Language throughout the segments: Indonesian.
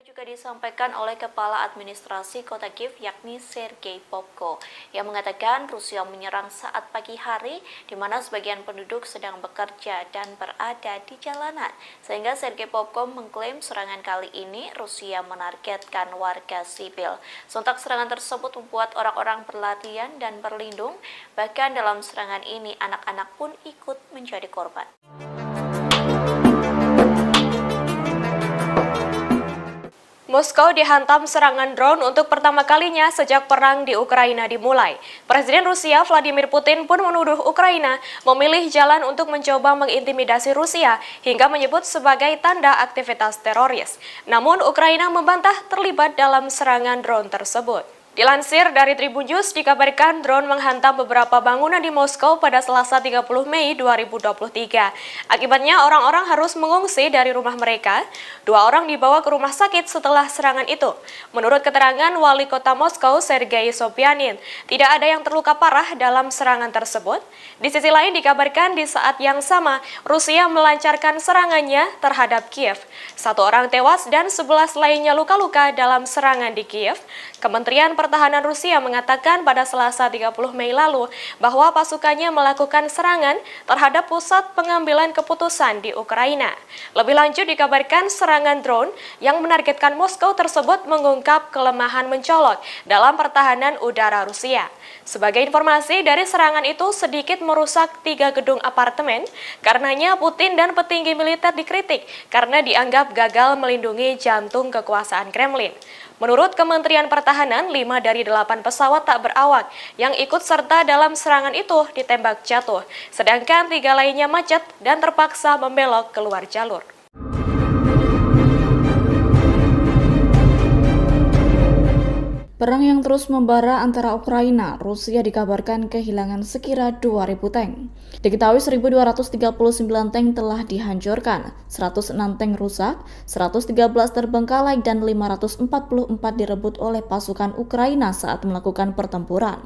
Juga disampaikan oleh Kepala Administrasi Kota Kiev yakni Sergei Popko yang mengatakan Rusia menyerang saat pagi hari di mana sebagian penduduk sedang bekerja dan berada di jalanan. Sehingga Sergei Popko mengklaim serangan kali ini Rusia menargetkan warga sipil. Sontak serangan tersebut membuat orang-orang berlarian dan berlindung. Bahkan dalam serangan ini anak-anak pun ikut menjadi korban. Moskow dihantam serangan drone untuk pertama kalinya sejak perang di Ukraina dimulai. Presiden Rusia Vladimir Putin pun menuduh Ukraina memilih jalan untuk mencoba mengintimidasi Rusia hingga menyebut sebagai tanda aktivitas teroris. Namun Ukraina membantah terlibat dalam serangan drone tersebut. Dilansir dari Tribun News, dikabarkan drone menghantam beberapa bangunan di Moskow pada Selasa 30 Mei 2023. Akibatnya orang-orang harus mengungsi dari rumah mereka. 2 orang dibawa ke rumah sakit setelah serangan itu. Menurut keterangan Wali Kota Moskow, Sergei Sobyanin, tidak ada yang terluka parah dalam serangan tersebut. Di sisi lain dikabarkan di saat yang sama, Rusia melancarkan serangannya terhadap Kiev. 1 orang tewas dan 11 lainnya luka-luka dalam serangan di Kiev. Kementerian Pertahanan Rusia mengatakan pada Selasa 30 Mei lalu bahwa pasukannya melakukan serangan terhadap pusat pengambilan keputusan di Ukraina. Lebih lanjut dikabarkan serangan drone yang menargetkan Moskow tersebut mengungkap kelemahan mencolok dalam pertahanan udara Rusia. Sebagai informasi, dari serangan itu sedikit merusak 3 gedung apartemen. Karenanya Putin dan petinggi militer dikritik karena dianggap gagal melindungi jantung kekuasaan Kremlin. Menurut Kementerian Pertahanan, 5 dari 8 pesawat tak berawak yang ikut serta dalam serangan itu ditembak jatuh, sedangkan 3 lainnya macet dan terpaksa membelok keluar jalur. Perang yang terus membara antara Ukraina, Rusia dikabarkan kehilangan sekira 2.000 tank. Diketahui 1.239 tank telah dihancurkan, 106 tank rusak, 113 terbengkalai dan 544 direbut oleh pasukan Ukraina saat melakukan pertempuran.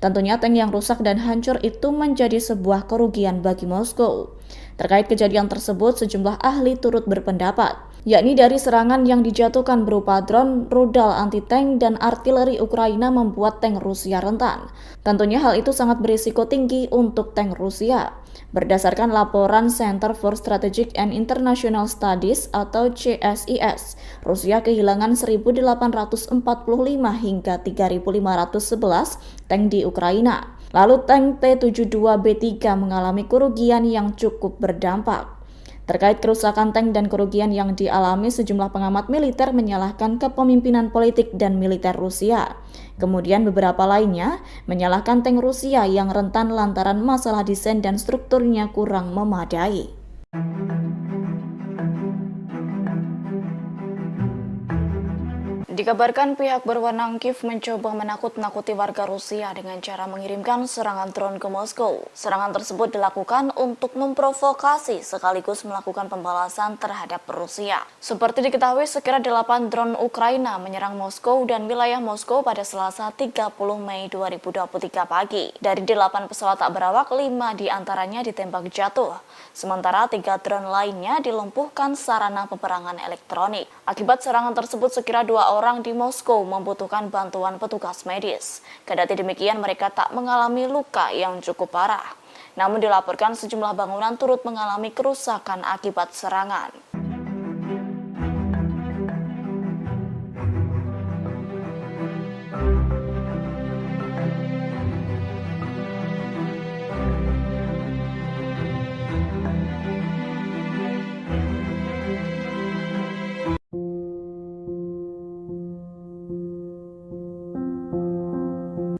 Tentunya tank yang rusak dan hancur itu menjadi sebuah kerugian bagi Moskow. Terkait kejadian tersebut, sejumlah ahli turut berpendapat, yakni dari serangan yang dijatuhkan berupa drone, rudal anti-tank, dan artileri Ukraina membuat tank Rusia rentan. Tentunya hal itu sangat berisiko tinggi untuk tank Rusia. Berdasarkan laporan Center for Strategic and International Studies atau CSIS, Rusia kehilangan 1.845 hingga 3.511 tank di Ukraina. Lalu tank T-72B3 mengalami kerugian yang cukup berdampak. Terkait kerusakan tank dan kerugian yang dialami, sejumlah pengamat militer menyalahkan kepemimpinan politik dan militer Rusia. Kemudian beberapa lainnya menyalahkan tank Rusia yang rentan lantaran masalah desain dan strukturnya kurang memadai. Dikabarkan pihak berwenang Kiev mencoba menakut-nakuti warga Rusia dengan cara mengirimkan serangan drone ke Moskow. Serangan tersebut dilakukan untuk memprovokasi sekaligus melakukan pembalasan terhadap Rusia. Seperti diketahui, sekira 8 drone Ukraina menyerang Moskow dan wilayah Moskow pada Selasa 30 Mei 2023 pagi. Dari 8 pesawat tak berawak, 5 diantaranya ditembak jatuh. Sementara 3 drone lainnya dilumpuhkan sarana peperangan elektronik. Akibat serangan tersebut, sekira 2 orang di Moskow membutuhkan bantuan petugas medis. Kendati demikian, mereka tak mengalami luka yang cukup parah. Namun dilaporkan sejumlah bangunan turut mengalami kerusakan akibat serangan.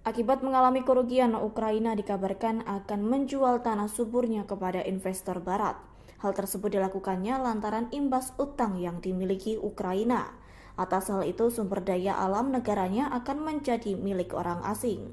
Akibat mengalami kerugian, Ukraina dikabarkan akan menjual tanah suburnya kepada investor barat. Hal tersebut dilakukannya lantaran imbas utang yang dimiliki Ukraina. Atas hal itu, sumber daya alam negaranya akan menjadi milik orang asing.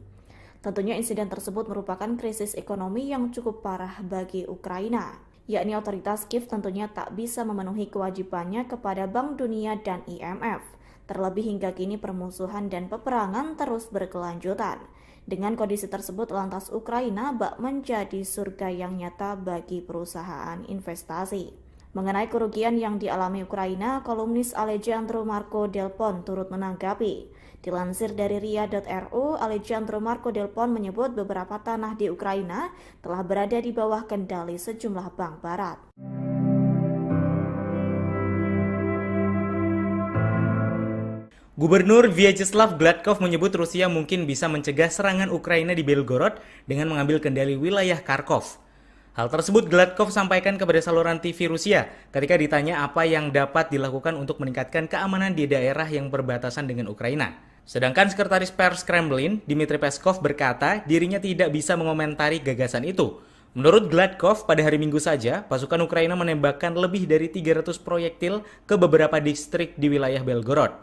Tentunya insiden tersebut merupakan krisis ekonomi yang cukup parah bagi Ukraina, yakni otoritas Kiev tentunya tak bisa memenuhi kewajibannya kepada Bank Dunia dan IMF. Terlebih hingga kini permusuhan dan peperangan terus berkelanjutan. Dengan kondisi tersebut, lantas Ukraina bak menjadi surga yang nyata bagi perusahaan investasi. Mengenai kerugian yang dialami Ukraina, kolumnis Alejandro Marco Del Pon turut menanggapi. Dilansir dari ria.ru, Alejandro Marco Del Pon menyebut beberapa tanah di Ukraina telah berada di bawah kendali sejumlah bank barat. Gubernur Vyacheslav Gladkov menyebut Rusia mungkin bisa mencegah serangan Ukraina di Belgorod dengan mengambil kendali wilayah Kharkov. Hal tersebut Gladkov sampaikan kepada saluran TV Rusia ketika ditanya apa yang dapat dilakukan untuk meningkatkan keamanan di daerah yang berbatasan dengan Ukraina. Sedangkan Sekretaris Pers Kremlin, Dmitry Peskov berkata dirinya tidak bisa mengomentari gagasan itu. Menurut Gladkov, pada hari Minggu saja, pasukan Ukraina menembakkan lebih dari 300 proyektil ke beberapa distrik di wilayah Belgorod.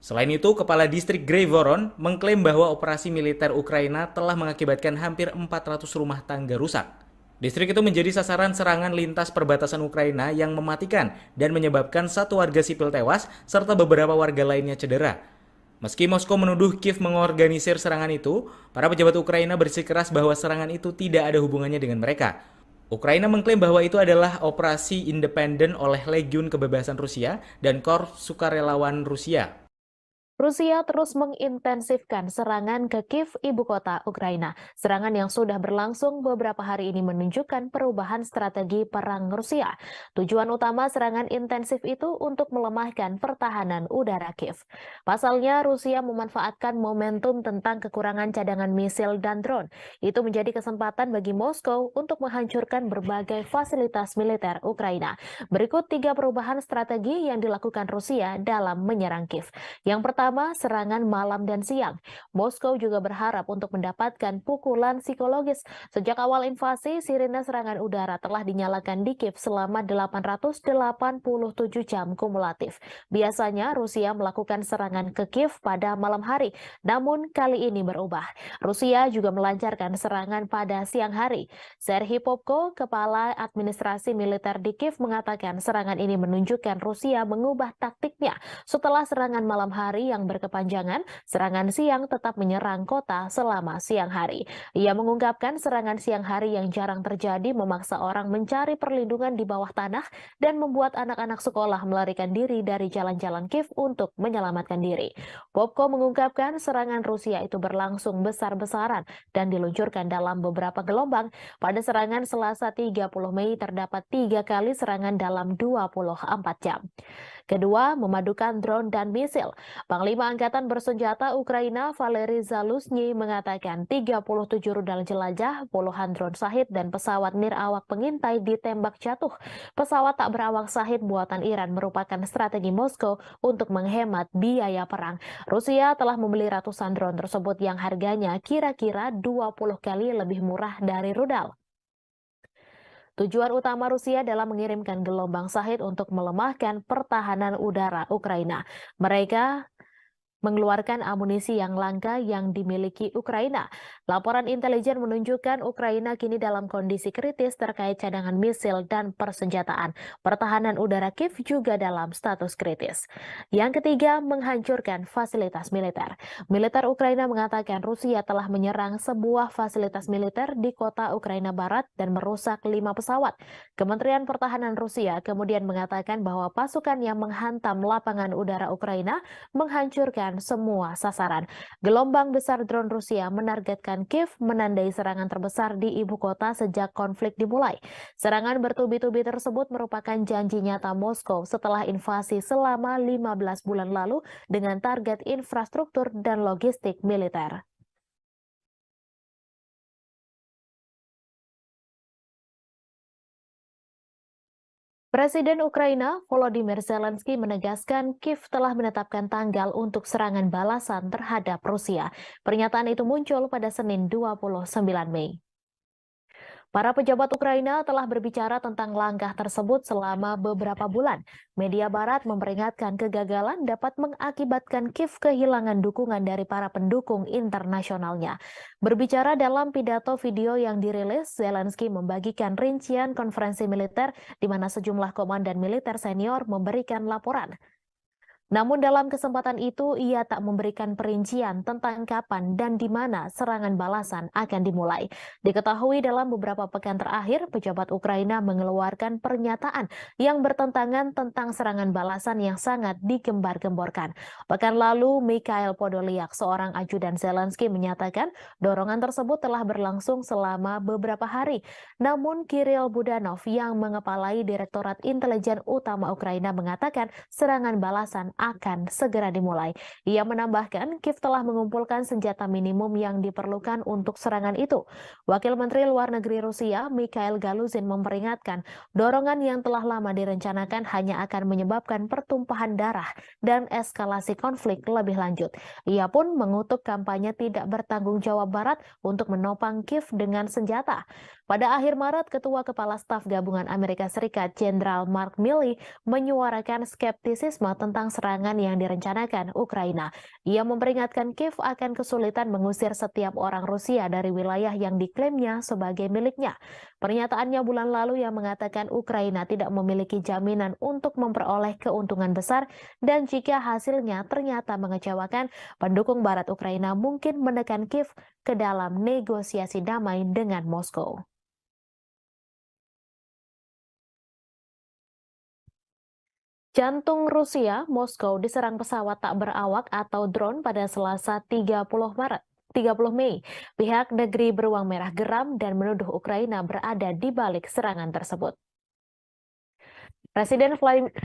Selain itu, Kepala Distrik Grey-Voron mengklaim bahwa operasi militer Ukraina telah mengakibatkan hampir 400 rumah tangga rusak. Distrik itu menjadi sasaran serangan lintas perbatasan Ukraina yang mematikan dan menyebabkan satu warga sipil tewas serta beberapa warga lainnya cedera. Meski Moskow menuduh Kiev mengorganisir serangan itu, para pejabat Ukraina bersikeras bahwa serangan itu tidak ada hubungannya dengan mereka. Ukraina mengklaim bahwa itu adalah operasi independen oleh Legiun Kebebasan Rusia dan Korps Sukarelawan Rusia. Rusia terus mengintensifkan serangan ke Kiev, ibu kota Ukraina. Serangan yang sudah berlangsung beberapa hari ini menunjukkan perubahan strategi perang Rusia. Tujuan utama serangan intensif itu untuk melemahkan pertahanan udara Kiev. Pasalnya, Rusia memanfaatkan momentum tentang kekurangan cadangan misil dan drone. Itu menjadi kesempatan bagi Moskow untuk menghancurkan berbagai fasilitas militer Ukraina. Berikut 3 perubahan strategi yang dilakukan Rusia dalam menyerang Kiev. Yang pertama, serangan malam dan siang. Moskow juga berharap untuk mendapatkan pukulan psikologis. Sejak awal invasi, sirine serangan udara telah dinyalakan di Kiev selama 887 jam kumulatif. Biasanya Rusia melakukan serangan ke Kiev pada malam hari, namun kali ini berubah. Rusia juga melancarkan serangan pada siang hari. Serhiy Popko, Kepala Administrasi Militer di Kiev, mengatakan serangan ini menunjukkan Rusia mengubah taktiknya. Setelah serangan malam hari yang berkepanjangan, serangan siang tetap menyerang kota selama siang hari. Ia mengungkapkan serangan siang hari yang jarang terjadi memaksa orang mencari perlindungan di bawah tanah dan membuat anak-anak sekolah melarikan diri dari jalan-jalan Kiev untuk menyelamatkan diri. Popko mengungkapkan serangan Rusia itu berlangsung besar-besaran dan diluncurkan dalam beberapa gelombang. Pada serangan Selasa 30 Mei terdapat 3 kali serangan dalam 24 jam. Kedua, memadukan drone dan misil. Panglima Angkatan Bersenjata Ukraina Valery Zaluzhny mengatakan 37 rudal jelajah, puluhan drone Shahid dan pesawat nirawak pengintai ditembak jatuh. Pesawat tak berawak Shahid buatan Iran merupakan strategi Moskow untuk menghemat biaya perang. Rusia telah membeli ratusan drone tersebut yang harganya kira-kira 20 kali lebih murah dari rudal. Tujuan utama Rusia dalam mengirimkan gelombang Shahid untuk melemahkan pertahanan udara Ukraina. Mereka mengeluarkan amunisi yang langka yang dimiliki Ukraina. Laporan intelijen menunjukkan Ukraina kini dalam kondisi kritis terkait cadangan misil dan persenjataan. Pertahanan udara Kiev juga dalam status kritis. Yang ketiga, menghancurkan fasilitas militer. Militer Ukraina mengatakan Rusia telah menyerang sebuah fasilitas militer di kota Ukraina Barat dan merusak 5 pesawat. Kementerian Pertahanan Rusia kemudian mengatakan bahwa pasukan yang menghantam lapangan udara Ukraina menghancurkan semua sasaran. Gelombang besar drone Rusia menargetkan Kiev, menandai serangan terbesar di ibu kota sejak konflik dimulai. Serangan bertubi-tubi tersebut merupakan janji nyata Moskow setelah invasi selama 15 bulan lalu dengan target infrastruktur dan logistik militer. Presiden Ukraina Volodymyr Zelensky menegaskan Kiev telah menetapkan tanggal untuk serangan balasan terhadap Rusia. Pernyataan itu muncul pada Senin 29 Mei. Para pejabat Ukraina telah berbicara tentang langkah tersebut selama beberapa bulan. Media Barat memperingatkan kegagalan dapat mengakibatkan Kiev kehilangan dukungan dari para pendukung internasionalnya. Berbicara dalam pidato video yang dirilis, Zelensky membagikan rincian konferensi militer di mana sejumlah komandan militer senior memberikan laporan. Namun dalam kesempatan itu ia tak memberikan perincian tentang kapan dan di mana serangan balasan akan dimulai. Diketahui dalam beberapa pekan terakhir, pejabat Ukraina mengeluarkan pernyataan yang bertentangan tentang serangan balasan yang sangat digembar-gemborkan. Pekan lalu, Mikhail Podolyak, seorang ajudan Zelensky, menyatakan dorongan tersebut telah berlangsung selama beberapa hari. Namun Kirill Budanov yang mengepalai Direktorat Intelijen Utama Ukraina mengatakan serangan balasan akan segera dimulai. Ia menambahkan Kiev telah mengumpulkan senjata minimum yang diperlukan untuk serangan itu. Wakil Menteri Luar Negeri Rusia, Mikhail Galuzin, memperingatkan dorongan yang telah lama direncanakan hanya akan menyebabkan pertumpahan darah dan eskalasi konflik lebih lanjut. Ia pun mengutuk kampanye tidak bertanggung jawab Barat untuk menopang Kiev dengan senjata. Pada akhir Maret, Ketua Kepala Staf Gabungan Amerika Serikat, Jenderal Mark Milley, menyuarakan skeptisisme tentang serangan yang direncanakan Ukraina. Ia memperingatkan Kiev akan kesulitan mengusir setiap orang Rusia dari wilayah yang diklaimnya sebagai miliknya. Pernyataannya bulan lalu yang mengatakan Ukraina tidak memiliki jaminan untuk memperoleh keuntungan besar dan jika hasilnya ternyata mengecewakan, pendukung Barat Ukraina mungkin menekan Kiev ke dalam negosiasi damai dengan Moskow. Jantung Rusia, Moskow, diserang pesawat tak berawak atau drone pada Selasa 30 Mei. Pihak negeri beruang merah geram dan menuduh Ukraina berada di balik serangan tersebut. Presiden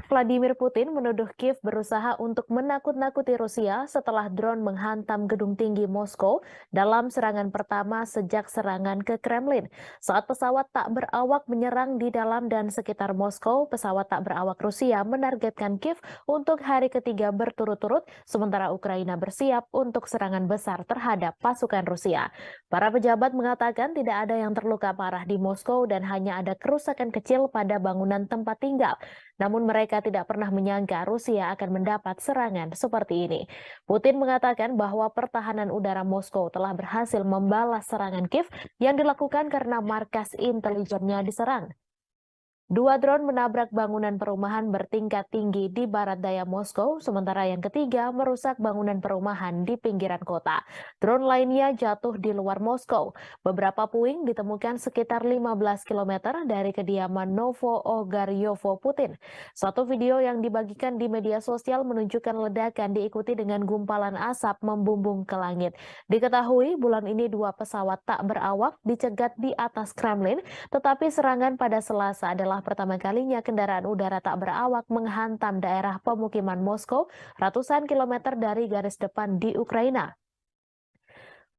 Vladimir Putin menuduh Kiev berusaha untuk menakut-nakuti Rusia setelah drone menghantam gedung tinggi Moskow dalam serangan pertama sejak serangan ke Kremlin. Saat pesawat tak berawak menyerang di dalam dan sekitar Moskow, pesawat tak berawak Rusia menargetkan Kiev untuk hari ketiga berturut-turut, sementara Ukraina bersiap untuk serangan besar terhadap pasukan Rusia. Para pejabat mengatakan tidak ada yang terluka parah di Moskow dan hanya ada kerusakan kecil pada bangunan tempat tinggal. Namun mereka tidak pernah menyangka Rusia akan mendapat serangan seperti ini. Putin mengatakan bahwa pertahanan udara Moskow telah berhasil membalas serangan Kiev yang dilakukan karena markas intelijennya diserang. Dua drone menabrak bangunan perumahan bertingkat tinggi di barat daya Moskow, sementara yang ketiga merusak bangunan perumahan di pinggiran kota. Drone lainnya jatuh di luar Moskow. Beberapa puing ditemukan sekitar 15 km dari kediaman Novo-Ogaryovo Putin. Satu video yang dibagikan di media sosial menunjukkan ledakan diikuti dengan gumpalan asap membumbung ke langit. Diketahui bulan ini dua pesawat tak berawak dicegat di atas Kremlin, tetapi serangan pada Selasa adalah pertama kalinya kendaraan udara tak berawak menghantam daerah pemukiman Moskow ratusan kilometer dari garis depan di Ukraina.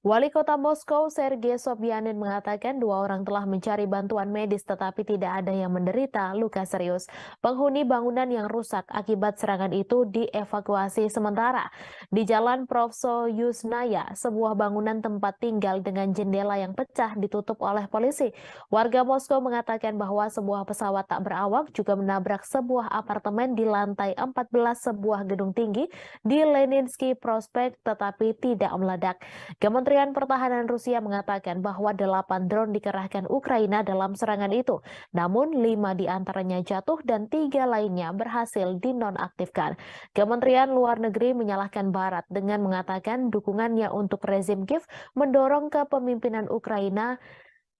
Wali Kota Moskow, Sergei Sobyanin, mengatakan dua orang telah mencari bantuan medis tetapi tidak ada yang menderita luka serius. Penghuni bangunan yang rusak akibat serangan itu dievakuasi sementara. Di Jalan Provso-Yuzhnaya, sebuah bangunan tempat tinggal dengan jendela yang pecah ditutup oleh polisi. Warga Moskow mengatakan bahwa sebuah pesawat tak berawak juga menabrak sebuah apartemen di lantai 14 sebuah gedung tinggi di Leninsky Prospect tetapi tidak meledak. Kementerian Pertahanan Rusia mengatakan bahwa 8 drone dikerahkan Ukraina dalam serangan itu, namun 5 diantaranya jatuh dan 3 lainnya berhasil dinonaktifkan. Kementerian Luar Negeri menyalahkan Barat dengan mengatakan dukungannya untuk rezim Kiev mendorong kepemimpinan Ukraina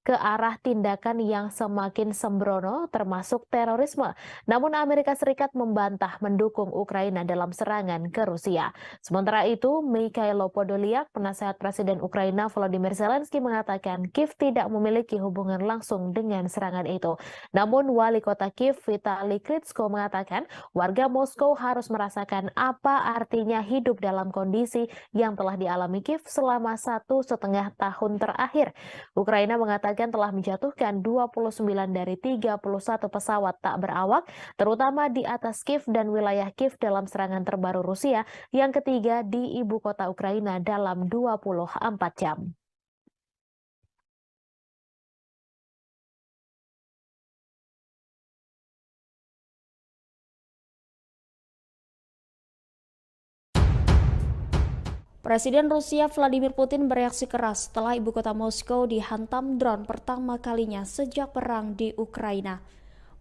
ke arah tindakan yang semakin sembrono termasuk terorisme. Namun Amerika Serikat membantah mendukung Ukraina dalam serangan ke Rusia. Sementara itu, Mikhail Podolyak, penasehat Presiden Ukraina Volodymyr Zelensky, mengatakan Kiev tidak memiliki hubungan langsung dengan serangan itu. Namun Wali Kota Kiev Vitali Klitschko mengatakan warga Moskow harus merasakan apa artinya hidup dalam kondisi yang telah dialami Kiev selama 1,5 tahun terakhir. Ukraina mengatakan telah menjatuhkan 29 dari 31 pesawat tak berawak, terutama di atas Kiev dan wilayah Kiev dalam serangan terbaru Rusia yang ketiga di ibu kota Ukraina dalam 24 jam. Presiden Rusia Vladimir Putin bereaksi keras setelah ibu kota Moskow dihantam drone pertama kalinya sejak perang di Ukraina.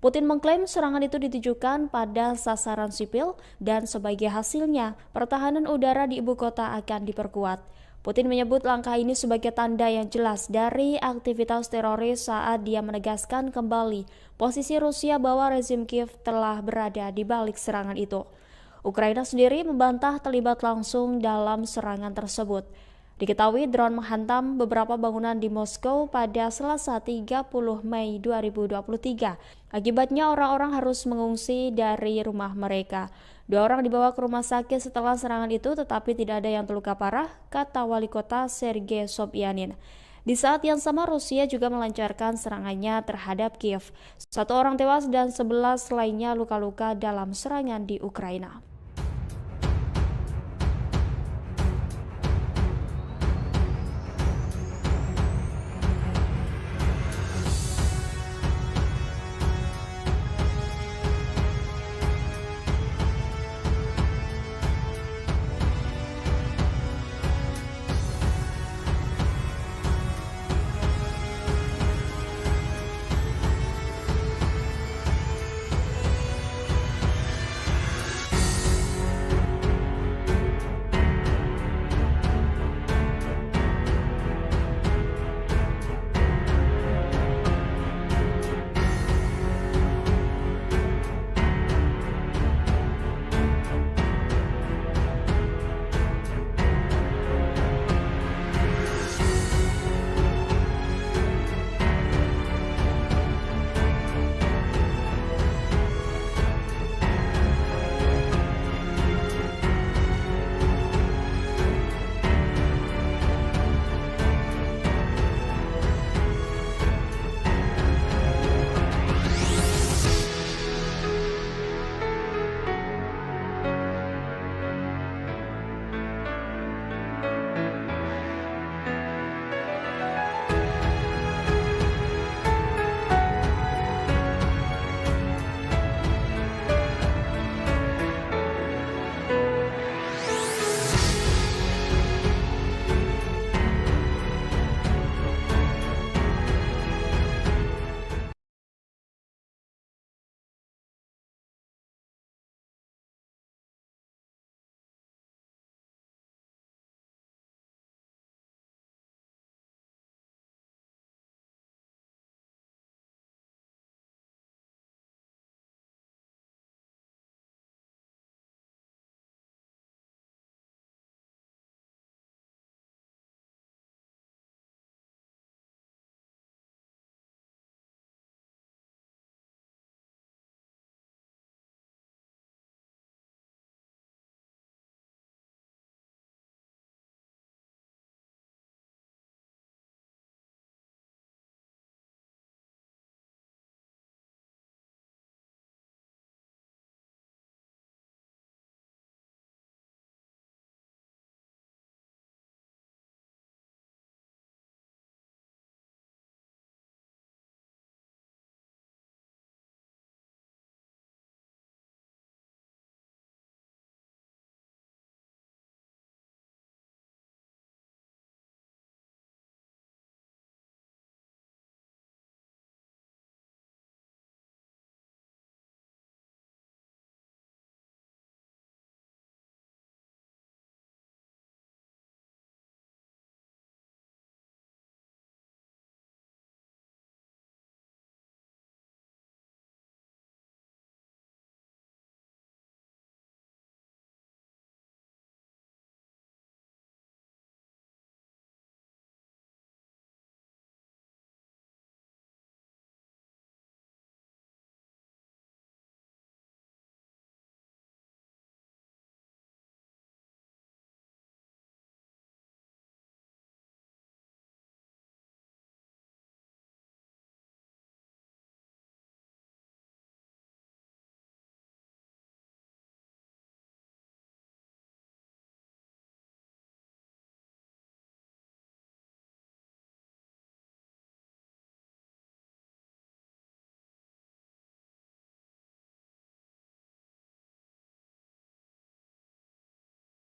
Putin mengklaim serangan itu ditujukan pada sasaran sipil dan sebagai hasilnya, pertahanan udara di ibu kota akan diperkuat. Putin menyebut langkah ini sebagai tanda yang jelas dari aktivitas teroris saat dia menegaskan kembali posisi Rusia bahwa rezim Kiev telah berada di balik serangan itu. Ukraina sendiri membantah terlibat langsung dalam serangan tersebut. Diketahui drone menghantam beberapa bangunan di Moskow pada Selasa 30 Mei 2023. Akibatnya orang-orang harus mengungsi dari rumah mereka. 2 orang dibawa ke rumah sakit setelah serangan itu, tetapi tidak ada yang terluka parah, kata wali kota Sergei Sobyanin. Di saat yang sama, Rusia juga melancarkan serangannya terhadap Kiev. 1 orang tewas dan 11 lainnya luka-luka dalam serangan di Ukraina.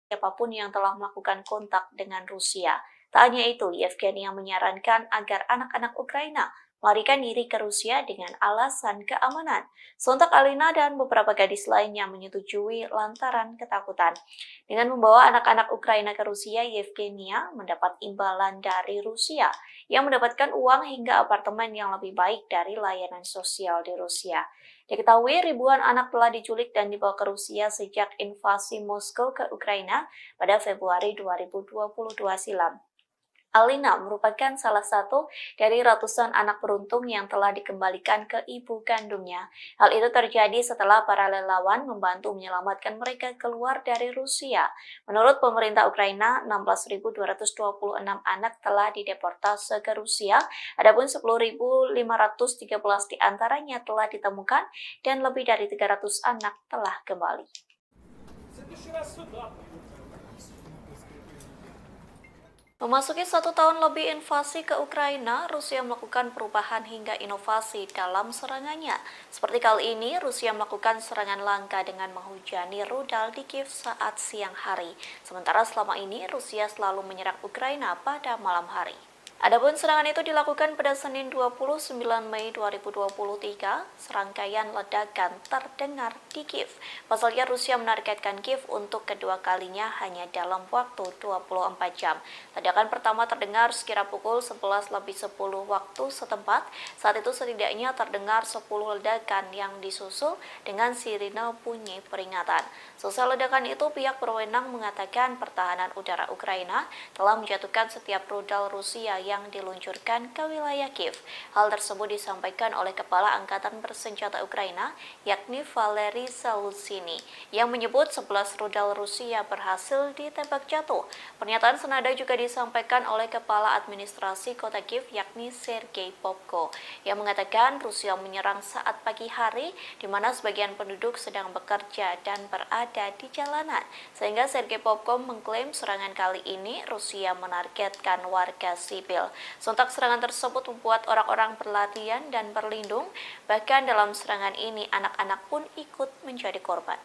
Siapapun yang telah melakukan kontak dengan Rusia. Tak hanya itu, Yevgeny yang menyarankan agar anak-anak Ukraina melarikan diri ke Rusia dengan alasan keamanan. Sontak Alina dan beberapa gadis lainnya menyetujui lantaran ketakutan. Dengan membawa anak-anak Ukraina ke Rusia, Yevgenia mendapat imbalan dari Rusia yang mendapatkan uang hingga apartemen yang lebih baik dari layanan sosial di Rusia. Diketahui ribuan anak telah diculik dan dibawa ke Rusia sejak invasi Moskow ke Ukraina pada Februari 2022 silam. Alina merupakan salah satu dari ratusan anak beruntung yang telah dikembalikan ke ibu kandungnya. Hal itu terjadi setelah para relawan membantu menyelamatkan mereka keluar dari Rusia. Menurut pemerintah Ukraina, 16.226 anak telah dideportase ke Rusia, adapun 10.513 diantaranya telah ditemukan dan lebih dari 300 anak telah kembali. Memasuki 1 tahun lebih invasi ke Ukraina, Rusia melakukan perubahan hingga inovasi dalam serangannya. Seperti kali ini, Rusia melakukan serangan langka dengan menghujani rudal di Kiev saat siang hari. Sementara selama ini, Rusia selalu menyerang Ukraina pada malam hari. Adapun serangan itu dilakukan pada Senin 29 Mei 2023, serangkaian ledakan terdengar di Kiev. Pasalnya Rusia menargetkan Kiev untuk kedua kalinya hanya dalam waktu 24 jam. Ledakan pertama terdengar sekira pukul 11:10 waktu setempat. Saat itu setidaknya terdengar 10 ledakan yang disusul dengan sirine bunyi peringatan. Selesai ledakan itu, pihak berwenang mengatakan pertahanan udara Ukraina telah menjatuhkan setiap rudal Rusia yang diluncurkan ke wilayah Kiev. Hal tersebut disampaikan oleh Kepala Angkatan Bersenjata Ukraina, yakni Valery Zaluzhny, yang menyebut 11 rudal Rusia berhasil ditembak jatuh. Pernyataan senada juga disampaikan oleh Kepala Administrasi Kota Kiev, yakni Sergei Popko, yang mengatakan Rusia menyerang saat pagi hari, di mana sebagian penduduk sedang bekerja dan berada di jalanan. Sehingga Sergei Popko mengklaim serangan kali ini Rusia menargetkan warga sipil. Sontak serangan tersebut membuat orang-orang berlatihan dan berlindung. Bahkan dalam serangan ini anak-anak pun ikut menjadi korban.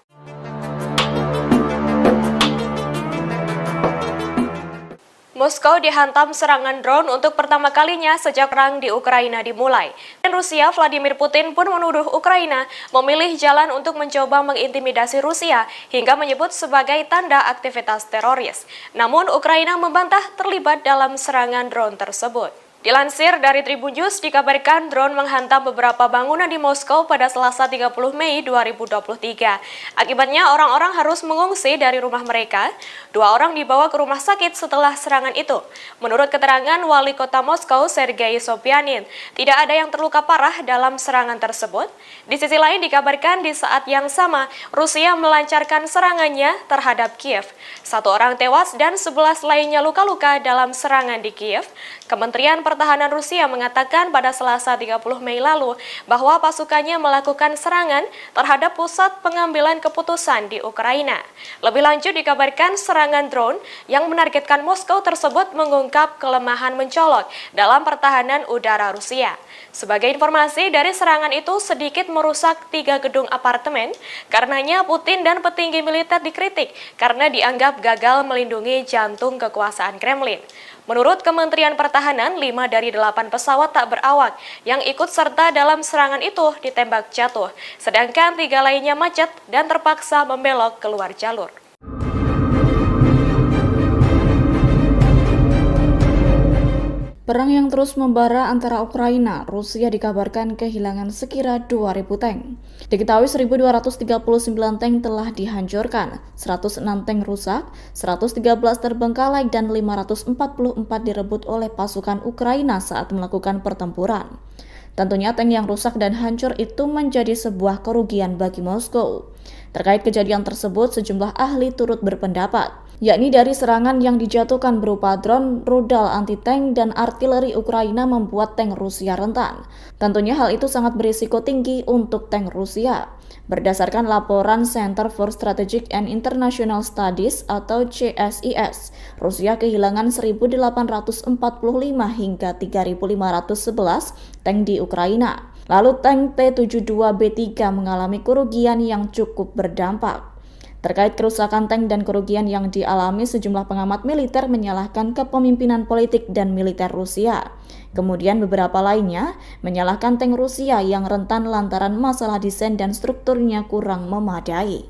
Moskow dihantam serangan drone untuk pertama kalinya sejak perang di Ukraina dimulai. Dan Rusia, Vladimir Putin pun menuduh Ukraina memilih jalan untuk mencoba mengintimidasi Rusia hingga menyebut sebagai tanda aktivitas teroris. Namun Ukraina membantah terlibat dalam serangan drone tersebut. Dilansir dari Tribun News, dikabarkan drone menghantam beberapa bangunan di Moskow pada Selasa 30 Mei 2023. Akibatnya orang-orang harus mengungsi dari rumah mereka. 2 orang dibawa ke rumah sakit setelah serangan itu. Menurut keterangan Wali Kota Moskow, Sergei Sobyanin, tidak ada yang terluka parah dalam serangan tersebut. Di sisi lain dikabarkan di saat yang sama, Rusia melancarkan serangannya terhadap Kiev. 1 orang tewas dan 11 lainnya luka-luka dalam serangan di Kiev. Kementerian Pertahanan Rusia mengatakan pada Selasa 30 Mei lalu bahwa pasukannya melakukan serangan terhadap pusat pengambilan keputusan di Ukraina. Lebih lanjut dikabarkan serangan drone yang menargetkan Moskow tersebut mengungkap kelemahan mencolok dalam pertahanan udara Rusia. Sebagai informasi, dari serangan itu sedikit merusak 3 gedung apartemen. Karenanya Putin dan petinggi militer dikritik karena dianggap gagal melindungi jantung kekuasaan Kremlin. Menurut Kementerian Pertahanan, 5 dari 8 pesawat tak berawak yang ikut serta dalam serangan itu ditembak jatuh, sedangkan 3 lainnya macet dan terpaksa membelok keluar jalur. Perang yang terus membara antara Ukraina, Rusia dikabarkan kehilangan sekira 2.000 tank. Diketahui 1.239 tank telah dihancurkan, 106 tank rusak, 113 terbengkalai dan 544 direbut oleh pasukan Ukraina saat melakukan pertempuran. Tentunya tank yang rusak dan hancur itu menjadi sebuah kerugian bagi Moskow. Terkait kejadian tersebut, sejumlah ahli turut berpendapat, yakni dari serangan yang dijatuhkan berupa drone, rudal anti-tank, dan artileri Ukraina membuat tank Rusia rentan. Tentunya hal itu sangat berisiko tinggi untuk tank Rusia. Berdasarkan laporan Center for Strategic and International Studies atau CSIS, Rusia kehilangan 1.845 hingga 3.511 tank di Ukraina. Lalu tank T-72B3 mengalami kerugian yang cukup berdampak. Terkait kerusakan tank dan kerugian yang dialami, sejumlah pengamat militer menyalahkan kepemimpinan politik dan militer Rusia. Kemudian beberapa lainnya menyalahkan tank Rusia yang rentan lantaran masalah desain dan strukturnya kurang memadai.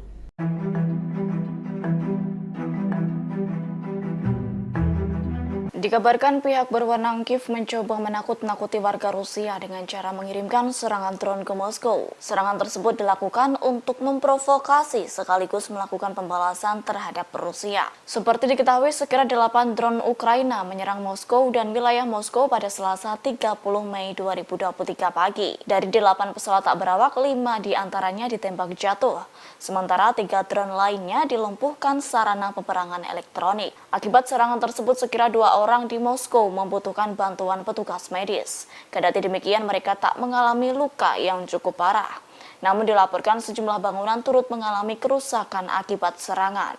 Dikabarkan pihak berwenang Kiev mencoba menakut-nakuti warga Rusia dengan cara mengirimkan serangan drone ke Moskow. Serangan tersebut dilakukan untuk memprovokasi sekaligus melakukan pembalasan terhadap Rusia. Seperti diketahui, sekira 8 drone Ukraina menyerang Moskow dan wilayah Moskow pada Selasa 30 Mei 2023 pagi. Dari 8 pesawat tak berawak, 5 diantaranya ditembak jatuh. Sementara 3 drone lainnya dilumpuhkan sarana peperangan elektronik. Akibat serangan tersebut, sekira 2 orang di Moskow membutuhkan bantuan petugas medis. Kendati demikian, mereka tak mengalami luka yang cukup parah. Namun dilaporkan sejumlah bangunan turut mengalami kerusakan akibat serangan.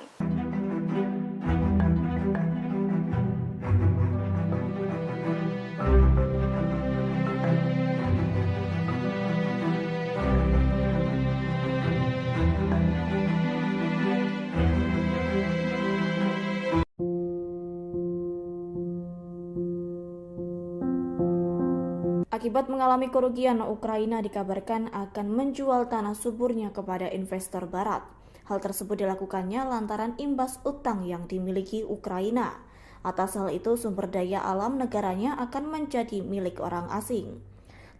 Akibat mengalami kerugian, Ukraina dikabarkan akan menjual tanah suburnya kepada investor barat. Hal tersebut dilakukannya lantaran imbas utang yang dimiliki Ukraina. Atas hal itu, sumber daya alam negaranya akan menjadi milik orang asing.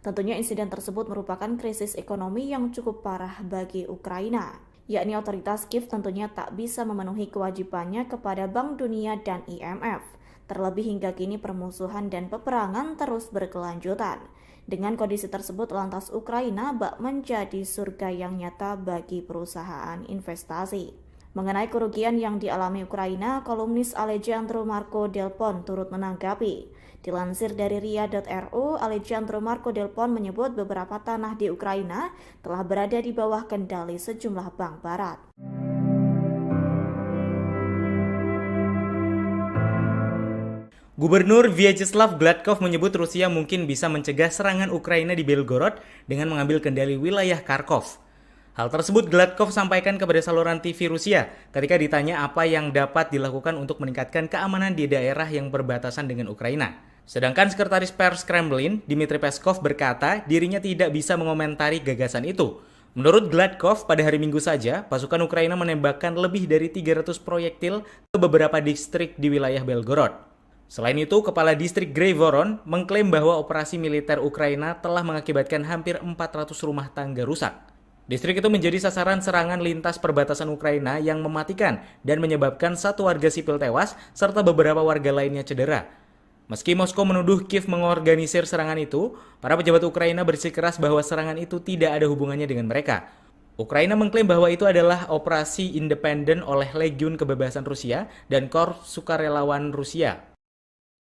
Tentunya insiden tersebut merupakan krisis ekonomi yang cukup parah bagi Ukraina, yakni otoritas Kiev tentunya tak bisa memenuhi kewajibannya kepada Bank Dunia dan IMF. Terlebih hingga kini permusuhan dan peperangan terus berkelanjutan. Dengan kondisi tersebut, lantas Ukraina bak menjadi surga yang nyata bagi perusahaan investasi. Mengenai kerugian yang dialami Ukraina, kolumnis Alejandro Marco Del Pon turut menanggapi. Dilansir dari ria.ru, Alejandro Marco Del Pon menyebut beberapa tanah di Ukraina telah berada di bawah kendali sejumlah bank barat. Gubernur Vyacheslav Gladkov menyebut Rusia mungkin bisa mencegah serangan Ukraina di Belgorod dengan mengambil kendali wilayah Kharkov. Hal tersebut Gladkov sampaikan kepada saluran TV Rusia ketika ditanya apa yang dapat dilakukan untuk meningkatkan keamanan di daerah yang berbatasan dengan Ukraina. Sedangkan Sekretaris Pers Kremlin, Dmitry Peskov, berkata dirinya tidak bisa mengomentari gagasan itu. Menurut Gladkov, pada hari Minggu saja, pasukan Ukraina menembakkan lebih dari 300 proyektil ke beberapa distrik di wilayah Belgorod. Selain itu, Kepala Distrik Grey-Voron mengklaim bahwa operasi militer Ukraina telah mengakibatkan hampir 400 rumah tangga rusak. Distrik itu menjadi sasaran serangan lintas perbatasan Ukraina yang mematikan dan menyebabkan 1 warga sipil tewas serta beberapa warga lainnya cedera. Meski Moskow menuduh Kiev mengorganisir serangan itu, para pejabat Ukraina bersikeras bahwa serangan itu tidak ada hubungannya dengan mereka. Ukraina mengklaim bahwa itu adalah operasi independen oleh Legiun Kebebasan Rusia dan Korps Sukarelawan Rusia.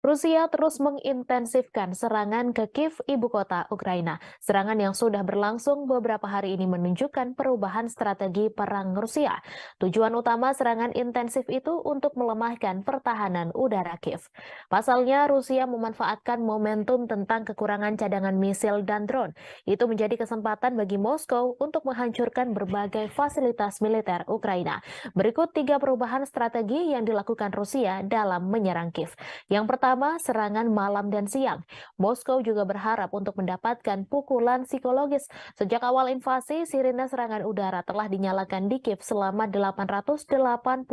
Rusia terus mengintensifkan serangan ke Kiev, ibu kota Ukraina. Serangan yang sudah berlangsung beberapa hari ini menunjukkan perubahan strategi perang Rusia. Tujuan utama serangan intensif itu untuk melemahkan pertahanan udara Kiev. Pasalnya, Rusia memanfaatkan momentum tentang kekurangan cadangan misil dan drone. Itu menjadi kesempatan bagi Moskow untuk menghancurkan berbagai fasilitas militer Ukraina. Berikut 3 perubahan strategi yang dilakukan Rusia dalam menyerang Kiev. Yang pertama, serangan malam dan siang. Moskow juga berharap untuk mendapatkan pukulan psikologis. Sejak awal invasi, sirine serangan udara telah dinyalakan di Kiev selama 887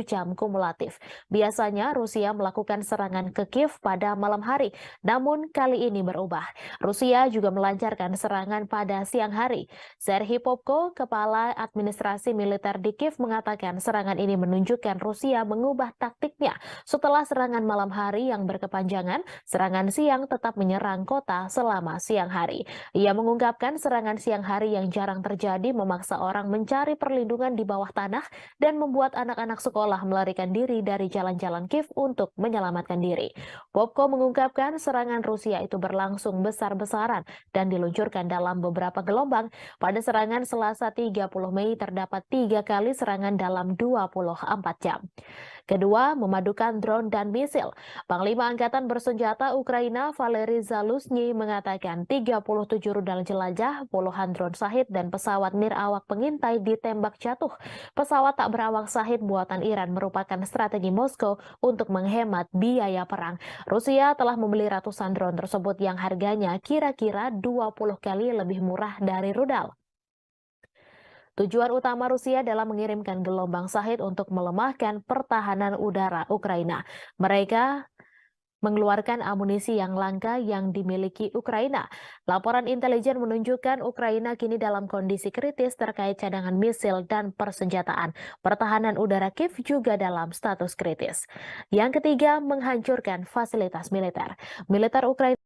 jam kumulatif. Biasanya Rusia melakukan serangan ke Kiev pada malam hari, namun kali ini berubah. Rusia juga melancarkan serangan pada siang hari. Serhiy Popko, Kepala Administrasi Militer di Kiev, mengatakan serangan ini menunjukkan Rusia mengubah taktiknya. Setelah serangan malam hari yang berkepanjangan, serangan siang tetap menyerang kota selama siang hari. Ia mengungkapkan serangan siang hari yang jarang terjadi memaksa orang mencari perlindungan di bawah tanah dan membuat anak-anak sekolah melarikan diri dari jalan-jalan Kiev untuk menyelamatkan diri. Popko mengungkapkan serangan Rusia itu berlangsung besar-besaran dan diluncurkan dalam beberapa gelombang. Pada serangan Selasa 30 Mei terdapat 3 kali serangan dalam 24 jam. Kedua, memadukan drone dan misil. Panglima Panglima Angkatan Bersenjata Ukraina Valery Zaluzhny mengatakan 37 rudal jelajah, puluhan drone Shahid dan pesawat nirawak pengintai ditembak jatuh. Pesawat tak berawak Shahid buatan Iran merupakan strategi Moskow untuk menghemat biaya perang. Rusia telah membeli ratusan drone tersebut yang harganya kira-kira 20 kali lebih murah dari rudal. Tujuan utama Rusia dalam mengirimkan gelombang Shahid untuk melemahkan pertahanan udara Ukraina. Mereka mengeluarkan amunisi yang langka yang dimiliki Ukraina. Laporan intelijen menunjukkan Ukraina kini dalam kondisi kritis terkait cadangan misil dan persenjataan. Pertahanan udara Kiev juga dalam status kritis. Yang ketiga, menghancurkan fasilitas militer. Militer Ukraina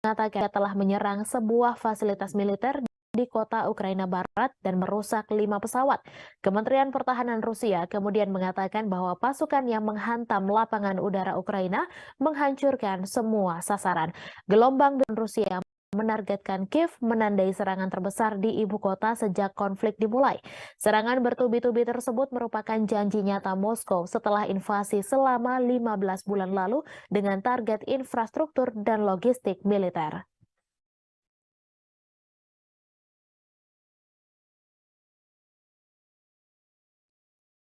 mengatakan telah menyerang sebuah fasilitas militer di kota Ukraina Barat dan merusak 5 pesawat. Kementerian Pertahanan Rusia kemudian mengatakan bahwa pasukan yang menghantam lapangan udara Ukraina menghancurkan semua sasaran. Gelombang dan Rusia menargetkan Kiev menandai serangan terbesar di ibu kota sejak konflik dimulai. Serangan bertubi-tubi tersebut merupakan janji nyata Moskow setelah invasi selama 15 bulan lalu dengan target infrastruktur dan logistik militer.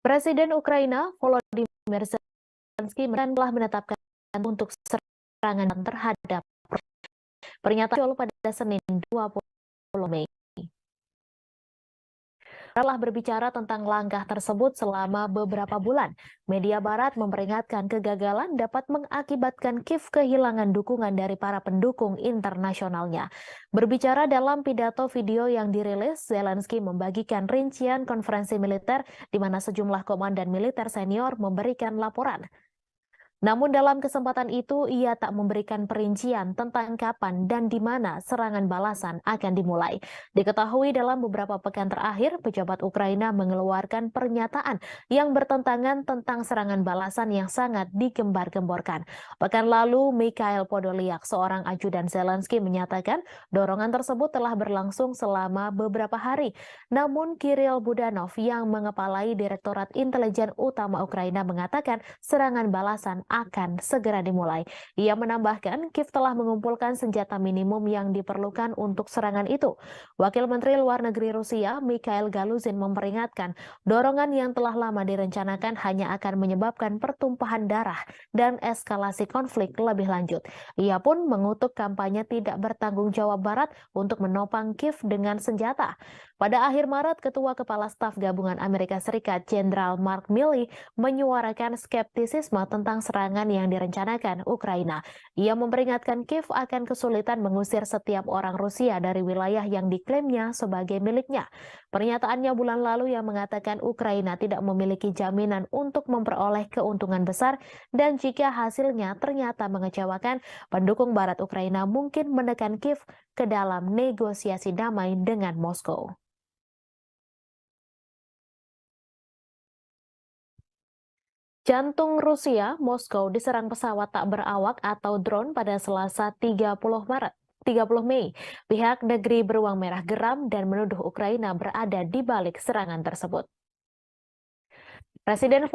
Presiden Ukraina Volodymyr Zelensky telah menetapkan untuk serangan terhadap pernyataan pada Senin 20 Mei. Telah berbicara tentang langkah tersebut selama beberapa bulan. Media Barat memperingatkan kegagalan dapat mengakibatkan Kiev kehilangan dukungan dari para pendukung internasionalnya. Berbicara dalam pidato video yang dirilis, Zelensky membagikan rincian konferensi militer di mana sejumlah komandan militer senior memberikan laporan. Namun dalam kesempatan itu, ia tak memberikan perincian tentang kapan dan di mana serangan balasan akan dimulai. Diketahui dalam beberapa pekan terakhir, pejabat Ukraina mengeluarkan pernyataan yang bertentangan tentang serangan balasan yang sangat digembar-gemborkan. Pekan lalu, Mikhail Podolyak, seorang ajudan Zelensky, menyatakan dorongan tersebut telah berlangsung selama beberapa hari. Namun Kirill Budanov yang mengepalai Direktorat Intelijen Utama Ukraina mengatakan serangan balasan akan segera dimulai. Ia menambahkan Kiev telah mengumpulkan senjata minimum yang diperlukan untuk serangan itu. Wakil Menteri Luar Negeri Rusia Mikhail Galuzin memperingatkan dorongan yang telah lama direncanakan hanya akan menyebabkan pertumpahan darah dan eskalasi konflik lebih lanjut. Ia pun mengutuk kampanye tidak bertanggung jawab Barat untuk menopang Kiev dengan senjata. Pada akhir Maret, Ketua Kepala Staf Gabungan Amerika Serikat Jenderal Mark Milley menyuarakan skeptisisme tentang serangan yang direncanakan Ukraina. Ia memperingatkan Kiev akan kesulitan mengusir setiap orang Rusia dari wilayah yang diklaimnya sebagai miliknya. Pernyataannya bulan lalu yang mengatakan Ukraina tidak memiliki jaminan untuk memperoleh keuntungan besar dan jika hasilnya ternyata mengecewakan, pendukung Barat Ukraina mungkin menekan Kiev ke dalam negosiasi damai dengan Moskow. Jantung Rusia, Moskow diserang pesawat tak berawak atau drone pada Selasa 30 Mei. Pihak negeri beruang merah geram dan menuduh Ukraina berada di balik serangan tersebut. Presiden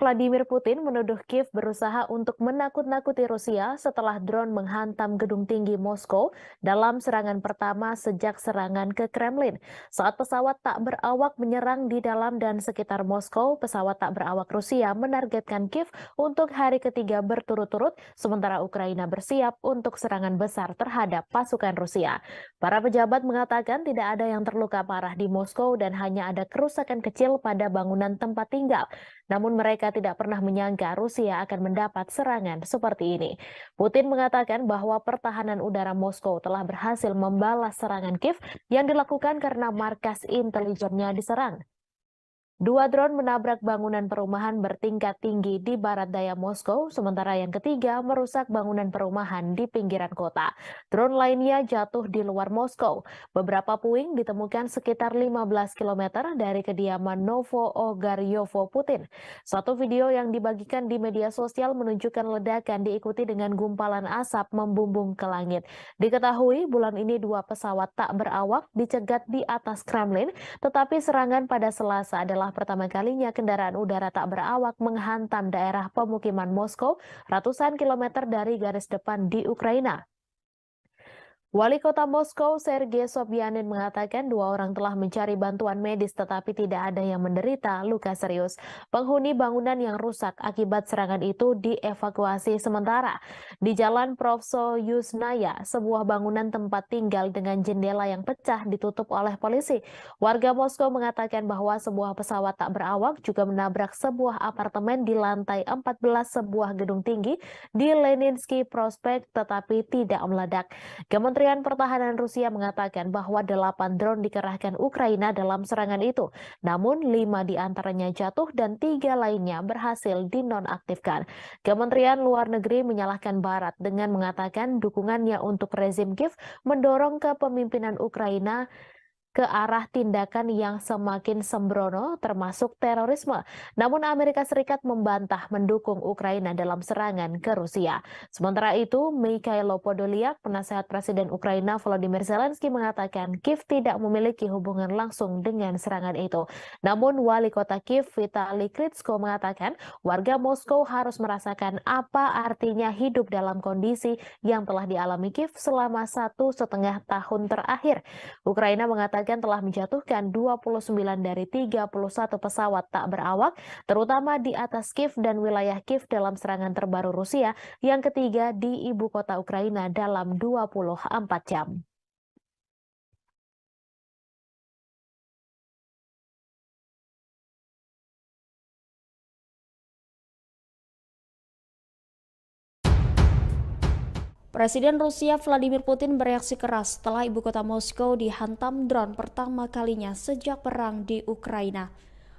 Vladimir Putin menuduh Kiev berusaha untuk menakut-nakuti Rusia setelah drone menghantam gedung tinggi Moskow dalam serangan pertama sejak serangan ke Kremlin. Saat pesawat tak berawak menyerang di dalam dan sekitar Moskow, pesawat tak berawak Rusia menargetkan Kiev untuk hari ketiga berturut-turut, sementara Ukraina bersiap untuk serangan besar terhadap pasukan Rusia. Para pejabat mengatakan tidak ada yang terluka parah di Moskow dan hanya ada kerusakan kecil pada bangunan tempat tinggal. Namun mereka tidak pernah menyangka Rusia akan mendapat serangan seperti ini. Putin mengatakan bahwa pertahanan udara Moskow telah berhasil membalas serangan Kiev yang dilakukan karena markas intelijennya diserang. 2 drone menabrak bangunan perumahan bertingkat tinggi di barat daya Moskow, sementara yang ketiga merusak bangunan perumahan di pinggiran kota. Drone lainnya jatuh di luar Moskow. Beberapa puing ditemukan sekitar 15 km dari kediaman Novo-Ogaryovo Putin. Satu video yang dibagikan di media sosial menunjukkan ledakan diikuti dengan gumpalan asap membumbung ke langit. Diketahui bulan ini 2 pesawat tak berawak dicegat di atas Kremlin, tetapi serangan pada Selasa adalah setelah pertama kalinya kendaraan udara tak berawak menghantam daerah pemukiman Moskow ratusan kilometer dari garis depan di Ukraina. Wali Kota Moskow, Sergei Sobyanin mengatakan 2 orang telah mencari bantuan medis tetapi tidak ada yang menderita luka serius. Penghuni bangunan yang rusak akibat serangan itu dievakuasi sementara. Di Jalan Provsoyusnaya, sebuah bangunan tempat tinggal dengan jendela yang pecah ditutup oleh polisi. Warga Moskow mengatakan bahwa sebuah pesawat tak berawak juga menabrak sebuah apartemen di lantai 14 sebuah gedung tinggi di Leninsky Prospect tetapi tidak meledak. Kementerian Pertahanan Rusia mengatakan bahwa 8 drone dikerahkan Ukraina dalam serangan itu. Namun 5 diantaranya jatuh dan 3 lainnya berhasil dinonaktifkan. Kementerian Luar Negeri menyalahkan Barat dengan mengatakan dukungannya untuk rezim Kiev mendorong kepemimpinan Ukraina ke arah tindakan yang semakin sembrono termasuk terorisme. Namun Amerika Serikat membantah mendukung Ukraina dalam serangan ke Rusia. Sementara itu, Mikhailo Podolyak, penasehat Presiden Ukraina Volodymyr Zelensky mengatakan Kiev tidak memiliki hubungan langsung dengan serangan itu. Namun Wali Kota Kiev Vitali Klitschko mengatakan warga Moskow harus merasakan apa artinya hidup dalam kondisi yang telah dialami Kiev selama 1,5 tahun terakhir. Ukraina mengatakan telah menjatuhkan 29 dari 31 pesawat tak berawak, terutama di atas Kiev dan wilayah Kiev dalam serangan terbaru Rusia yang ketiga di ibu kota Ukraina dalam 24 jam. Presiden Rusia Vladimir Putin bereaksi keras setelah ibu kota Moskow dihantam drone pertama kalinya sejak perang di Ukraina.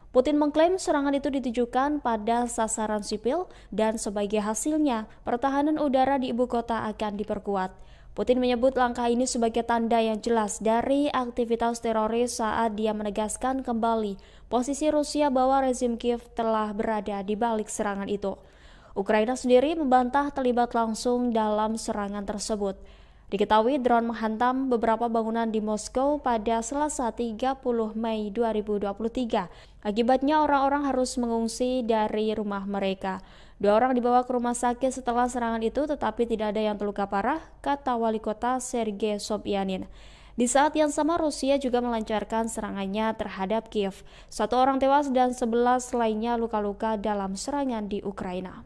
Putin mengklaim serangan itu ditujukan pada sasaran sipil dan sebagai hasilnya pertahanan udara di ibu kota akan diperkuat. Putin menyebut langkah ini sebagai tanda yang jelas dari aktivitas teroris saat dia menegaskan kembali posisi Rusia bahwa rezim Kiev telah berada di balik serangan itu. Ukraina sendiri membantah terlibat langsung dalam serangan tersebut. Diketahui drone menghantam beberapa bangunan di Moskow pada Selasa 30 Mei 2023. Akibatnya orang-orang harus mengungsi dari rumah mereka. 2 orang dibawa ke rumah sakit setelah serangan itu tetapi tidak ada yang terluka parah, kata Wali Kota Sergei Sobyanin. Di saat yang sama Rusia juga melancarkan serangannya terhadap Kiev. 1 orang tewas dan 11 lainnya luka-luka dalam serangan di Ukraina.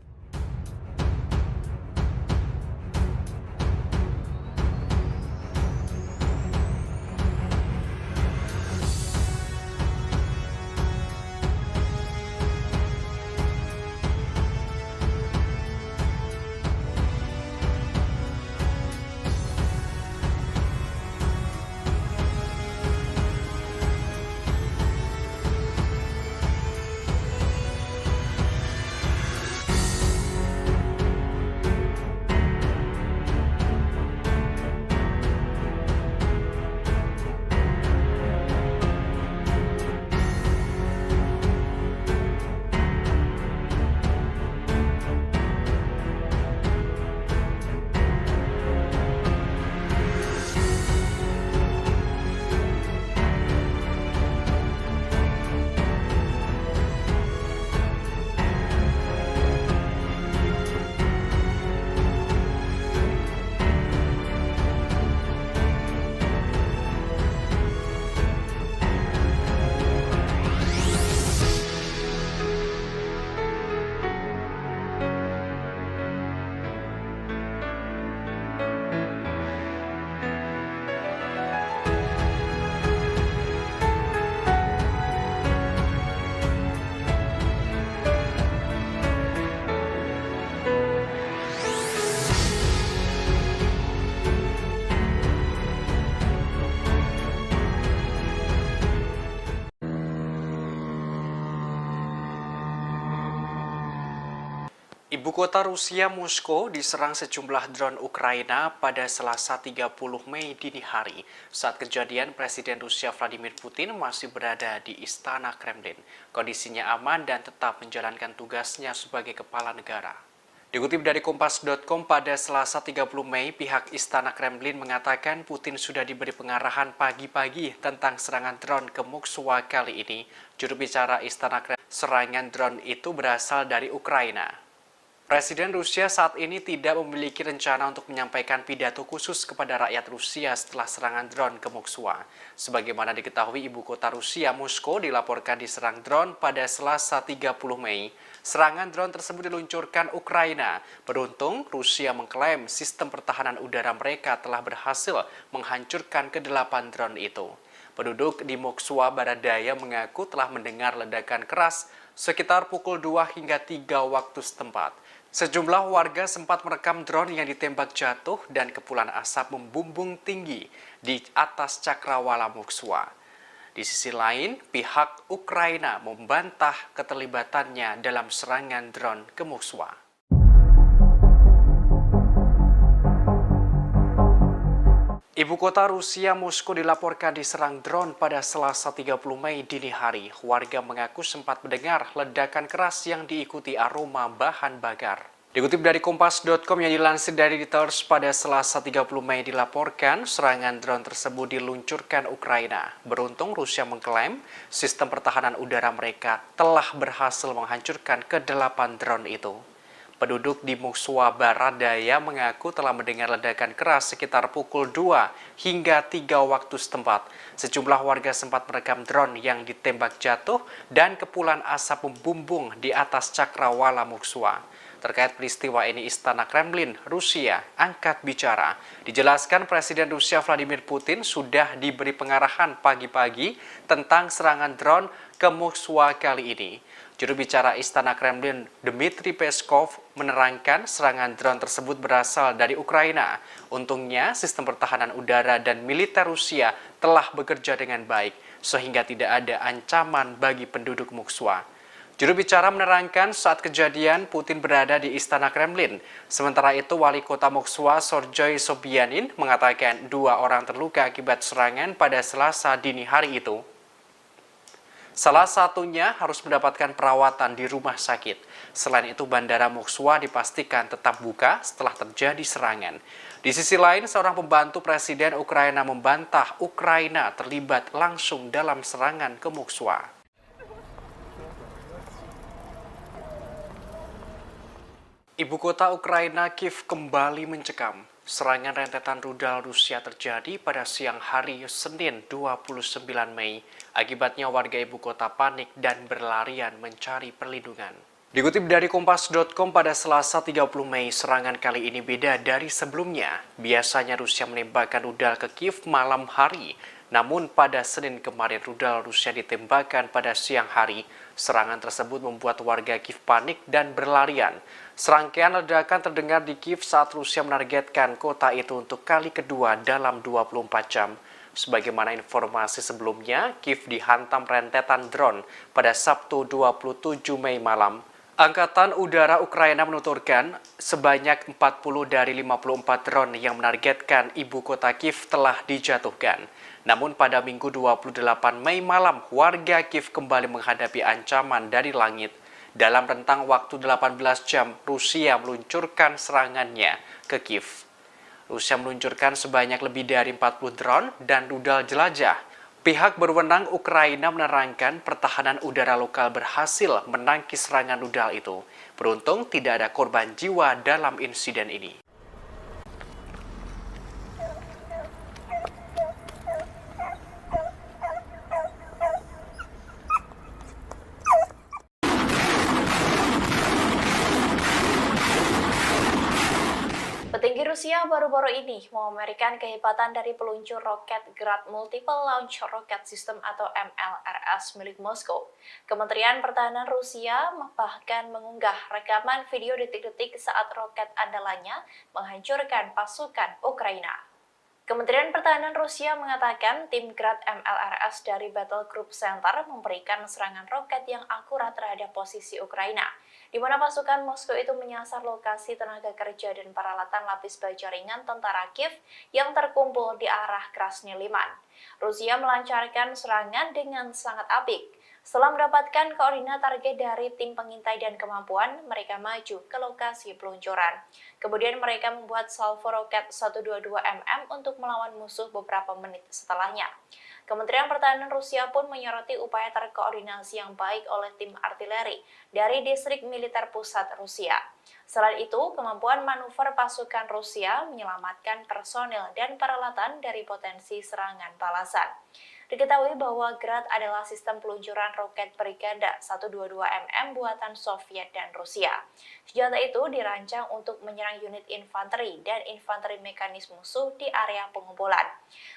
Ibu kota Rusia, Moskow, diserang sejumlah drone Ukraina pada Selasa 30 Mei dini hari. Saat kejadian, Presiden Rusia Vladimir Putin masih berada di Istana Kremlin. Kondisinya aman dan tetap menjalankan tugasnya sebagai kepala negara. Dikutip dari Kompas.com pada Selasa 30 Mei, pihak Istana Kremlin mengatakan Putin sudah diberi pengarahan pagi-pagi tentang serangan drone ke Moskwa kali ini. Juru bicara Istana Kremlin, serangan drone itu berasal dari Ukraina. Presiden Rusia saat ini tidak memiliki rencana untuk menyampaikan pidato khusus kepada rakyat Rusia setelah serangan drone ke Moskwa. Sebagaimana diketahui, ibu kota Rusia, Moskow, dilaporkan diserang drone pada Selasa 30 Mei. Serangan drone tersebut diluncurkan Ukraina. Beruntung, Rusia mengklaim sistem pertahanan udara mereka telah berhasil menghancurkan ke-8 drone itu. Penduduk di Moskwa Barat Daya mengaku telah mendengar ledakan keras sekitar pukul 2 hingga 3 waktu setempat. Sejumlah warga sempat merekam drone yang ditembak jatuh dan kepulan asap membumbung tinggi di atas cakrawala Moskwa. Di sisi lain, pihak Ukraina membantah keterlibatannya dalam serangan drone ke Moskwa. Ibu kota Rusia, Moskow, dilaporkan diserang drone pada Selasa 30 Mei dini hari. Warga mengaku sempat mendengar ledakan keras yang diikuti aroma bahan bakar. Dikutip dari Kompas.com yang dilansir dari Reuters pada Selasa 30 Mei dilaporkan serangan drone tersebut diluncurkan Ukraina. Beruntung Rusia mengklaim sistem pertahanan udara mereka telah berhasil menghancurkan ke-8 drone itu. Penduduk di Moskwa Barat Daya mengaku telah mendengar ledakan keras sekitar pukul 2 hingga 3 waktu setempat. Sejumlah warga sempat merekam drone yang ditembak jatuh dan kepulan asap membumbung di atas cakrawala Moskwa. Terkait peristiwa ini, Istana Kremlin, Rusia, angkat bicara. Dijelaskan Presiden Rusia Vladimir Putin sudah diberi pengarahan pagi-pagi tentang serangan drone ke Moskwa kali ini. Juru bicara Istana Kremlin, Dmitry Peskov, menerangkan serangan drone tersebut berasal dari Ukraina. Untungnya, sistem pertahanan udara dan militer Rusia telah bekerja dengan baik, sehingga tidak ada ancaman bagi penduduk Moskwa. Juru bicara menerangkan saat kejadian Putin berada di Istana Kremlin. Sementara itu, Wali Kota Moskwa, Sergei Sobyanin, mengatakan 2 orang terluka akibat serangan pada Selasa dini hari itu. Salah satunya harus mendapatkan perawatan di rumah sakit. Selain itu, Bandara Moskwa dipastikan tetap buka setelah terjadi serangan. Di sisi lain, seorang pembantu Presiden Ukraina membantah Ukraina terlibat langsung dalam serangan ke Moskwa. Ibu kota Ukraina, Kiev, kembali mencekam. Serangan rentetan rudal Rusia terjadi pada siang hari Senin 29 Mei. Akibatnya warga ibu kota panik dan berlarian mencari perlindungan. Dikutip dari Kompas.com pada Selasa 30 Mei, serangan kali ini beda dari sebelumnya. Biasanya Rusia menembakkan rudal ke Kiev malam hari. Namun pada Senin kemarin rudal Rusia ditembakkan pada siang hari. Serangan tersebut membuat warga Kiev panik dan berlarian. Serangkaian ledakan terdengar di Kiev saat Rusia menargetkan kota itu untuk kali kedua dalam 24 jam. Sebagaimana informasi sebelumnya, Kiev dihantam rentetan drone pada Sabtu 27 Mei malam. Angkatan Udara Ukraina menuturkan sebanyak 40 dari 54 drone yang menargetkan ibu kota Kiev telah dijatuhkan. Namun pada Minggu 28 Mei malam, warga Kiev kembali menghadapi ancaman dari langit. Dalam rentang waktu 18 jam, Rusia meluncurkan serangannya ke Kiev. Rusia meluncurkan sebanyak lebih dari 40 drone dan rudal jelajah. Pihak berwenang Ukraina menerangkan pertahanan udara lokal berhasil menangkis serangan rudal itu. Beruntung tidak ada korban jiwa dalam insiden ini. Petinggi Rusia baru-baru ini memamerkan kehebatan dari peluncur roket Grad Multiple Launch Rocket System atau MLRS milik Moskow. Kementerian Pertahanan Rusia bahkan mengunggah rekaman video detik-detik saat roket andalannya menghancurkan pasukan Ukraina. Kementerian Pertahanan Rusia mengatakan tim Grad MLRS dari Battle Group Center memberikan serangan roket yang akurat terhadap posisi Ukraina, di mana pasukan Moskow itu menyasar lokasi tenaga kerja dan peralatan lapis baja ringan tentara Kiev yang terkumpul di arah Krasny Liman. Rusia melancarkan serangan dengan sangat apik. Setelah mendapatkan koordinat target dari tim pengintai dan kemampuan, mereka maju ke lokasi peluncuran. Kemudian mereka membuat salvo roket 122 mm untuk melawan musuh beberapa menit setelahnya. Kementerian Pertahanan Rusia pun menyoroti upaya terkoordinasi yang baik oleh tim artileri dari distrik militer pusat Rusia. Selain itu, kemampuan manuver pasukan Rusia menyelamatkan personil dan peralatan dari potensi serangan balasan. Diketahui bahwa Grad adalah sistem peluncuran roket Brigada 122 mm buatan Soviet dan Rusia. Senjata itu dirancang untuk menyerang unit infanteri dan infanteri mekanis musuh di area pengumpulan.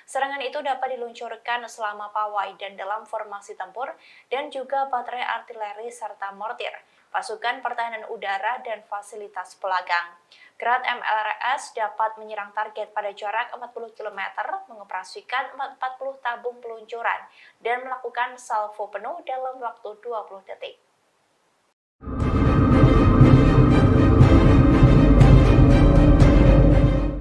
Serangan itu dapat diluncurkan selama pawai dan dalam formasi tempur dan juga baterai artileri serta mortir, pasukan pertahanan udara, dan fasilitas pelagang. Grad MLRS dapat menyerang target pada jarak 40 km, mengoperasikan 40 tabung peluncuran, dan melakukan salvo penuh dalam waktu 20 detik.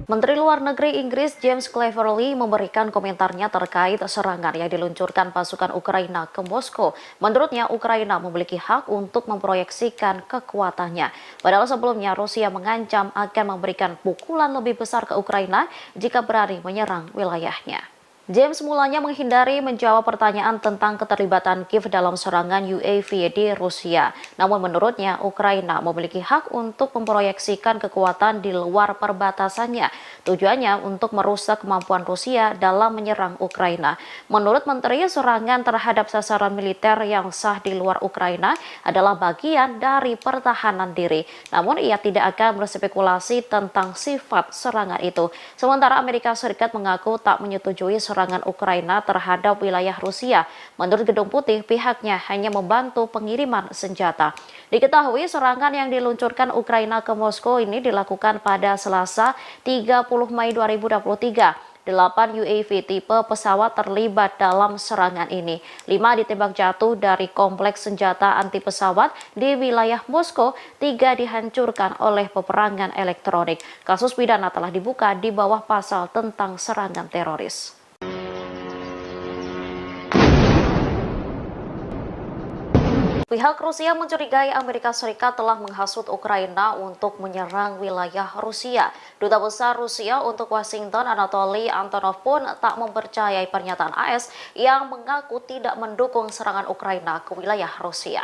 Menteri Luar Negeri Inggris James Cleverly memberikan komentarnya terkait serangan yang diluncurkan pasukan Ukraina ke Moskow. Menurutnya, Ukraina memiliki hak untuk memproyeksikan kekuatannya. Padahal sebelumnya Rusia mengancam akan memberikan pukulan lebih besar ke Ukraina jika berani menyerang wilayahnya. James mulanya menghindari menjawab pertanyaan tentang keterlibatan Kiev dalam serangan UAV di Rusia. Namun menurutnya, Ukraina memiliki hak untuk memproyeksikan kekuatan di luar perbatasannya. Tujuannya untuk merusak kemampuan Rusia dalam menyerang Ukraina. Menurut Menteri, serangan terhadap sasaran militer yang sah di luar Ukraina adalah bagian dari pertahanan diri. Namun ia tidak akan berspekulasi tentang sifat serangan itu. Sementara Amerika Serikat mengaku tak menyetujui serangan Ukraina terhadap wilayah Rusia. Menurut Gedung Putih, pihaknya hanya membantu pengiriman senjata. Diketahui serangan yang diluncurkan Ukraina ke Moskow ini dilakukan pada Selasa 30 Mei 2023. 8 UAV tipe pesawat terlibat dalam serangan ini. 5 ditembak jatuh dari kompleks senjata anti pesawat di wilayah Moskow, 3 dihancurkan oleh peperangan elektronik. Kasus pidana telah dibuka di bawah pasal tentang serangan teroris. Pihak Rusia mencurigai Amerika Serikat telah menghasut Ukraina untuk menyerang wilayah Rusia. Duta Besar Rusia untuk Washington, Anatoly Antonov pun tak mempercayai pernyataan AS yang mengaku tidak mendukung serangan Ukraina ke wilayah Rusia.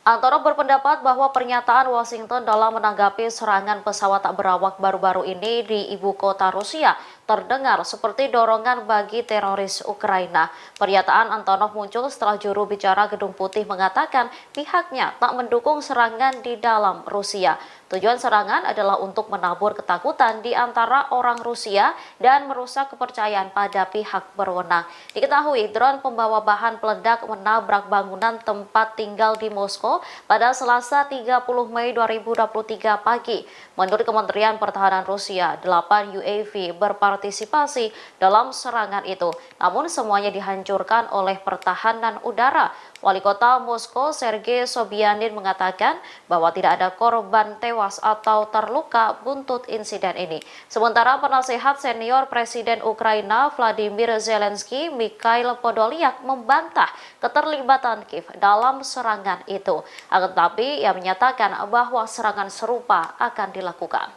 Antonov berpendapat bahwa pernyataan Washington dalam menanggapi serangan pesawat tak berawak baru-baru ini di ibu kota Rusia terdengar seperti dorongan bagi teroris Ukraina. Pernyataan Antonov muncul setelah juru bicara Gedung Putih mengatakan pihaknya tak mendukung serangan di dalam Rusia. Tujuan serangan adalah untuk menabur ketakutan di antara orang Rusia dan merusak kepercayaan pada pihak berwenang. Diketahui drone pembawa bahan peledak menabrak bangunan tempat tinggal di Moskow pada Selasa 30 Mei 2023 pagi. Menurut Kementerian Pertahanan Rusia, 8 UAV berpartisipasi dalam serangan itu. Namun semuanya dihancurkan oleh pertahanan udara. Wali Kota Moskow, Sergei Sobyanin mengatakan bahwa tidak ada korban tewas atau terluka buntut insiden ini. Sementara penasehat senior Presiden Ukraina Vladimir Zelensky, Mikhail Podolyak, membantah keterlibatan Kiev dalam serangan itu. Akan tetapi, ia menyatakan bahwa serangan serupa akan dilakukan.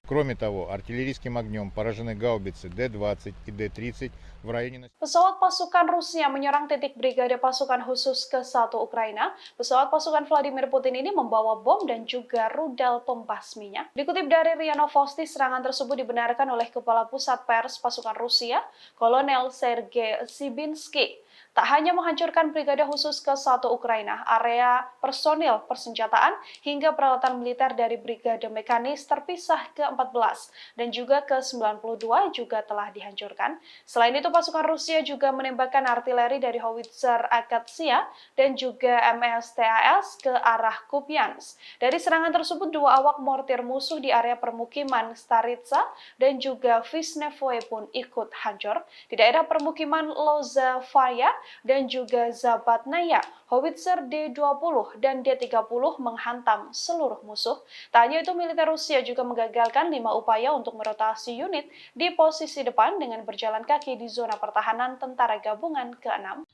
Кроме того, артиллерийским огнем поражены гаубицы Д-20 и Д-30 в районе... Pesawat pasukan Rusia menyerang titik Brigade Pasukan Khusus ke-1 Ukraina. Pesawat pasukan Vladimir Putin ini membawa bom dan juga rudal pembasminya. Dikutip dari RIA Novosti, serangan tersebut dibenarkan oleh Kepala Pusat Pers Pasukan Rusia, Kolonel Sergei Sibinsky. Tak hanya menghancurkan Brigade Khusus ke-1 Ukraina, area personil persenjataan hingga peralatan militer dari Brigade Mekanis terpisah ke-14 dan juga ke-92 juga telah dihancurkan. Selain itu, pasukan Rusia juga menembakkan artileri dari howitzer Akatsiya dan juga MSTAS ke arah Kupiansk. Dari serangan tersebut, 2 awak mortir musuh di area permukiman Staritsa dan juga Visnevoye pun ikut hancur. Di daerah permukiman Lozovaya dan juga Zabatnaya, howitzer D-20 dan D-30 menghantam seluruh musuh. Tak hanya itu, militer Rusia juga menggagalkan 5 upaya untuk merotasi unit di posisi depan dengan berjalan kaki di zona pertahanan tentara gabungan ke-6.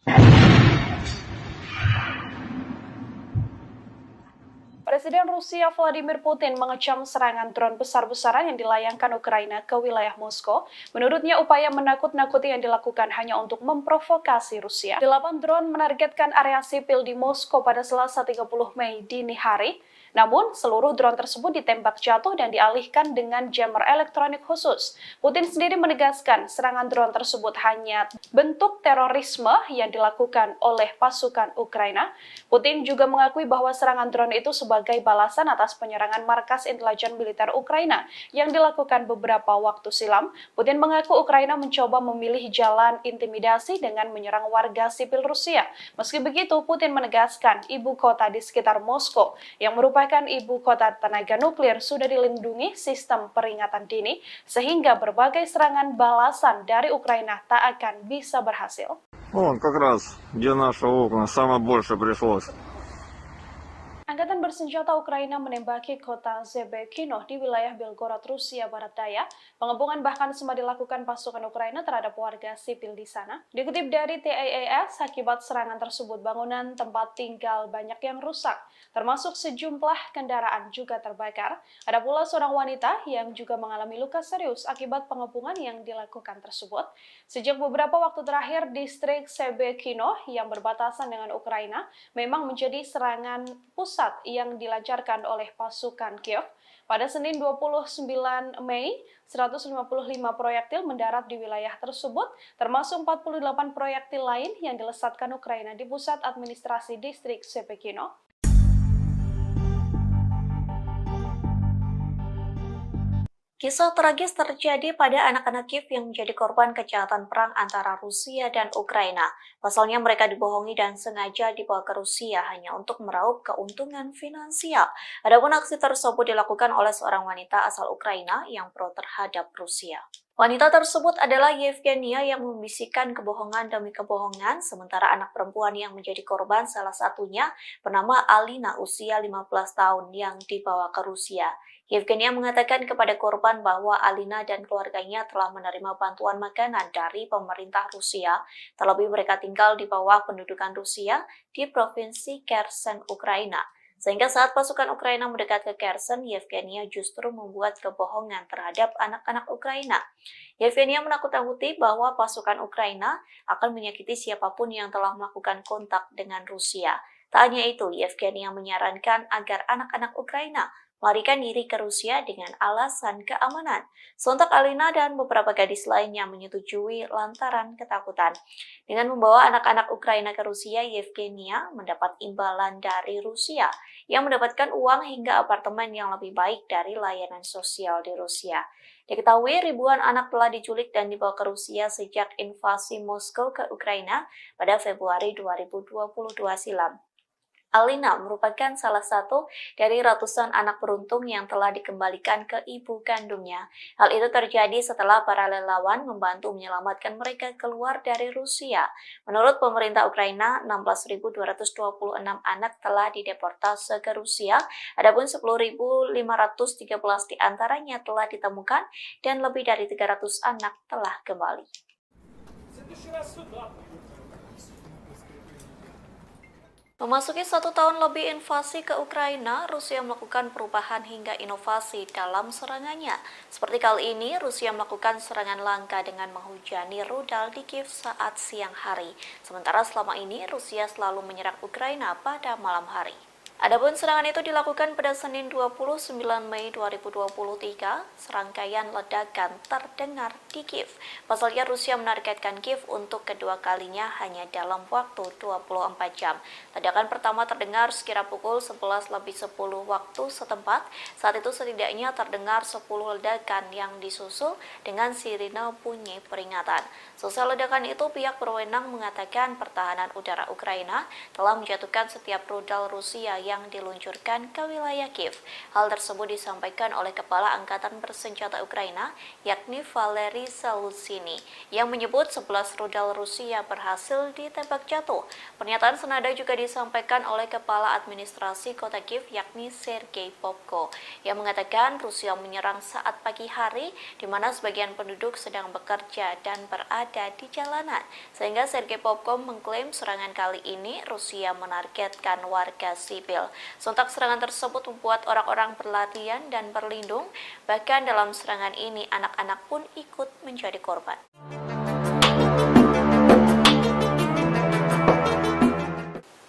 Presiden Rusia Vladimir Putin mengecam serangan drone besar-besaran yang dilayangkan Ukraina ke wilayah Moskow. Menurutnya, upaya menakut-nakuti yang dilakukan hanya untuk memprovokasi Rusia. 8 drone menargetkan area sipil di Moskow pada Selasa 30 Mei dini hari. Namun, seluruh drone tersebut ditembak jatuh dan dialihkan dengan jammer elektronik khusus. Putin sendiri menegaskan serangan drone tersebut hanya bentuk terorisme yang dilakukan oleh pasukan Ukraina. Putin juga mengakui bahwa serangan drone itu sebagai balasan atas penyerangan markas intelijen militer Ukraina yang dilakukan beberapa waktu silam. Putin mengaku Ukraina mencoba memilih jalan intimidasi dengan menyerang warga sipil Rusia. Meski begitu, Putin menegaskan ibu kota di sekitar Moskow yang merupakan ibu kota tenaga nuklir sudah dilindungi sistem peringatan dini sehingga berbagai serangan balasan dari Ukraina tak akan bisa berhasil. Вон, как раз, где наши окна, самое больше пришлось. Angkatan bersenjata Ukraina menembaki kota Zebekino di wilayah Belgorod, Rusia Barat Daya. Pengepungan bahkan sempat dilakukan pasukan Ukraina terhadap warga sipil di sana. Dikutip dari TASS, akibat serangan tersebut bangunan tempat tinggal banyak yang rusak, termasuk sejumlah kendaraan juga terbakar. Ada pula seorang wanita yang juga mengalami luka serius akibat pengepungan yang dilakukan tersebut. Sejak beberapa waktu terakhir, distrik Zebekino yang berbatasan dengan Ukraina memang menjadi serangan pusat yang dilancarkan oleh pasukan Kiev. Pada Senin 29 Mei, 155 proyektil mendarat di wilayah tersebut, termasuk 48 proyektil lain yang dilesatkan Ukraina di pusat administrasi distrik Zebekino. Kisah tragis terjadi pada anak-anak Kiev yang menjadi korban kejahatan perang antara Rusia dan Ukraina. Pasalnya mereka dibohongi dan sengaja dibawa ke Rusia hanya untuk meraup keuntungan finansial. Adapun aksi tersebut dilakukan oleh seorang wanita asal Ukraina yang pro terhadap Rusia. Wanita tersebut adalah Yevgenia yang membisikkan kebohongan demi kebohongan, sementara anak perempuan yang menjadi korban salah satunya bernama Alina, usia 15 tahun yang dibawa ke Rusia. Yevgenia mengatakan kepada korban bahwa Alina dan keluarganya telah menerima bantuan makanan dari pemerintah Rusia, terlebih mereka tinggal di bawah pendudukan Rusia di provinsi Kherson, Ukraina. Sehingga saat pasukan Ukraina mendekat ke Kherson, Yevgenia justru membuat kebohongan terhadap anak-anak Ukraina. Yevgenia menakut-nakuti bahwa pasukan Ukraina akan menyakiti siapapun yang telah melakukan kontak dengan Rusia. Tak hanya itu, Yevgenia menyarankan agar anak-anak Ukraina melarikan diri ke Rusia dengan alasan keamanan. Sontak Alina dan beberapa gadis lainnya menyetujui lantaran ketakutan. Dengan membawa anak-anak Ukraina ke Rusia, Yevgenia mendapat imbalan dari Rusia yang mendapatkan uang hingga apartemen yang lebih baik dari layanan sosial di Rusia. Diketahui ribuan anak telah diculik dan dibawa ke Rusia sejak invasi Moskow ke Ukraina pada Februari 2022 silam. Alina merupakan salah satu dari ratusan anak beruntung yang telah dikembalikan ke ibu kandungnya. Hal itu terjadi setelah para relawan membantu menyelamatkan mereka keluar dari Rusia. Menurut pemerintah Ukraina, 16.226 anak telah dideportase ke Rusia, adapun 10.513 diantaranya telah ditemukan dan lebih dari 300 anak telah kembali. Memasuki 1 tahun lebih invasi ke Ukraina, Rusia melakukan perubahan hingga inovasi dalam serangannya. Seperti kali ini, Rusia melakukan serangan langka dengan menghujani rudal di Kiev saat siang hari. Sementara selama ini, Rusia selalu menyerang Ukraina pada malam hari. Adapun serangan itu dilakukan pada Senin 29 Mei 2023, serangkaian ledakan terdengar di Kiev. Pasalnya Rusia menargetkan Kiev untuk kedua kalinya hanya dalam waktu 24 jam. Ledakan pertama terdengar sekira pukul 11:10 waktu setempat. Saat itu setidaknya terdengar 10 ledakan yang disusul dengan sirine bunyi peringatan. Selesai ledakan itu, pihak berwenang mengatakan pertahanan udara Ukraina telah menjatuhkan setiap rudal Rusia yang diluncurkan ke wilayah Kiev. Hal tersebut disampaikan oleh Kepala Angkatan Bersenjata Ukraina, yakni Valery Zaluzhny, yang menyebut 11 rudal Rusia berhasil ditembak jatuh. Pernyataan senada juga disampaikan oleh Kepala Administrasi Kota Kiev, yakni Sergei Popko, yang mengatakan Rusia menyerang saat pagi hari, di mana sebagian penduduk sedang bekerja dan berada di jalanan. Sehingga Sergei Popko mengklaim serangan kali ini Rusia menargetkan warga sipil. April. Sontak serangan tersebut membuat orang-orang berlarian dan berlindung, bahkan dalam serangan ini anak-anak pun ikut menjadi korban.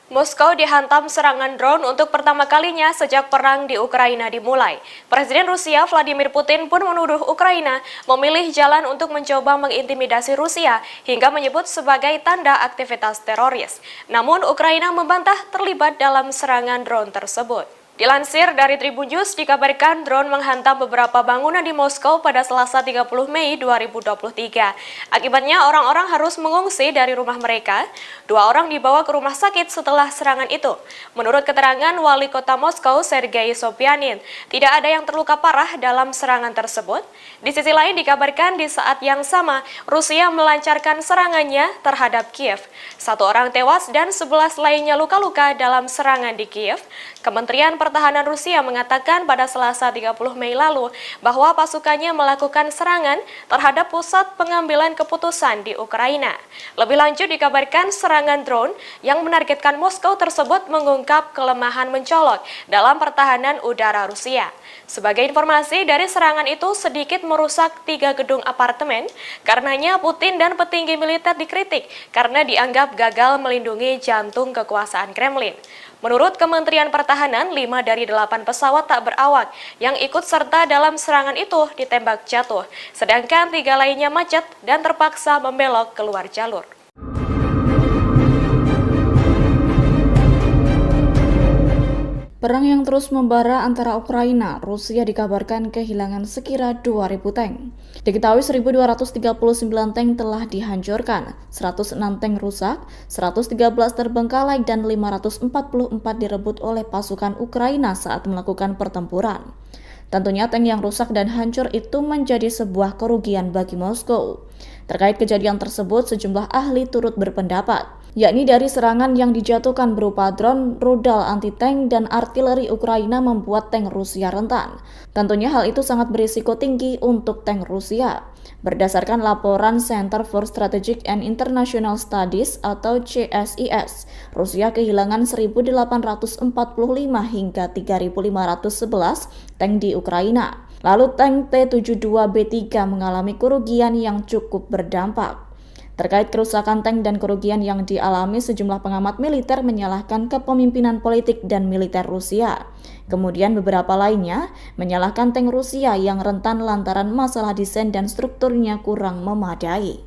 Moskow dihantam serangan drone untuk pertama kalinya sejak perang di Ukraina dimulai. Presiden Rusia Vladimir Putin pun menuduh Ukraina memilih jalan untuk mencoba mengintimidasi Rusia hingga menyebut sebagai tanda aktivitas teroris. Namun Ukraina membantah terlibat dalam serangan drone tersebut. Dilansir dari Tribun News, dikabarkan drone menghantam beberapa bangunan di Moskow pada Selasa 30 Mei 2023. Akibatnya orang-orang harus mengungsi dari rumah mereka. 2 orang dibawa ke rumah sakit setelah serangan itu. Menurut keterangan Wali Kota Moskow, Sergei Sobyanin, tidak ada yang terluka parah dalam serangan tersebut. Di sisi lain dikabarkan di saat yang sama, Rusia melancarkan serangannya terhadap Kiev. 1 orang tewas dan 11 lainnya luka-luka dalam serangan di Kiev. Kementerian Pertahanan Rusia mengatakan pada Selasa 30 Mei lalu bahwa pasukannya melakukan serangan terhadap pusat pengambilan keputusan di Ukraina. Lebih lanjut dikabarkan serangan drone yang menargetkan Moskow tersebut mengungkap kelemahan mencolok dalam pertahanan udara Rusia. Sebagai informasi, dari serangan itu sedikit merusak 3 gedung apartemen. Karenanya Putin dan petinggi militer dikritik karena dianggap gagal melindungi jantung kekuasaan Kremlin. Menurut Kementerian Pertahanan, 5 dari 8 pesawat tak berawak yang ikut serta dalam serangan itu ditembak jatuh, sedangkan 3 lainnya macet dan terpaksa membelok keluar jalur. Perang yang terus membara antara Ukraina, Rusia dikabarkan kehilangan sekira 2.000 tank. Diketahui 1.239 tank telah dihancurkan, 106 tank rusak, 113 terbengkalai dan 544 direbut oleh pasukan Ukraina saat melakukan pertempuran. Tentunya tank yang rusak dan hancur itu menjadi sebuah kerugian bagi Moskow. Terkait kejadian tersebut, sejumlah ahli turut berpendapat, yakni dari serangan yang dijatuhkan berupa drone, rudal anti-tank, dan artileri Ukraina membuat tank Rusia rentan. Tentunya hal itu sangat berisiko tinggi untuk tank Rusia. Berdasarkan laporan Center for Strategic and International Studies atau CSIS, Rusia kehilangan 1.845 hingga 3.511 tank di Ukraina. Lalu tank T-72B3 mengalami kerugian yang cukup berdampak. Terkait kerusakan tank dan kerugian yang dialami, sejumlah pengamat militer menyalahkan kepemimpinan politik dan militer Rusia. Kemudian beberapa lainnya menyalahkan tank Rusia yang rentan lantaran masalah desain dan strukturnya kurang memadai.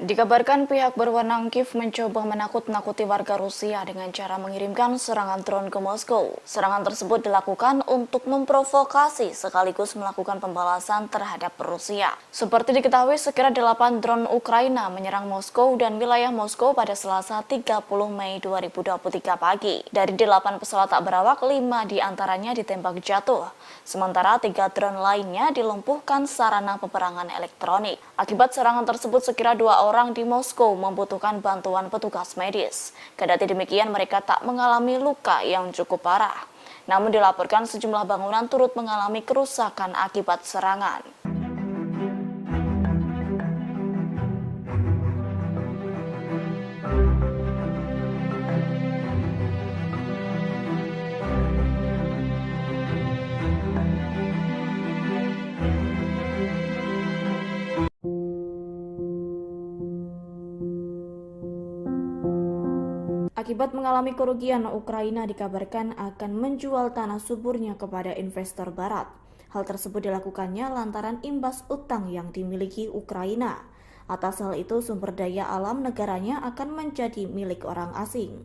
Dikabarkan pihak berwenang Kiev mencoba menakut-nakuti warga Rusia dengan cara mengirimkan serangan drone ke Moskow. Serangan tersebut dilakukan untuk memprovokasi sekaligus melakukan pembalasan terhadap Rusia. Seperti diketahui, sekira 8 drone Ukraina menyerang Moskow dan wilayah Moskow pada Selasa 30 Mei 2023 pagi. Dari 8 pesawat tak berawak, 5 diantaranya ditembak jatuh. Sementara 3 drone lainnya dilumpuhkan sarana peperangan elektronik. Akibat serangan tersebut, sekira 2 orang di Moskow membutuhkan bantuan petugas medis. Kendati demikian, mereka tak mengalami luka yang cukup parah. Namun dilaporkan sejumlah bangunan turut mengalami kerusakan akibat serangan. Akibat mengalami kerugian, Ukraina dikabarkan akan menjual tanah suburnya kepada investor barat. Hal tersebut dilakukannya lantaran imbas utang yang dimiliki Ukraina. Atas hal itu, sumber daya alam negaranya akan menjadi milik orang asing.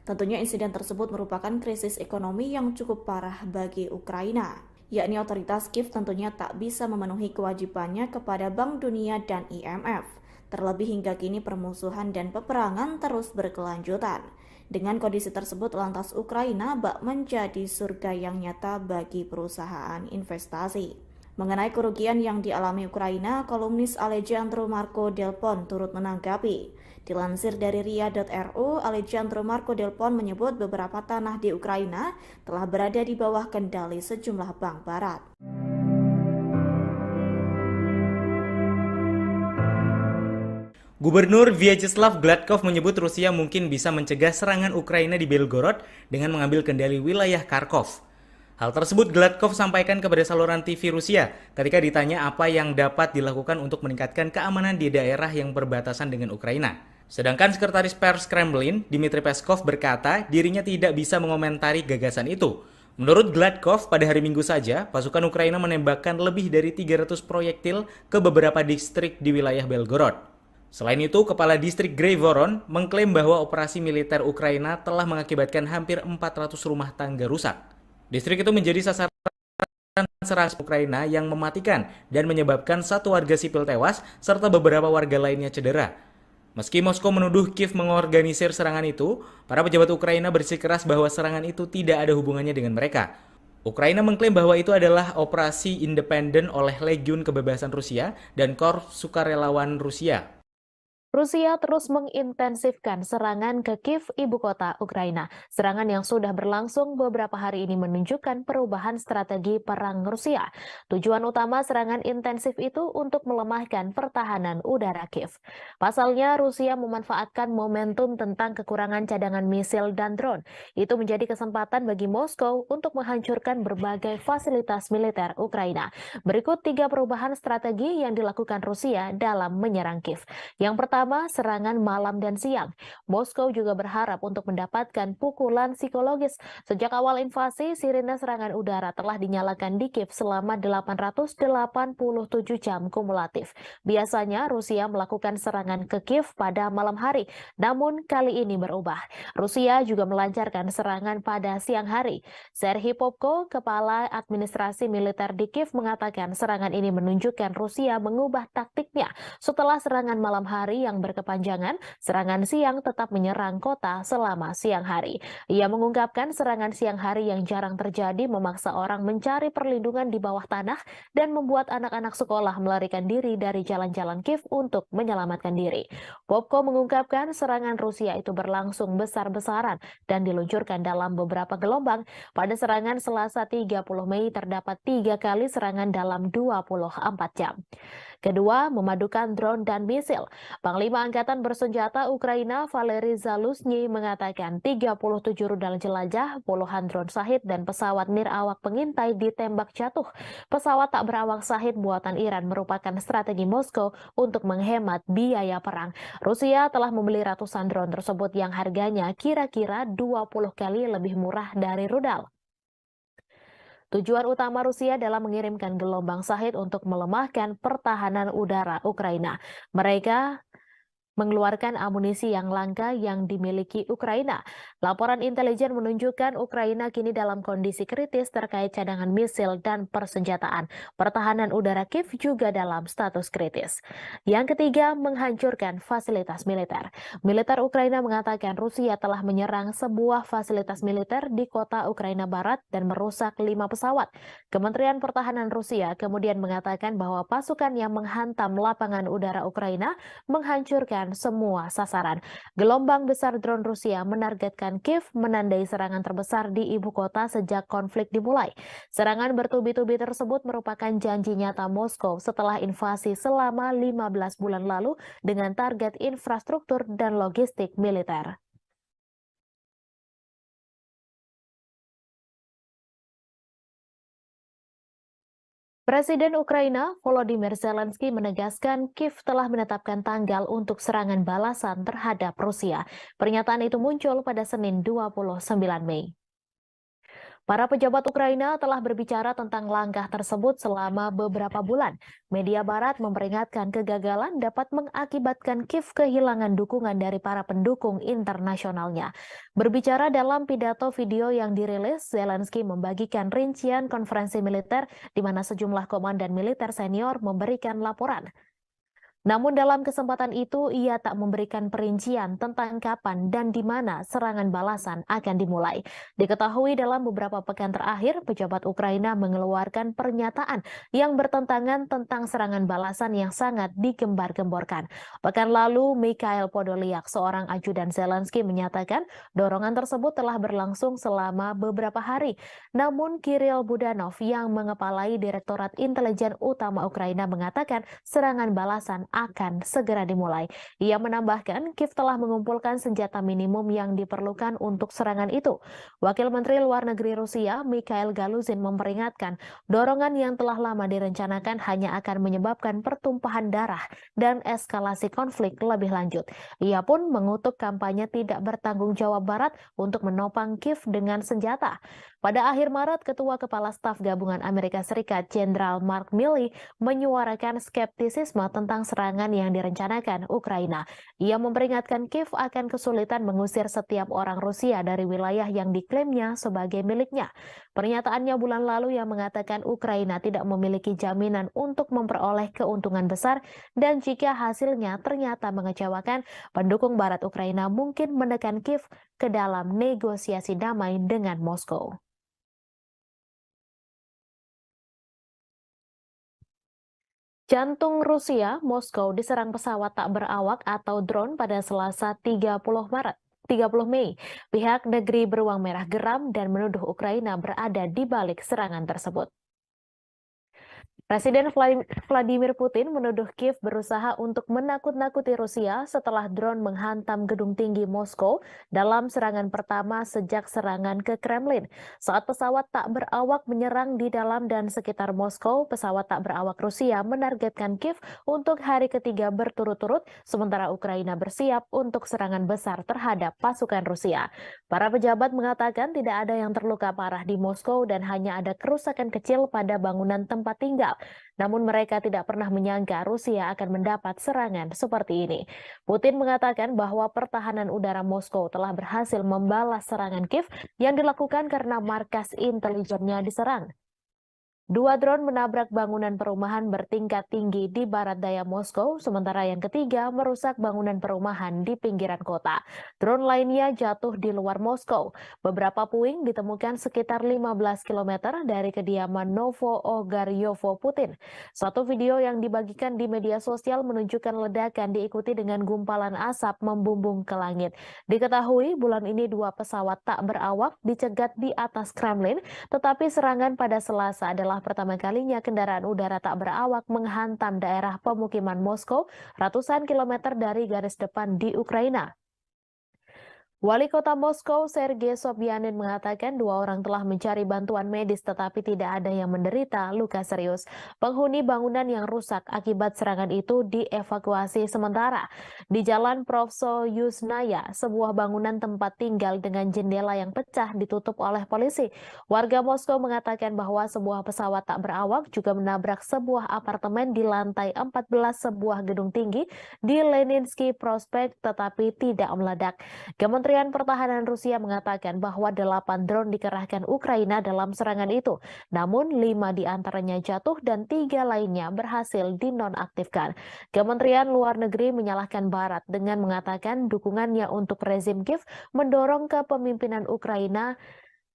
Tentunya insiden tersebut merupakan krisis ekonomi yang cukup parah bagi Ukraina, yakni otoritas Kiev tentunya tak bisa memenuhi kewajibannya kepada Bank Dunia dan IMF. Terlebih hingga kini permusuhan dan peperangan terus berkelanjutan. Dengan kondisi tersebut, lantas Ukraina bak menjadi surga yang nyata bagi perusahaan investasi. Mengenai kerugian yang dialami Ukraina, kolumnis Alejandro Marco Del Pon turut menanggapi. Dilansir dari ria.ru, Alejandro Marco Del Pon menyebut beberapa tanah di Ukraina telah berada di bawah kendali sejumlah bank barat. Gubernur Vyacheslav Gladkov menyebut Rusia mungkin bisa mencegah serangan Ukraina di Belgorod dengan mengambil kendali wilayah Kharkov. Hal tersebut Gladkov sampaikan kepada saluran TV Rusia ketika ditanya apa yang dapat dilakukan untuk meningkatkan keamanan di daerah yang berbatasan dengan Ukraina. Sedangkan Sekretaris Pers Kremlin, Dmitry Peskov berkata dirinya tidak bisa mengomentari gagasan itu. Menurut Gladkov, pada hari Minggu saja, pasukan Ukraina menembakkan lebih dari 300 proyektil ke beberapa distrik di wilayah Belgorod. Selain itu, Kepala Distrik Grayvoron mengklaim bahwa operasi militer Ukraina telah mengakibatkan hampir 400 rumah tangga rusak. Distrik itu menjadi sasaran serangan Ukraina yang mematikan dan menyebabkan satu warga sipil tewas serta beberapa warga lainnya cedera. Meski Moskow menuduh Kiev mengorganisir serangan itu, para pejabat Ukraina bersikeras bahwa serangan itu tidak ada hubungannya dengan mereka. Ukraina mengklaim bahwa itu adalah operasi independen oleh Legiun Kebebasan Rusia dan Korps Sukarelawan Rusia. Rusia terus mengintensifkan serangan ke Kiev, ibu kota Ukraina. Serangan yang sudah berlangsung beberapa hari ini menunjukkan perubahan strategi perang Rusia. Tujuan utama serangan intensif itu untuk melemahkan pertahanan udara Kiev. Pasalnya, Rusia memanfaatkan momentum tentang kekurangan cadangan misil dan drone. Itu menjadi kesempatan bagi Moskow untuk menghancurkan berbagai fasilitas militer Ukraina. Berikut 3 perubahan strategi yang dilakukan Rusia dalam menyerang Kiev. Yang pertama, serangan malam dan siang. Moskow juga berharap untuk mendapatkan pukulan psikologis. Sejak awal invasi, sirine serangan udara telah dinyalakan di Kiev selama 887 jam kumulatif. Biasanya Rusia melakukan serangan ke Kiev pada malam hari, namun kali ini berubah. Rusia juga melancarkan serangan pada siang hari. Serhiy Popko, Kepala Administrasi Militer di Kiev, mengatakan serangan ini menunjukkan Rusia mengubah taktiknya. Setelah serangan malam hari yang berkepanjangan, serangan siang tetap menyerang kota selama siang hari. Ia mengungkapkan serangan siang hari yang jarang terjadi memaksa orang mencari perlindungan di bawah tanah dan membuat anak-anak sekolah melarikan diri dari jalan-jalan Kiev untuk menyelamatkan diri. Popko mengungkapkan serangan Rusia itu berlangsung besar-besaran dan diluncurkan dalam beberapa gelombang. Pada serangan Selasa 30 Mei terdapat 3 kali serangan dalam 24 jam. Kedua, memadukan drone dan misil. Panglima Angkatan Bersenjata Ukraina Valery Zaluzny mengatakan 37 rudal jelajah, puluhan drone Shahid dan pesawat nirawak pengintai ditembak jatuh. Pesawat tak berawak Shahid buatan Iran merupakan strategi Moskow untuk menghemat biaya perang. Rusia telah membeli ratusan drone tersebut yang harganya kira-kira 20 kali lebih murah dari rudal. Tujuan utama Rusia dalam mengirimkan gelombang Shahid untuk melemahkan pertahanan udara Ukraina. Mereka mengeluarkan amunisi yang langka yang dimiliki Ukraina. Laporan intelijen menunjukkan Ukraina kini dalam kondisi kritis terkait cadangan misil dan persenjataan. Pertahanan udara Kiev juga dalam status kritis. Yang ketiga, menghancurkan fasilitas militer. Militer Ukraina mengatakan Rusia telah menyerang sebuah fasilitas militer di kota Ukraina Barat dan merusak 5 pesawat. Kementerian Pertahanan Rusia kemudian mengatakan bahwa pasukan yang menghantam lapangan udara Ukraina menghancurkan semua sasaran. Gelombang besar drone Rusia menargetkan Kiev, menandai serangan terbesar di ibu kota sejak konflik dimulai. Serangan bertubi-tubi tersebut merupakan janji nyata Moskow setelah invasi selama 15 bulan lalu dengan target infrastruktur dan logistik militer. Presiden Ukraina Volodymyr Zelensky menegaskan Kiev telah menetapkan tanggal untuk serangan balasan terhadap Rusia. Pernyataan itu muncul pada Senin 29 Mei. Para pejabat Ukraina telah berbicara tentang langkah tersebut selama beberapa bulan. Media Barat memperingatkan kegagalan dapat mengakibatkan Kiev kehilangan dukungan dari para pendukung internasionalnya. Berbicara dalam pidato video yang dirilis, Zelensky membagikan rincian konferensi militer di mana sejumlah komandan militer senior memberikan laporan. Namun dalam kesempatan itu ia tak memberikan perincian tentang kapan dan di mana serangan balasan akan dimulai. Diketahui dalam beberapa pekan terakhir, pejabat Ukraina mengeluarkan pernyataan yang bertentangan tentang serangan balasan yang sangat digembar-gemborkan. Pekan lalu, Mikhail Podolyak, seorang ajudan Zelensky, menyatakan dorongan tersebut telah berlangsung selama beberapa hari. Namun Kirill Budanov yang mengepalai Direktorat Intelijen Utama Ukraina mengatakan serangan balasan akan segera dimulai. Ia menambahkan, Kiev telah mengumpulkan senjata minimum yang diperlukan untuk serangan itu. Wakil Menteri Luar Negeri Rusia, Mikhail Galuzin, memperingatkan dorongan yang telah lama direncanakan hanya akan menyebabkan pertumpahan darah dan eskalasi konflik lebih lanjut. Ia pun mengutuk kampanye tidak bertanggung jawab Barat untuk menopang Kiev dengan senjata. Pada akhir Maret, Ketua Kepala Staf Gabungan Amerika Serikat Jenderal Mark Milley menyuarakan skeptisisme tentang serangan yang direncanakan Ukraina. Ia memperingatkan Kiev akan kesulitan mengusir setiap orang Rusia dari wilayah yang diklaimnya sebagai miliknya. Pernyataannya bulan lalu yang mengatakan Ukraina tidak memiliki jaminan untuk memperoleh keuntungan besar dan jika hasilnya ternyata mengecewakan, pendukung Barat Ukraina mungkin menekan Kiev ke dalam negosiasi damai dengan Moskow. Jantung Rusia, Moskow diserang pesawat tak berawak atau drone pada Selasa 30 Mei. Pihak negeri beruang merah geram dan menuduh Ukraina berada di balik serangan tersebut. Presiden Vladimir Putin menuduh Kiev berusaha untuk menakut-nakuti Rusia setelah drone menghantam gedung tinggi Moskow dalam serangan pertama sejak serangan ke Kremlin. Saat pesawat tak berawak menyerang di dalam dan sekitar Moskow, pesawat tak berawak Rusia menargetkan Kiev untuk hari ketiga berturut-turut, sementara Ukraina bersiap untuk serangan besar terhadap pasukan Rusia. Para pejabat mengatakan tidak ada yang terluka parah di Moskow dan hanya ada kerusakan kecil pada bangunan tempat tinggal. Namun mereka tidak pernah menyangka Rusia akan mendapat serangan seperti ini. Putin mengatakan bahwa pertahanan udara Moskow telah berhasil membalas serangan Kiev yang dilakukan karena markas intelijennya diserang. 2 drone menabrak bangunan perumahan bertingkat tinggi di barat daya Moskow, sementara yang ketiga merusak bangunan perumahan di pinggiran kota. Drone lainnya jatuh di luar Moskow. Beberapa puing ditemukan sekitar 15 km dari kediaman Novo-Ogaryovo Putin. Satu video yang dibagikan di media sosial menunjukkan ledakan diikuti dengan gumpalan asap membumbung ke langit. Diketahui bulan ini 2 pesawat tak berawak dicegat di atas Kremlin, tetapi serangan pada Selasa adalah pertama kalinya kendaraan udara tak berawak menghantam daerah pemukiman Moskow ratusan kilometer dari garis depan di Ukraina. Wali Kota Moskow, Sergei Sobyanin mengatakan 2 orang telah mencari bantuan medis tetapi tidak ada yang menderita luka serius. Penghuni bangunan yang rusak akibat serangan itu dievakuasi sementara. Di Jalan Provsoyusnaya, sebuah bangunan tempat tinggal dengan jendela yang pecah ditutup oleh polisi. Warga Moskow mengatakan bahwa sebuah pesawat tak berawak juga menabrak sebuah apartemen di lantai 14 sebuah gedung tinggi di Leninsky Prospect tetapi tidak meledak. Kementerian Pertahanan Rusia mengatakan bahwa 8 drone dikerahkan Ukraina dalam serangan itu, namun 5 diantaranya jatuh dan 3 lainnya berhasil dinonaktifkan. Kementerian Luar Negeri menyalahkan Barat dengan mengatakan dukungannya untuk rezim Kiev mendorong kepemimpinan Ukraina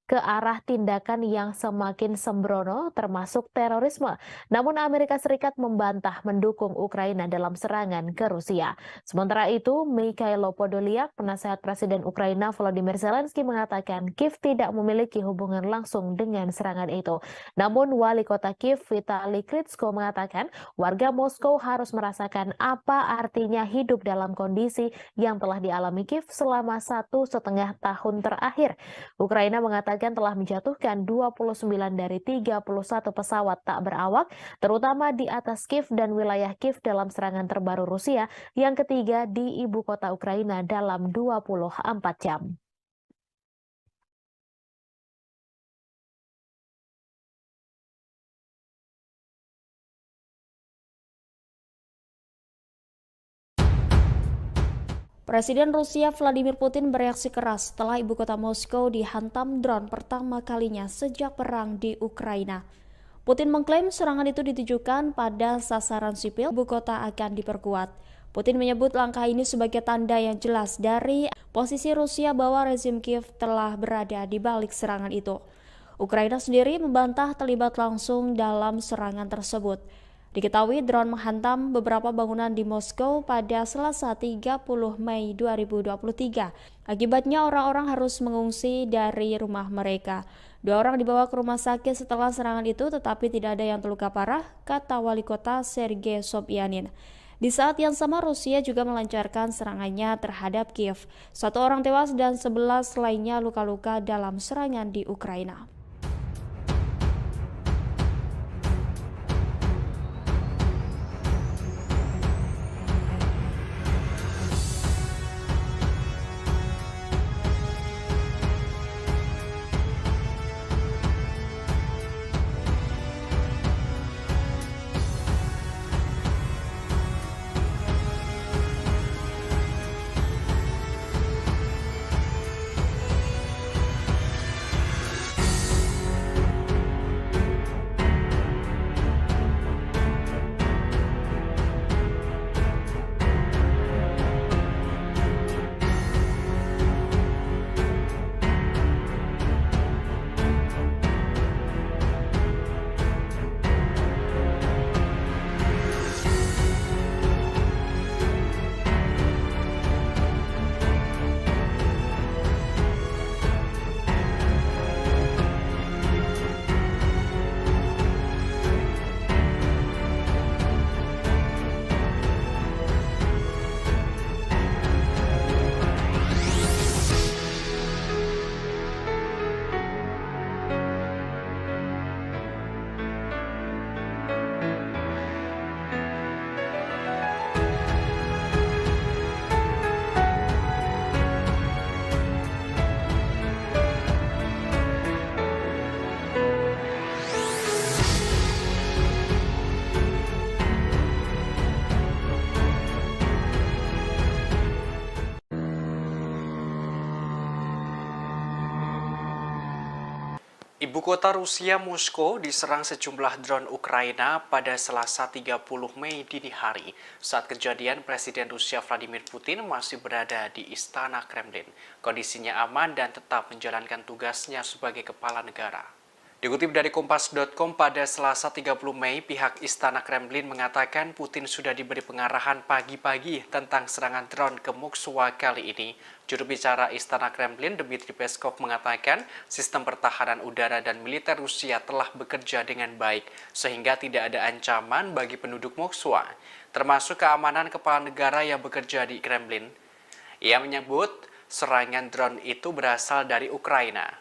ke arah tindakan yang semakin sembrono termasuk terorisme. Namun Amerika Serikat membantah mendukung Ukraina dalam serangan ke Rusia. Sementara itu, Mikhailo Podolyak, penasehat Presiden Ukraina Volodymyr Zelensky mengatakan Kiev tidak memiliki hubungan langsung dengan serangan itu. Namun Wali Kota Kiev Vitali Klitschko mengatakan warga Moskow harus merasakan apa artinya hidup dalam kondisi yang telah dialami Kiev selama 1,5 tahun terakhir. Ukraina mengatakan telah menjatuhkan 29 dari 31 pesawat tak berawak, terutama di atas Kiev dan wilayah Kiev dalam serangan terbaru Rusia yang ketiga di ibu kota Ukraina dalam 24 jam. Presiden Rusia Vladimir Putin bereaksi keras setelah ibu kota Moskow dihantam drone pertama kalinya sejak perang di Ukraina. Putin mengklaim serangan itu ditujukan pada sasaran sipil, ibu kota akan diperkuat. Putin menyebut langkah ini sebagai tanda yang jelas dari posisi Rusia bahwa rezim Kiev telah berada di balik serangan itu. Ukraina sendiri membantah terlibat langsung dalam serangan tersebut. Diketahui drone menghantam beberapa bangunan di Moskow pada Selasa 30 Mei 2023. Akibatnya orang-orang harus mengungsi dari rumah mereka. 2 orang dibawa ke rumah sakit setelah serangan itu tetapi tidak ada yang terluka parah, kata Wali Kota Sergei Sobyanin. Di saat yang sama, Rusia juga melancarkan serangannya terhadap Kiev. 1 orang tewas dan 11 lainnya luka-luka dalam serangan di Ukraina. Ibu kota Rusia, Moskow, diserang sejumlah drone Ukraina pada Selasa 30 Mei dini hari. Saat kejadian, Presiden Rusia Vladimir Putin masih berada di Istana Kremlin. Kondisinya aman dan tetap menjalankan tugasnya sebagai kepala negara. Dikutip dari Kompas.com, pada Selasa 30 Mei, pihak Istana Kremlin mengatakan Putin sudah diberi pengarahan pagi-pagi tentang serangan drone ke Moskwa kali ini. Juru bicara Istana Kremlin, Dmitry Peskov, mengatakan sistem pertahanan udara dan militer Rusia telah bekerja dengan baik, sehingga tidak ada ancaman bagi penduduk Moskwa, termasuk keamanan kepala negara yang bekerja di Kremlin. Ia menyebut serangan drone itu berasal dari Ukraina.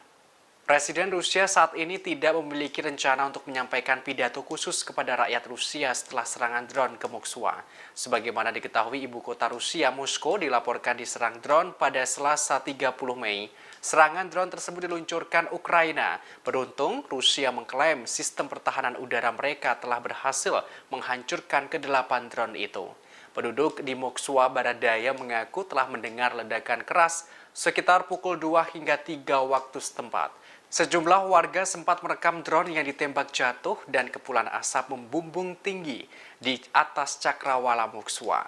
Presiden Rusia saat ini tidak memiliki rencana untuk menyampaikan pidato khusus kepada rakyat Rusia setelah serangan drone ke Moskwa. Sebagaimana diketahui, ibu kota Rusia, Moskow, dilaporkan diserang drone pada Selasa 30 Mei. Serangan drone tersebut diluncurkan Ukraina. Beruntung, Rusia mengklaim sistem pertahanan udara mereka telah berhasil menghancurkan ke-8 drone itu. Penduduk di Moskwa Barat Daya mengaku telah mendengar ledakan keras sekitar pukul 2 hingga 3 waktu setempat. Sejumlah warga sempat merekam drone yang ditembak jatuh dan kepulan asap membumbung tinggi di atas cakrawala Moskwa.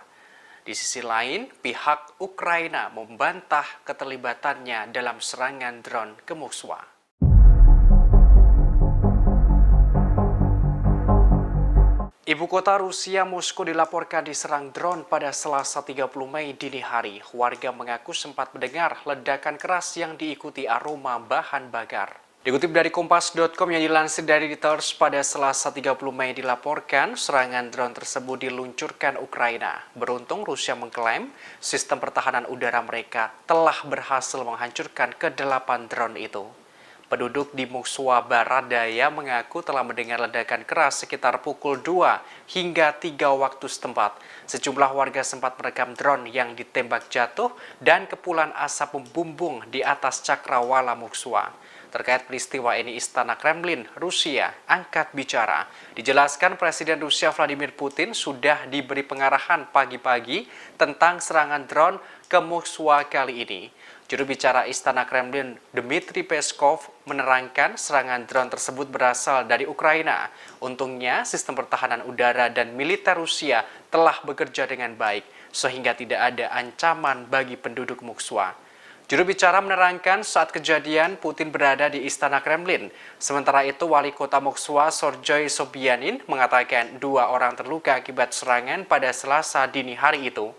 Di sisi lain, pihak Ukraina membantah keterlibatannya dalam serangan drone ke Moskwa. Ibu kota Rusia, Moskow, dilaporkan diserang drone pada Selasa 30 Mei dini hari. Warga mengaku sempat mendengar ledakan keras yang diikuti aroma bahan bakar. Dikutip dari Kompas.com yang dilansir dari Reuters, pada Selasa 30 Mei dilaporkan serangan drone tersebut diluncurkan Ukraina. Beruntung Rusia mengklaim sistem pertahanan udara mereka telah berhasil menghancurkan ke-8 drone itu. Penduduk di Moskwa Barat Daya mengaku telah mendengar ledakan keras sekitar pukul 2 hingga 3 waktu setempat. Sejumlah warga sempat merekam drone yang ditembak jatuh dan kepulan asap membumbung di atas cakrawala Moskwa. Terkait peristiwa ini, Istana Kremlin, Rusia, angkat bicara. Dijelaskan Presiden Rusia Vladimir Putin sudah diberi pengarahan pagi-pagi tentang serangan drone ke Moskwa kali ini. Juru bicara Istana Kremlin, Dmitry Peskov, menerangkan serangan drone tersebut berasal dari Ukraina. Untungnya, sistem pertahanan udara dan militer Rusia telah bekerja dengan baik, sehingga tidak ada ancaman bagi penduduk Moskwa. Juru bicara menerangkan saat kejadian Putin berada di Istana Kremlin. Sementara itu, Wali Kota Moskwa, Sergei Sobyanin, mengatakan 2 orang terluka akibat serangan pada Selasa dini hari itu.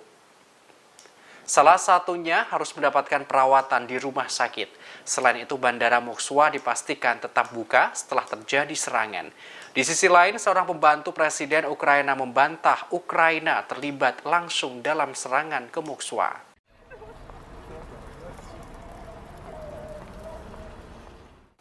Salah satunya harus mendapatkan perawatan di rumah sakit. Selain itu, Bandara Moskwa dipastikan tetap buka setelah terjadi serangan. Di sisi lain, seorang pembantu Presiden Ukraina membantah Ukraina terlibat langsung dalam serangan ke Moskwa.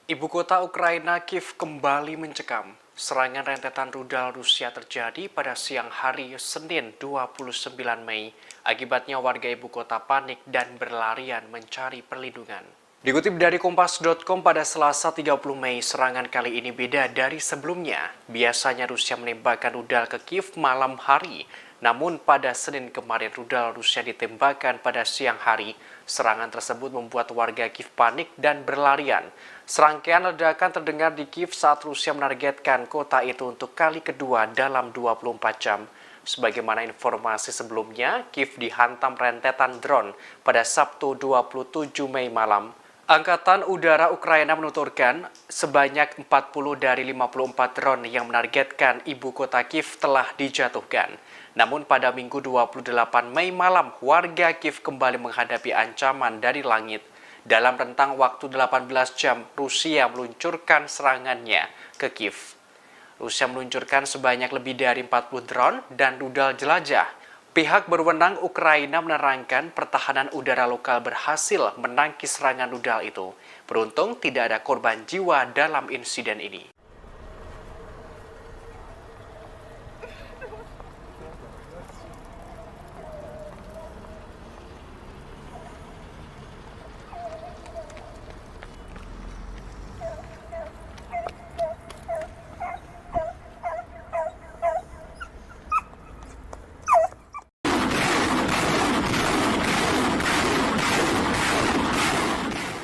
Ibu kota Ukraina, Kiev, kembali mencekam. Serangan rentetan rudal Rusia terjadi pada siang hari Senin 29 Mei. Akibatnya warga ibu kota panik dan berlarian mencari perlindungan. Dikutip dari Kompas.com pada Selasa 30 Mei, serangan kali ini beda dari sebelumnya. Biasanya Rusia menembakkan rudal ke Kiev malam hari. Namun pada Senin kemarin rudal Rusia ditembakkan pada siang hari. Serangan tersebut membuat warga Kiev panik dan berlarian. Serangkaian ledakan terdengar di Kiev saat Rusia menargetkan kota itu untuk kali kedua dalam 24 jam. Sebagaimana informasi sebelumnya, Kiev dihantam rentetan drone pada Sabtu 27 Mei malam. Angkatan Udara Ukraina menuturkan sebanyak 40 dari 54 drone yang menargetkan ibu kota Kiev telah dijatuhkan. Namun pada Minggu 28 Mei malam, warga Kiev kembali menghadapi ancaman dari langit. Dalam rentang waktu 18 jam, Rusia meluncurkan serangannya ke Kiev. Rusia meluncurkan sebanyak lebih dari 40 drone dan rudal jelajah. Pihak berwenang Ukraina menerangkan pertahanan udara lokal berhasil menangkis serangan rudal itu. Beruntung tidak ada korban jiwa dalam insiden ini.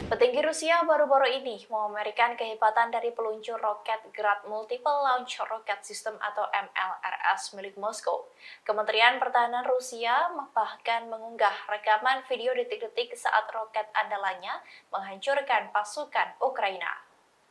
Petinggi Rusia baru-baru ini memamerkan kehebatan dari peluncur roket Grad Multiple Launch Rocket System atau MLRS milik Moskow. Kementerian Pertahanan Rusia bahkan mengunggah rekaman video detik-detik saat roket andalannya menghancurkan pasukan Ukraina.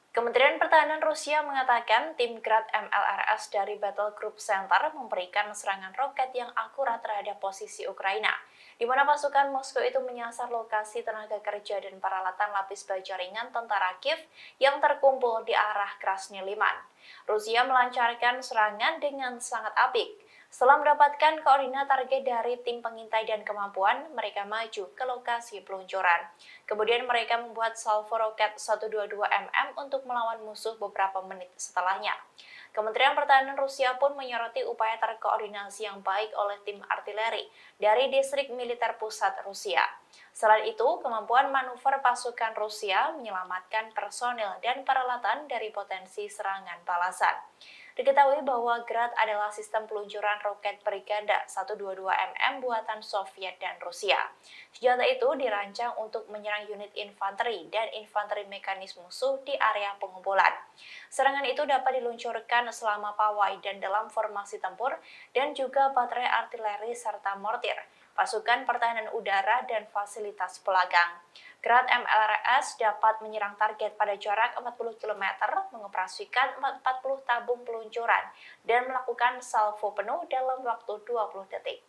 Kementerian Pertahanan Rusia mengatakan tim Grad MLRS dari Battle Group Center memberikan serangan roket yang akurat terhadap posisi Ukraina, di mana pasukan Moskow itu menyasar lokasi tenaga kerja dan peralatan lapis baja ringan tentara Kiev yang terkumpul di arah Krasny Liman. Rusia melancarkan serangan dengan sangat apik. Setelah mendapatkan koordinat target dari tim pengintai dan kemampuan, mereka maju ke lokasi peluncuran. Kemudian mereka membuat salvo roket 122 mm untuk melawan musuh beberapa menit setelahnya. Kementerian Pertahanan Rusia pun menyoroti upaya terkoordinasi yang baik oleh tim artileri dari distrik militer pusat Rusia. Selain itu, kemampuan manuver pasukan Rusia menyelamatkan personil dan peralatan dari potensi serangan balasan. Diketahui bahwa Grad adalah sistem peluncuran roket berganda 122 mm buatan Soviet dan Rusia. Senjata itu dirancang untuk menyerang unit infanteri dan infanteri mekanis musuh di area pengumpulan. Serangan itu dapat diluncurkan selama pawai dan dalam formasi tempur dan juga baterai artileri serta mortir, pasukan pertahanan udara, dan fasilitas pelagang. Grad MLRS dapat menyerang target pada jarak 40 km, mengoperasikan 40 tabung peluncuran, dan melakukan salvo penuh dalam waktu 20 detik.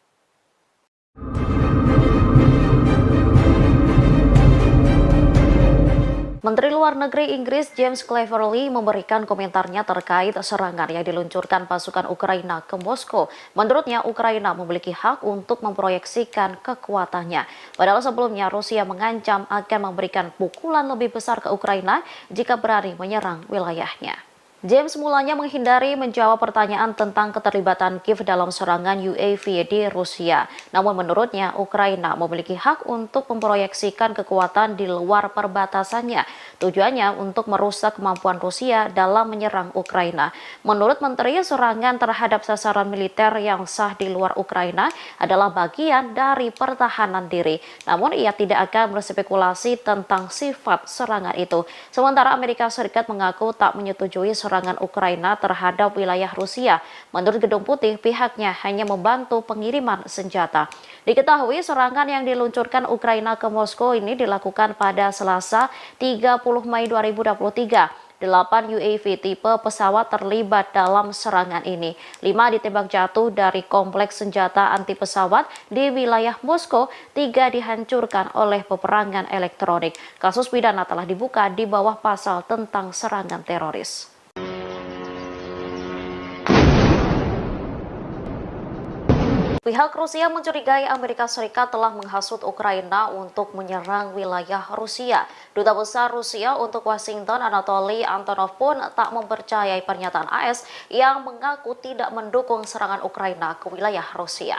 Menteri Luar Negeri Inggris James Cleverly memberikan komentarnya terkait serangan yang diluncurkan pasukan Ukraina ke Moskow. Menurutnya, Ukraina memiliki hak untuk memproyeksikan kekuatannya. Padahal sebelumnya Rusia mengancam akan memberikan pukulan lebih besar ke Ukraina jika berani menyerang wilayahnya. James mulanya menghindari menjawab pertanyaan tentang keterlibatan Kiev dalam serangan UAV di Rusia. Namun menurutnya, Ukraina memiliki hak untuk memproyeksikan kekuatan di luar perbatasannya. Tujuannya untuk merusak kemampuan Rusia dalam menyerang Ukraina. Menurut Menteri, serangan terhadap sasaran militer yang sah di luar Ukraina adalah bagian dari pertahanan diri. Namun ia tidak akan berspekulasi tentang sifat serangan itu. Sementara Amerika Serikat mengaku tak menyetujui serangan Ukraina terhadap wilayah Rusia. Menurut Gedung Putih, pihaknya hanya membantu pengiriman senjata. Diketahui serangan yang diluncurkan Ukraina ke Moskow ini dilakukan pada Selasa 30 Mei 2023. 8 UAV tipe pesawat terlibat dalam serangan ini. 5 ditembak jatuh dari kompleks senjata anti pesawat di wilayah Moskow, 3 dihancurkan oleh peperangan elektronik. Kasus pidana telah dibuka di bawah pasal tentang serangan teroris. Pihak Rusia mencurigai Amerika Serikat telah menghasut Ukraina untuk menyerang wilayah Rusia. Duta Besar Rusia untuk Washington, Anatoly Antonov pun tak mempercayai pernyataan AS yang mengaku tidak mendukung serangan Ukraina ke wilayah Rusia.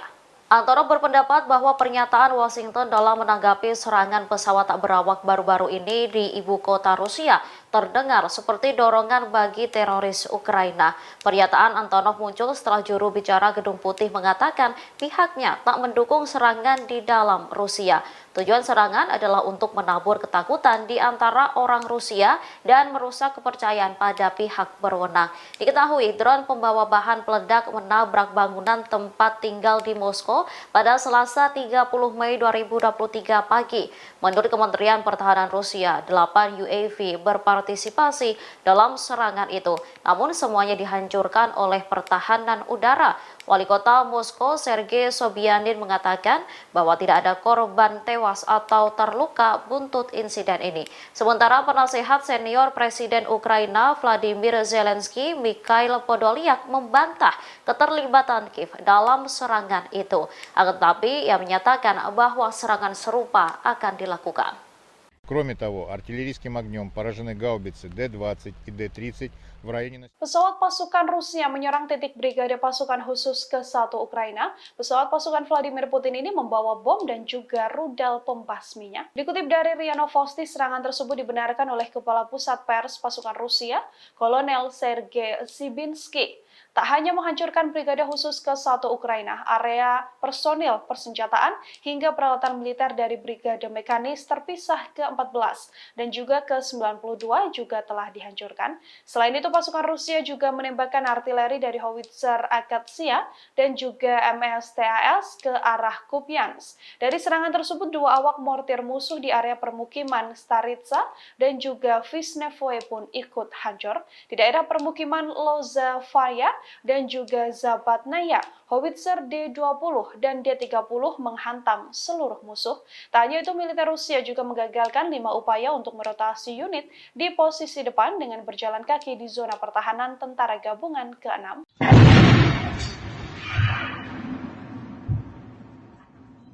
Antonov berpendapat bahwa pernyataan Washington dalam menanggapi serangan pesawat tak berawak baru-baru ini di ibu kota Rusia terdengar seperti dorongan bagi teroris Ukraina. Pernyataan Antonov muncul setelah juru bicara Gedung Putih mengatakan pihaknya tak mendukung serangan di dalam Rusia. Tujuan serangan adalah untuk menabur ketakutan di antara orang Rusia dan merusak kepercayaan pada pihak berwenang. Diketahui drone pembawa bahan peledak menabrak bangunan tempat tinggal di Moskow pada Selasa 30 Mei 2023 pagi. Menurut Kementerian Pertahanan Rusia, 8 UAV berpartisipasi dalam serangan itu, namun semuanya dihancurkan oleh pertahanan udara. Wali kota Moskow, Sergei Sobyanin mengatakan bahwa tidak ada korban tewas atau terluka buntut insiden ini. Sementara penasehat senior Presiden Ukraina Vladimir Zelensky, Mikhail Podolyak membantah keterlibatan Kiev dalam serangan itu. Akan tetapi ia menyatakan bahwa serangan serupa akan dilakukan. Кроме того, артиллерийским огнем поражены гаубицы Д-20 и Д-30 в районе... Pesawat pasukan Rusia menyerang titik brigade pasukan khusus ke-1 Ukraina. Pesawat pasukan Vladimir Putin ini membawa bom dan juga rudal pembasminya. Dikutip dari RIA Novosti, serangan tersebut dibenarkan oleh Kepala Pusat Pers Pasukan Rusia, Kolonel Sergei Sibinsky. Tak hanya menghancurkan Brigade Khusus ke-1 Ukraina, area personil persenjataan hingga peralatan militer dari Brigade Mekanis terpisah ke-14 dan juga ke-92 juga telah dihancurkan. Selain itu, pasukan Rusia juga menembakkan artileri dari howitzer Akatsia dan juga MSTAS ke arah Kupiansk. Dari serangan tersebut, 2 awak mortir musuh di area permukiman Staritsa dan juga Visnevoye pun ikut hancur. Di daerah permukiman Lozavaya dan juga Zabatnaya, howitzer D-20 dan D-30 menghantam seluruh musuh. Tak hanya itu, militer Rusia juga menggagalkan 5 upaya untuk merotasi unit di posisi depan dengan berjalan kaki di zona pertahanan tentara gabungan ke-6.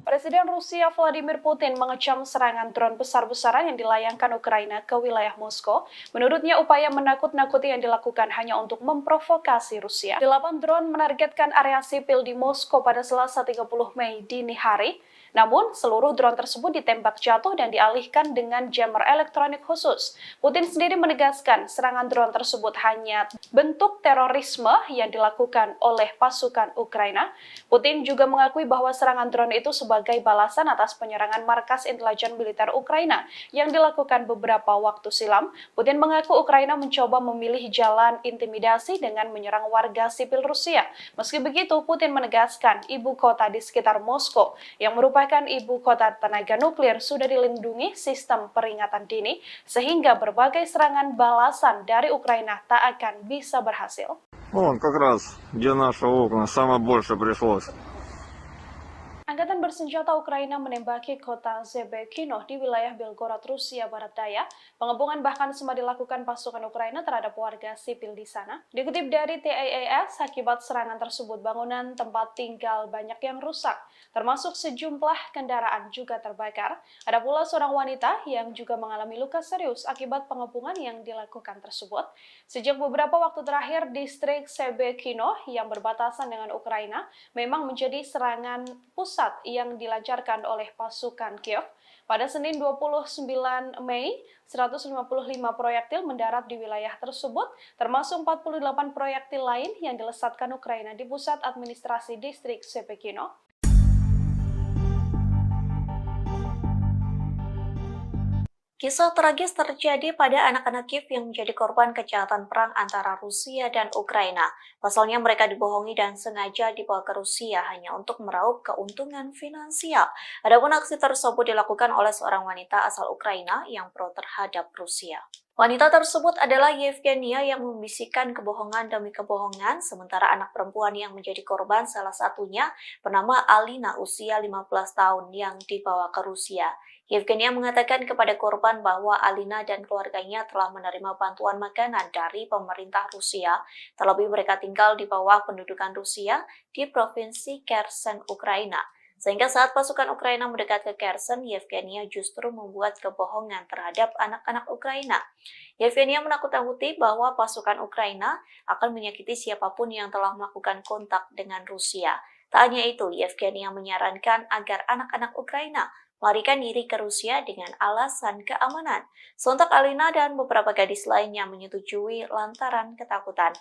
Presiden Rusia Vladimir Putin mengecam serangan drone besar-besaran yang dilayangkan Ukraina ke wilayah Moskow. Menurutnya, upaya menakut-nakuti yang dilakukan hanya untuk memprovokasi Rusia. 8 drone menargetkan area sipil di Moskow pada Selasa 30 Mei dini hari. Namun, seluruh drone tersebut ditembak jatuh dan dialihkan dengan jammer elektronik khusus. Putin sendiri menegaskan serangan drone tersebut hanya bentuk terorisme yang dilakukan oleh pasukan Ukraina. Putin juga mengakui bahwa serangan drone itu sebagai balasan atas penyerangan markas intelijen militer Ukraina yang dilakukan beberapa waktu silam. Putin mengaku Ukraina mencoba memilih jalan intimidasi dengan menyerang warga sipil Rusia. Meski begitu, Putin menegaskan ibu kota di sekitar Moskow yang merupakan ibu kota tenaga nuklir sudah dilindungi sistem peringatan dini sehingga berbagai serangan balasan dari Ukraina tak akan bisa berhasil. Вон, как раз, где наши окна, самое больше пришлось. Angkatan bersenjata Ukraina menembaki kota Zebekino di wilayah Belgorod, Rusia Barat Daya. Pengepungan bahkan sempat dilakukan pasukan Ukraina terhadap warga sipil di sana. Dikutip dari TAAS, akibat serangan tersebut bangunan tempat tinggal banyak yang rusak, termasuk sejumlah kendaraan juga terbakar. Ada pula seorang wanita yang juga mengalami luka serius akibat pengepungan yang dilakukan tersebut. Sejak beberapa waktu terakhir, distrik Zebekino yang berbatasan dengan Ukraina memang menjadi serangan pusat yang dilancarkan oleh pasukan Kiev. Pada Senin 29 Mei, 155 proyektil mendarat di wilayah tersebut, termasuk 48 proyektil lain yang dilesatkan Ukraina di pusat administrasi distrik Zebekino. Kisah tragis terjadi pada anak-anak Kiev yang menjadi korban kejahatan perang antara Rusia dan Ukraina. Pasalnya mereka dibohongi dan sengaja dibawa ke Rusia hanya untuk meraup keuntungan finansial. Adapun aksi tersebut dilakukan oleh seorang wanita asal Ukraina yang pro terhadap Rusia. Wanita tersebut adalah Yevgenia yang membisikkan kebohongan demi kebohongan, sementara anak perempuan yang menjadi korban salah satunya bernama Alina usia 15 tahun yang dibawa ke Rusia. Yevgenia mengatakan kepada korban bahwa Alina dan keluarganya telah menerima bantuan makanan dari pemerintah Rusia, terlebih mereka tinggal di bawah pendudukan Rusia di provinsi Kherson, Ukraina. Sehingga saat pasukan Ukraina mendekat ke Kherson, Yevgenia justru membuat kebohongan terhadap anak-anak Ukraina. Yevgenia menakut-nakuti bahwa pasukan Ukraina akan menyakiti siapapun yang telah melakukan kontak dengan Rusia. Tak hanya itu, Yevgenia menyarankan agar anak-anak Ukraina melarikan diri ke Rusia dengan alasan keamanan. Sontak Alina dan beberapa gadis lainnya menyetujui lantaran ketakutan.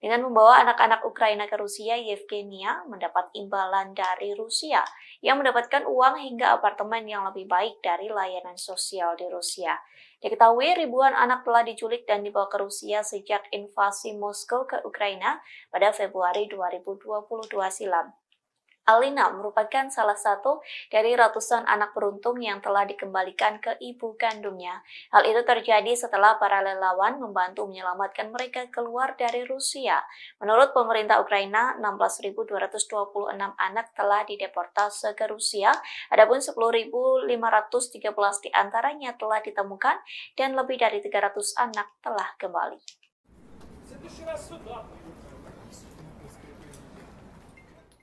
Dengan membawa anak-anak Ukraina ke Rusia, Yevgenia mendapat imbalan dari Rusia yang mendapatkan uang hingga apartemen yang lebih baik dari layanan sosial di Rusia. Diketahui ribuan anak telah diculik dan dibawa ke Rusia sejak invasi Moskow ke Ukraina pada Februari 2022 silam. Alina merupakan salah satu dari ratusan anak beruntung yang telah dikembalikan ke ibu kandungnya. Hal itu terjadi setelah para relawan membantu menyelamatkan mereka keluar dari Rusia. Menurut pemerintah Ukraina, 16.226 anak telah dideportase ke Rusia, adapun 10.513 diantaranya telah ditemukan dan lebih dari 300 anak telah kembali.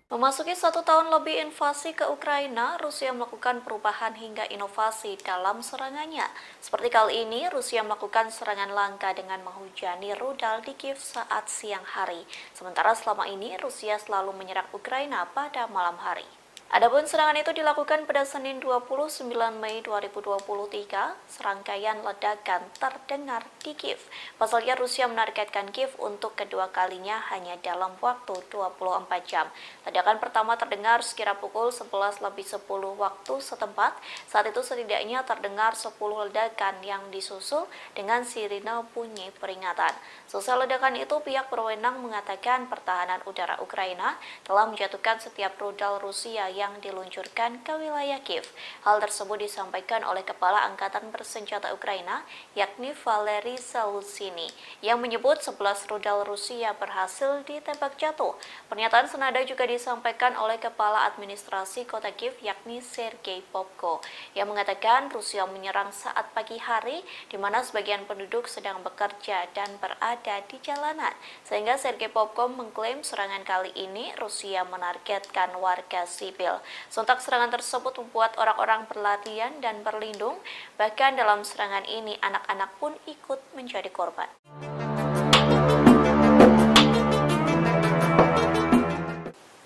Memasuki 1 tahun lebih invasi ke Ukraina, Rusia melakukan perubahan hingga inovasi dalam serangannya. Seperti kali ini, Rusia melakukan serangan langka dengan menghujani rudal di Kiev saat siang hari. Sementara selama ini, Rusia selalu menyerang Ukraina pada malam hari. Adapun serangan itu dilakukan pada Senin 29 Mei 2023, serangkaian ledakan terdengar di Kiev. Pasalnya Rusia menargetkan Kiev untuk kedua kalinya hanya dalam waktu 24 jam. Ledakan pertama terdengar sekira pukul 11:10 waktu setempat. Saat itu setidaknya terdengar 10 ledakan yang disusul dengan sirine bunyi peringatan. Selesai ledakan itu, pihak berwenang mengatakan pertahanan udara Ukraina telah menjatuhkan setiap rudal Rusia yang diluncurkan ke wilayah Kiev. Hal tersebut disampaikan oleh Kepala Angkatan Bersenjata Ukraina, yakni Valery Zaluzhny, yang menyebut 11 rudal Rusia berhasil ditembak jatuh. Pernyataan senada juga disampaikan oleh Kepala Administrasi Kota Kiev, yakni Sergei Popko, yang mengatakan Rusia menyerang saat pagi hari, di mana sebagian penduduk sedang bekerja dan berada di jalanan. Sehingga Sergei Popko mengklaim serangan kali ini Rusia menargetkan warga sipil. Sontak serangan tersebut membuat orang-orang berlarian dan berlindung. Bahkan dalam serangan ini anak-anak pun ikut menjadi korban.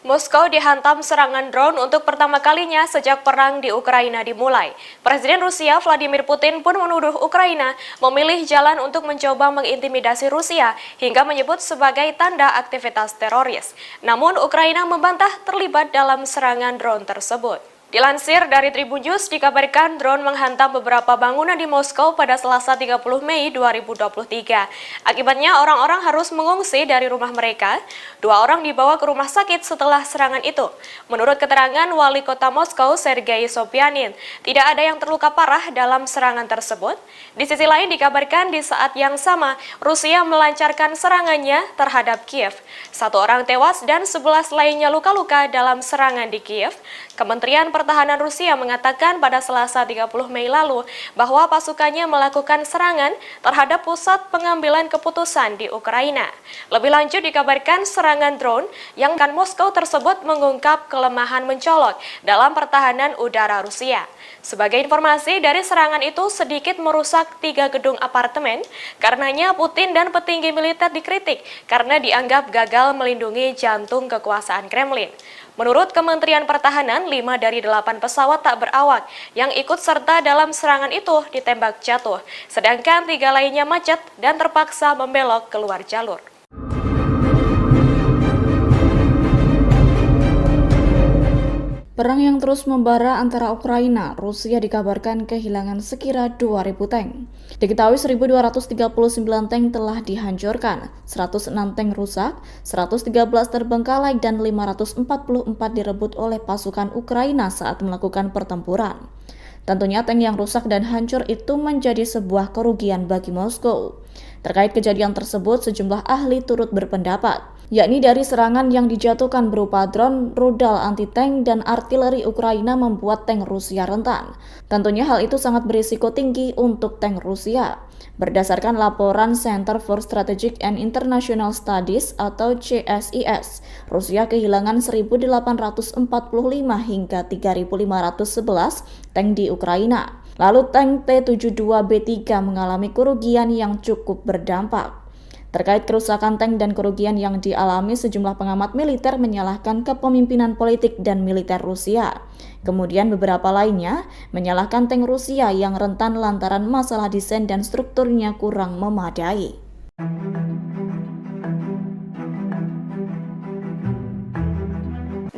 Moskow dihantam serangan drone untuk pertama kalinya sejak perang di Ukraina dimulai. Presiden Rusia Vladimir Putin pun menuduh Ukraina memilih jalan untuk mencoba mengintimidasi Rusia hingga menyebut sebagai tanda aktivitas teroris. Namun Ukraina membantah terlibat dalam serangan drone tersebut. Dilansir dari Tribun News, dikabarkan drone menghantam beberapa bangunan di Moskow pada Selasa 30 Mei 2023. Akibatnya orang-orang harus mengungsi dari rumah mereka. 2 orang dibawa ke rumah sakit setelah serangan itu. Menurut keterangan Wali Kota Moskow, Sergei Sobyanin, tidak ada yang terluka parah dalam serangan tersebut. Di sisi lain dikabarkan di saat yang sama, Rusia melancarkan serangannya terhadap Kiev. 1 orang tewas dan 11 lainnya luka-luka dalam serangan di Kiev. Kementerian Pertahanan Rusia mengatakan pada Selasa 30 Mei lalu bahwa pasukannya melakukan serangan terhadap pusat pengambilan keputusan di Ukraina. Lebih lanjut dikabarkan serangan drone yang kan Moskow tersebut mengungkap kelemahan mencolok dalam pertahanan udara Rusia. Sebagai informasi, dari serangan itu sedikit merusak 3 gedung apartemen. Karenanya Putin dan petinggi militer dikritik karena dianggap gagal melindungi jantung kekuasaan Kremlin. Menurut Kementerian Pertahanan, 5 dari 8 pesawat tak berawak yang ikut serta dalam serangan itu ditembak jatuh, sedangkan 3 lainnya macet dan terpaksa membelok keluar jalur. Perang yang terus membara antara Ukraina, Rusia dikabarkan kehilangan sekira 2.000 tank. Diketahui 1.239 tank telah dihancurkan, 106 tank rusak, 113 terbengkalai dan 544 direbut oleh pasukan Ukraina saat melakukan pertempuran. Tentunya tank yang rusak dan hancur itu menjadi sebuah kerugian bagi Moskow. Terkait kejadian tersebut, sejumlah ahli turut berpendapat, yakni dari serangan yang dijatuhkan berupa drone, rudal anti-tank, dan artileri Ukraina membuat tank Rusia rentan. Tentunya hal itu sangat berisiko tinggi untuk tank Rusia. Berdasarkan laporan Center for Strategic and International Studies atau CSIS, Rusia kehilangan 1.845 hingga 3.511 tank di Ukraina. Lalu tank T-72B3 mengalami kerugian yang cukup berdampak. Terkait kerusakan tank dan kerugian yang dialami, sejumlah pengamat militer menyalahkan kepemimpinan politik dan militer Rusia. Kemudian beberapa lainnya menyalahkan tank Rusia yang rentan lantaran masalah desain dan strukturnya kurang memadai.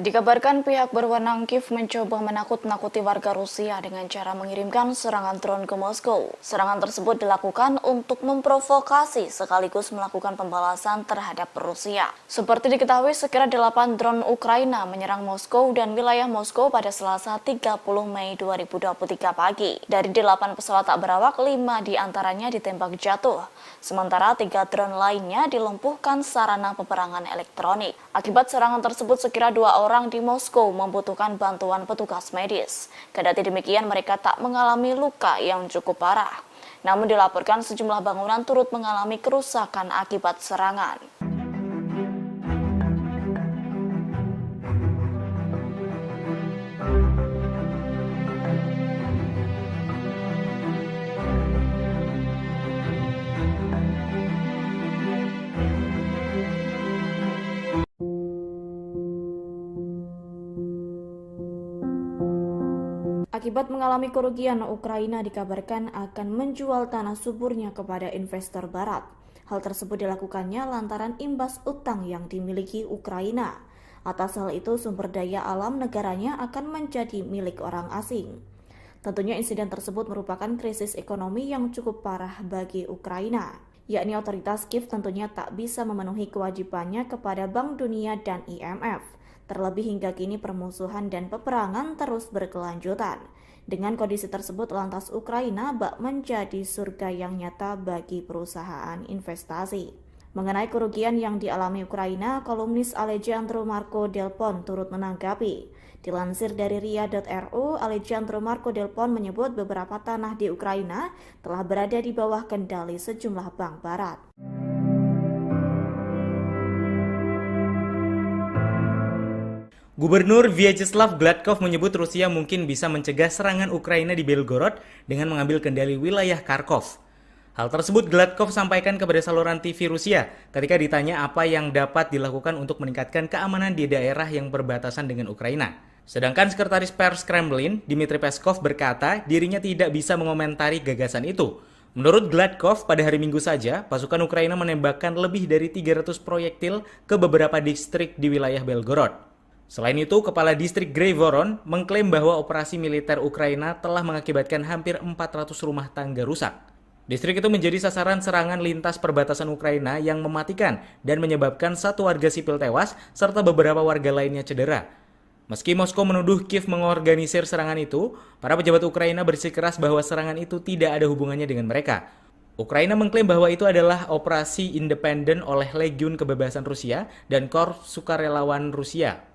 Dikabarkan pihak berwenang Kiev mencoba menakut-nakuti warga Rusia dengan cara mengirimkan serangan drone ke Moskow. Serangan tersebut dilakukan untuk memprovokasi sekaligus melakukan pembalasan terhadap Rusia. Seperti diketahui, sekira 8 drone Ukraina menyerang Moskow dan wilayah Moskow pada Selasa 30 Mei 2023 pagi. Dari 8 pesawat tak berawak, 5 diantaranya ditembak jatuh. Sementara 3 drone lainnya dilumpuhkan sarana peperangan elektronik. Akibat serangan tersebut, sekira 2 orang di Moskow membutuhkan bantuan petugas medis. Kendati demikian, mereka tak mengalami luka yang cukup parah. Namun dilaporkan sejumlah bangunan turut mengalami kerusakan akibat serangan. Akibat mengalami kerugian, Ukraina dikabarkan akan menjual tanah suburnya kepada investor barat. Hal tersebut dilakukannya lantaran imbas utang yang dimiliki Ukraina. Atas hal itu, sumber daya alam negaranya akan menjadi milik orang asing. Tentunya insiden tersebut merupakan krisis ekonomi yang cukup parah bagi Ukraina, yakni otoritas Kiev tentunya tak bisa memenuhi kewajibannya kepada Bank Dunia dan IMF. Terlebih hingga kini permusuhan dan peperangan terus berkelanjutan. Dengan kondisi tersebut, lantas Ukraina bak menjadi surga yang nyata bagi perusahaan investasi. Mengenai kerugian yang dialami Ukraina, kolumnis Alejandro Marco Del Pon turut menanggapi. Dilansir dari ria.ru, Alejandro Marco Del Pon menyebut beberapa tanah di Ukraina telah berada di bawah kendali sejumlah bank barat. Gubernur Vyacheslav Gladkov menyebut Rusia mungkin bisa mencegah serangan Ukraina di Belgorod dengan mengambil kendali wilayah Kharkov. Hal tersebut Gladkov sampaikan kepada saluran TV Rusia ketika ditanya apa yang dapat dilakukan untuk meningkatkan keamanan di daerah yang berbatasan dengan Ukraina. Sedangkan Sekretaris Pers Kremlin, Dmitry Peskov, berkata dirinya tidak bisa mengomentari gagasan itu. Menurut Gladkov, pada hari Minggu saja, pasukan Ukraina menembakkan lebih dari 300 proyektil ke beberapa distrik di wilayah Belgorod. Selain itu, Kepala Distrik Grayvoron mengklaim bahwa operasi militer Ukraina telah mengakibatkan hampir 400 rumah tangga rusak. Distrik itu menjadi sasaran serangan lintas perbatasan Ukraina yang mematikan dan menyebabkan 1 warga sipil tewas serta beberapa warga lainnya cedera. Meski Moskow menuduh Kiev mengorganisir serangan itu, para pejabat Ukraina bersikeras bahwa serangan itu tidak ada hubungannya dengan mereka. Ukraina mengklaim bahwa itu adalah operasi independen oleh Legiun Kebebasan Rusia dan Korps Sukarelawan Rusia.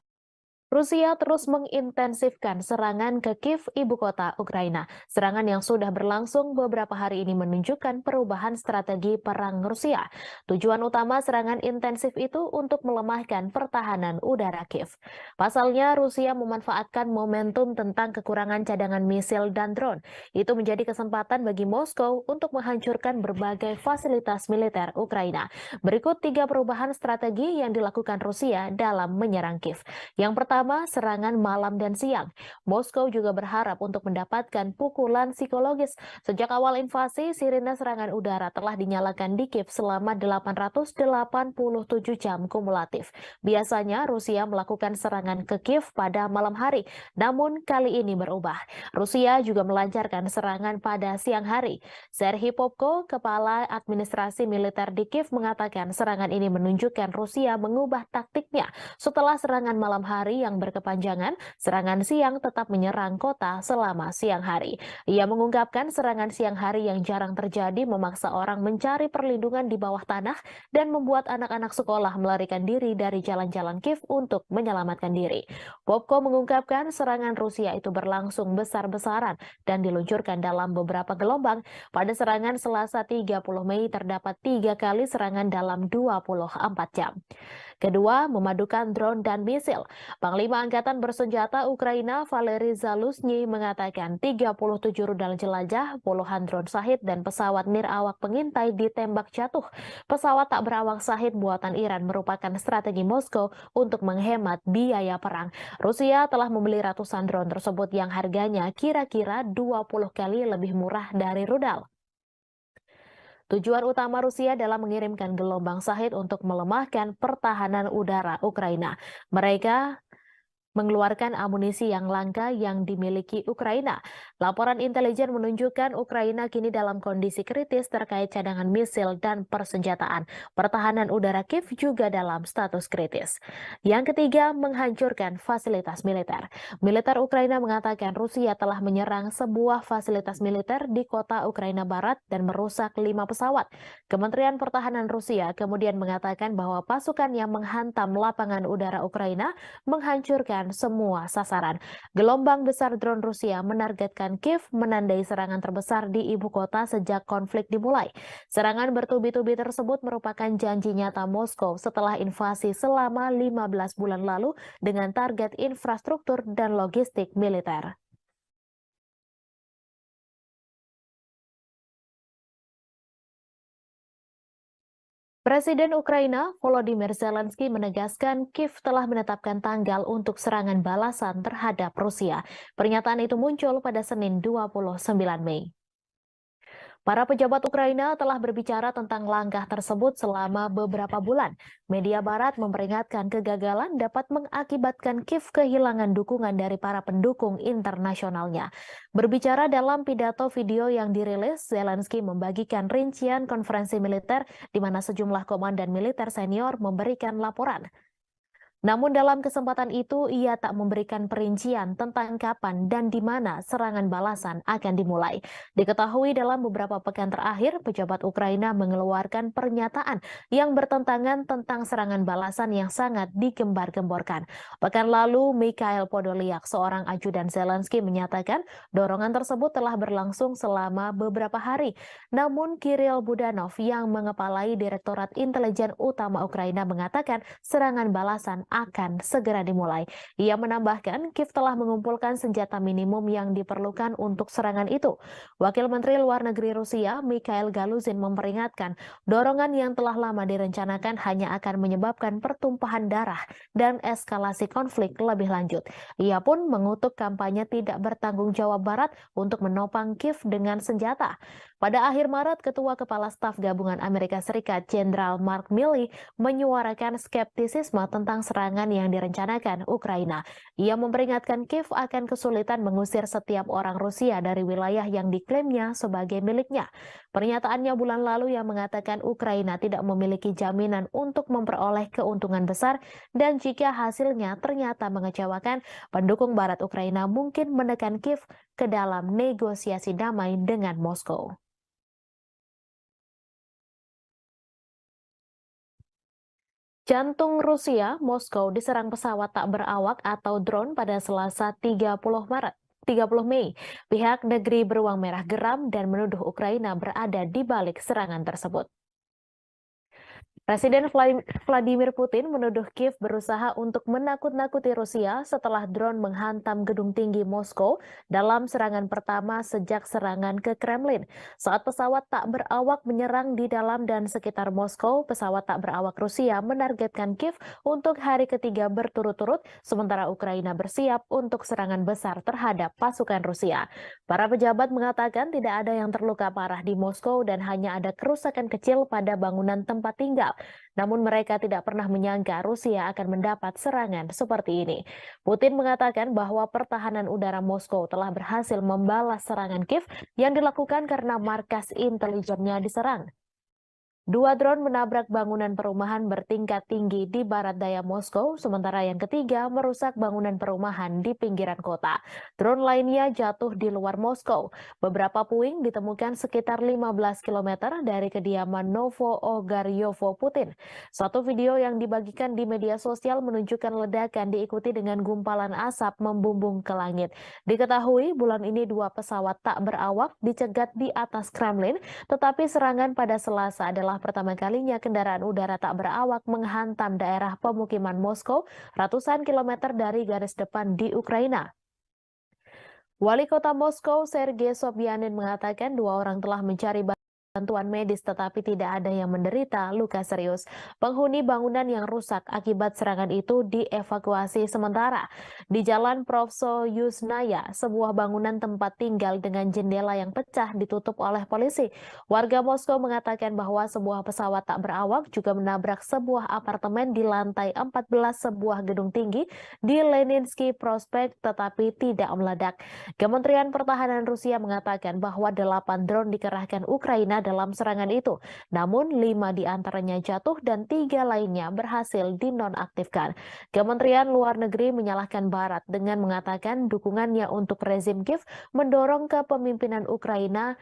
Rusia terus mengintensifkan serangan ke Kiev, ibu kota Ukraina. Serangan yang sudah berlangsung beberapa hari ini menunjukkan perubahan strategi perang Rusia. Tujuan utama serangan intensif itu untuk melemahkan pertahanan udara Kiev. Pasalnya, Rusia memanfaatkan momentum tentang kekurangan cadangan misil dan drone. Itu menjadi kesempatan bagi Moskow untuk menghancurkan berbagai fasilitas militer Ukraina. Berikut 3 perubahan strategi yang dilakukan Rusia dalam menyerang Kiev. Yang pertama, terutama serangan malam dan siang. Moskow juga berharap untuk mendapatkan pukulan psikologis. Sejak awal invasi, sirine serangan udara telah dinyalakan di Kiev selama 887 jam kumulatif. Biasanya Rusia melakukan serangan ke Kiev pada malam hari, namun kali ini berubah. Rusia juga melancarkan serangan pada siang hari. Serhiy Popko, kepala administrasi militer di Kiev, mengatakan serangan ini menunjukkan Rusia mengubah taktiknya. Setelah serangan malam hari yang berkepanjangan, serangan siang tetap menyerang kota selama siang hari. Ia mengungkapkan serangan siang hari yang jarang terjadi memaksa orang mencari perlindungan di bawah tanah dan membuat anak-anak sekolah melarikan diri dari jalan-jalan Kiev untuk menyelamatkan diri. Popko mengungkapkan serangan Rusia itu berlangsung besar-besaran dan diluncurkan dalam beberapa gelombang. Pada serangan Selasa 30 Mei terdapat 3 kali serangan dalam 24 jam. Kedua, memadukan drone dan misil. Panglima Angkatan Bersenjata Ukraina Valery Zaluzhny mengatakan 37 rudal jelajah, puluhan drone Shahid dan pesawat nirawak pengintai ditembak jatuh. Pesawat tak berawak Shahid buatan Iran merupakan strategi Moskow untuk menghemat biaya perang. Rusia telah membeli ratusan drone tersebut yang harganya kira-kira 20 kali lebih murah dari rudal. Tujuan utama Rusia dalam mengirimkan gelombang Shahid untuk melemahkan pertahanan udara Ukraina. Mereka mengeluarkan amunisi yang langka yang dimiliki Ukraina. Laporan intelijen menunjukkan Ukraina kini dalam kondisi kritis terkait cadangan misil dan persenjataan. Pertahanan udara Kiev juga dalam status kritis. Yang ketiga, menghancurkan fasilitas militer. Militer Ukraina mengatakan Rusia telah menyerang sebuah fasilitas militer di kota Ukraina Barat dan merusak 5 pesawat. Kementerian Pertahanan Rusia kemudian mengatakan bahwa pasukan yang menghantam lapangan udara Ukraina menghancurkan semua sasaran. Gelombang besar drone Rusia menargetkan Kiev, menandai serangan terbesar di ibu kota sejak konflik dimulai. Serangan bertubi-tubi tersebut merupakan janji nyata Moskow setelah invasi selama 15 bulan lalu dengan target infrastruktur dan logistik militer. Presiden Ukraina Volodymyr Zelensky menegaskan Kiev telah menetapkan tanggal untuk serangan balasan terhadap Rusia. Pernyataan itu muncul pada Senin 29 Mei. Para pejabat Ukraina telah berbicara tentang langkah tersebut selama beberapa bulan. Media Barat memperingatkan kegagalan dapat mengakibatkan Kiev kehilangan dukungan dari para pendukung internasionalnya. Berbicara dalam pidato video yang dirilis, Zelensky membagikan rincian konferensi militer di mana sejumlah komandan militer senior memberikan laporan. Namun dalam kesempatan itu ia tak memberikan perincian tentang kapan dan di mana serangan balasan akan dimulai. Diketahui dalam beberapa pekan terakhir, pejabat Ukraina mengeluarkan pernyataan yang bertentangan tentang serangan balasan yang sangat digembar-gemborkan. Pekan lalu, Mikhail Podolyak, seorang ajudan Zelensky, menyatakan dorongan tersebut telah berlangsung selama beberapa hari. Namun Kirill Budanov yang mengepalai Direktorat Intelijen Utama Ukraina mengatakan serangan balasan akan segera dimulai. Ia menambahkan Kiev telah mengumpulkan senjata minimum yang diperlukan untuk serangan itu. Wakil Menteri Luar Negeri Rusia, Mikhail Galuzin, memperingatkan dorongan yang telah lama direncanakan hanya akan menyebabkan pertumpahan darah dan eskalasi konflik lebih lanjut. Ia pun mengutuk kampanye tidak bertanggung jawab Barat untuk menopang Kiev dengan senjata. Pada akhir Maret, Ketua Kepala Staf Gabungan Amerika Serikat Jenderal Mark Milley menyuarakan skeptisisme tentang serangan yang direncanakan Ukraina. Ia memperingatkan Kiev akan kesulitan mengusir setiap orang Rusia dari wilayah yang diklaimnya sebagai miliknya. Pernyataannya bulan lalu yang mengatakan Ukraina tidak memiliki jaminan untuk memperoleh keuntungan besar dan jika hasilnya ternyata mengecewakan, pendukung Barat Ukraina mungkin menekan Kiev ke dalam negosiasi damai dengan Moskow. Jantung Rusia, Moskow diserang pesawat tak berawak atau drone pada Selasa 30 Mei. Pihak negeri beruang merah geram dan menuduh Ukraina berada di balik serangan tersebut. Presiden Vladimir Putin menuduh Kiev berusaha untuk menakut-nakuti Rusia setelah drone menghantam gedung tinggi Moskow dalam serangan pertama sejak serangan ke Kremlin. Saat pesawat tak berawak menyerang di dalam dan sekitar Moskow, pesawat tak berawak Rusia menargetkan Kiev untuk hari ketiga berturut-turut, sementara Ukraina bersiap untuk serangan besar terhadap pasukan Rusia. Para pejabat mengatakan tidak ada yang terluka parah di Moskow dan hanya ada kerusakan kecil pada bangunan tempat tinggal. Namun mereka tidak pernah menyangka Rusia akan mendapat serangan seperti ini. Putin mengatakan bahwa pertahanan udara Moskow telah berhasil membalas serangan Kiev yang dilakukan karena markas intelijennya diserang. 2 drone menabrak bangunan perumahan bertingkat tinggi di barat daya Moskow, sementara yang ketiga merusak bangunan perumahan di pinggiran kota. Drone lainnya jatuh di luar Moskow. Beberapa puing ditemukan sekitar 15 km dari kediaman Novo-Ogaryovo Putin. Satu video yang dibagikan di media sosial menunjukkan ledakan diikuti dengan gumpalan asap membumbung ke langit. Diketahui bulan ini 2 pesawat tak berawak dicegat di atas Kremlin, tetapi serangan pada Selasa adalah pertama kalinya kendaraan udara tak berawak menghantam daerah pemukiman Moskow ratusan kilometer dari garis depan di Ukraina. Wali kota Moskow, Sergei Sobyanin mengatakan 2 orang telah mencari bantuan medis tetapi tidak ada yang menderita luka serius. Penghuni bangunan yang rusak akibat serangan itu dievakuasi sementara. Di Jalan Provsoyusnaya, sebuah bangunan tempat tinggal dengan jendela yang pecah ditutup oleh polisi. Warga Moskow mengatakan bahwa sebuah pesawat tak berawak juga menabrak sebuah apartemen di lantai 14 sebuah gedung tinggi di Leninsky Prospect tetapi tidak meledak. Kementerian Pertahanan Rusia mengatakan bahwa 8 drone dikerahkan Ukraina dalam serangan itu. Namun 5 diantaranya jatuh dan 3 lainnya berhasil dinonaktifkan. Kementerian Luar Negeri menyalahkan Barat dengan mengatakan dukungannya untuk rezim Kiev mendorong kepemimpinan Ukraina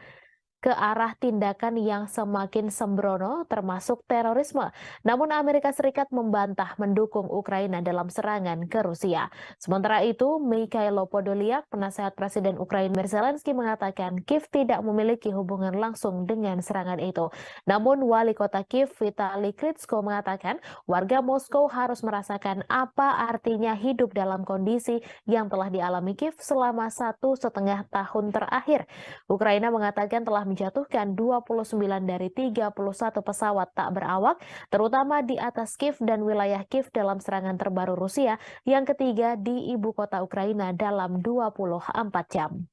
ke arah tindakan yang semakin sembrono termasuk terorisme. Namun Amerika Serikat membantah mendukung Ukraina dalam serangan ke Rusia. Sementara itu, Mikhailo Podolyak, penasehat Presiden Ukraina Zelensky mengatakan Kiev tidak memiliki hubungan langsung dengan serangan itu. Namun wali kota Kiev Vitali Klitschko mengatakan warga Moskow harus merasakan apa artinya hidup dalam kondisi yang telah dialami Kiev selama 1,5 tahun terakhir. Ukraina mengatakan telah menjatuhkan 29 dari 31 pesawat tak berawak, terutama di atas Kiev dan wilayah Kiev dalam serangan terbaru Rusia yang ketiga di ibu kota Ukraina dalam 24 jam.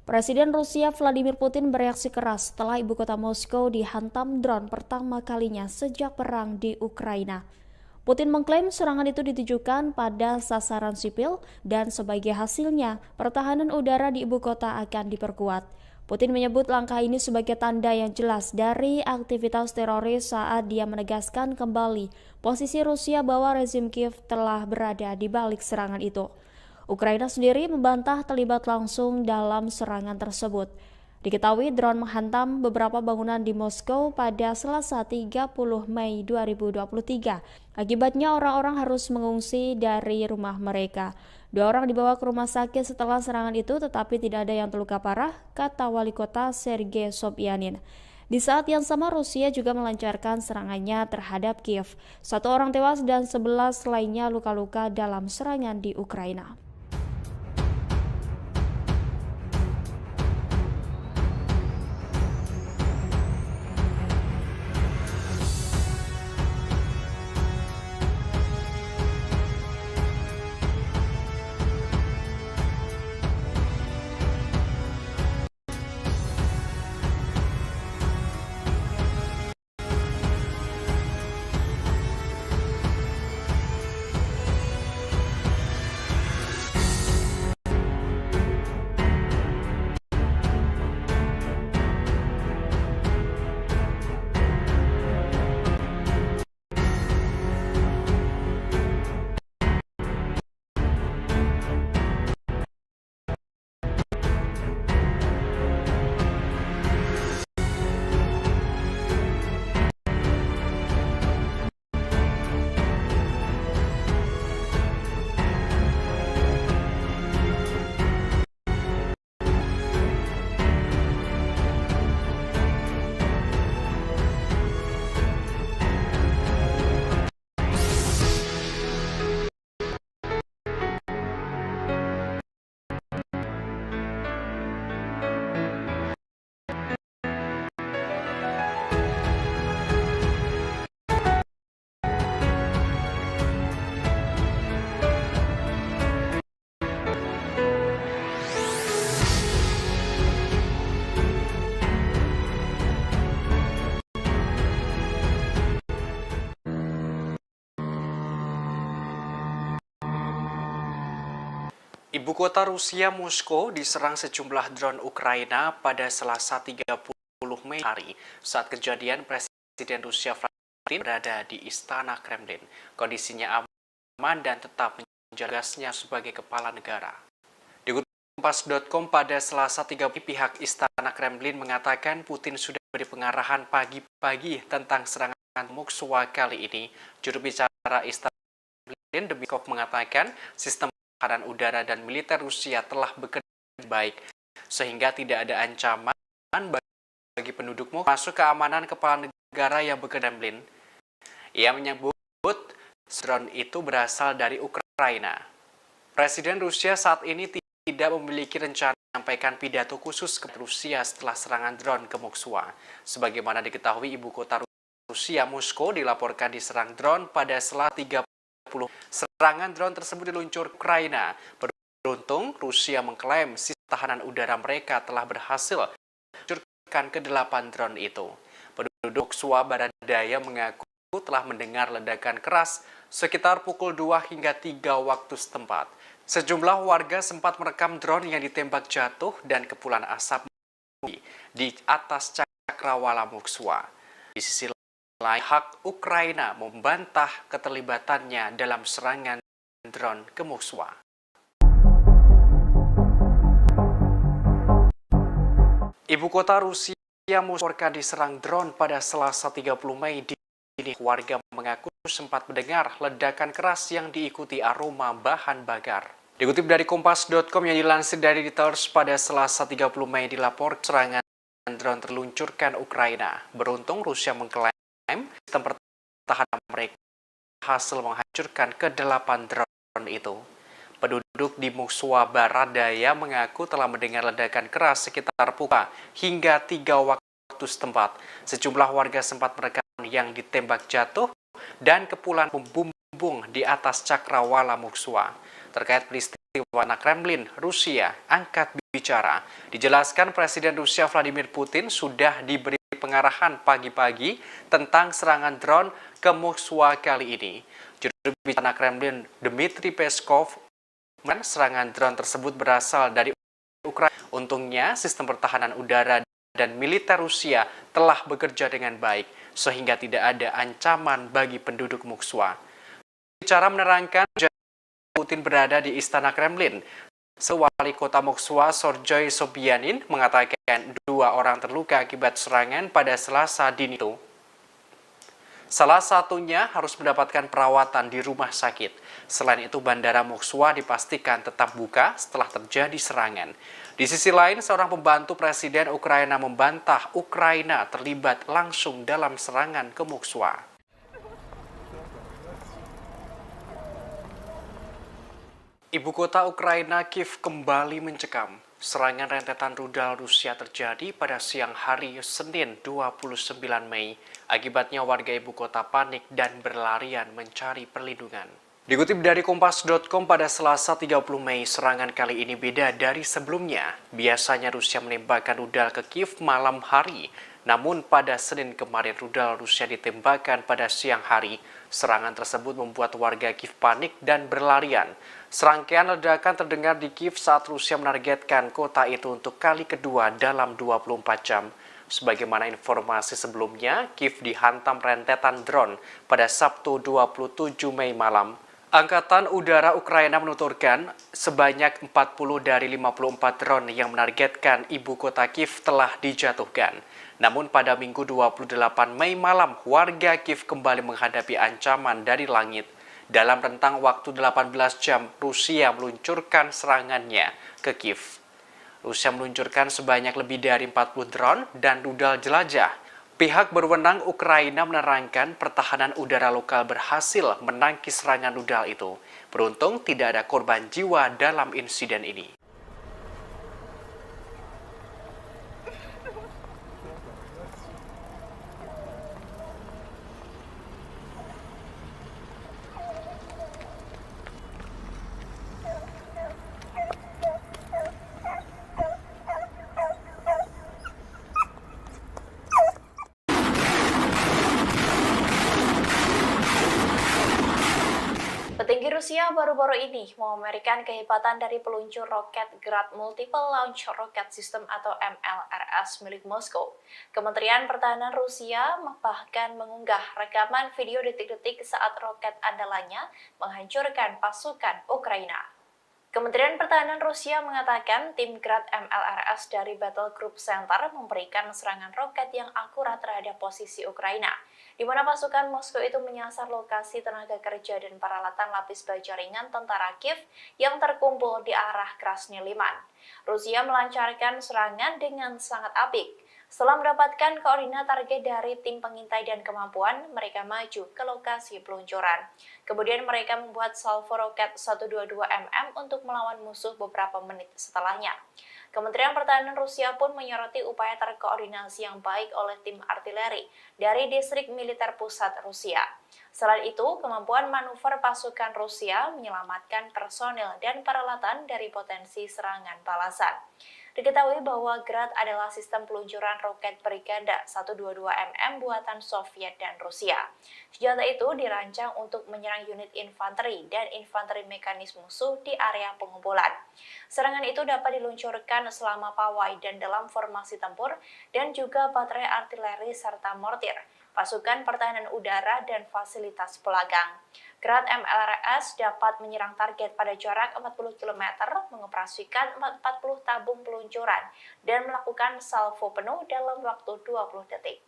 Presiden Rusia Vladimir Putin bereaksi keras setelah ibu kota Moskow dihantam drone pertama kalinya sejak perang di Ukraina. Putin mengklaim serangan itu ditujukan pada sasaran sipil dan sebagai hasilnya pertahanan udara di ibu kota akan diperkuat. Putin menyebut langkah ini sebagai tanda yang jelas dari aktivitas teroris saat dia menegaskan kembali posisi Rusia bahwa rezim Kiev telah berada di balik serangan itu. Ukraina sendiri membantah terlibat langsung dalam serangan tersebut. Diketahui drone menghantam beberapa bangunan di Moskow pada Selasa 30 Mei 2023. Akibatnya orang-orang harus mengungsi dari rumah mereka. 2 orang dibawa ke rumah sakit setelah serangan itu tetapi tidak ada yang terluka parah, kata wali kota Sergei Sobyanin. Di saat yang sama Rusia juga melancarkan serangannya terhadap Kiev. 1 orang tewas dan 11 lainnya luka-luka dalam serangan di Ukraina. Ibu kota Rusia, Moskow, diserang sejumlah drone Ukraina pada Selasa 30 Mei hari saat kejadian Presiden Rusia Vladimir Putin berada di Istana Kremlin. Kondisinya aman dan tetap menjagasnya sebagai kepala negara. Dikutip Kompas.com pada Selasa 3 Mei, pihak Istana Kremlin mengatakan Putin sudah beri pengarahan pagi-pagi tentang serangan Moskwa kali ini. Juru bicara Istana Kremlin, Dmytrov, mengatakan sistem pertahanan udara dan militer Rusia telah bekerja baik, sehingga tidak ada ancaman bagi penduduk Moskow masuk keamanan kepala negara yang bekerja di Kremlin. Ia menyebut drone itu berasal dari Ukraina. Presiden Rusia saat ini tidak memiliki rencana menyampaikan pidato khusus ke Rusia setelah serangan drone ke Moskwa. Sebagaimana diketahui, ibu kota Rusia, Moskow, dilaporkan diserang drone pada Selasa 30. Serangan drone tersebut diluncur Ukraina. Beruntung, Rusia mengklaim sistem pertahanan udara mereka telah berhasil meluncurkan ke-8 drone itu. Penduduk Moskwa Barat Daya mengaku telah mendengar ledakan keras sekitar pukul 2 hingga 3 waktu setempat. Sejumlah warga sempat merekam drone yang ditembak jatuh dan kepulan asap di atas cakrawala Moskwa. Di sisi lain, pihak Ukraina membantah keterlibatannya dalam serangan drone ke Moskwa. Ibu kota Rusia, Moskow, diserang drone pada Selasa 30 Mei. Warga mengaku sempat mendengar ledakan keras yang diikuti aroma bahan bakar. Dikutip dari Kompas.com yang dilansir dari Reuters pada Selasa 30 Mei, dilaporkan serangan drone terluncurkan Ukraina. Beruntung, Rusia mengklaim sistem pertahanan mereka berhasil menghancurkan ke-8 drone itu. Penduduk di Moskwa Barat Daya mengaku telah mendengar ledakan keras sekitar pukul hingga 3 waktu setempat. Sejumlah warga sempat merekam yang ditembak jatuh dan kepulan membumbung di atas cakrawala Moskwa. Terkait peristiwa Kremlin, Rusia angkat bicara. Dijelaskan Presiden Rusia Vladimir Putin sudah diberi pengarahan pagi-pagi tentang serangan drone ke Moskwa kali ini. Juru bicara Kremlin, Dmitry Peskov, serangan drone tersebut berasal dari Ukraina. Untungnya, sistem pertahanan udara dan militer Rusia telah bekerja dengan baik, sehingga tidak ada ancaman bagi penduduk Moskwa. Bicara menerangkan Putin berada di Istana Kremlin. Wali kota Moskwa, Sergei Sobyanin, mengatakan 2 orang terluka akibat serangan pada Selasa dini itu. Salah satunya harus mendapatkan perawatan di rumah sakit. Selain itu, bandara Moskwa dipastikan tetap buka setelah terjadi serangan. Di sisi lain, seorang pembantu Presiden Ukraina membantah Ukraina terlibat langsung dalam serangan ke Moskwa. Ibu kota Ukraina, Kiev, kembali mencekam. Serangan rentetan rudal Rusia terjadi pada siang hari Senin 29 Mei. Akibatnya warga ibu kota panik dan berlarian mencari perlindungan. Dikutip dari Kompas.com pada Selasa 30 Mei, serangan kali ini beda dari sebelumnya. Biasanya Rusia menembakkan rudal ke Kiev malam hari. Namun pada Senin kemarin rudal Rusia ditembakkan pada siang hari. Serangan tersebut membuat warga Kiev panik dan berlarian. Serangkaian ledakan terdengar di Kiev saat Rusia menargetkan kota itu untuk kali kedua dalam 24 jam. Sebagaimana informasi sebelumnya, Kiev dihantam rentetan drone pada Sabtu 27 Mei malam. Angkatan Udara Ukraina menuturkan sebanyak 40 dari 54 drone yang menargetkan ibu kota Kiev telah dijatuhkan. Namun pada Minggu 28 Mei malam, warga Kiev kembali menghadapi ancaman dari langit. Dalam rentang waktu 18 jam, Rusia meluncurkan serangannya ke Kiev. Rusia meluncurkan sebanyak lebih dari 40 drone dan rudal jelajah. Pihak berwenang Ukraina menerangkan pertahanan udara lokal berhasil menangkis serangan rudal itu. Beruntung tidak ada korban jiwa dalam insiden ini. Petinggi Rusia baru-baru ini memamerkan kehebatan dari peluncur roket Grad Multiple Launch Rocket System atau MLRS milik Moskow. Kementerian Pertahanan Rusia bahkan mengunggah rekaman video detik-detik saat roket andalannya menghancurkan pasukan Ukraina. Kementerian Pertahanan Rusia mengatakan tim Grad MLRS dari Battle Group Center memberikan serangan roket yang akurat terhadap posisi Ukraina, di mana pasukan Moskow itu menyasar lokasi tenaga kerja dan peralatan lapis baja ringan tentara Kiev yang terkumpul di arah Krasny Liman. Rusia melancarkan serangan dengan sangat apik. Setelah mendapatkan koordinat target dari tim pengintai dan kemampuan, mereka maju ke lokasi peluncuran. Kemudian mereka membuat salvo roket 122 mm untuk melawan musuh beberapa menit setelahnya. Kementerian Pertahanan Rusia pun menyoroti upaya terkoordinasi yang baik oleh tim artileri dari distrik militer pusat Rusia. Selain itu, kemampuan manuver pasukan Rusia menyelamatkan personil dan peralatan dari potensi serangan balasan. Diketahui bahwa Grad adalah sistem peluncuran roket berganda 122 mm buatan Soviet dan Rusia. Senjata itu dirancang untuk menyerang unit infanteri dan infanteri mekanis musuh di area pengumpulan. Serangan itu dapat diluncurkan selama pawai dan dalam formasi tempur dan juga baterai artileri serta mortir, pasukan pertahanan udara, dan fasilitas pelagang. Grad MLRS dapat menyerang target pada jarak 40 km, mengoperasikan 40 tabung peluncuran, dan melakukan salvo penuh dalam waktu 20 detik.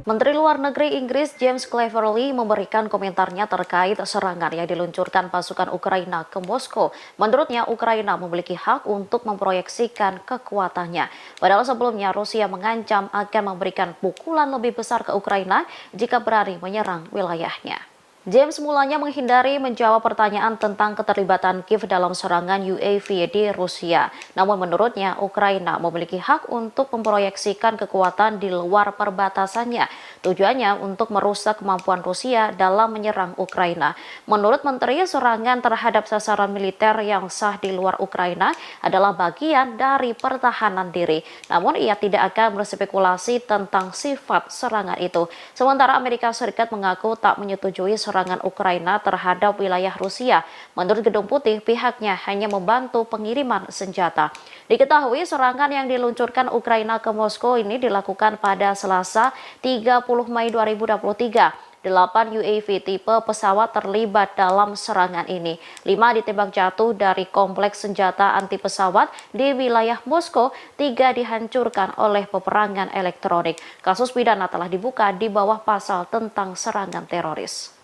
Menteri Luar Negeri Inggris James Cleverly memberikan komentarnya terkait serangan yang diluncurkan pasukan Ukraina ke Moskow. Menurutnya, Ukraina memiliki hak untuk memproyeksikan kekuatannya. Padahal sebelumnya Rusia mengancam akan memberikan pukulan lebih besar ke Ukraina jika berani menyerang wilayahnya. James mulanya menghindari menjawab pertanyaan tentang keterlibatan Kiev dalam serangan UAV di Rusia. Namun menurutnya, Ukraina memiliki hak untuk memproyeksikan kekuatan di luar perbatasannya. Tujuannya untuk merusak kemampuan Rusia dalam menyerang Ukraina. Menurut Menteri, serangan terhadap sasaran militer yang sah di luar Ukraina adalah bagian dari pertahanan diri. Namun ia tidak akan berspekulasi tentang sifat serangan itu. Sementara Amerika Serikat mengaku tak menyetujui serangan Ukraina terhadap wilayah Rusia. Menurut Gedung Putih, pihaknya hanya membantu pengiriman senjata. Diketahui serangan yang diluncurkan Ukraina ke Moskow ini dilakukan pada Selasa 30 Mei 2023. 8 UAV tipe pesawat terlibat dalam serangan ini. 5 ditembak jatuh dari kompleks senjata anti pesawat di wilayah Moskow, 3 dihancurkan oleh peperangan elektronik. Kasus pidana telah dibuka di bawah pasal tentang serangan teroris.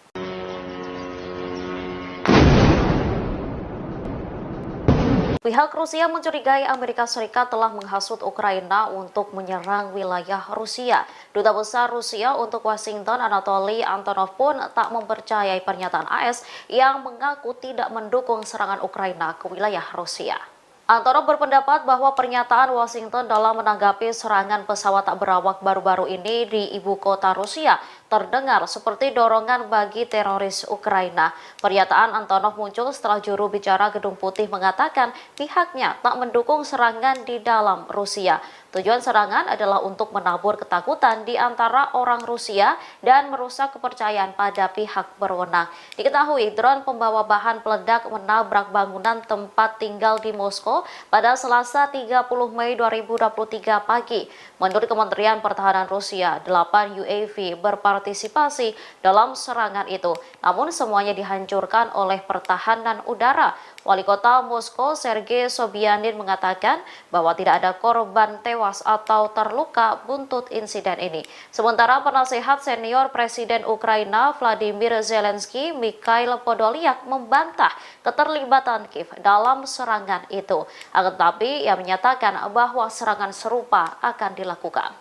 Pihak Rusia mencurigai Amerika Serikat telah menghasut Ukraina untuk menyerang wilayah Rusia. Duta Besar Rusia untuk Washington, Anatoly Antonov pun tak mempercayai pernyataan AS yang mengaku tidak mendukung serangan Ukraina ke wilayah Rusia. Antonov berpendapat bahwa pernyataan Washington dalam menanggapi serangan pesawat tak berawak baru-baru ini di ibu kota Rusia terdengar seperti dorongan bagi teroris Ukraina. Pernyataan Antonov muncul setelah juru bicara Gedung Putih mengatakan pihaknya tak mendukung serangan di dalam Rusia. Tujuan serangan adalah untuk menabur ketakutan di antara orang Rusia dan merusak kepercayaan pada pihak berwenang. Diketahui drone pembawa bahan peledak menabrak bangunan tempat tinggal di Moskow pada Selasa 30 Mei 2023 pagi. Menurut Kementerian Pertahanan Rusia, 8 UAV berpartisipasi dalam serangan itu. Namun semuanya dihancurkan oleh pertahanan udara. Wali Kota Moskow Sergei Sobyanin mengatakan bahwa tidak ada korban tewas atau terluka buntut insiden ini. Sementara penasehat senior Presiden Ukraina Vladimir Zelensky, Mikhail Podolyak membantah keterlibatan Kiev dalam serangan itu. Akan tetapi ia menyatakan bahwa serangan serupa akan dilakukan.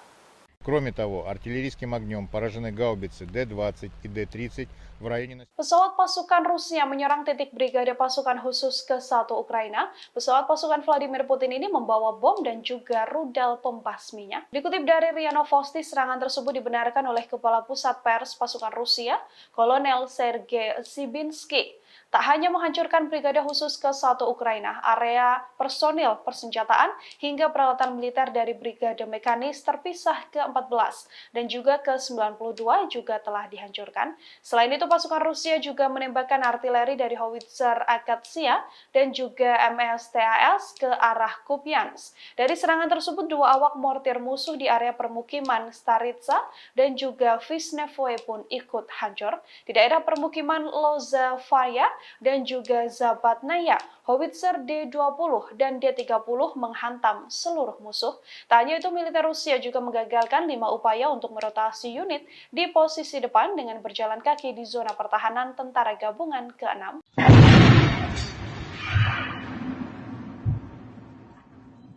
Кроме того, артиллерийским огнем поражены гаубицы Д-20 и Д-30 в районе... Pesawat pasukan Rusia menyerang titik brigade pasukan khusus ke-1 Ukraina. Pesawat pasukan Vladimir Putin ini membawa bom dan juga rudal pembasminya. Dikutip dari RIA Novosti, serangan tersebut dibenarkan oleh Kepala Pusat Pers Pasukan Rusia, Kolonel Sergei Sibinsky. Tak hanya menghancurkan Brigade Khusus ke-1 Ukraina, area personil, persenjataan, hingga peralatan militer dari Brigade Mekanis terpisah ke-14 dan juga ke-92 juga telah dihancurkan. Selain itu, pasukan Rusia juga menembakkan artileri dari howitzer Akatsia dan juga MSTAS ke arah Kupiansk. Dari serangan tersebut, 2 awak mortir musuh di area permukiman Staritsa dan juga Visnevoe pun ikut hancur. Di daerah permukiman Lozavaya dan juga Zabatnaya, howitzer D-20 dan D-30 menghantam seluruh musuh. Tak hanya itu, militer Rusia juga menggagalkan 5 upaya untuk merotasi unit di posisi depan dengan berjalan kaki di zona pertahanan tentara gabungan ke-6.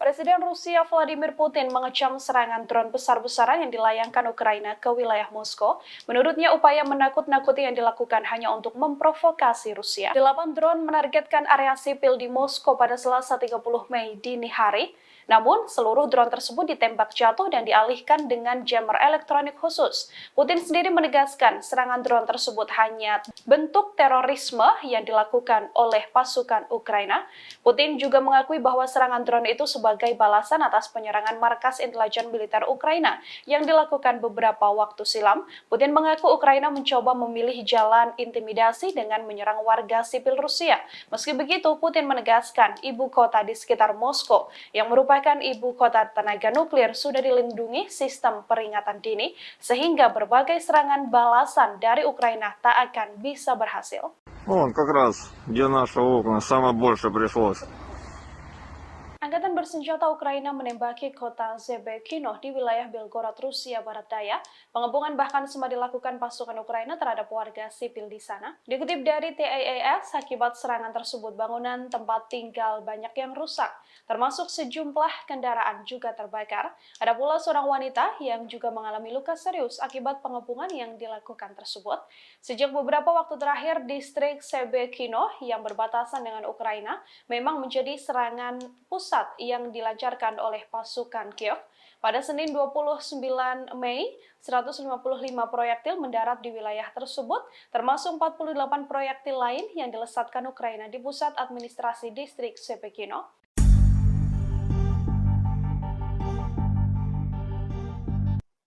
Presiden Rusia Vladimir Putin mengecam serangan drone besar-besaran yang dilayangkan Ukraina ke wilayah Moskow. Menurutnya, upaya menakut-nakuti yang dilakukan hanya untuk memprovokasi Rusia. 8 drone menargetkan area sipil di Moskow pada Selasa 30 Mei dini hari. Namun, seluruh drone tersebut ditembak jatuh dan dialihkan dengan jammer elektronik khusus. Putin sendiri menegaskan serangan drone tersebut hanya bentuk terorisme yang dilakukan oleh pasukan Ukraina. Putin juga mengakui bahwa serangan drone itu sebagai balasan atas penyerangan markas intelijen militer Ukraina yang dilakukan beberapa waktu silam. Putin mengaku Ukraina mencoba memilih jalan intimidasi dengan menyerang warga sipil Rusia. Meski begitu, Putin menegaskan ibu kota di sekitar Moskow yang merupakan ibu kota tenaga nuklir sudah dilindungi sistem peringatan dini sehingga berbagai serangan balasan dari Ukraina tak akan bisa berhasil. Вон, как раз, где наши окна, самое больше пришлось. Angkatan bersenjata Ukraina menembaki kota Zebekino di wilayah Belgorod, Rusia Barat Daya. Pengepungan bahkan sempat dilakukan pasukan Ukraina terhadap warga sipil di sana. Dikutip dari TAAS, akibat serangan tersebut bangunan tempat tinggal banyak yang rusak, termasuk sejumlah kendaraan juga terbakar. Ada pula seorang wanita yang juga mengalami luka serius akibat pengepungan yang dilakukan tersebut. Sejak beberapa waktu terakhir, distrik Zebekino yang berbatasan dengan Ukraina memang menjadi serangan pusat yang dilancarkan oleh pasukan Kiev. Pada Senin 29 Mei, 155 proyektil mendarat di wilayah tersebut, termasuk 48 proyektil lain yang dilesatkan Ukraina di pusat administrasi distrik Zebekino.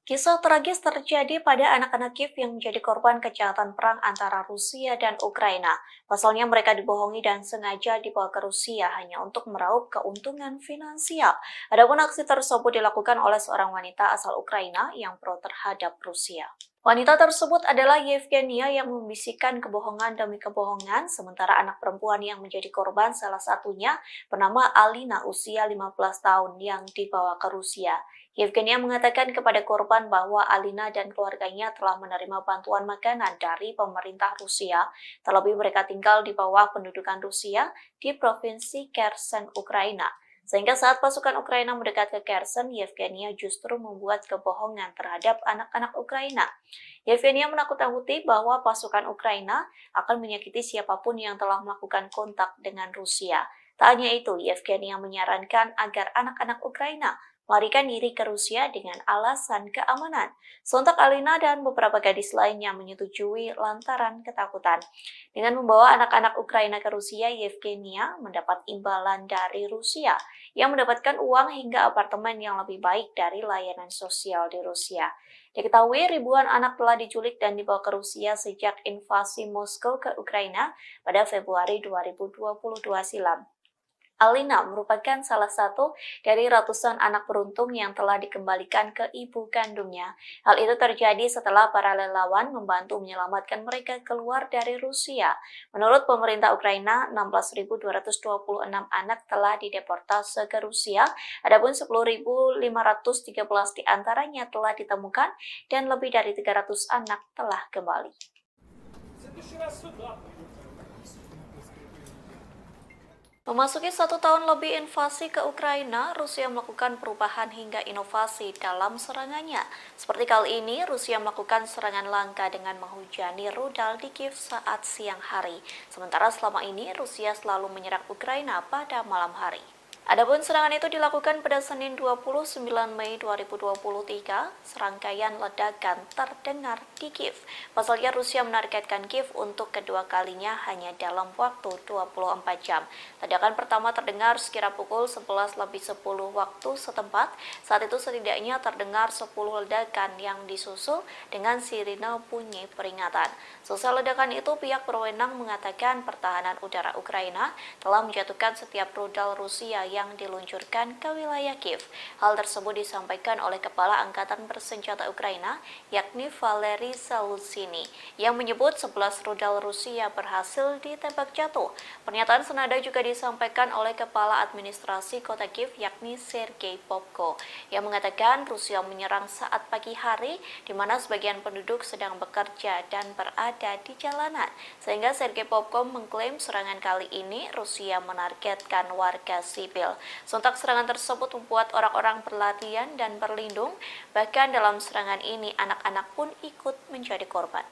Kisah tragis terjadi pada anak-anak Kiev yang menjadi korban kejahatan perang antara Rusia dan Ukraina. Pasalnya mereka dibohongi dan sengaja dibawa ke Rusia hanya untuk meraup keuntungan finansial. Adapun aksi tersebut dilakukan oleh seorang wanita asal Ukraina yang pro terhadap Rusia. Wanita tersebut adalah Yevgenia yang membisikkan kebohongan demi kebohongan, sementara anak perempuan yang menjadi korban salah satunya bernama Alina, usia 15 tahun yang dibawa ke Rusia. Yevgenia mengatakan kepada korban bahwa Alina dan keluarganya telah menerima bantuan makanan dari pemerintah Rusia, terlebih mereka tinggal di bawah pendudukan Rusia di provinsi Kherson, Ukraina. Sehingga saat pasukan Ukraina mendekat ke Kherson, Yevgenia justru membuat kebohongan terhadap anak-anak Ukraina. Yevgenia menakut-nakuti bahwa pasukan Ukraina akan menyakiti siapapun yang telah melakukan kontak dengan Rusia. Tak hanya itu, Yevgenia menyarankan agar anak-anak Ukraina melarikan diri ke Rusia dengan alasan keamanan. Sontak Alina dan beberapa gadis lainnya menyetujui lantaran ketakutan. Dengan membawa anak-anak Ukraina ke Rusia, Yevgenia mendapat imbalan dari Rusia yang mendapatkan uang hingga apartemen yang lebih baik dari layanan sosial di Rusia. Diketahui ribuan anak telah diculik dan dibawa ke Rusia sejak invasi Moskow ke Ukraina pada Februari 2022 silam. Alina merupakan salah satu dari ratusan anak beruntung yang telah dikembalikan ke ibu kandungnya. Hal itu terjadi setelah para relawan membantu menyelamatkan mereka keluar dari Rusia. Menurut pemerintah Ukraina, 16.226 anak telah dideportase ke Rusia, adapun 10.513 diantaranya telah ditemukan dan lebih dari 300 anak telah kembali. Memasuki 1 tahun lebih invasi ke Ukraina, Rusia melakukan perubahan hingga inovasi dalam serangannya. Seperti kali ini, Rusia melakukan serangan langka dengan menghujani rudal di Kiev saat siang hari. Sementara selama ini, Rusia selalu menyerang Ukraina pada malam hari. Adapun serangan itu dilakukan pada Senin 29 Mei 2023. Serangkaian ledakan terdengar di Kiev. Pasalnya Rusia menargetkan Kiev untuk kedua kalinya hanya dalam waktu 24 jam. Ledakan pertama terdengar sekira pukul 11:10 waktu setempat. Saat itu setidaknya terdengar 10 ledakan yang disusul dengan sirine bunyi peringatan. Selesai ledakan itu, pihak berwenang mengatakan pertahanan udara Ukraina telah menjatuhkan setiap rudal Rusia yang diluncurkan ke wilayah Kiev. Hal tersebut disampaikan oleh Kepala Angkatan Bersenjata Ukraina, yakni Valery Zaluzhny, yang menyebut 11 rudal Rusia berhasil ditembak jatuh. Pernyataan senada juga disampaikan oleh Kepala Administrasi Kota Kiev, yakni Sergei Popko, yang mengatakan Rusia menyerang saat pagi hari, di mana sebagian penduduk sedang bekerja dan berada di jalanan. Sehingga Sergei Popko mengklaim serangan kali ini Rusia menargetkan warga sipil. Sontak serangan tersebut membuat orang-orang berlarian dan berlindung. Bahkan dalam serangan ini anak-anak pun ikut menjadi korban.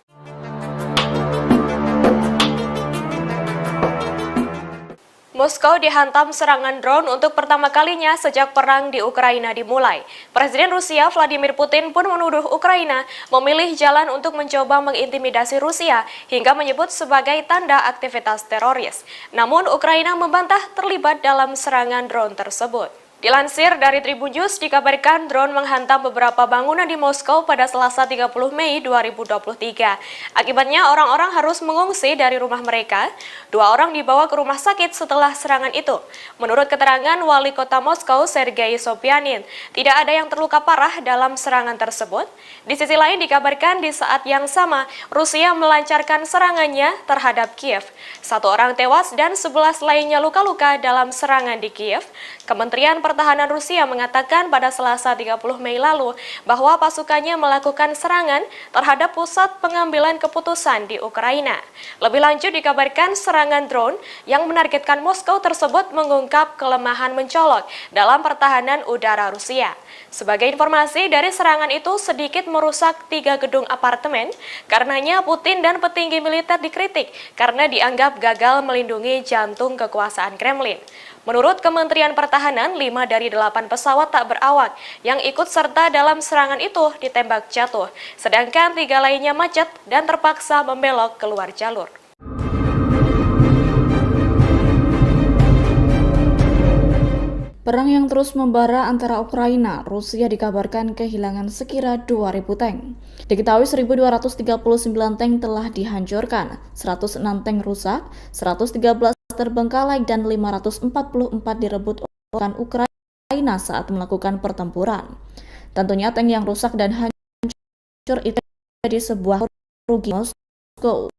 Moskow dihantam serangan drone untuk pertama kalinya sejak perang di Ukraina dimulai. Presiden Rusia Vladimir Putin pun menuduh Ukraina memilih jalan untuk mencoba mengintimidasi Rusia hingga menyebut sebagai tanda aktivitas teroris. Namun Ukraina membantah terlibat dalam serangan drone tersebut. Dilansir dari Tribun News, dikabarkan drone menghantam beberapa bangunan di Moskow pada Selasa 30 Mei 2023. Akibatnya orang-orang harus mengungsi dari rumah mereka. 2 orang dibawa ke rumah sakit setelah serangan itu. Menurut keterangan Wali Kota Moskow, Sergei Sobyanin, tidak ada yang terluka parah dalam serangan tersebut. Di sisi lain dikabarkan di saat yang sama, Rusia melancarkan serangannya terhadap Kiev. 1 orang tewas dan 11 lainnya luka-luka dalam serangan di Kiev. Kementerian Pertahanan Rusia mengatakan pada Selasa 30 Mei lalu bahwa pasukannya melakukan serangan terhadap pusat pengambilan keputusan di Ukraina. Lebih lanjut dikabarkan serangan drone yang menargetkan Moskow tersebut mengungkap kelemahan mencolok dalam pertahanan udara Rusia. Sebagai informasi, dari serangan itu sedikit merusak 3 gedung apartemen. Karenanya Putin dan petinggi militer dikritik karena dianggap gagal melindungi jantung kekuasaan Kremlin. Menurut Kementerian Pertahanan, 5 dari 8 pesawat tak berawak yang ikut serta dalam serangan itu ditembak jatuh, sedangkan 3 lainnya macet dan terpaksa membelok keluar jalur. Perang yang terus membara antara Ukraina, Rusia dikabarkan kehilangan sekira 2.000 tank. Diketahui 1.239 tank telah dihancurkan, 106 tank rusak, 113 terbengkalai dan 544 direbut oleh Ukraina saat melakukan pertempuran. Tentunya tank yang rusak dan hancur itu jadi sebuah kerugian Moskow.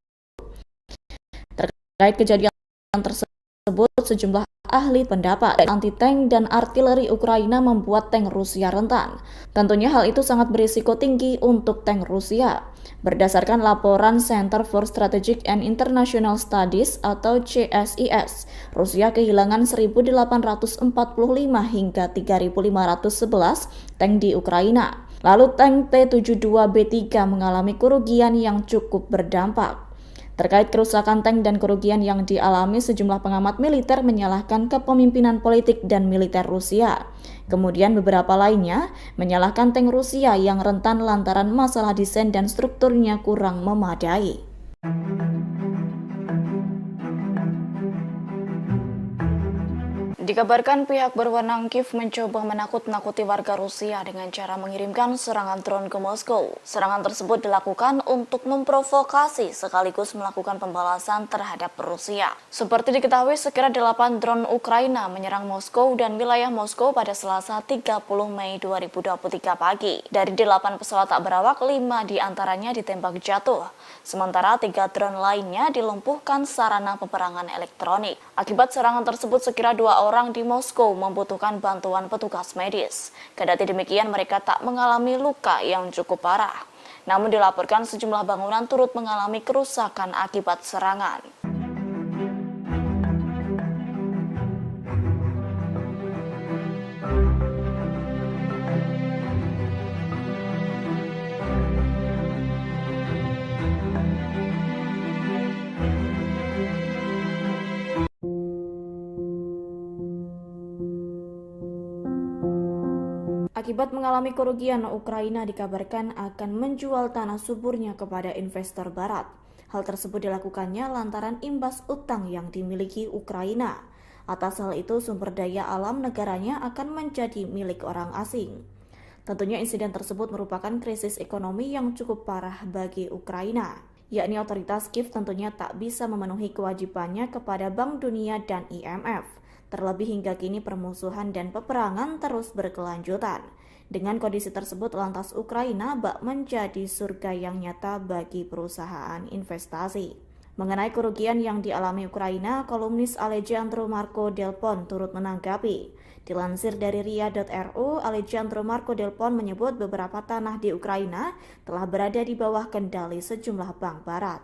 Terkait kejadian tersebut, sejumlah ahli pendapat anti-tank dan artileri Ukraina membuat tank Rusia rentan. Tentunya hal itu sangat berisiko tinggi untuk tank Rusia. Berdasarkan laporan Center for Strategic and International Studies atau CSIS, Rusia kehilangan 1.845 hingga 3.511 tank di Ukraina. Lalu tank T-72B3 mengalami kerugian yang cukup berdampak. Terkait kerusakan tank dan kerugian yang dialami, sejumlah pengamat militer menyalahkan kepemimpinan politik dan militer Rusia. Kemudian beberapa lainnya menyalahkan tank Rusia yang rentan lantaran masalah desain dan strukturnya kurang memadai. Dikabarkan pihak berwenang Kiev mencoba menakut-nakuti warga Rusia dengan cara mengirimkan serangan drone ke Moskow. Serangan tersebut dilakukan untuk memprovokasi sekaligus melakukan pembalasan terhadap Rusia. Seperti diketahui, sekira 8 drone Ukraina menyerang Moskow dan wilayah Moskow pada Selasa 30 Mei 2023 pagi. Dari 8 pesawat tak berawak, 5 diantaranya ditembak jatuh. Sementara 3 drone lainnya dilumpuhkan sarana peperangan elektronik. Akibat serangan tersebut, sekira 2 orang di Moskow membutuhkan bantuan petugas medis. Kendati demikian, mereka tak mengalami luka yang cukup parah. Namun dilaporkan sejumlah bangunan turut mengalami kerusakan akibat serangan. Akibat mengalami kerugian, Ukraina dikabarkan akan menjual tanah suburnya kepada investor barat. Hal tersebut dilakukannya lantaran imbas utang yang dimiliki Ukraina. Atas hal itu, sumber daya alam negaranya akan menjadi milik orang asing. Tentunya insiden tersebut merupakan krisis ekonomi yang cukup parah bagi Ukraina, yakni otoritas Kiev tentunya tak bisa memenuhi kewajibannya kepada Bank Dunia dan IMF. Terlebih hingga kini permusuhan dan peperangan terus berkelanjutan. Dengan kondisi tersebut, lantas Ukraina bak menjadi surga yang nyata bagi perusahaan investasi. Mengenai kerugian yang dialami Ukraina, kolumnis Alejandro Marco Delpon turut menanggapi. Dilansir dari ria.ru, Alejandro Marco Delpon menyebut beberapa tanah di Ukraina telah berada di bawah kendali sejumlah bank barat.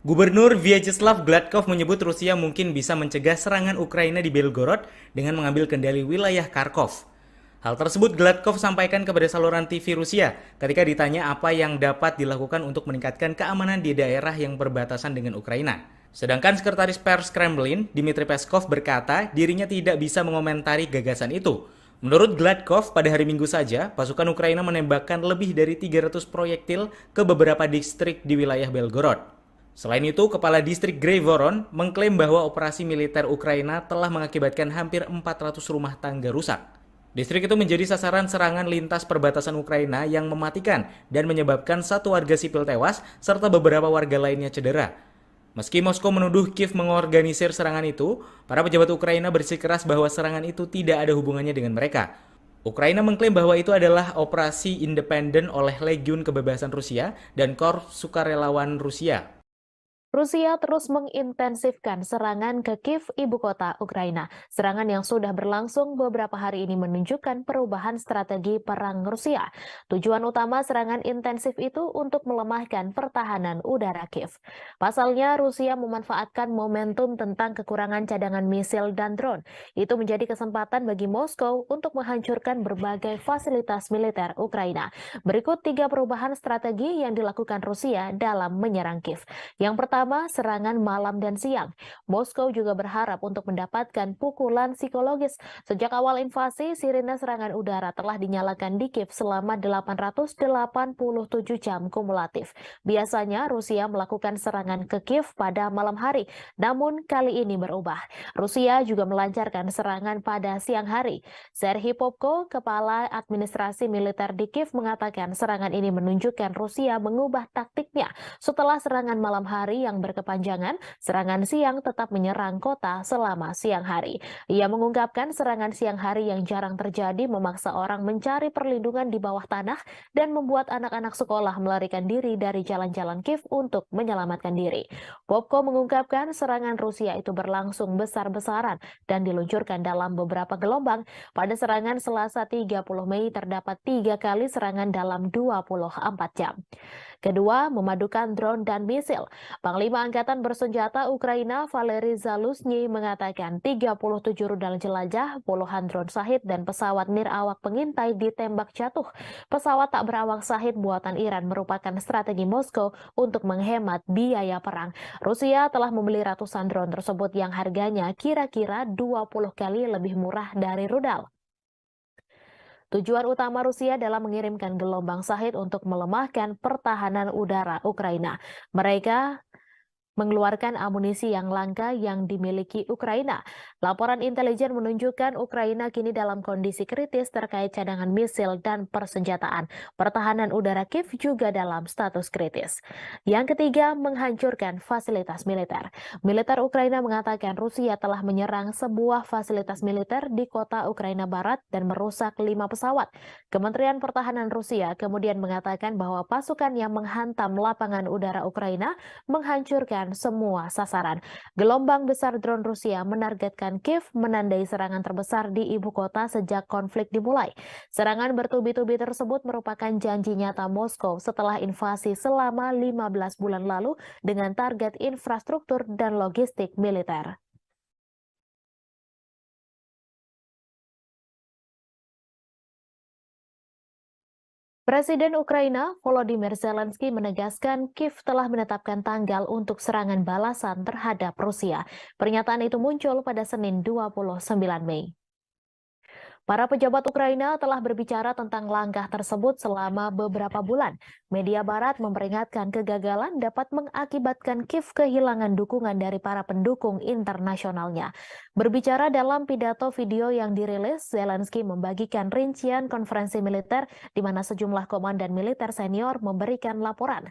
Gubernur Vyacheslav Gladkov menyebut Rusia mungkin bisa mencegah serangan Ukraina di Belgorod dengan mengambil kendali wilayah Kharkov. Hal tersebut Gladkov sampaikan kepada saluran TV Rusia ketika ditanya apa yang dapat dilakukan untuk meningkatkan keamanan di daerah yang berbatasan dengan Ukraina. Sedangkan Sekretaris Pers Kremlin, Dmitry Peskov berkata dirinya tidak bisa mengomentari gagasan itu. Menurut Gladkov, pada hari Minggu saja, pasukan Ukraina menembakkan lebih dari 300 proyektil ke beberapa distrik di wilayah Belgorod. Selain itu, Kepala Distrik Grey-Voron mengklaim bahwa operasi militer Ukraina telah mengakibatkan hampir 400 rumah tangga rusak. Distrik itu menjadi sasaran serangan lintas perbatasan Ukraina yang mematikan dan menyebabkan satu warga sipil tewas serta beberapa warga lainnya cedera. Meski Moskow menuduh Kiev mengorganisir serangan itu, para pejabat Ukraina bersikeras bahwa serangan itu tidak ada hubungannya dengan mereka. Ukraina mengklaim bahwa itu adalah operasi independen oleh Legiun Kebebasan Rusia dan Korps Sukarelawan Rusia. Rusia terus mengintensifkan serangan ke Kiev, ibu kota Ukraina. Serangan yang sudah berlangsung beberapa hari ini menunjukkan perubahan strategi perang Rusia. Tujuan utama serangan intensif itu untuk melemahkan pertahanan udara Kiev. Pasalnya, Rusia memanfaatkan momentum tentang kekurangan cadangan misil dan drone. Itu menjadi kesempatan bagi Moskow untuk menghancurkan berbagai fasilitas militer Ukraina. Berikut 3 perubahan strategi yang dilakukan Rusia dalam menyerang Kiev. Yang pertama, serangan malam dan siang. Moskow juga berharap untuk mendapatkan pukulan psikologis. Sejak awal invasi, sirine serangan udara telah dinyalakan di Kiev selama 887 jam kumulatif. Biasanya Rusia melakukan serangan ke Kiev pada malam hari, namun kali ini berubah. Rusia juga melancarkan serangan pada siang hari. Serhiy Popko, Kepala Administrasi Militer di Kiev, mengatakan serangan ini menunjukkan Rusia mengubah taktiknya. Setelah serangan malam hari yang berkepanjangan, serangan siang tetap menyerang kota selama siang hari. Ia mengungkapkan serangan siang hari yang jarang terjadi memaksa orang mencari perlindungan di bawah tanah dan membuat anak-anak sekolah melarikan diri dari jalan-jalan Kiev untuk menyelamatkan diri. Popko mengungkapkan serangan Rusia itu berlangsung besar-besaran dan diluncurkan dalam beberapa gelombang. Pada serangan Selasa 30 Mei terdapat 3 kali serangan dalam 24 jam. Kedua, memadukan drone dan misil. Panglima Angkatan Bersenjata Ukraina Valery Zaluzny mengatakan 37 rudal jelajah, puluhan drone Shahid dan pesawat nirawak pengintai ditembak jatuh. Pesawat tak berawak Shahid buatan Iran merupakan strategi Moskow untuk menghemat biaya perang. Rusia telah membeli ratusan drone tersebut yang harganya kira-kira 20 kali lebih murah dari rudal. Tujuan utama Rusia dalam mengirimkan gelombang Shahid untuk melemahkan pertahanan udara Ukraina. Mereka mengeluarkan amunisi yang langka yang dimiliki Ukraina. Laporan intelijen menunjukkan Ukraina kini dalam kondisi kritis terkait cadangan misil dan persenjataan. Pertahanan udara Kiev juga dalam status kritis. Yang ketiga, menghancurkan fasilitas militer. Militer Ukraina mengatakan Rusia telah menyerang sebuah fasilitas militer di kota Ukraina Barat dan merusak 5 pesawat. Kementerian Pertahanan Rusia kemudian mengatakan bahwa pasukan yang menghantam lapangan udara Ukraina menghancurkan semua sasaran. Gelombang besar drone Rusia menargetkan Kiev, menandai serangan terbesar di ibu kota sejak konflik dimulai. Serangan bertubi-tubi tersebut merupakan janji nyata Moskow setelah invasi selama 15 bulan lalu dengan target infrastruktur dan logistik militer. Presiden Ukraina Volodymyr Zelensky menegaskan Kiev telah menetapkan tanggal untuk serangan balasan terhadap Rusia. Pernyataan itu muncul pada Senin 29 Mei. Para pejabat Ukraina telah berbicara tentang langkah tersebut selama beberapa bulan. Media Barat memperingatkan kegagalan dapat mengakibatkan Kiev kehilangan dukungan dari para pendukung internasionalnya. Berbicara dalam pidato video yang dirilis, Zelensky membagikan rincian konferensi militer di mana sejumlah komandan militer senior memberikan laporan.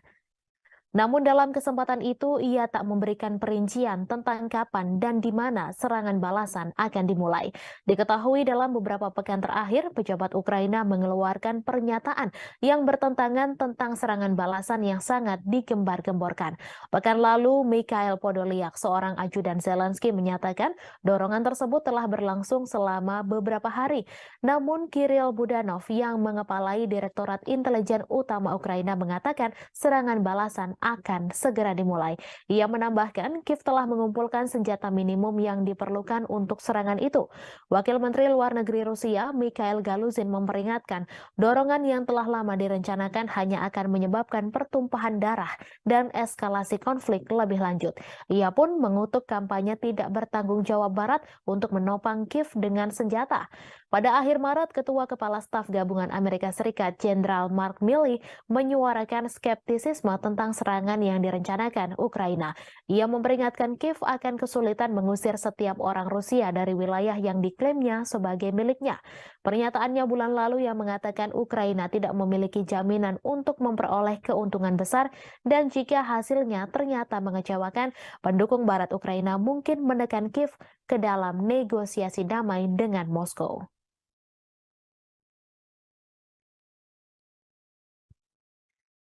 Namun dalam kesempatan itu ia tak memberikan perincian tentang kapan dan di mana serangan balasan akan dimulai. Diketahui dalam beberapa pekan terakhir, pejabat Ukraina mengeluarkan pernyataan yang bertentangan tentang serangan balasan yang sangat digembar-gemborkan. Pekan lalu, Mikhail Podolyak, seorang ajudan Zelensky, menyatakan dorongan tersebut telah berlangsung selama beberapa hari. Namun Kirill Budanov yang mengepalai Direktorat Intelijen Utama Ukraina mengatakan serangan balasan akan segera dimulai. Ia menambahkan Kiev telah mengumpulkan senjata minimum yang diperlukan untuk serangan itu. Wakil Menteri Luar Negeri Rusia, Mikhail Galuzin, memperingatkan dorongan yang telah lama direncanakan hanya akan menyebabkan pertumpahan darah dan eskalasi konflik lebih lanjut. Ia pun mengutuk kampanye tidak bertanggung jawab Barat untuk menopang Kiev dengan senjata. Pada akhir Maret, Ketua Kepala Staf Gabungan Amerika Serikat, Jenderal Mark Milley, menyuarakan skeptisisme tentang serangan yang direncanakan Ukraina. Ia memperingatkan Kiev akan kesulitan mengusir setiap orang Rusia dari wilayah yang diklaimnya sebagai miliknya. Pernyataannya bulan lalu yang mengatakan Ukraina tidak memiliki jaminan untuk memperoleh keuntungan besar dan jika hasilnya ternyata mengecewakan, pendukung Barat Ukraina mungkin menekan Kiev ke dalam negosiasi damai dengan Moskow.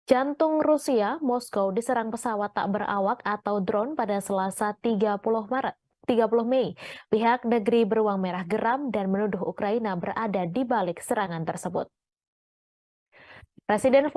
Jantung Rusia, Moskow diserang pesawat tak berawak atau drone pada Selasa 30 Mei. Pihak negeri beruang merah geram dan menuduh Ukraina berada di balik serangan tersebut. Presiden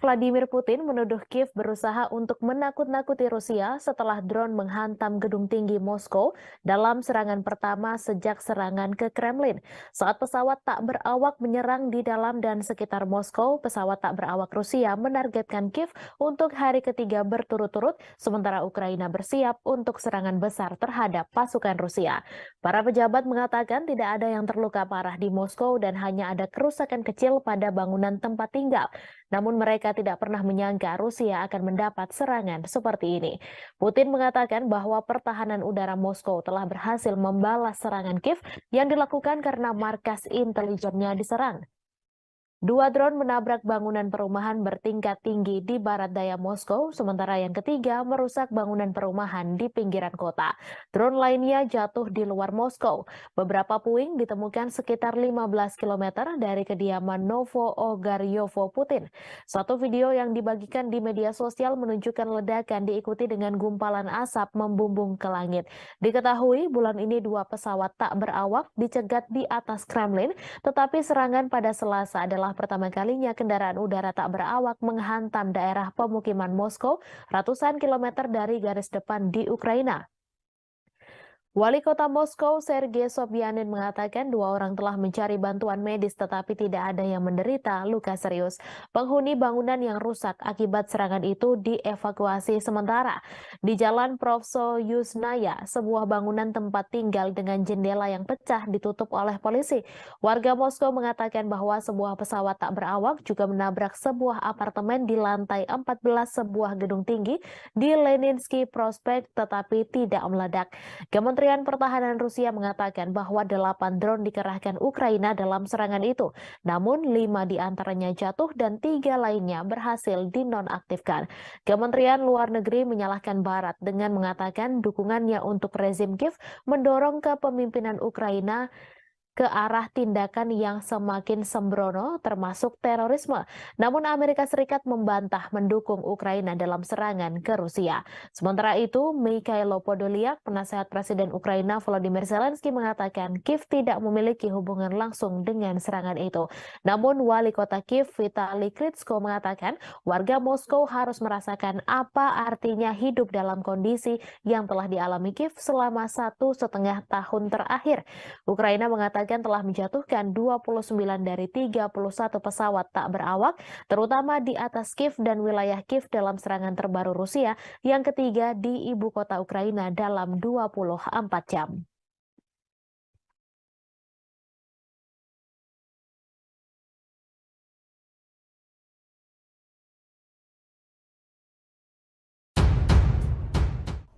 Vladimir Putin menuduh Kiev berusaha untuk menakut-nakuti Rusia setelah drone menghantam gedung tinggi Moskow dalam serangan pertama sejak serangan ke Kremlin. Saat pesawat tak berawak menyerang di dalam dan sekitar Moskow, pesawat tak berawak Rusia menargetkan Kiev untuk hari ketiga berturut-turut, sementara Ukraina bersiap untuk serangan besar terhadap pasukan Rusia. Para pejabat mengatakan tidak ada yang terluka parah di Moskow dan hanya ada kerusakan kecil pada bangunan tempat tinggal. Namun mereka tidak pernah menyangka Rusia akan mendapat serangan seperti ini. Putin mengatakan bahwa pertahanan udara Moskow telah berhasil membalas serangan Kiev yang dilakukan karena markas intelijennya diserang. Dua drone menabrak bangunan perumahan bertingkat tinggi di barat daya Moskow, sementara yang ketiga merusak bangunan perumahan di pinggiran kota. Drone lainnya jatuh di luar Moskow. Beberapa puing ditemukan sekitar 15 km dari kediaman Novo-Ogaryovo Putin. Satu video yang dibagikan di media sosial menunjukkan ledakan diikuti dengan gumpalan asap membumbung ke langit. Diketahui bulan ini dua pesawat tak berawak dicegat di atas Kremlin, tetapi serangan pada Selasa adalah pertama kalinya kendaraan udara tak berawak menghantam daerah pemukiman Moskow ratusan kilometer dari garis depan di Ukraina. Wali Kota Moskow, Sergei Sobyanin, mengatakan dua orang telah mencari bantuan medis tetapi tidak ada yang menderita luka serius. Penghuni bangunan yang rusak akibat serangan itu dievakuasi sementara. Di Jalan Provso-Yuzhnaya, sebuah bangunan tempat tinggal dengan jendela yang pecah ditutup oleh polisi. Warga Moskow mengatakan bahwa sebuah pesawat tak berawak juga menabrak sebuah apartemen di lantai 14 sebuah gedung tinggi di Leninsky Prospect tetapi tidak meledak. Kementerian Pertahanan Rusia mengatakan bahwa 8 drone dikerahkan Ukraina dalam serangan itu, namun 5 diantaranya jatuh dan 3 lainnya berhasil dinonaktifkan. Kementerian Luar Negeri menyalahkan Barat dengan mengatakan dukungannya untuk rezim Kiev mendorong kepemimpinan Ukraina ke arah tindakan yang semakin sembrono termasuk terorisme. Namun Amerika Serikat membantah mendukung Ukraina dalam serangan ke Rusia. Sementara itu, Mikhailo Podolyak, penasehat Presiden Ukraina Volodymyr Zelensky, mengatakan Kiev tidak memiliki hubungan langsung dengan serangan itu. Namun Wali Kota Kiev Vitali Klitschko mengatakan warga Moskow harus merasakan apa artinya hidup dalam kondisi yang telah dialami Kiev selama 1,5 tahun terakhir. Ukraina mengatakan mengatakan telah menjatuhkan 29 dari 31 pesawat tak berawak, terutama di atas Kiev dan wilayah Kiev dalam serangan terbaru Rusia yang ketiga di ibu kota Ukraina dalam 24 jam.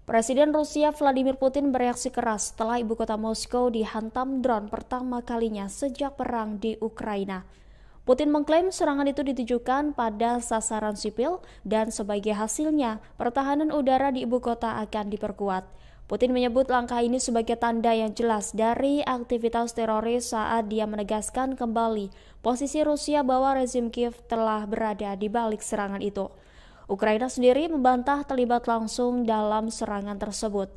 Presiden Rusia Vladimir Putin bereaksi keras setelah ibu kota Moskow dihantam drone pertama kalinya sejak perang di Ukraina. Putin mengklaim serangan itu ditujukan pada sasaran sipil dan sebagai hasilnya pertahanan udara di ibu kota akan diperkuat. Putin menyebut langkah ini sebagai tanda yang jelas dari aktivitas teroris saat dia menegaskan kembali posisi Rusia bahwa rezim Kiev telah berada di balik serangan itu. Ukraina sendiri membantah terlibat langsung dalam serangan tersebut.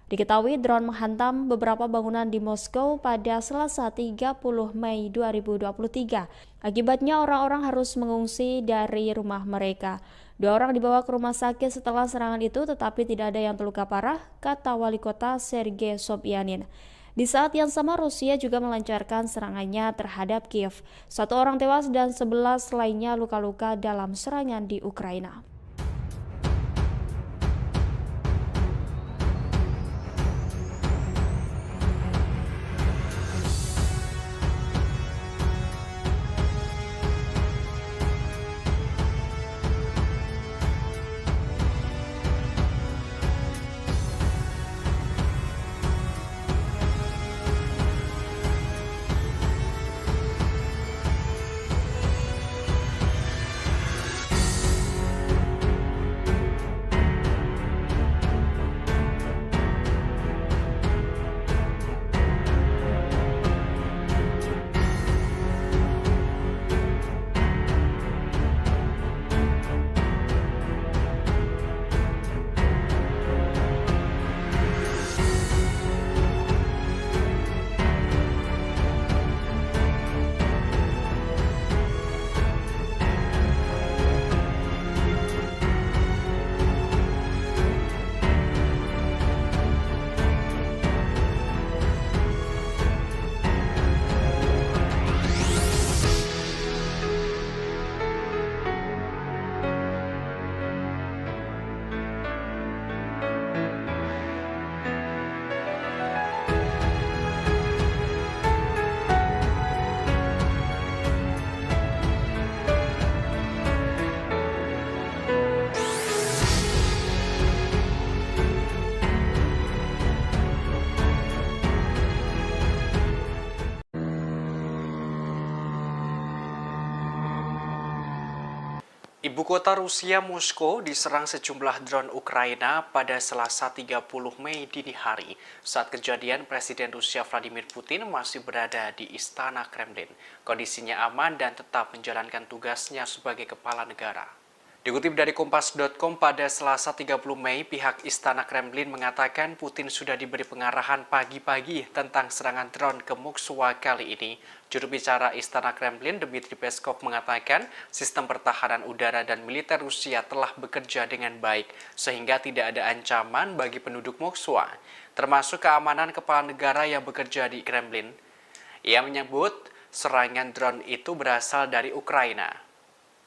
Diketahui drone menghantam beberapa bangunan di Moskow pada Selasa 30 Mei 2023. Akibatnya orang-orang harus mengungsi dari rumah mereka. 2 orang dibawa ke rumah sakit setelah serangan itu, tetapi tidak ada yang terluka parah, kata wali kota Sergei Sobyanin. Di saat yang sama, Rusia juga melancarkan serangannya terhadap Kiev. 1 orang tewas dan 11 lainnya luka-luka dalam serangan di Ukraina. Ibu kota Rusia Moskow diserang sejumlah drone Ukraina pada Selasa 30 Mei dini hari. Saat kejadian, Presiden Rusia Vladimir Putin masih berada di Istana Kremlin. Kondisinya aman dan tetap menjalankan tugasnya sebagai kepala negara. Dikutip dari Kompas.com pada Selasa 30 Mei, pihak Istana Kremlin mengatakan Putin sudah diberi pengarahan pagi-pagi tentang serangan drone ke Moskwa kali ini. Juru bicara Istana Kremlin, Dmitry Peskov, mengatakan sistem pertahanan udara dan militer Rusia telah bekerja dengan baik, sehingga tidak ada ancaman bagi penduduk Moskwa, termasuk keamanan kepala negara yang bekerja di Kremlin. Ia menyebut serangan drone itu berasal dari Ukraina.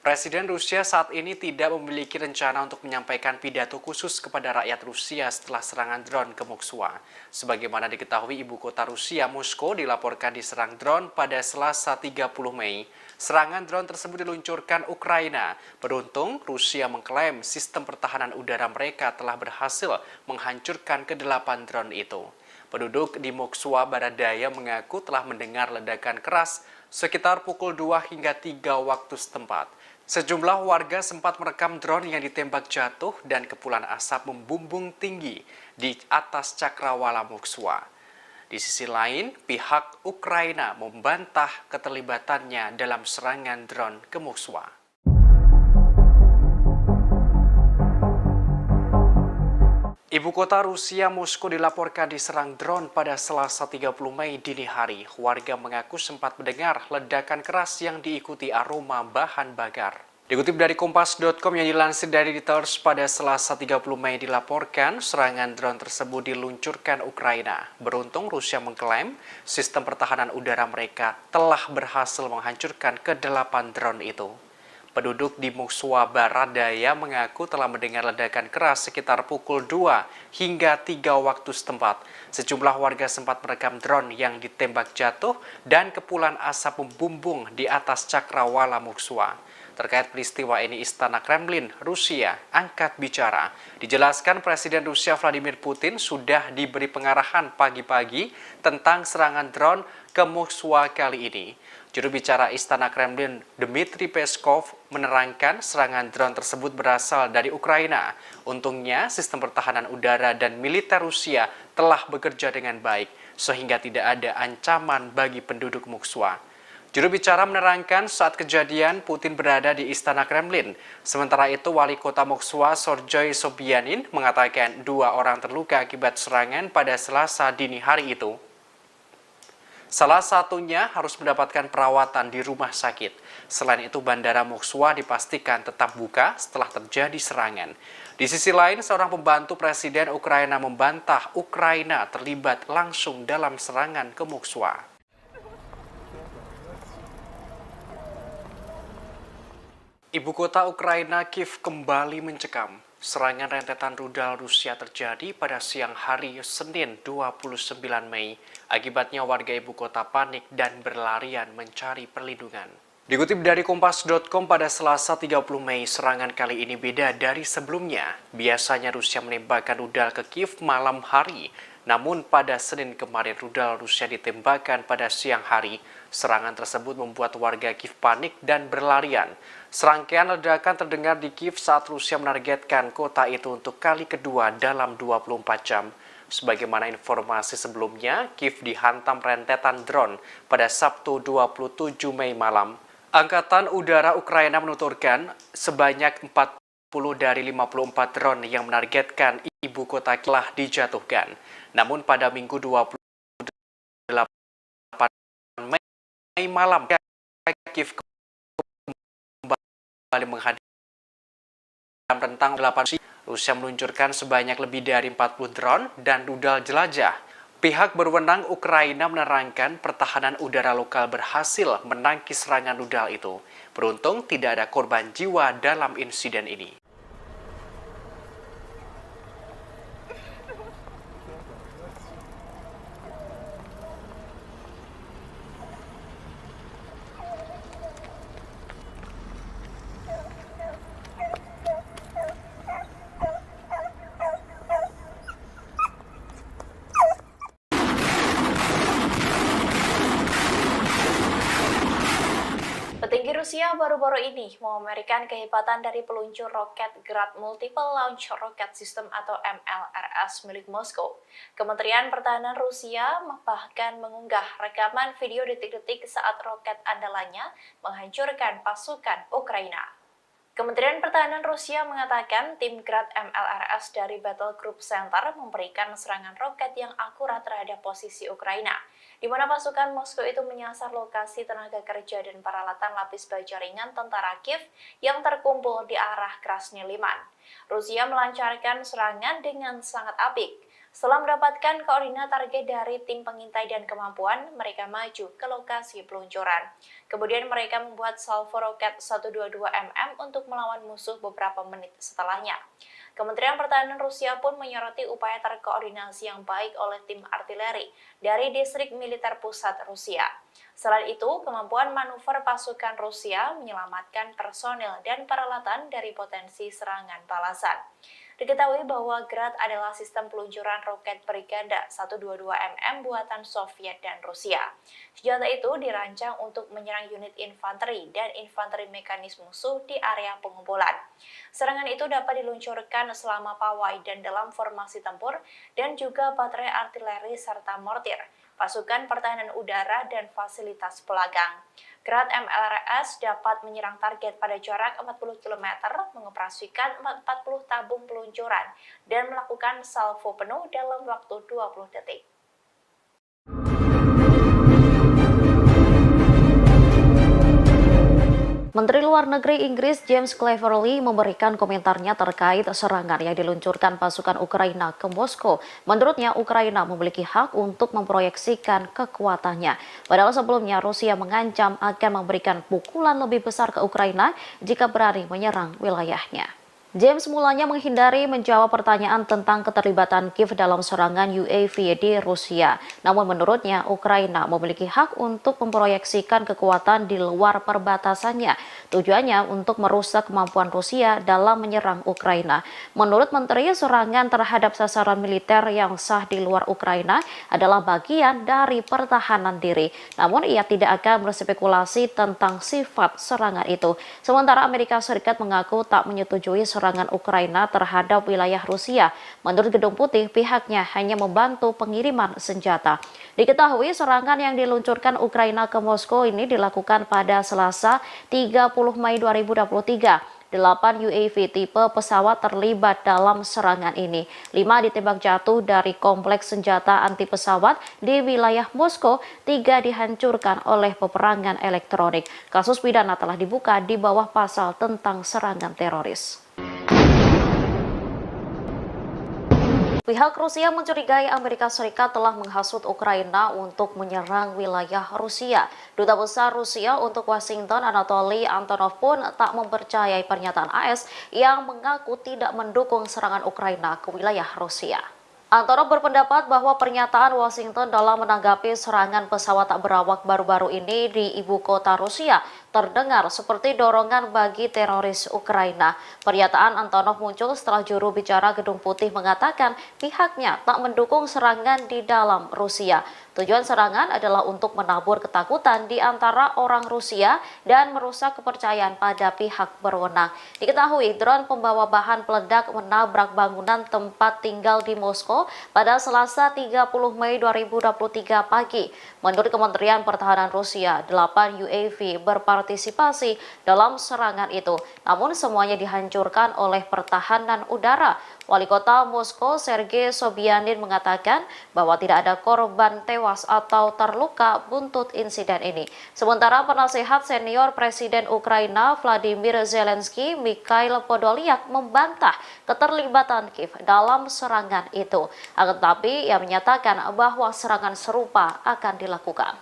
Presiden Rusia saat ini tidak memiliki rencana untuk menyampaikan pidato khusus kepada rakyat Rusia setelah serangan drone ke Moskwa. Sebagaimana diketahui, ibu kota Rusia, Moskow, dilaporkan diserang drone pada Selasa 30 Mei. Serangan drone tersebut diluncurkan Ukraina. Beruntung, Rusia mengklaim sistem pertahanan udara mereka telah berhasil menghancurkan ke-8 drone itu. Penduduk di Moskwa Barat Daya mengaku telah mendengar ledakan keras sekitar pukul 2 hingga 3 waktu setempat. Sejumlah warga sempat merekam drone yang ditembak jatuh dan kepulan asap membumbung tinggi di atas cakrawala Moskwa. Di sisi lain, pihak Ukraina membantah keterlibatannya dalam serangan drone ke Moskwa. Ibu kota Rusia, Moskow, dilaporkan diserang drone pada Selasa 30 Mei dini hari. Warga mengaku sempat mendengar ledakan keras yang diikuti aroma bahan bakar. Dikutip dari Kompas.com yang dilansir dari Reuters pada Selasa 30 Mei dilaporkan serangan drone tersebut diluncurkan Ukraina. Beruntung Rusia mengklaim sistem pertahanan udara mereka telah berhasil menghancurkan ke-8 drone itu. Penduduk di Moskwa Barat Daya mengaku telah mendengar ledakan keras sekitar pukul 2 hingga 3 waktu setempat. Sejumlah warga sempat merekam drone yang ditembak jatuh dan kepulan asap membumbung di atas cakrawala Moskwa. Terkait peristiwa ini, Istana Kremlin, Rusia, angkat bicara. Dijelaskan Presiden Rusia Vladimir Putin sudah diberi pengarahan pagi-pagi tentang serangan drone ke Moskwa kali ini. Juru bicara Istana Kremlin, Dmitry Peskov, menerangkan serangan drone tersebut berasal dari Ukraina. Untungnya, sistem pertahanan udara dan militer Rusia telah bekerja dengan baik, sehingga tidak ada ancaman bagi penduduk Moskwa. Juru bicara menerangkan saat kejadian Putin berada di Istana Kremlin. Sementara itu, Wali Kota Moskwa Sergei Sobyanin mengatakan 2 orang terluka akibat serangan pada Selasa dini hari itu. Salah satunya harus mendapatkan perawatan di rumah sakit. Selain itu, Bandara Moskwa dipastikan tetap buka setelah terjadi serangan. Di sisi lain, seorang pembantu Presiden Ukraina membantah Ukraina terlibat langsung dalam serangan ke Moskwa. Ibu kota Ukraina, Kiev, kembali mencekam. Serangan rentetan rudal Rusia terjadi pada siang hari Senin 29 Mei. Akibatnya warga ibu kota panik dan berlarian mencari perlindungan. Dikutip dari Kompas.com pada Selasa 30 Mei, serangan kali ini beda dari sebelumnya. Biasanya Rusia menembakkan rudal ke Kiev malam hari. Namun pada Senin kemarin rudal Rusia ditembakkan pada siang hari. Serangan tersebut membuat warga Kiev panik dan berlarian. Serangkaian ledakan terdengar di Kiev saat Rusia menargetkan kota itu untuk kali kedua dalam 24 jam. Sebagaimana informasi sebelumnya, Kiev dihantam rentetan drone pada Sabtu 27 Mei malam. Angkatan Udara Ukraina menuturkan sebanyak 40 dari 54 drone yang menargetkan ibu kota telah dijatuhkan. Namun pada Minggu 28 Mei malam, Kiev kembali menghadapi rentang 8. Rusia meluncurkan sebanyak lebih dari 40 drone dan rudal jelajah. Pihak berwenang Ukraina menerangkan pertahanan udara lokal berhasil menangkis serangan rudal itu. Beruntung tidak ada korban jiwa dalam insiden ini. Petinggi Rusia baru-baru ini memamerkan kehebatan dari peluncur roket Grad Multiple Launch Rocket System atau MLRS milik Moskow. Kementerian Pertahanan Rusia bahkan mengunggah rekaman video detik-detik saat roket andalannya menghancurkan pasukan Ukraina. Kementerian Pertahanan Rusia mengatakan tim Grad MLRS dari Battle Group Center memberikan serangan roket yang akurat terhadap posisi Ukraina, di mana pasukan Moskow itu menyasar lokasi tenaga kerja dan peralatan lapis baja ringan tentara Kiev yang terkumpul di arah Krasny Liman. Rusia melancarkan serangan dengan sangat apik. Setelah mendapatkan koordinat target dari tim pengintai dan kemampuan, mereka maju ke lokasi peluncuran. Kemudian mereka membuat salvo roket 122 mm untuk melawan musuh beberapa menit setelahnya. Kementerian Pertahanan Rusia pun menyoroti upaya terkoordinasi yang baik oleh tim artileri dari distrik militer pusat Rusia. Selain itu, kemampuan manuver pasukan Rusia menyelamatkan personil dan peralatan dari potensi serangan balasan. Diketahui bahwa Grad adalah sistem peluncuran roket berganda 122 mm buatan Soviet dan Rusia. Senjata itu dirancang untuk menyerang unit infanteri dan infanteri mekanis musuh di area pengumpulan. Serangan itu dapat diluncurkan selama pawai dan dalam formasi tempur dan juga baterai artileri serta mortir, pasukan pertahanan udara dan fasilitas pelagang. Grad MLRS dapat menyerang target pada jarak 40 km, mengoperasikan 40 tabung peluncuran, dan melakukan salvo penuh dalam waktu 20 detik. Menteri Luar Negeri Inggris James Cleverly memberikan komentarnya terkait serangan yang diluncurkan pasukan Ukraina ke Moskow. Menurutnya, Ukraina memiliki hak untuk memproyeksikan kekuatannya. Padahal sebelumnya Rusia mengancam akan memberikan pukulan lebih besar ke Ukraina jika berani menyerang wilayahnya. James mulanya menghindari menjawab pertanyaan tentang keterlibatan Kiev dalam serangan UAV di Rusia. Namun menurutnya, Ukraina memiliki hak untuk memproyeksikan kekuatan di luar perbatasannya. Tujuannya untuk merusak kemampuan Rusia dalam menyerang Ukraina. Menurut Menteri, serangan terhadap sasaran militer yang sah di luar Ukraina adalah bagian dari pertahanan diri. Namun ia tidak akan berspekulasi tentang sifat serangan itu. Sementara Amerika Serikat mengaku tak menyetujui serangan Ukraina terhadap wilayah Rusia. Menurut Gedung Putih, pihaknya hanya membantu pengiriman senjata. Diketahui serangan yang diluncurkan Ukraina ke Moskow ini dilakukan pada Selasa 30 Mei 2023. 8 UAV tipe pesawat terlibat dalam serangan ini. 5 ditembak jatuh dari kompleks senjata anti pesawat di wilayah Moskow, 3 dihancurkan oleh peperangan elektronik. Kasus pidana telah dibuka di bawah pasal tentang serangan teroris. Pihak Rusia mencurigai Amerika Serikat telah menghasut Ukraina untuk menyerang wilayah Rusia. Duta Besar Rusia untuk Washington, Anatoly Antonov pun tak mempercayai pernyataan AS yang mengaku tidak mendukung serangan Ukraina ke wilayah Rusia. Antonov berpendapat bahwa pernyataan Washington dalam menanggapi serangan pesawat tak berawak baru-baru ini di ibu kota Rusia terdengar seperti dorongan bagi teroris Ukraina. Pernyataan Antonov muncul setelah juru bicara Gedung Putih mengatakan pihaknya tak mendukung serangan di dalam Rusia. Tujuan serangan adalah untuk menabur ketakutan di antara orang Rusia dan merusak kepercayaan pada pihak berwenang. Diketahui drone pembawa bahan peledak menabrak bangunan tempat tinggal di Moskow pada Selasa 30 Mei 2023 pagi. Menurut Kementerian Pertahanan Rusia, 8 UAV berpartisipasi dalam serangan itu. Namun semuanya dihancurkan oleh pertahanan udara. Wali kota Moskow, Sergei Sobyanin mengatakan bahwa tidak ada korban tewas atau terluka buntut insiden ini. Sementara penasehat senior Presiden Ukraina Vladimir Zelensky, Mikhail Podolyak membantah keterlibatan Kiev dalam serangan itu. Akan tetapi ia menyatakan bahwa serangan serupa akan dilakukan.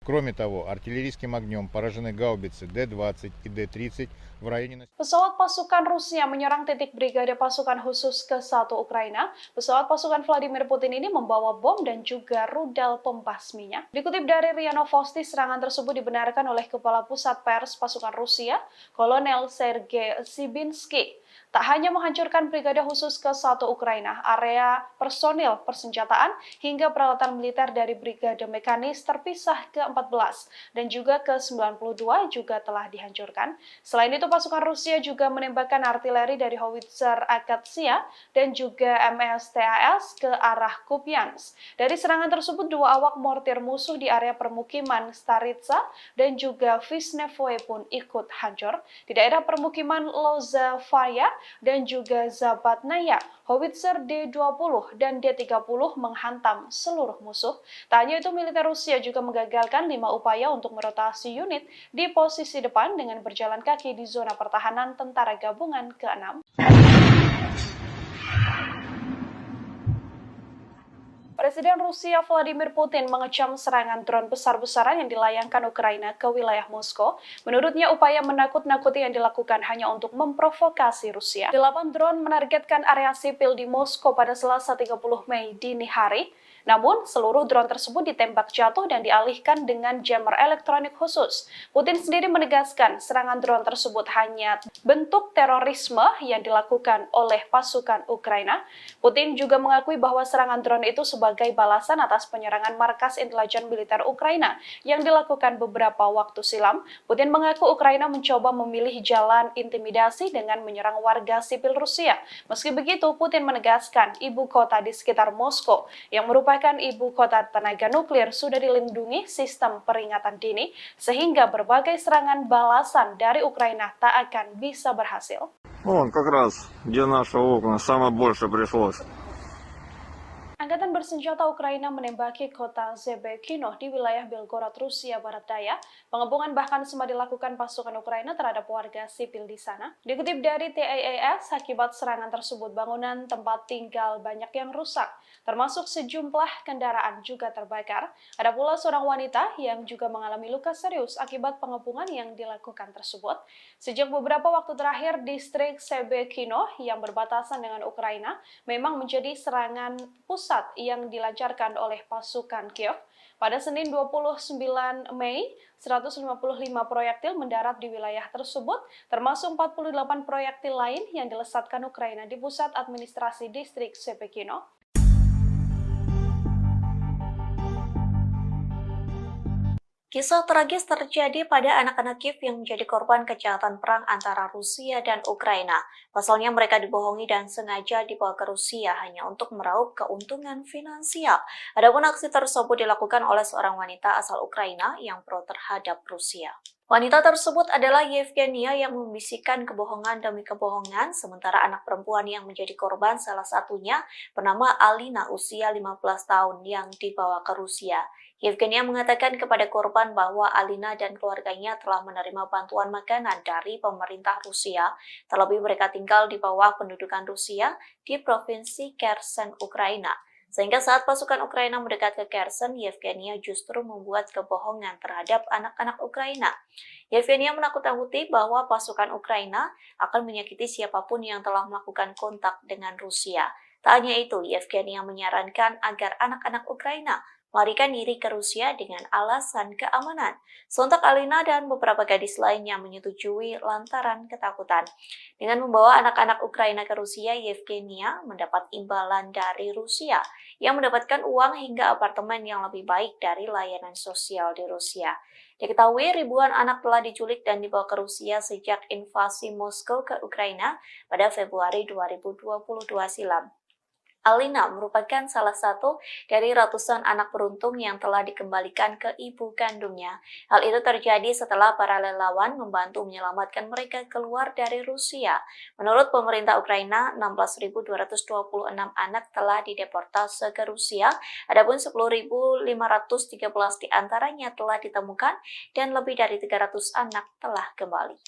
Кроме того, артиллерийским огнем поражены гаубицы Д-20 и Д-30 в районе... Pesawat pasukan Rusia menyerang titik Brigade Pasukan Khusus ke-1 Ukraina. Pesawat pasukan Vladimir Putin ini membawa bom dan juga rudal pembasminya. Dikutip dari RIA Novosti, serangan tersebut dibenarkan oleh Kepala Pusat Pers Pasukan Rusia, Kolonel Sergei Sibinsky. Tak hanya menghancurkan Brigade Khusus ke-1 Ukraina, area personil persenjataan hingga peralatan militer dari Brigade Mekanis terpisah ke-14 dan juga ke-92 juga telah dihancurkan. Selain itu, pasukan Rusia juga menembakkan artileri dari howitzer Akatsiya dan juga MSTAS ke arah Kupiansk. Dari serangan tersebut, 2 awak mortir musuh di area permukiman Staritsa dan juga Visnevoye pun ikut hancur. Di daerah permukiman Lozovaya dan juga Zabatnaya, howitzer D-20 dan D-30 menghantam seluruh musuh. Tak hanya itu, militer Rusia juga menggagalkan 5 upaya untuk merotasi unit di posisi depan dengan berjalan kaki di zona pertahanan tentara gabungan ke-6. Presiden Rusia Vladimir Putin mengecam serangan drone besar-besaran yang dilayangkan Ukraina ke wilayah Moskow. Menurutnya, upaya menakut-nakuti yang dilakukan hanya untuk memprovokasi Rusia. 8 drone menargetkan area sipil di Moskow pada Selasa 30 Mei dini hari. Namun, seluruh drone tersebut ditembak jatuh dan dialihkan dengan jammer elektronik khusus. Putin sendiri menegaskan serangan drone tersebut hanya bentuk terorisme yang dilakukan oleh pasukan Ukraina. Putin juga mengakui bahwa serangan drone itu sebagai balasan atas penyerangan markas intelijen militer Ukraina yang dilakukan beberapa waktu silam. Putin mengaku Ukraina mencoba memilih jalan intimidasi dengan menyerang warga sipil Rusia. Meski begitu, Putin menegaskan ibu kota di sekitar Moskow yang merupakan ibu kota tenaga nuklir sudah dilindungi sistem peringatan dini sehingga berbagai serangan balasan dari Ukraina tak akan bisa berhasil. Вон, как раз, где наши окна, самое больше пришлось. Angkatan bersenjata Ukraina menembaki kota Zebekino di wilayah Belgorod, Rusia Barat Daya. Pengepungan bahkan sempat dilakukan pasukan Ukraina terhadap warga sipil di sana. Dikutip dari TAAS, akibat serangan tersebut bangunan tempat tinggal banyak yang rusak, termasuk sejumlah kendaraan juga terbakar. Ada pula seorang wanita yang juga mengalami luka serius akibat pengepungan yang dilakukan tersebut. Sejak beberapa waktu terakhir, distrik Zebekino yang berbatasan dengan Ukraina memang menjadi serangan pusat yang dilancarkan oleh pasukan Kiev. Pada Senin 29 Mei, 155 proyektil mendarat di wilayah tersebut, termasuk 48 proyektil lain yang dilesatkan Ukraina di pusat administrasi distrik Zebekino. Kisah tragis terjadi pada anak-anak Kiev yang menjadi korban kejahatan perang antara Rusia dan Ukraina. Pasalnya mereka dibohongi dan sengaja dibawa ke Rusia hanya untuk meraup keuntungan finansial. Adapun aksi tersebut dilakukan oleh seorang wanita asal Ukraina yang pro terhadap Rusia. Wanita tersebut adalah Yevgenia yang membisikkan kebohongan demi kebohongan, sementara anak perempuan yang menjadi korban salah satunya bernama Alina, usia 15 tahun yang dibawa ke Rusia. Yevgenia mengatakan kepada korban bahwa Alina dan keluarganya telah menerima bantuan makanan dari pemerintah Rusia, terlebih mereka tinggal di bawah pendudukan Rusia di provinsi Kherson, Ukraina. Sehingga saat pasukan Ukraina mendekat ke Kherson, Yevgenia justru membuat kebohongan terhadap anak-anak Ukraina. Yevgenia menakut-nakuti bahwa pasukan Ukraina akan menyakiti siapapun yang telah melakukan kontak dengan Rusia. Tak hanya itu, Yevgenia menyarankan agar anak-anak Ukraina melarikan diri ke Rusia dengan alasan keamanan. Sontak Alina dan beberapa gadis lainnya menyetujui lantaran ketakutan. Dengan membawa anak-anak Ukraina ke Rusia, Yevgenia mendapat imbalan dari Rusia yang mendapatkan uang hingga apartemen yang lebih baik dari layanan sosial di Rusia. Diketahui ribuan anak telah diculik dan dibawa ke Rusia sejak invasi Moskow ke Ukraina pada Februari 2022 silam. Alina merupakan salah satu dari ratusan anak beruntung yang telah dikembalikan ke ibu kandungnya. Hal itu terjadi setelah para relawan membantu menyelamatkan mereka keluar dari Rusia. Menurut pemerintah Ukraina, 16.226 anak telah dideportase ke Rusia, adapun 10.513 diantaranya telah ditemukan dan lebih dari 300 anak telah kembali.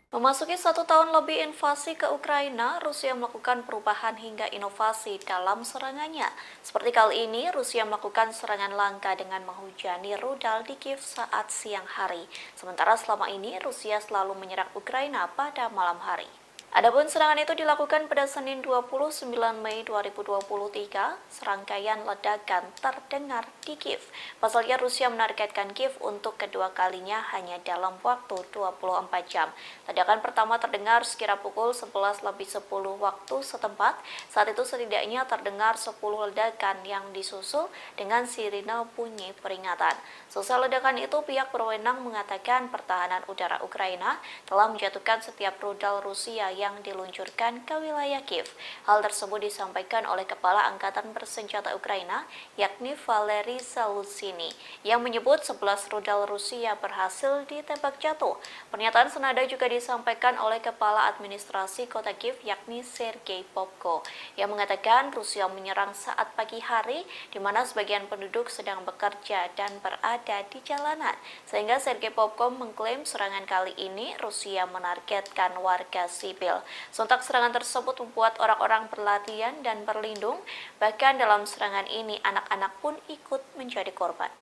Memasuki 1 tahun lebih invasi ke Ukraina, Rusia melakukan perubahan hingga inovasi dalam serangannya. Seperti kali ini, Rusia melakukan serangan langka dengan menghujani rudal di Kiev saat siang hari. Sementara selama ini, Rusia selalu menyerang Ukraina pada malam hari. Adapun serangan itu dilakukan pada Senin 29 Mei 2023, serangkaian ledakan terdengar di Kiev. Pasalnya Rusia menargetkan Kiev untuk kedua kalinya hanya dalam waktu 24 jam. Ledakan pertama terdengar sekira pukul 11:10 waktu setempat. Saat itu setidaknya terdengar 10 ledakan yang disusul dengan sirine bunyi peringatan. Selesai ledakan itu, pihak berwenang mengatakan pertahanan udara Ukraina telah menjatuhkan setiap rudal Rusia yang diluncurkan ke wilayah Kiev. Hal tersebut disampaikan oleh Kepala Angkatan Bersenjata Ukraina, yakni Valery Zaluzhny, yang menyebut 11 rudal Rusia berhasil ditembak jatuh. Pernyataan senada juga disampaikan oleh Kepala Administrasi Kota Kiev, yakni Sergei Popko, yang mengatakan Rusia menyerang saat pagi hari, di mana sebagian penduduk sedang bekerja dan berada di jalanan. Sehingga Sergei Popko mengklaim serangan kali ini Rusia menargetkan warga sipil. Sontak serangan tersebut membuat orang-orang berlarian dan berlindung. Bahkan dalam serangan ini anak-anak pun ikut menjadi korban.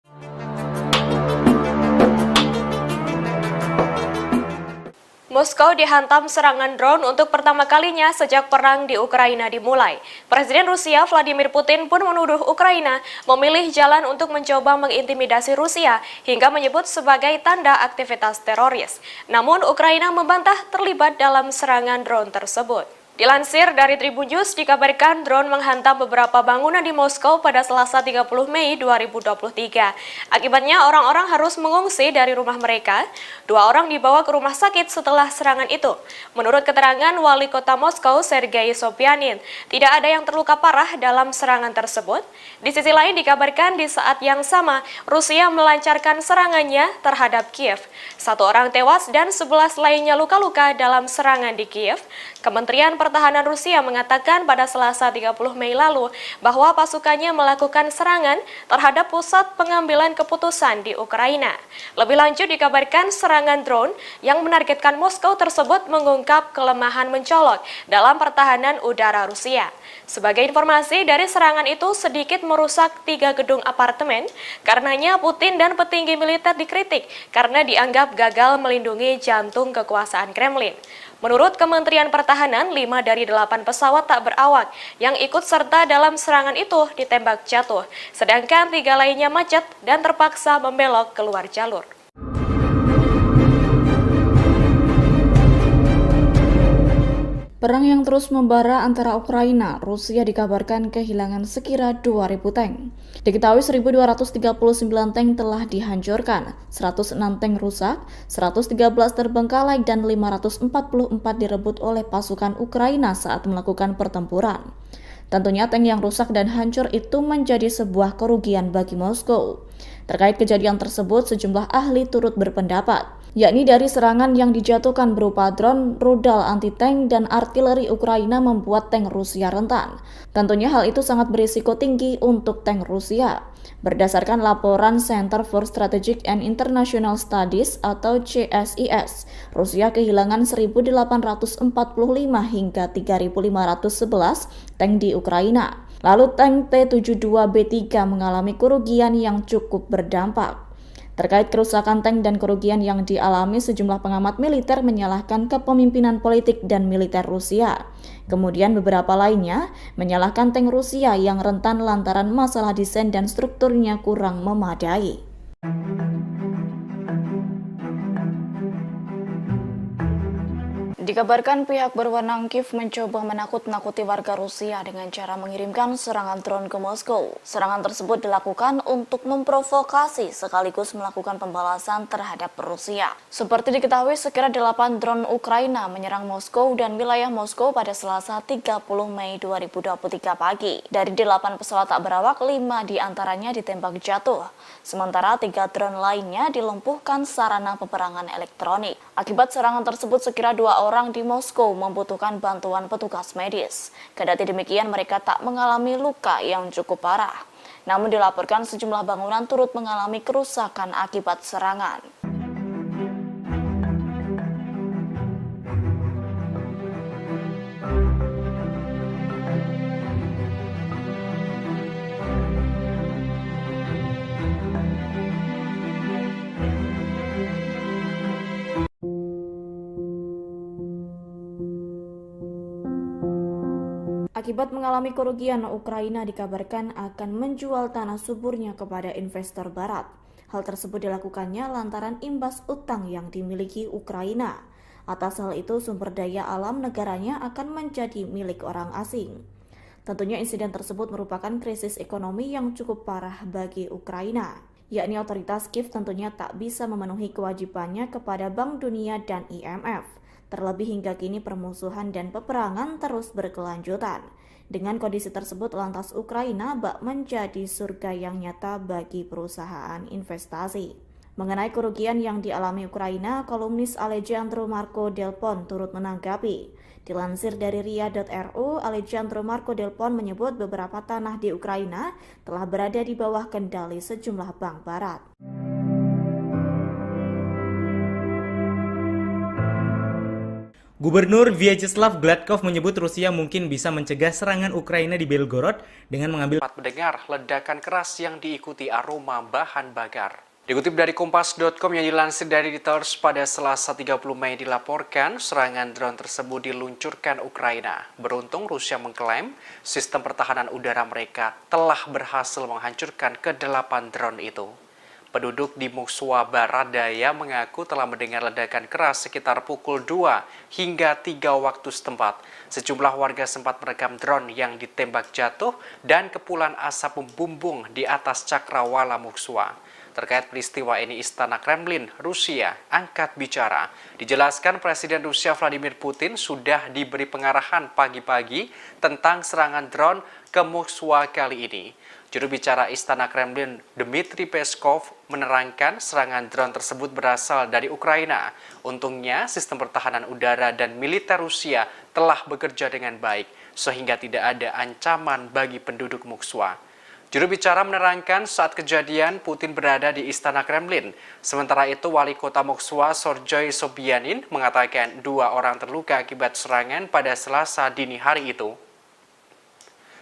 Moskow dihantam serangan drone untuk pertama kalinya sejak perang di Ukraina dimulai. Presiden Rusia Vladimir Putin pun menuduh Ukraina memilih jalan untuk mencoba mengintimidasi Rusia hingga menyebut sebagai tanda aktivitas teroris. Namun Ukraina membantah terlibat dalam serangan drone tersebut. Dilansir dari Tribun News, dikabarkan drone menghantam beberapa bangunan di Moskow pada Selasa 30 Mei 2023. Akibatnya orang-orang harus mengungsi dari rumah mereka. 2 orang dibawa ke rumah sakit setelah serangan itu. Menurut keterangan Wali Kota Moskow, Sergei Sobyanin, tidak ada yang terluka parah dalam serangan tersebut. Di sisi lain dikabarkan di saat yang sama, Rusia melancarkan serangannya terhadap Kiev. 1 orang tewas dan 11 lainnya luka-luka dalam serangan di Kiev. Kementerian Pertahanan Rusia mengatakan pada Selasa 30 Mei lalu bahwa pasukannya melakukan serangan terhadap pusat pengambilan keputusan di Ukraina. Lebih lanjut dikabarkan serangan drone yang menargetkan Moskow tersebut mengungkap kelemahan mencolok dalam pertahanan udara Rusia. Sebagai informasi, dari serangan itu sedikit merusak 3 gedung apartemen. Karenanya Putin dan petinggi militer dikritik karena dianggap gagal melindungi jantung kekuasaan Kremlin. Menurut Kementerian Pertahanan, 5 dari 8 pesawat tak berawak yang ikut serta dalam serangan itu ditembak jatuh, sedangkan 3 lainnya macet dan terpaksa membelok keluar jalur. Perang yang terus membara antara Ukraina, Rusia dikabarkan kehilangan sekira 2.000 tank. Diketahui 1.239 tank telah dihancurkan, 106 tank rusak, 113 terbengkalai dan 544 direbut oleh pasukan Ukraina saat melakukan pertempuran. Tentunya tank yang rusak dan hancur itu menjadi sebuah kerugian bagi Moskow. Terkait kejadian tersebut, sejumlah ahli turut berpendapat, yakni dari serangan yang dijatuhkan berupa drone, rudal anti-tank, dan artileri Ukraina membuat tank Rusia rentan. Tentunya hal itu sangat berisiko tinggi untuk tank Rusia. Berdasarkan laporan Center for Strategic and International Studies atau CSIS, Rusia kehilangan 1.845 hingga 3.511 tank di Ukraina. Lalu tank T-72B3 mengalami kerugian yang cukup berdampak. Terkait kerusakan tank dan kerugian yang dialami, sejumlah pengamat militer menyalahkan kepemimpinan politik dan militer Rusia. Kemudian beberapa lainnya menyalahkan tank Rusia yang rentan lantaran masalah desain dan strukturnya kurang memadai. Dikabarkan pihak berwenang Kiev mencoba menakut-nakuti warga Rusia dengan cara mengirimkan serangan drone ke Moskow. Serangan tersebut dilakukan untuk memprovokasi sekaligus melakukan pembalasan terhadap Rusia. Seperti diketahui, sekira 8 drone Ukraina menyerang Moskow dan wilayah Moskow pada Selasa 30 Mei 2023 pagi. Dari 8 pesawat tak berawak, 5 diantaranya ditembak jatuh. Sementara 3 drone lainnya dilumpuhkan sarana peperangan elektronik. Akibat serangan tersebut, sekira 2 orang di Moskow membutuhkan bantuan petugas medis. Kendati demikian, mereka tak mengalami luka yang cukup parah. Namun dilaporkan sejumlah bangunan turut mengalami kerusakan akibat serangan. Akibat mengalami kerugian, Ukraina dikabarkan akan menjual tanah suburnya kepada investor barat. Hal tersebut dilakukannya lantaran imbas utang yang dimiliki Ukraina. Atas hal itu, sumber daya alam negaranya akan menjadi milik orang asing. Tentunya insiden tersebut merupakan krisis ekonomi yang cukup parah bagi Ukraina, yakni otoritas Kiev tentunya tak bisa memenuhi kewajibannya kepada Bank Dunia dan IMF. Terlebih hingga kini permusuhan dan peperangan terus berkelanjutan. Dengan kondisi tersebut, lantas Ukraina bak menjadi surga yang nyata bagi perusahaan investasi. Mengenai kerugian yang dialami Ukraina, kolumnis Alejandro Marco Del Pon turut menanggapi. Dilansir dari ria.ru, Alejandro Marco Del Pon menyebut beberapa tanah di Ukraina telah berada di bawah kendali sejumlah bank barat. Gubernur Vyacheslav Gladkov menyebut Rusia mungkin bisa mencegah serangan Ukraina di Belgorod dengan mengambil mendengar ledakan keras yang diikuti aroma bahan bakar. Dikutip dari Kompas.com yang dilansir dari Reuters, pada Selasa 30 Mei dilaporkan serangan drone tersebut diluncurkan Ukraina. Beruntung Rusia mengklaim sistem pertahanan udara mereka telah berhasil menghancurkan ke-8 drone itu. Penduduk di Moskwa Barat Daya mengaku telah mendengar ledakan keras sekitar pukul 2 hingga 3 waktu setempat. Sejumlah warga sempat merekam drone yang ditembak jatuh dan kepulan asap membumbung di atas cakrawala Moskwa. Terkait peristiwa ini, Istana Kremlin, Rusia, angkat bicara. Dijelaskan Presiden Rusia Vladimir Putin sudah diberi pengarahan pagi-pagi tentang serangan drone ke Moskwa kali ini. Juru bicara Istana Kremlin, Dmitry Peskov, menerangkan serangan drone tersebut berasal dari Ukraina. Untungnya, sistem pertahanan udara dan militer Rusia telah bekerja dengan baik, sehingga tidak ada ancaman bagi penduduk Moskwa. Juru bicara menerangkan saat kejadian Putin berada di Istana Kremlin. Sementara itu, wali kota Moskwa, Sergei Sobyanin, mengatakan 2 orang terluka akibat serangan pada Selasa dini hari itu.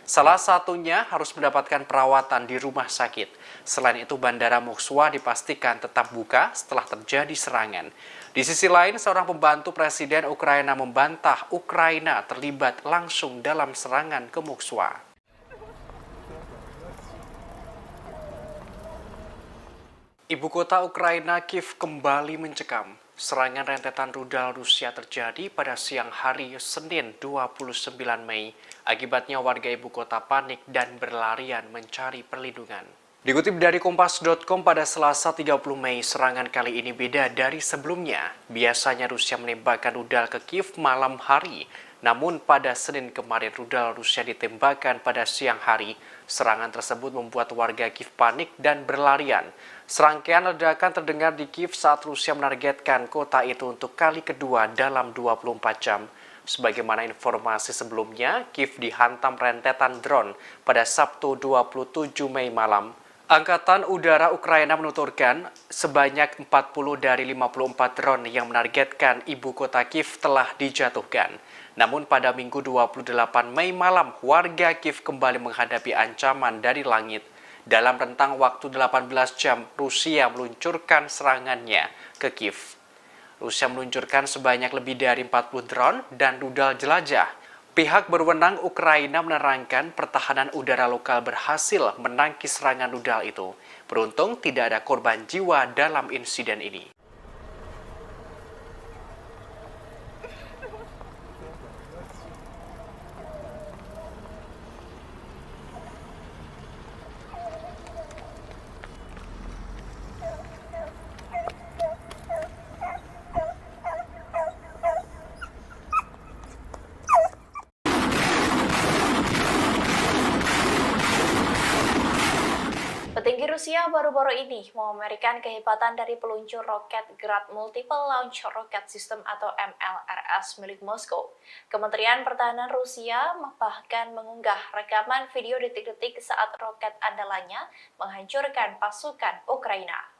Salah satunya harus mendapatkan perawatan di rumah sakit. Selain itu, Bandara Moskwa dipastikan tetap buka setelah terjadi serangan. Di sisi lain, seorang pembantu Presiden Ukraina membantah Ukraina terlibat langsung dalam serangan ke Moskwa. Ibu kota Ukraina, Kiev, kembali mencekam. Serangan rentetan rudal Rusia terjadi pada siang hari Senin 29 Mei. Akibatnya warga ibu kota panik dan berlarian mencari perlindungan. Dikutip dari Kompas.com pada Selasa 30 Mei, serangan kali ini beda dari sebelumnya. Biasanya Rusia menembakkan rudal ke Kiev malam hari. Namun pada Senin kemarin rudal Rusia ditembakkan pada siang hari. Serangan tersebut membuat warga Kiev panik dan berlarian. Serangkaian ledakan terdengar di Kiev saat Rusia menargetkan kota itu untuk kali kedua dalam 24 jam. Sebagaimana informasi sebelumnya, Kiev dihantam rentetan drone pada Sabtu 27 Mei malam. Angkatan Udara Ukraina menuturkan sebanyak 40 dari 54 drone yang menargetkan ibu kota Kiev telah dijatuhkan. Namun pada Minggu 28 Mei malam, warga Kiev kembali menghadapi ancaman dari langit. Dalam rentang waktu 18 jam, Rusia meluncurkan serangannya ke Kiev. Rusia meluncurkan sebanyak lebih dari 40 drone dan rudal jelajah. Pihak berwenang Ukraina menerangkan pertahanan udara lokal berhasil menangkis serangan rudal itu. Beruntung tidak ada korban jiwa dalam insiden ini. Petinggi Rusia baru-baru ini memamerkan kehebatan dari peluncur roket Grad Multiple Launch Rocket System atau MLRS milik Moskow. Kementerian Pertahanan Rusia bahkan mengunggah rekaman video detik-detik saat roket andalannya menghancurkan pasukan Ukraina.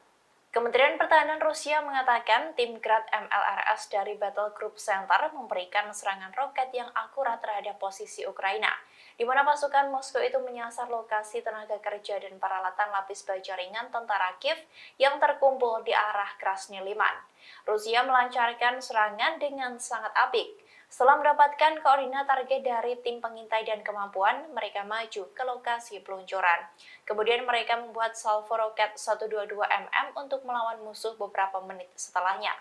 Kementerian Pertahanan Rusia mengatakan tim Grad MLRS dari Battle Group Center memberikan serangan roket yang akurat terhadap posisi Ukraina, di mana pasukan Moskow itu menyasar lokasi tenaga kerja dan peralatan lapis baja ringan tentara Kiev yang terkumpul di arah Krasny Liman. Rusia melancarkan serangan dengan sangat apik. Setelah mendapatkan koordinat target dari tim pengintai dan kemampuan, mereka maju ke lokasi peluncuran. Kemudian mereka membuat salvo roket 122 mm untuk melawan musuh beberapa menit setelahnya.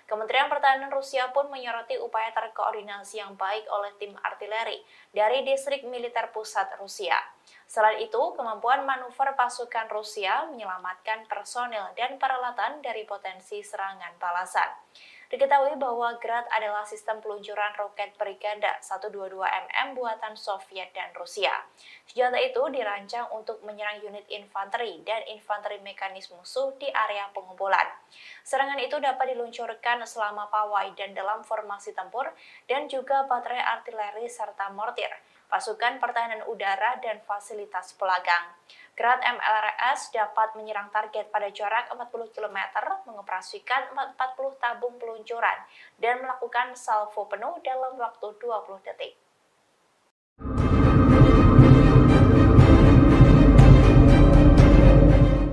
Kementerian Pertahanan Rusia pun menyoroti upaya terkoordinasi yang baik oleh tim artileri dari distrik militer pusat Rusia. Selain itu, kemampuan manuver pasukan Rusia menyelamatkan personil dan peralatan dari potensi serangan balasan. Diketahui bahwa Grad adalah sistem peluncuran roket berganda 122 mm buatan Soviet dan Rusia. Senjata itu dirancang untuk menyerang unit infanteri dan infanteri mekanis musuh di area pengumpulan. Serangan itu dapat diluncurkan selama pawai dan dalam formasi tempur dan juga baterai artileri serta mortir, pasukan pertahanan udara dan fasilitas pelagang. Grad MLRS dapat menyerang target pada jarak 40 km, mengoperasikan 40 tabung peluncuran, dan melakukan salvo penuh dalam waktu 20 detik.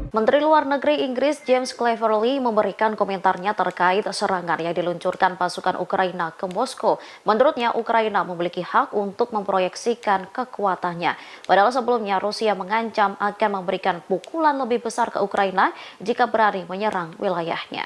Menteri Luar Negeri Inggris James Cleverly memberikan komentarnya terkait serangan yang diluncurkan pasukan Ukraina ke Moskow. Menurutnya, Ukraina memiliki hak untuk memproyeksikan kekuatannya. Padahal sebelumnya Rusia mengancam akan memberikan pukulan lebih besar ke Ukraina jika berani menyerang wilayahnya.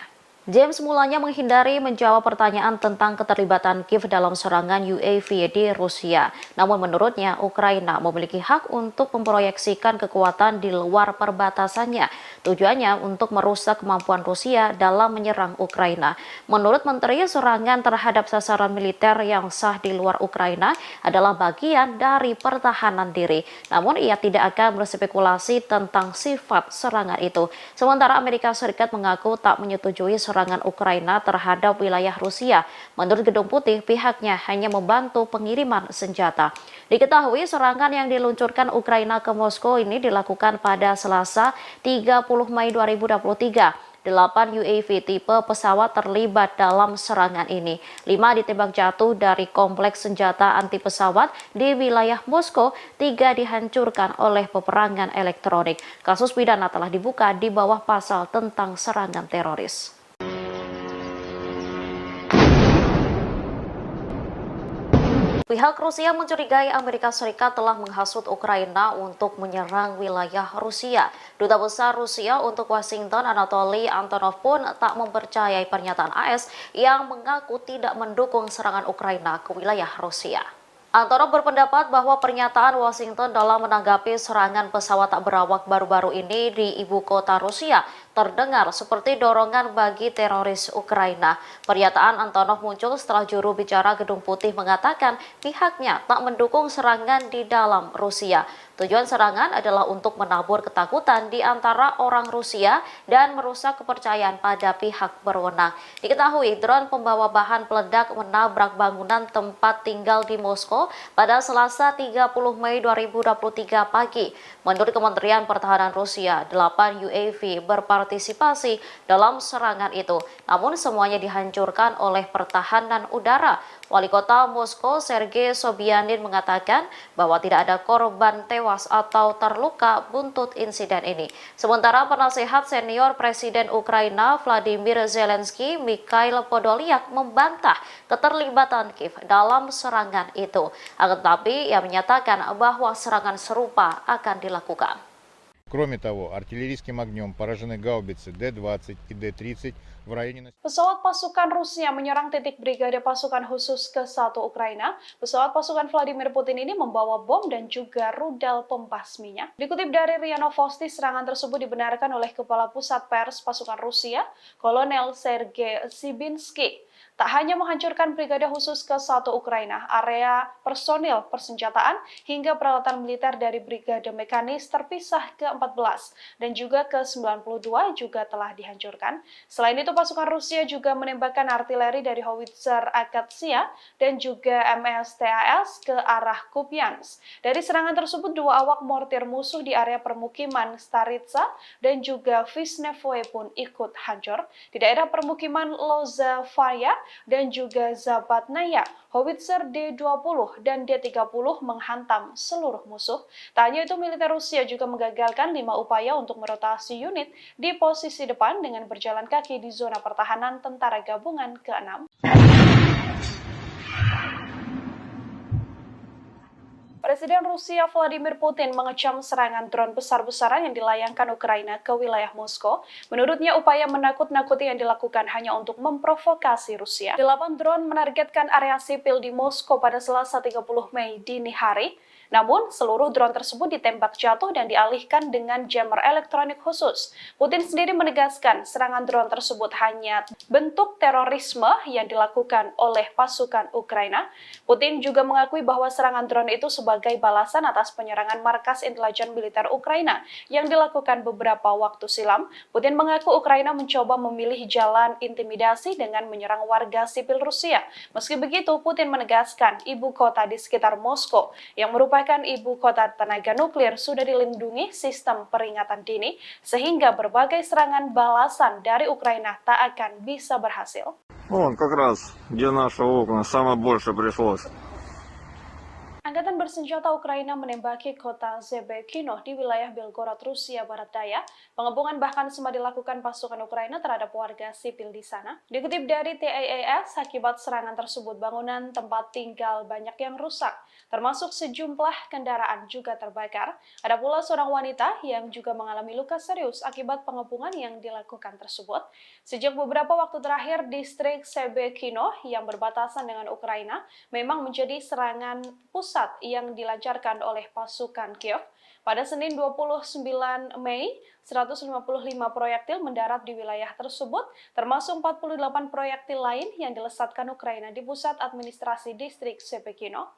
James mulanya menghindari menjawab pertanyaan tentang keterlibatan Kiev dalam serangan UAV di Rusia. Namun menurutnya, Ukraina memiliki hak untuk memproyeksikan kekuatan di luar perbatasannya. Tujuannya untuk merusak kemampuan Rusia dalam menyerang Ukraina. Menurut Menteri, serangan terhadap sasaran militer yang sah di luar Ukraina adalah bagian dari pertahanan diri. Namun ia tidak akan berspekulasi tentang sifat serangan itu. Sementara Amerika Serikat mengaku tak menyetujui serangan Ukraina terhadap wilayah Rusia. Menurut Gedung Putih, pihaknya hanya membantu pengiriman senjata. Diketahui serangan yang diluncurkan Ukraina ke Moskow ini dilakukan pada Selasa 30 Mei 2023. 8 UAV tipe pesawat terlibat dalam serangan ini. 5 ditembak jatuh dari kompleks senjata anti pesawat di wilayah Moskow, 3 dihancurkan oleh peperangan elektronik. Kasus pidana telah dibuka di bawah pasal tentang serangan teroris. Pihak Rusia mencurigai Amerika Serikat telah menghasut Ukraina untuk menyerang wilayah Rusia. Duta Besar Rusia untuk Washington, Anatoly Antonov pun tak mempercayai pernyataan AS yang mengaku tidak mendukung serangan Ukraina ke wilayah Rusia. Antonov berpendapat bahwa pernyataan Washington dalam menanggapi serangan pesawat tak berawak baru-baru ini di ibu kota Rusia terdengar seperti dorongan bagi teroris Ukraina. Pernyataan Antonov muncul setelah juru bicara Gedung Putih mengatakan pihaknya tak mendukung serangan di dalam Rusia. Tujuan serangan adalah untuk menabur ketakutan di antara orang Rusia dan merusak kepercayaan pada pihak berwenang. Diketahui drone pembawa bahan peledak menabrak bangunan tempat tinggal di Moskow pada Selasa 30 Mei 2023 pagi. Menurut Kementerian Pertahanan Rusia, 8 UAV berpartisipasi dalam serangan itu. Namun semuanya dihancurkan oleh pertahanan udara. Wali Kota Moskow, Sergei Sobyanin mengatakan bahwa tidak ada korban tewas atau terluka buntut insiden ini. Sementara penasehat senior Presiden Ukraina Vladimir Zelensky, Mikhail Podolyak membantah keterlibatan Kiev dalam serangan itu. Akan tetapi ia menyatakan bahwa serangan serupa akan dilakukan. Кроме того, артиллерийским огнем поражены гаубицы Д-20 и Д-30 в районе... Pesawat pasukan Rusia menyerang titik Brigade Pasukan Khusus ke-1 Ukraina. Pesawat pasukan Vladimir Putin ini membawa bom dan juga rudal pembasminya. Dikutip dari RIA Novosti, serangan tersebut dibenarkan oleh Kepala Pusat Pers Pasukan Rusia, Kolonel Sergei Sibinsky. Tak hanya menghancurkan Brigade Khusus ke-1 Ukraina, area personil, persenjataan, hingga peralatan militer dari Brigade Mekanis terpisah ke-14 dan juga ke-92 juga telah dihancurkan. Selain itu, pasukan Rusia juga menembakkan artileri dari howitzer Akatsiya dan juga MSTAS ke arah Kupiansk. Dari serangan tersebut, 2 awak mortir musuh di area permukiman Staritsa dan juga Visnevoye pun ikut hancur. Di daerah permukiman Lozovaya dan juga Zabatnaya, howitzer D-20 dan D-30 menghantam seluruh musuh. Tak hanya itu, militer Rusia juga menggagalkan 5 upaya untuk merotasi unit di posisi depan dengan berjalan kaki di zona pertahanan Tentara Gabungan ke-6. Presiden Rusia Vladimir Putin mengecam serangan drone besar-besaran yang dilayangkan Ukraina ke wilayah Moskow. Menurutnya, upaya menakut-nakuti yang dilakukan hanya untuk memprovokasi Rusia. 8 drone menargetkan area sipil di Moskow pada Selasa 30 Mei dini hari. Namun, seluruh drone tersebut ditembak jatuh dan dialihkan dengan jammer elektronik khusus. Putin sendiri menegaskan serangan drone tersebut hanya bentuk terorisme yang dilakukan oleh pasukan Ukraina. Putin juga mengakui bahwa serangan drone itu sebagai balasan atas penyerangan markas intelijen militer Ukraina yang dilakukan beberapa waktu silam. Putin mengaku Ukraina mencoba memilih jalan intimidasi dengan menyerang warga sipil Rusia. Meski begitu, Putin menegaskan ibu kota di sekitar Moskow yang merupakan ibu kota tenaga nuklir sudah dilindungi sistem peringatan dini sehingga berbagai serangan balasan dari Ukraina tak akan bisa berhasil. Вон как раз, где наши окна, самое больше пришлось. Angkatan bersenjata Ukraina menembaki kota Zebekino di wilayah Belgorod, Rusia Barat Daya. Pengepungan bahkan sempat dilakukan pasukan Ukraina terhadap warga sipil di sana. Dikutip dari TASS, akibat serangan tersebut bangunan tempat tinggal banyak yang rusak, termasuk sejumlah kendaraan juga terbakar. Ada pula seorang wanita yang juga mengalami luka serius akibat pengepungan yang dilakukan tersebut. Sejak beberapa waktu terakhir, distrik Zebekino yang berbatasan dengan Ukraina memang menjadi serangan pusat yang dilancarkan oleh pasukan Kiev. Pada Senin 29 Mei, 155 proyektil mendarat di wilayah tersebut, termasuk 48 proyektil lain yang dilesatkan Ukraina di pusat administrasi distrik Zebekino.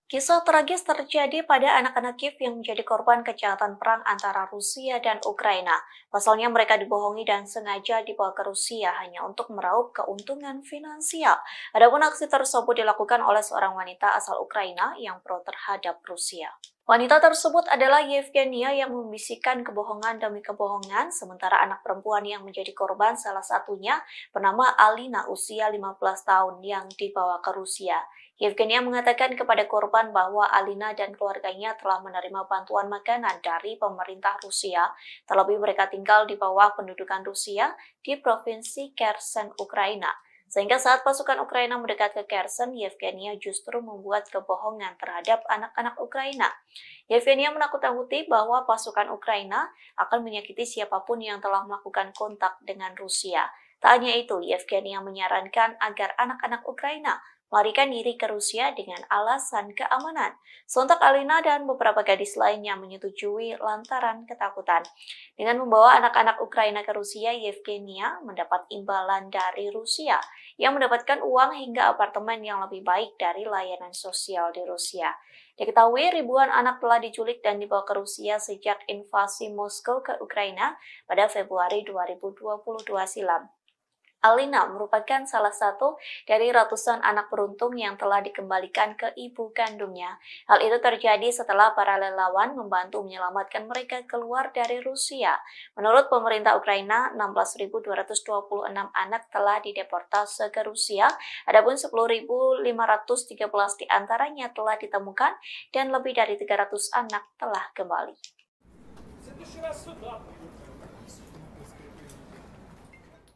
Kisah tragis terjadi pada anak-anak Kiev yang menjadi korban kejahatan perang antara Rusia dan Ukraina. Pasalnya mereka dibohongi dan sengaja dibawa ke Rusia hanya untuk meraup keuntungan finansial. Adapun aksi tersebut dilakukan oleh seorang wanita asal Ukraina yang pro terhadap Rusia. Wanita tersebut adalah Yevgenia yang membisikkan kebohongan demi kebohongan, sementara anak perempuan yang menjadi korban salah satunya bernama Alina, usia 15 tahun yang dibawa ke Rusia. Yevgenia mengatakan kepada korban bahwa Alina dan keluarganya telah menerima bantuan makanan dari pemerintah Rusia, terlebih mereka tinggal di bawah pendudukan Rusia di provinsi Kherson, Ukraina. Sehingga saat pasukan Ukraina mendekat ke Kherson, Yevgenia justru membuat kebohongan terhadap anak-anak Ukraina. Yevgenia menakut-nakuti bahwa pasukan Ukraina akan menyakiti siapapun yang telah melakukan kontak dengan Rusia. Tak hanya itu, Yevgenia menyarankan agar anak-anak Ukraina melarikan diri ke Rusia dengan alasan keamanan. Sontak Alina dan beberapa gadis lainnya menyetujui lantaran ketakutan. Dengan membawa anak-anak Ukraina ke Rusia, Yevgenia mendapat imbalan dari Rusia yang mendapatkan uang hingga apartemen yang lebih baik dari layanan sosial di Rusia. Diketahui ribuan anak telah diculik dan dibawa ke Rusia sejak invasi Moskow ke Ukraina pada Februari 2022 silam. Alina merupakan salah satu dari ratusan anak beruntung yang telah dikembalikan ke ibu kandungnya. Hal itu terjadi setelah para relawan membantu menyelamatkan mereka keluar dari Rusia. Menurut pemerintah Ukraina, 16.226 anak telah dideportase ke Rusia, adapun 10.513 diantaranya telah ditemukan dan lebih dari 300 anak telah kembali.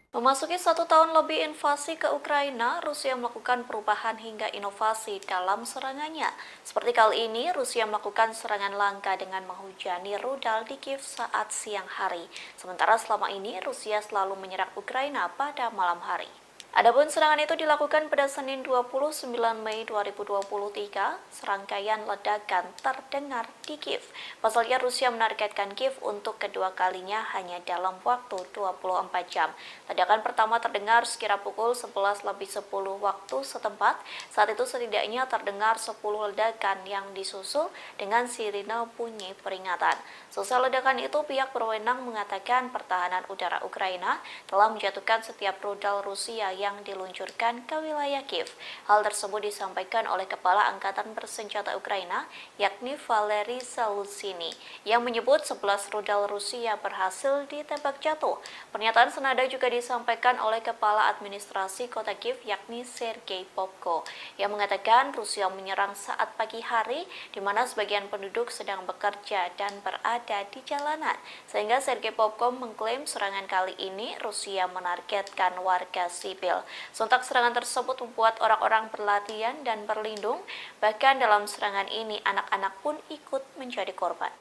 Memasuki 1 tahun lebih invasi ke Ukraina, Rusia melakukan perubahan hingga inovasi dalam serangannya. Seperti kali ini, Rusia melakukan serangan langka dengan menghujani rudal di Kiev saat siang hari. Sementara selama ini, Rusia selalu menyerang Ukraina pada malam hari. Adapun serangan itu dilakukan pada Senin 29 Mei 2023, serangkaian ledakan terdengar di Kiev. Pasalnya Rusia menargetkan Kiev untuk kedua kalinya hanya dalam waktu 24 jam. Ledakan pertama terdengar sekira pukul 11:10 waktu setempat. Saat itu setidaknya terdengar 10 ledakan yang disusul dengan sirine bunyi peringatan. Selesai ledakan itu, pihak berwenang mengatakan pertahanan udara Ukraina telah menjatuhkan setiap rudal Rusia yang diluncurkan ke wilayah Kiev. Hal tersebut disampaikan oleh Kepala Angkatan Bersenjata Ukraina, yakni Valery Zaluzhny, yang menyebut 11 rudal Rusia berhasil ditembak jatuh. Pernyataan senada juga disampaikan oleh Kepala Administrasi Kota Kiev, yakni Sergei Popko, yang mengatakan Rusia menyerang saat pagi hari, di mana sebagian penduduk sedang bekerja dan berada di jalanan. Sehingga Sergei Popko mengklaim serangan kali ini Rusia menargetkan warga sipil. Sontak serangan tersebut membuat orang-orang berlatihan dan berlindung. Bahkan dalam serangan ini anak-anak pun ikut menjadi korban.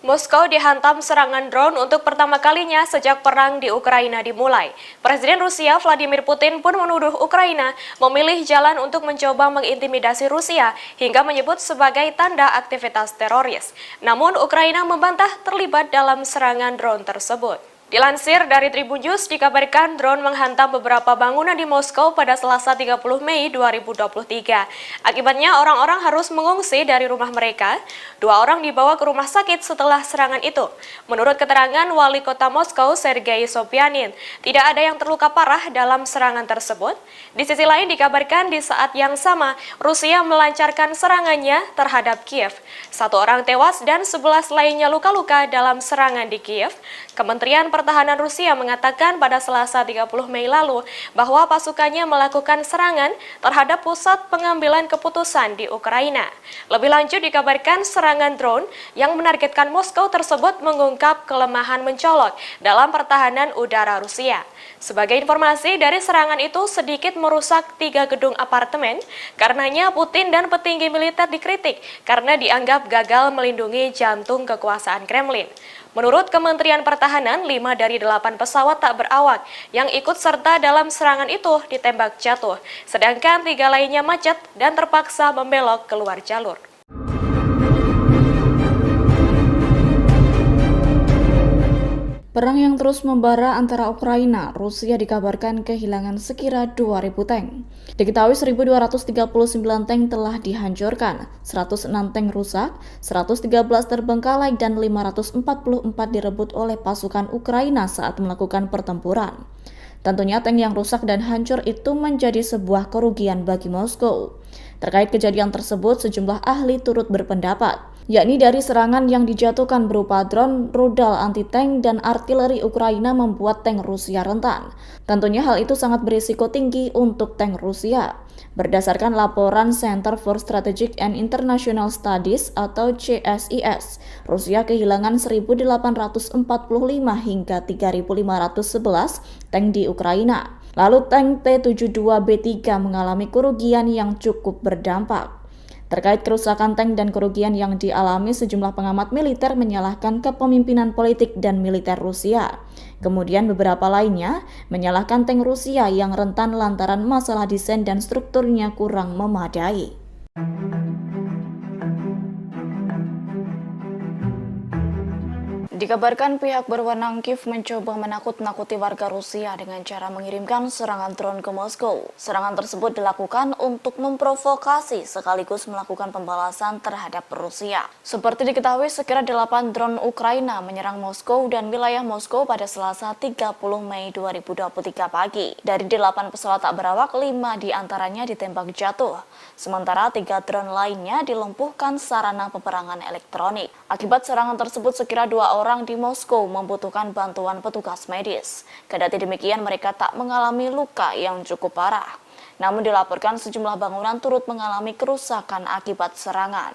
Moskow dihantam serangan drone untuk pertama kalinya sejak perang di Ukraina dimulai. Presiden Rusia Vladimir Putin pun menuduh Ukraina memilih jalan untuk mencoba mengintimidasi Rusia hingga menyebut sebagai tanda aktivitas teroris. Namun Ukraina membantah terlibat dalam serangan drone tersebut. Dilansir dari Tribun News, dikabarkan drone menghantam beberapa bangunan di Moskow pada Selasa 30 Mei 2023. Akibatnya orang-orang harus mengungsi dari rumah mereka. 2 orang dibawa ke rumah sakit setelah serangan itu. Menurut keterangan Wali Kota Moskow, Sergei Sobyanin, tidak ada yang terluka parah dalam serangan tersebut. Di sisi lain dikabarkan di saat yang sama, Rusia melancarkan serangannya terhadap Kiev. 1 orang tewas dan 11 lainnya luka-luka dalam serangan di Kiev. Kementerian Pertahanan Rusia mengatakan pada Selasa 30 Mei lalu bahwa pasukannya melakukan serangan terhadap pusat pengambilan keputusan di Ukraina. Lebih lanjut dikabarkan serangan drone yang menargetkan Moskow tersebut mengungkap kelemahan mencolok dalam pertahanan udara Rusia. Sebagai informasi, dari serangan itu sedikit merusak 3 gedung apartemen, karenanya Putin dan petinggi militer dikritik karena dianggap gagal melindungi jantung kekuasaan Kremlin. Menurut Kementerian Pertahanan, 5 dari 8 pesawat tak berawak yang ikut serta dalam serangan itu ditembak jatuh, sedangkan 3 lainnya macet dan terpaksa membelok keluar jalur. Perang yang terus membara antara Ukraina, Rusia dikabarkan kehilangan sekira 2.000 tank. Diketahui 1.239 tank telah dihancurkan, 106 tank rusak, 113 terbengkalai dan 544 direbut oleh pasukan Ukraina saat melakukan pertempuran. Tentunya tank yang rusak dan hancur itu menjadi sebuah kerugian bagi Moskow. Terkait kejadian tersebut, sejumlah ahli turut berpendapat, yakni dari serangan yang dijatuhkan berupa drone, rudal anti-tank, dan artileri Ukraina membuat tank Rusia rentan. Tentunya hal itu sangat berisiko tinggi untuk tank Rusia. Berdasarkan laporan Center for Strategic and International Studies atau CSIS, Rusia kehilangan 1.845 hingga 3.511 tank di Ukraina. Lalu tank T-72B3 mengalami kerugian yang cukup berdampak. Terkait kerusakan tank dan kerugian yang dialami, sejumlah pengamat militer menyalahkan kepemimpinan politik dan militer Rusia. Kemudian beberapa lainnya menyalahkan tank Rusia yang rentan lantaran masalah desain dan strukturnya kurang memadai. Dikabarkan pihak berwenang Kiev mencoba menakut-nakuti warga Rusia dengan cara mengirimkan serangan drone ke Moskow. Serangan tersebut dilakukan untuk memprovokasi sekaligus melakukan pembalasan terhadap Rusia. Seperti diketahui, sekira 8 drone Ukraina menyerang Moskow dan wilayah Moskow pada Selasa 30 Mei 2023 pagi. Dari 8 pesawat tak berawak, 5 diantaranya ditembak jatuh. Sementara 3 drone lainnya dilumpuhkan sarana peperangan elektronik. Akibat serangan tersebut, sekira 2 orang di Moskow membutuhkan bantuan petugas medis. Kendati demikian, mereka tak mengalami luka yang cukup parah. Namun dilaporkan sejumlah bangunan turut mengalami kerusakan akibat serangan.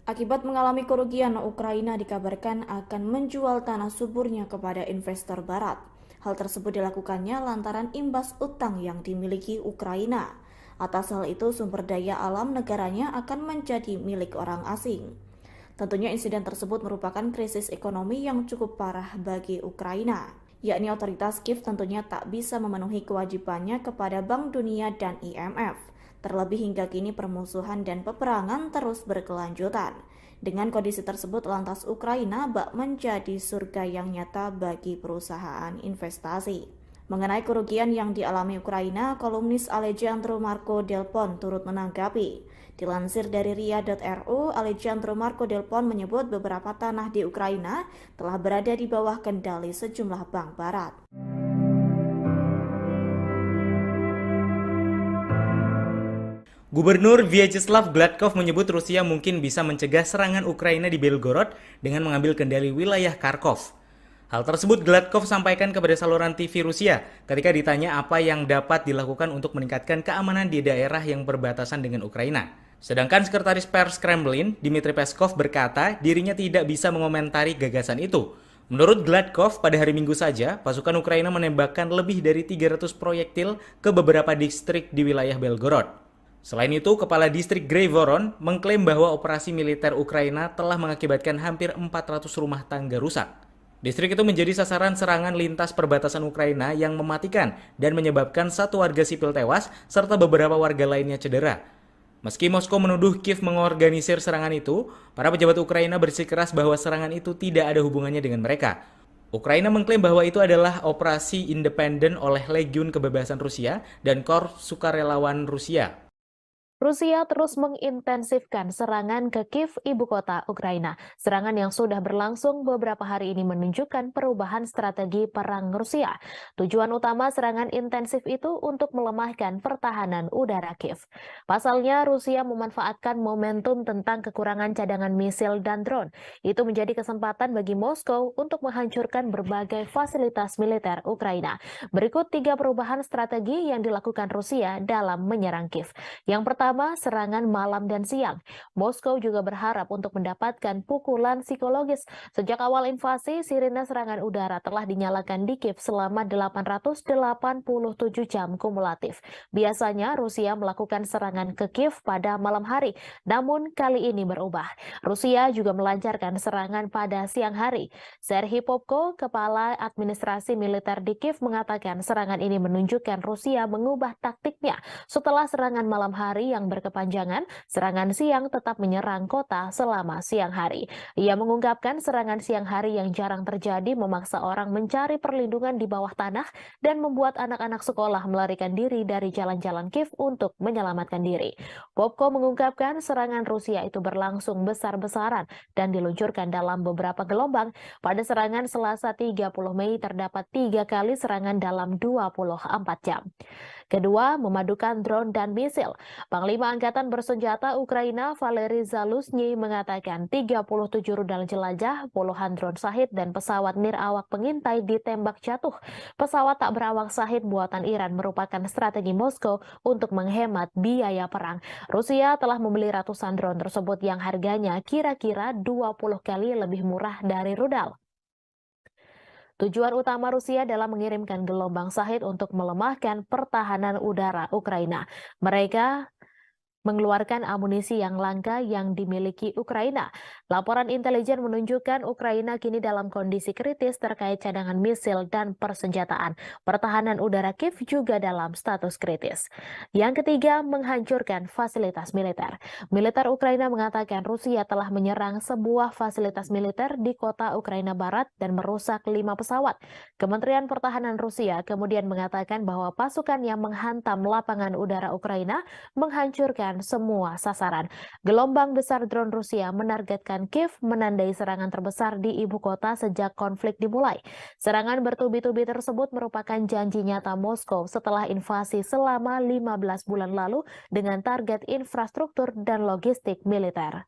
Akibat mengalami kerugian, Ukraina dikabarkan akan menjual tanah suburnya kepada investor barat. Hal tersebut dilakukannya lantaran imbas utang yang dimiliki Ukraina. Atas hal itu, sumber daya alam negaranya akan menjadi milik orang asing. Tentunya insiden tersebut merupakan krisis ekonomi yang cukup parah bagi Ukraina, yakni otoritas Kiev tentunya tak bisa memenuhi kewajibannya kepada Bank Dunia dan IMF. Terlebih hingga kini permusuhan dan peperangan terus berkelanjutan. Dengan kondisi tersebut, lantas Ukraina bak menjadi surga yang nyata bagi perusahaan investasi. Mengenai kerugian yang dialami Ukraina, kolumnis Alejandro Marco Del Pon turut menanggapi. Dilansir dari ria.ru, Alejandro Marco Del Pon menyebut beberapa tanah di Ukraina telah berada di bawah kendali sejumlah bank barat. Gubernur Vyacheslav Gladkov menyebut Rusia mungkin bisa mencegah serangan Ukraina di Belgorod dengan mengambil kendali wilayah Kharkov. Hal tersebut Gladkov sampaikan kepada saluran TV Rusia ketika ditanya apa yang dapat dilakukan untuk meningkatkan keamanan di daerah yang berbatasan dengan Ukraina. Sedangkan Sekretaris Pers Kremlin, Dmitry Peskov, berkata dirinya tidak bisa mengomentari gagasan itu. Menurut Gladkov, pada hari Minggu saja, pasukan Ukraina menembakkan lebih dari 300 proyektil ke beberapa distrik di wilayah Belgorod. Selain itu, Kepala Distrik Grayvoron mengklaim bahwa operasi militer Ukraina telah mengakibatkan hampir 400 rumah tangga rusak. Distrik itu menjadi sasaran serangan lintas perbatasan Ukraina yang mematikan dan menyebabkan 1 warga sipil tewas serta beberapa warga lainnya cedera. Meski Moskow menuduh Kiev mengorganisir serangan itu, para pejabat Ukraina bersikeras bahwa serangan itu tidak ada hubungannya dengan mereka. Ukraina mengklaim bahwa itu adalah operasi independen oleh Legiun Kebebasan Rusia dan Korps Sukarelawan Rusia. Rusia terus mengintensifkan serangan ke Kiev, ibu kota Ukraina. Serangan yang sudah berlangsung beberapa hari ini menunjukkan perubahan strategi perang Rusia. Tujuan utama serangan intensif itu untuk melemahkan pertahanan udara Kiev. Pasalnya, Rusia memanfaatkan momentum tentang kekurangan cadangan misil dan drone. Itu menjadi kesempatan bagi Moskow untuk menghancurkan berbagai fasilitas militer Ukraina. Berikut 3 perubahan strategi yang dilakukan Rusia dalam menyerang Kiev. Yang pertama, serangan malam dan siang. Moskow juga berharap untuk mendapatkan pukulan psikologis. Sejak awal invasi, sirine serangan udara telah dinyalakan di Kiev selama 887 jam kumulatif. Biasanya Rusia melakukan serangan ke Kiev pada malam hari, namun kali ini berubah. Rusia juga melancarkan serangan pada siang hari. Serhiy Popko, kepala administrasi militer di Kiev, mengatakan serangan ini menunjukkan Rusia mengubah taktiknya. Setelah serangan malam hari yang berkepanjangan, serangan siang tetap menyerang kota selama siang hari. Ia mengungkapkan serangan siang hari yang jarang terjadi memaksa orang mencari perlindungan di bawah tanah dan membuat anak-anak sekolah melarikan diri dari jalan-jalan Kiev untuk menyelamatkan diri. Popko mengungkapkan serangan Rusia itu berlangsung besar-besaran dan diluncurkan dalam beberapa gelombang. Pada serangan Selasa 30 Mei terdapat 3 kali serangan dalam 24 jam. Kedua, memadukan drone dan misil. Panglima Angkatan Bersenjata Ukraina Valery Zaluzhny mengatakan 37 rudal jelajah, puluhan drone Shahid dan pesawat nirawak pengintai ditembak jatuh. Pesawat tak berawak Shahid buatan Iran merupakan strategi Moskow untuk menghemat biaya perang. Rusia telah membeli ratusan drone tersebut yang harganya kira-kira 20 kali lebih murah dari rudal. Tujuan utama Rusia dalam mengirimkan gelombang Shahid untuk melemahkan pertahanan udara Ukraina. Mereka mengeluarkan amunisi yang langka yang dimiliki Ukraina. Laporan intelijen menunjukkan Ukraina kini dalam kondisi kritis terkait cadangan misil dan persenjataan. Pertahanan udara Kiev juga dalam status kritis. Yang ketiga, menghancurkan fasilitas militer. Militer Ukraina mengatakan Rusia telah menyerang sebuah fasilitas militer di kota Ukraina Barat dan merusak 5 pesawat. Kementerian Pertahanan Rusia kemudian mengatakan bahwa pasukan yang menghantam lapangan udara Ukraina menghancurkan semua sasaran. Gelombang besar drone Rusia menargetkan Kiev, menandai serangan terbesar di ibu kota sejak konflik dimulai. Serangan bertubi-tubi tersebut merupakan janji nyata Moskow setelah invasi selama 15 bulan lalu dengan target infrastruktur dan logistik militer.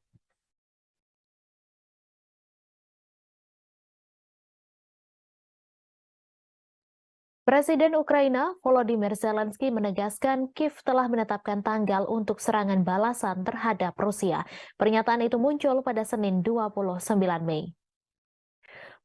Presiden Ukraina Volodymyr Zelensky menegaskan Kiev telah menetapkan tanggal untuk serangan balasan terhadap Rusia. Pernyataan itu muncul pada Senin 29 Mei.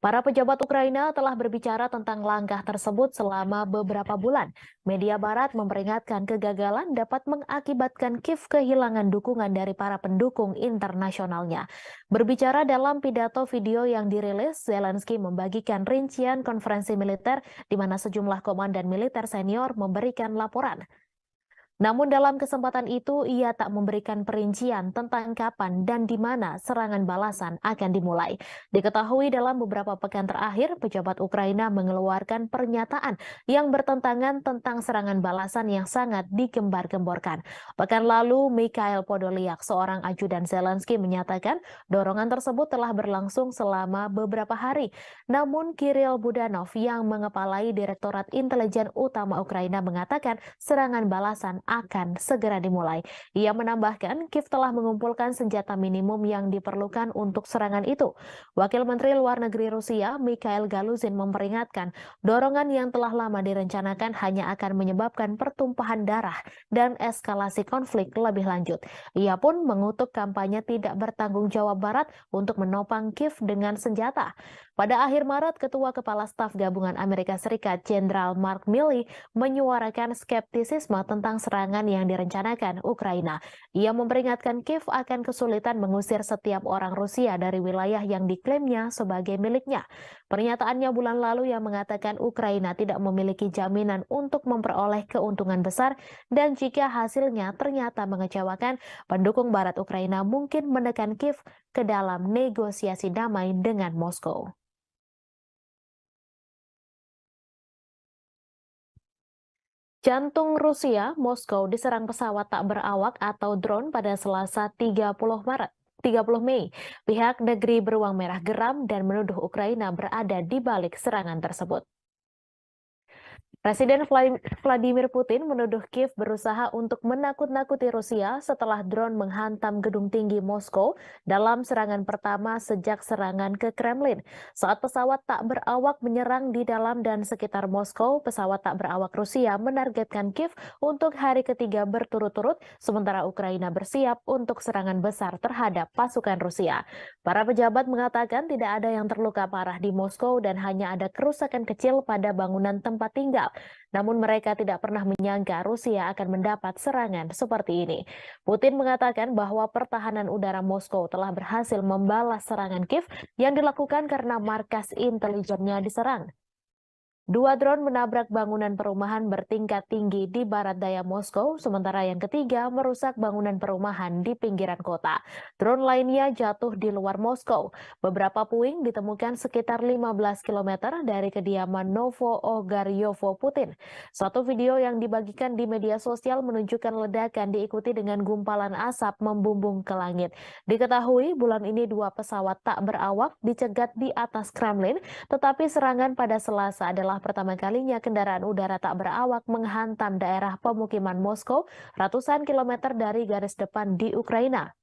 Para pejabat Ukraina telah berbicara tentang langkah tersebut selama beberapa bulan. Media Barat memperingatkan kegagalan dapat mengakibatkan Kiev kehilangan dukungan dari para pendukung internasionalnya. Berbicara dalam pidato video yang dirilis, Zelensky membagikan rincian konferensi militer di mana sejumlah komandan militer senior memberikan laporan. Namun dalam kesempatan itu ia tak memberikan perincian tentang kapan dan di mana serangan balasan akan dimulai. Diketahui dalam beberapa pekan terakhir, pejabat Ukraina mengeluarkan pernyataan yang bertentangan tentang serangan balasan yang sangat digembar-gemborkan. Pekan lalu, Mikhail Podolyak, seorang ajudan Zelensky, menyatakan dorongan tersebut telah berlangsung selama beberapa hari. Namun Kirill Budanov yang mengepalai Direktorat Intelijen Utama Ukraina mengatakan serangan balasan akan segera dimulai. Ia menambahkan Kiev telah mengumpulkan senjata minimum yang diperlukan untuk serangan itu. Wakil Menteri Luar Negeri Rusia, Mikhail Galuzin, memperingatkan dorongan yang telah lama direncanakan hanya akan menyebabkan pertumpahan darah dan eskalasi konflik lebih lanjut. Ia pun mengutuk kampanye tidak bertanggung jawab Barat untuk menopang Kiev dengan senjata. Pada akhir Maret, Ketua Kepala Staf Gabungan Amerika Serikat Jenderal Mark Milley menyuarakan skeptisisme tentang serangan yang direncanakan Ukraina. Ia memperingatkan Kiev akan kesulitan mengusir setiap orang Rusia dari wilayah yang diklaimnya sebagai miliknya. Pernyataannya bulan lalu yang mengatakan Ukraina tidak memiliki jaminan untuk memperoleh keuntungan besar dan jika hasilnya ternyata mengecewakan, pendukung Barat Ukraina mungkin menekan Kiev ke dalam negosiasi damai dengan Moskow. Jantung Rusia, Moskow diserang pesawat tak berawak atau drone pada Selasa 30 Mei. Pihak negeri beruang merah geram dan menuduh Ukraina berada di balik serangan tersebut. Presiden Vladimir Putin menuduh Kiev berusaha untuk menakut-nakuti Rusia setelah drone menghantam gedung tinggi Moskow dalam serangan pertama sejak serangan ke Kremlin. Saat pesawat tak berawak menyerang di dalam dan sekitar Moskow, pesawat tak berawak Rusia menargetkan Kiev untuk hari ketiga berturut-turut, sementara Ukraina bersiap untuk serangan besar terhadap pasukan Rusia. Para pejabat mengatakan tidak ada yang terluka parah di Moskow dan hanya ada kerusakan kecil pada bangunan tempat tinggal. Namun mereka tidak pernah menyangka Rusia akan mendapat serangan seperti ini. Putin mengatakan bahwa pertahanan udara Moskow telah berhasil membalas serangan Kiev yang dilakukan karena markas intelijennya diserang. 2 drone menabrak bangunan perumahan bertingkat tinggi di barat daya Moskow, sementara yang ketiga merusak bangunan perumahan di pinggiran kota. Drone lainnya jatuh di luar Moskow. Beberapa puing ditemukan sekitar 15 km dari kediaman Novo-Ogaryovo Putin. Satu video yang dibagikan di media sosial menunjukkan ledakan diikuti dengan gumpalan asap membumbung ke langit. Diketahui bulan ini 2 pesawat tak berawak dicegat di atas Kremlin, tetapi serangan pada Selasa adalah pertama kalinya kendaraan udara tak berawak menghantam daerah pemukiman Moskow ratusan kilometer dari garis depan di Ukraina.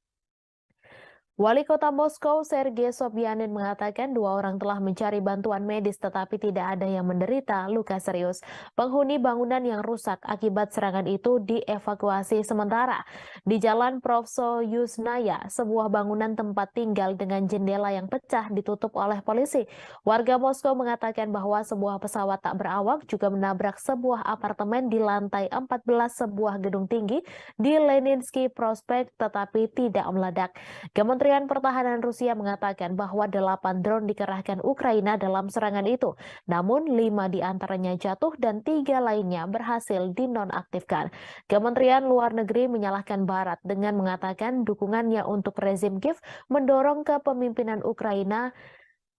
Wali kota Moskow, Sergei Sobyanin mengatakan 2 orang telah mencari bantuan medis tetapi tidak ada yang menderita luka serius. Penghuni bangunan yang rusak akibat serangan itu dievakuasi sementara. Di Jalan Provsoyuzhnaya, sebuah bangunan tempat tinggal dengan jendela yang pecah ditutup oleh polisi. Warga Moskow mengatakan bahwa sebuah pesawat tak berawak juga menabrak sebuah apartemen di lantai 14 sebuah gedung tinggi di Leninsky Prospect tetapi tidak meledak. Kementerian Pertahanan Rusia mengatakan bahwa 8 drone dikerahkan Ukraina dalam serangan itu. Namun 5 diantaranya jatuh dan 3 lainnya berhasil dinonaktifkan. Kementerian Luar Negeri menyalahkan Barat dengan mengatakan dukungannya untuk rezim Kiev mendorong kepemimpinan Ukraina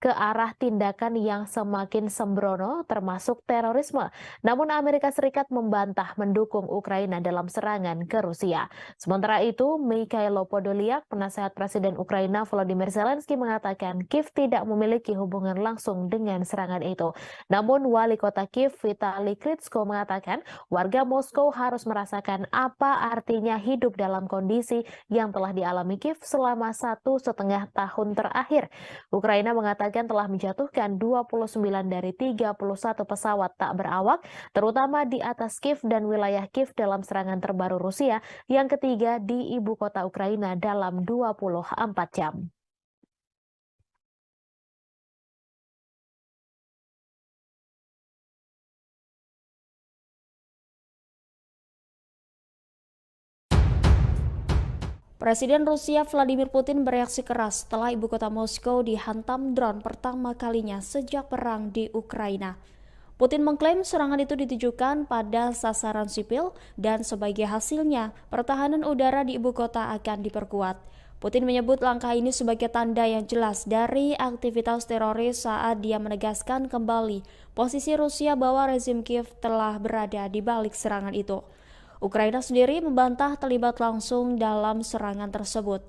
ke arah tindakan yang semakin sembrono termasuk terorisme. Namun Amerika Serikat membantah mendukung Ukraina dalam serangan ke Rusia. Sementara itu, Mikhailo Podolyak, penasehat Presiden Ukraina Volodymyr Zelensky mengatakan Kiev tidak memiliki hubungan langsung dengan serangan itu. Namun Wali Kota Kiev Vitali Klitschko mengatakan warga Moskow harus merasakan apa artinya hidup dalam kondisi yang telah dialami Kiev selama 1,5 tahun terakhir. Ukraina mengatakan telah menjatuhkan 29 dari 31 pesawat tak berawak, terutama di atas Kiev dan wilayah Kiev dalam serangan terbaru Rusia yang ketiga di ibu kota Ukraina dalam 24 jam. Presiden Rusia Vladimir Putin bereaksi keras setelah ibu kota Moskow dihantam drone pertama kalinya sejak perang di Ukraina. Putin mengklaim serangan itu ditujukan pada sasaran sipil dan sebagai hasilnya pertahanan udara di ibu kota akan diperkuat. Putin menyebut langkah ini sebagai tanda yang jelas dari aktivitas teroris saat dia menegaskan kembali posisi Rusia bahwa rezim Kiev telah berada di balik serangan itu. Ukraina sendiri membantah terlibat langsung dalam serangan tersebut.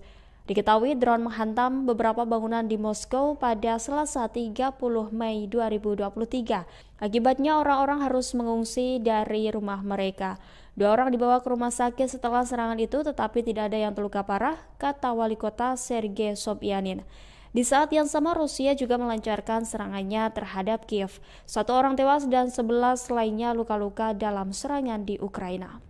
Diketahui drone menghantam beberapa bangunan di Moskow pada Selasa 30 Mei 2023. Akibatnya orang-orang harus mengungsi dari rumah mereka. 2 orang dibawa ke rumah sakit setelah serangan itu tetapi tidak ada yang terluka parah, kata wali kota Sergei Sobyanin. Di saat yang sama Rusia juga melancarkan serangannya terhadap Kiev. 1 orang tewas dan 11 lainnya luka-luka dalam serangan di Ukraina.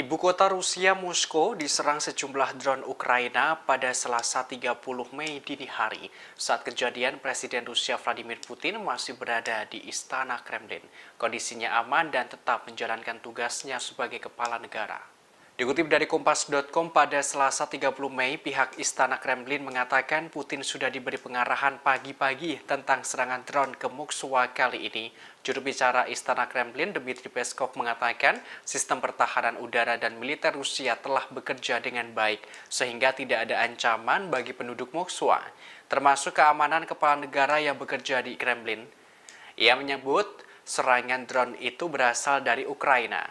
Ibu kota Rusia, Moskow, diserang sejumlah drone Ukraina pada Selasa 30 Mei dini hari. Saat kejadian, Presiden Rusia Vladimir Putin masih berada di Istana Kremlin. Kondisinya aman dan tetap menjalankan tugasnya sebagai kepala negara. Dikutip dari Kompas.com pada Selasa 30 Mei, pihak Istana Kremlin mengatakan Putin sudah diberi pengarahan pagi-pagi tentang serangan drone ke Moskwa kali ini. Juru bicara Istana Kremlin, Dmitry Peskov, mengatakan sistem pertahanan udara dan militer Rusia telah bekerja dengan baik, sehingga tidak ada ancaman bagi penduduk Moskwa, termasuk keamanan kepala negara yang bekerja di Kremlin. Ia menyebut serangan drone itu berasal dari Ukraina.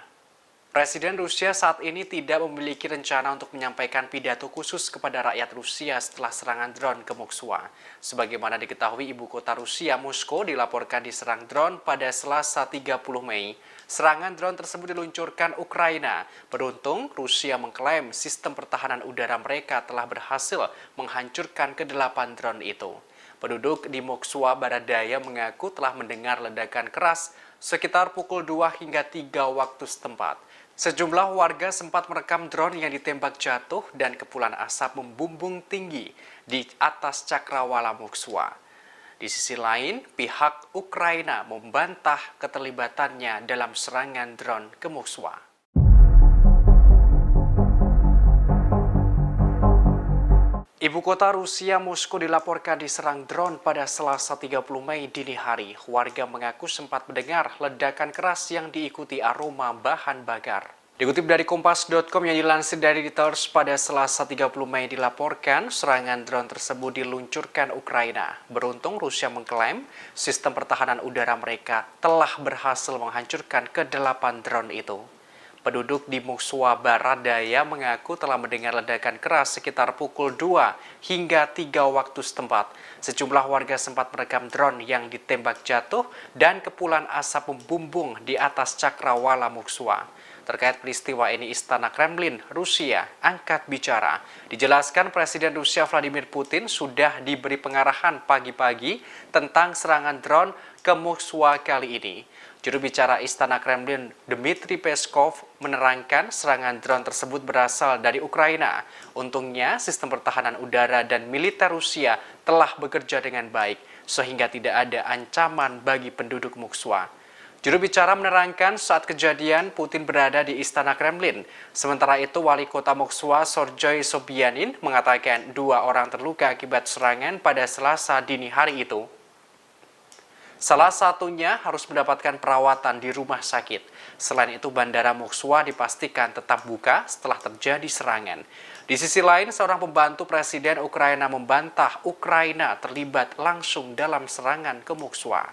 Presiden Rusia saat ini tidak memiliki rencana untuk menyampaikan pidato khusus kepada rakyat Rusia setelah serangan drone ke Moskwa. Sebagaimana diketahui, ibu kota Rusia, Moskow, dilaporkan diserang drone pada Selasa 30 Mei. Serangan drone tersebut diluncurkan Ukraina. Beruntung, Rusia mengklaim sistem pertahanan udara mereka telah berhasil menghancurkan ke-8 drone itu. Penduduk di Moskwa Barat Daya mengaku telah mendengar ledakan keras sekitar pukul 2 hingga 3 waktu setempat. Sejumlah warga sempat merekam drone yang ditembak jatuh dan kepulan asap membumbung tinggi di atas cakrawala Moskwa. Di sisi lain, pihak Ukraina membantah keterlibatannya dalam serangan drone ke Moskwa. Ibu kota Rusia, Moskow, dilaporkan diserang drone pada Selasa 30 Mei dini hari. Warga mengaku sempat mendengar ledakan keras yang diikuti aroma bahan bakar. Dikutip dari Kompas.com yang dilansir dari Reuters pada Selasa 30 Mei dilaporkan serangan drone tersebut diluncurkan Ukraina. Beruntung Rusia mengklaim sistem pertahanan udara mereka telah berhasil menghancurkan ke-8 drone itu. Penduduk di Moskwa Barat Daya mengaku telah mendengar ledakan keras sekitar pukul 2 hingga 3 waktu setempat. Sejumlah warga sempat merekam drone yang ditembak jatuh dan kepulan asap membumbung di atas cakrawala Moskwa. Terkait peristiwa ini, Istana Kremlin, Rusia, angkat bicara. Dijelaskan Presiden Rusia Vladimir Putin sudah diberi pengarahan pagi-pagi tentang serangan drone ke Moskwa kali ini. Juru bicara Istana Kremlin, Dmitry Peskov, menerangkan serangan drone tersebut berasal dari Ukraina. Untungnya, sistem pertahanan udara dan militer Rusia telah bekerja dengan baik, sehingga tidak ada ancaman bagi penduduk Moskwa. Juru bicara menerangkan saat kejadian Putin berada di Istana Kremlin. Sementara itu, Wali Kota Moskwa, Sergei Sobyanin, mengatakan 2 orang terluka akibat serangan pada Selasa dini hari itu. Salah satunya harus mendapatkan perawatan di rumah sakit. Selain itu, Bandara Moskwa dipastikan tetap buka setelah terjadi serangan. Di sisi lain, seorang pembantu Presiden Ukraina membantah Ukraina terlibat langsung dalam serangan ke Moskwa.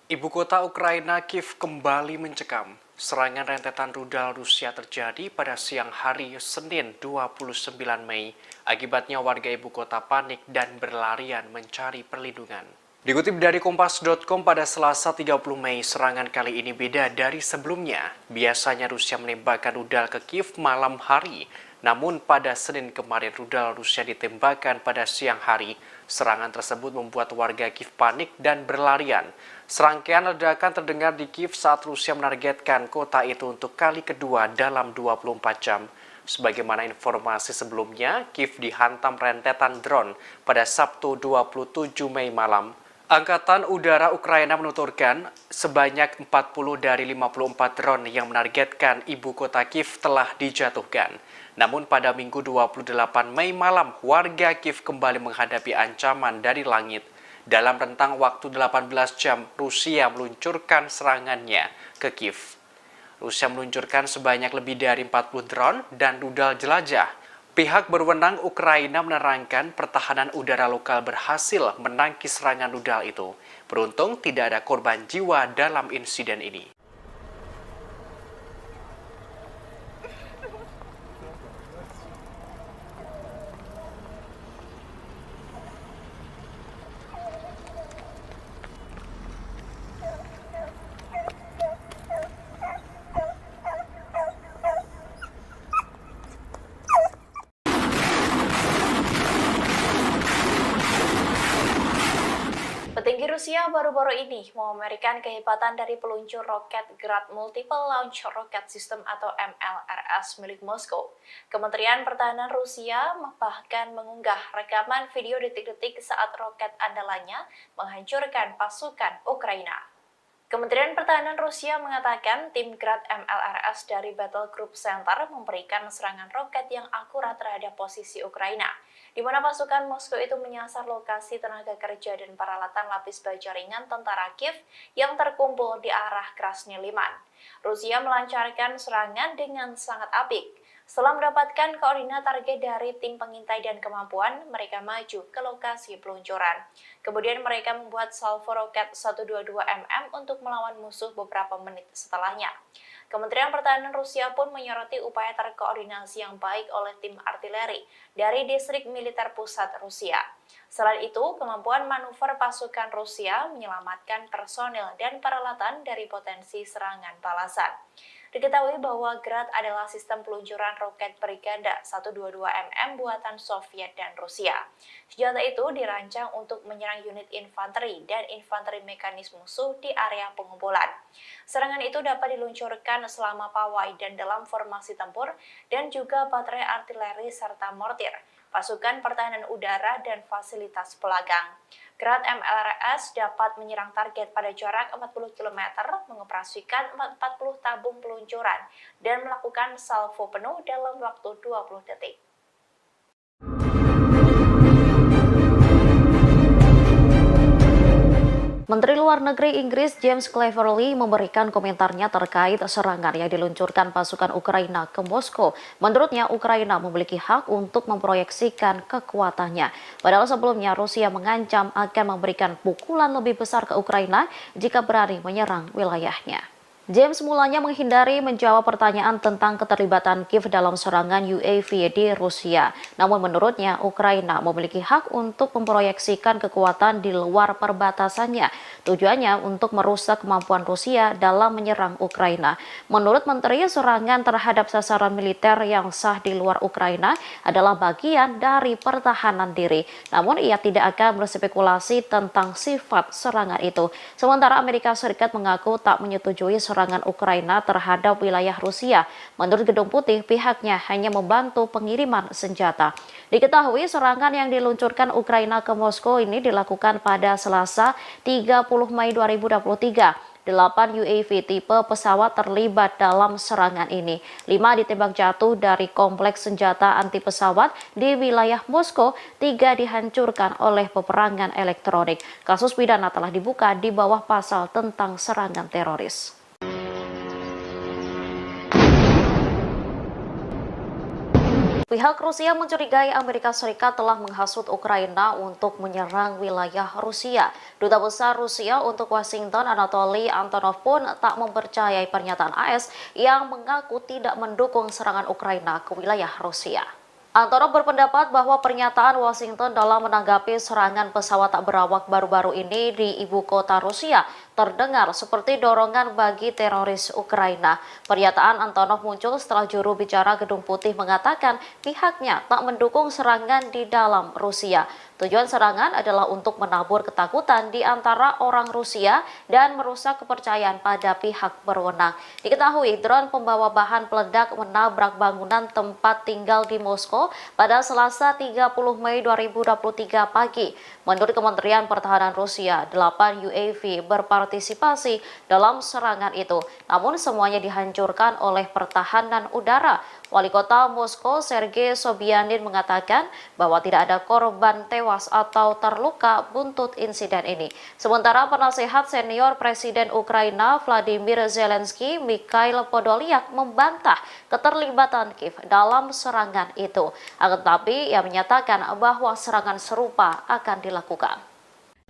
Ibu kota Ukraina, Kiev, kembali mencekam. Serangan rentetan rudal Rusia terjadi pada siang hari Senin 29 Mei. Akibatnya warga ibu kota panik dan berlarian mencari perlindungan. Dikutip dari Kompas.com pada Selasa 30 Mei, serangan kali ini beda dari sebelumnya. Biasanya Rusia menembakkan rudal ke Kiev malam hari. Namun pada Senin kemarin rudal Rusia ditembakkan pada siang hari. Serangan tersebut membuat warga Kiev panik dan berlarian. Serangkaian ledakan terdengar di Kiev saat Rusia menargetkan kota itu untuk kali kedua dalam 24 jam. Sebagaimana informasi sebelumnya, Kiev dihantam rentetan drone pada Sabtu 27 Mei malam. Angkatan Udara Ukraina menuturkan sebanyak 40 dari 54 drone yang menargetkan ibu kota Kiev telah dijatuhkan. Namun pada Minggu 28 Mei malam, warga Kiev kembali menghadapi ancaman dari langit. Dalam rentang waktu 18 jam, Rusia meluncurkan serangannya ke Kiev. Rusia meluncurkan sebanyak lebih dari 40 drone dan rudal jelajah. Pihak berwenang Ukraina menerangkan pertahanan udara lokal berhasil menangkis serangan rudal itu. Beruntung tidak ada korban jiwa dalam insiden ini. Petinggi Rusia baru-baru ini memamerkan kehebatan dari peluncur roket Grad Multiple Launch Rocket System atau MLRS milik Moskow. Kementerian Pertahanan Rusia bahkan mengunggah rekaman video detik-detik saat roket andalannya menghancurkan pasukan Ukraina. Kementerian Pertahanan Rusia mengatakan tim Grad MLRS dari Battle Group Center memberikan serangan roket yang akurat terhadap posisi Ukraina, di mana pasukan Moskow itu menyasar lokasi tenaga kerja dan peralatan lapis baja ringan tentara Kiev yang terkumpul di arah Krasny Liman. Rusia melancarkan serangan dengan sangat apik. Setelah mendapatkan koordinat target dari tim pengintai dan kemampuan, mereka maju ke lokasi peluncuran. Kemudian mereka membuat salvo roket 122 mm untuk melawan musuh beberapa menit setelahnya. Kementerian Pertahanan Rusia pun menyoroti upaya terkoordinasi yang baik oleh tim artileri dari distrik militer pusat Rusia. Selain itu, kemampuan manuver pasukan Rusia menyelamatkan personil dan peralatan dari potensi serangan balasan. Diketahui bahwa Grad adalah sistem peluncuran roket berganda 122 mm buatan Soviet dan Rusia. Senjata itu dirancang untuk menyerang unit infanteri dan infanteri mekanis musuh di area pengumpulan. Serangan itu dapat diluncurkan selama pawai dan dalam formasi tempur dan juga baterai artileri serta mortir, pasukan pertahanan udara dan fasilitas pelagang. Grad MLRS dapat menyerang target pada jarak 40 km, mengoperasikan 40 tabung peluncuran, dan melakukan salvo penuh dalam waktu 20 detik. Menteri Luar Negeri Inggris James Cleverly memberikan komentarnya terkait serangan yang diluncurkan pasukan Ukraina ke Moskow. Menurutnya, Ukraina memiliki hak untuk memproyeksikan kekuatannya. Padahal sebelumnya Rusia mengancam akan memberikan pukulan lebih besar ke Ukraina jika berani menyerang wilayahnya. James mulanya menghindari menjawab pertanyaan tentang keterlibatan Kiev dalam serangan UAV di Rusia. Namun menurutnya, Ukraina memiliki hak untuk memproyeksikan kekuatan di luar perbatasannya. Tujuannya untuk merusak kemampuan Rusia dalam menyerang Ukraina. Menurut Menteri, serangan terhadap sasaran militer yang sah di luar Ukraina adalah bagian dari pertahanan diri. Namun ia tidak akan berspekulasi tentang sifat serangan itu. Sementara Amerika Serikat mengaku tak menyetujui serangan Ukraina terhadap wilayah Rusia. Menurut Gedung Putih, pihaknya hanya membantu pengiriman senjata. Diketahui serangan yang diluncurkan Ukraina ke Moskow ini dilakukan pada Selasa 30 Mei 2023. 8 UAV tipe pesawat terlibat dalam serangan ini. 5 ditembak jatuh dari kompleks senjata anti pesawat di wilayah Moskow, 3 dihancurkan oleh peperangan elektronik. Kasus pidana telah dibuka di bawah pasal tentang serangan teroris. Pihak Rusia mencurigai Amerika Serikat telah menghasut Ukraina untuk menyerang wilayah Rusia. Duta Besar Rusia untuk Washington, Anatoly Antonov pun tak mempercayai pernyataan AS yang mengaku tidak mendukung serangan Ukraina ke wilayah Rusia. Antonov berpendapat bahwa pernyataan Washington dalam menanggapi serangan pesawat tak berawak baru-baru ini di ibu kota Rusia terdengar seperti dorongan bagi teroris Ukraina. Pernyataan Antonov muncul setelah juru bicara Gedung Putih mengatakan pihaknya tak mendukung serangan di dalam Rusia. Tujuan serangan adalah untuk menabur ketakutan di antara orang Rusia dan merusak kepercayaan pada pihak berwenang. Diketahui drone pembawa bahan peledak menabrak bangunan tempat tinggal di Moskow pada Selasa 30 Mei 2023 pagi. Menurut Kementerian Pertahanan Rusia, 8 UAV berpartisipasi dalam serangan itu. Namun semuanya dihancurkan oleh pertahanan udara. Wali Kota Moskow Sergei Sobyanin mengatakan bahwa tidak ada korban tewas atau terluka buntut insiden ini. Sementara penasehat senior Presiden Ukraina Vladimir Zelensky, Mikhail Podolyak, membantah keterlibatan Kiev dalam serangan itu. Akan tetapi ia menyatakan bahwa serangan serupa akan dilakukan.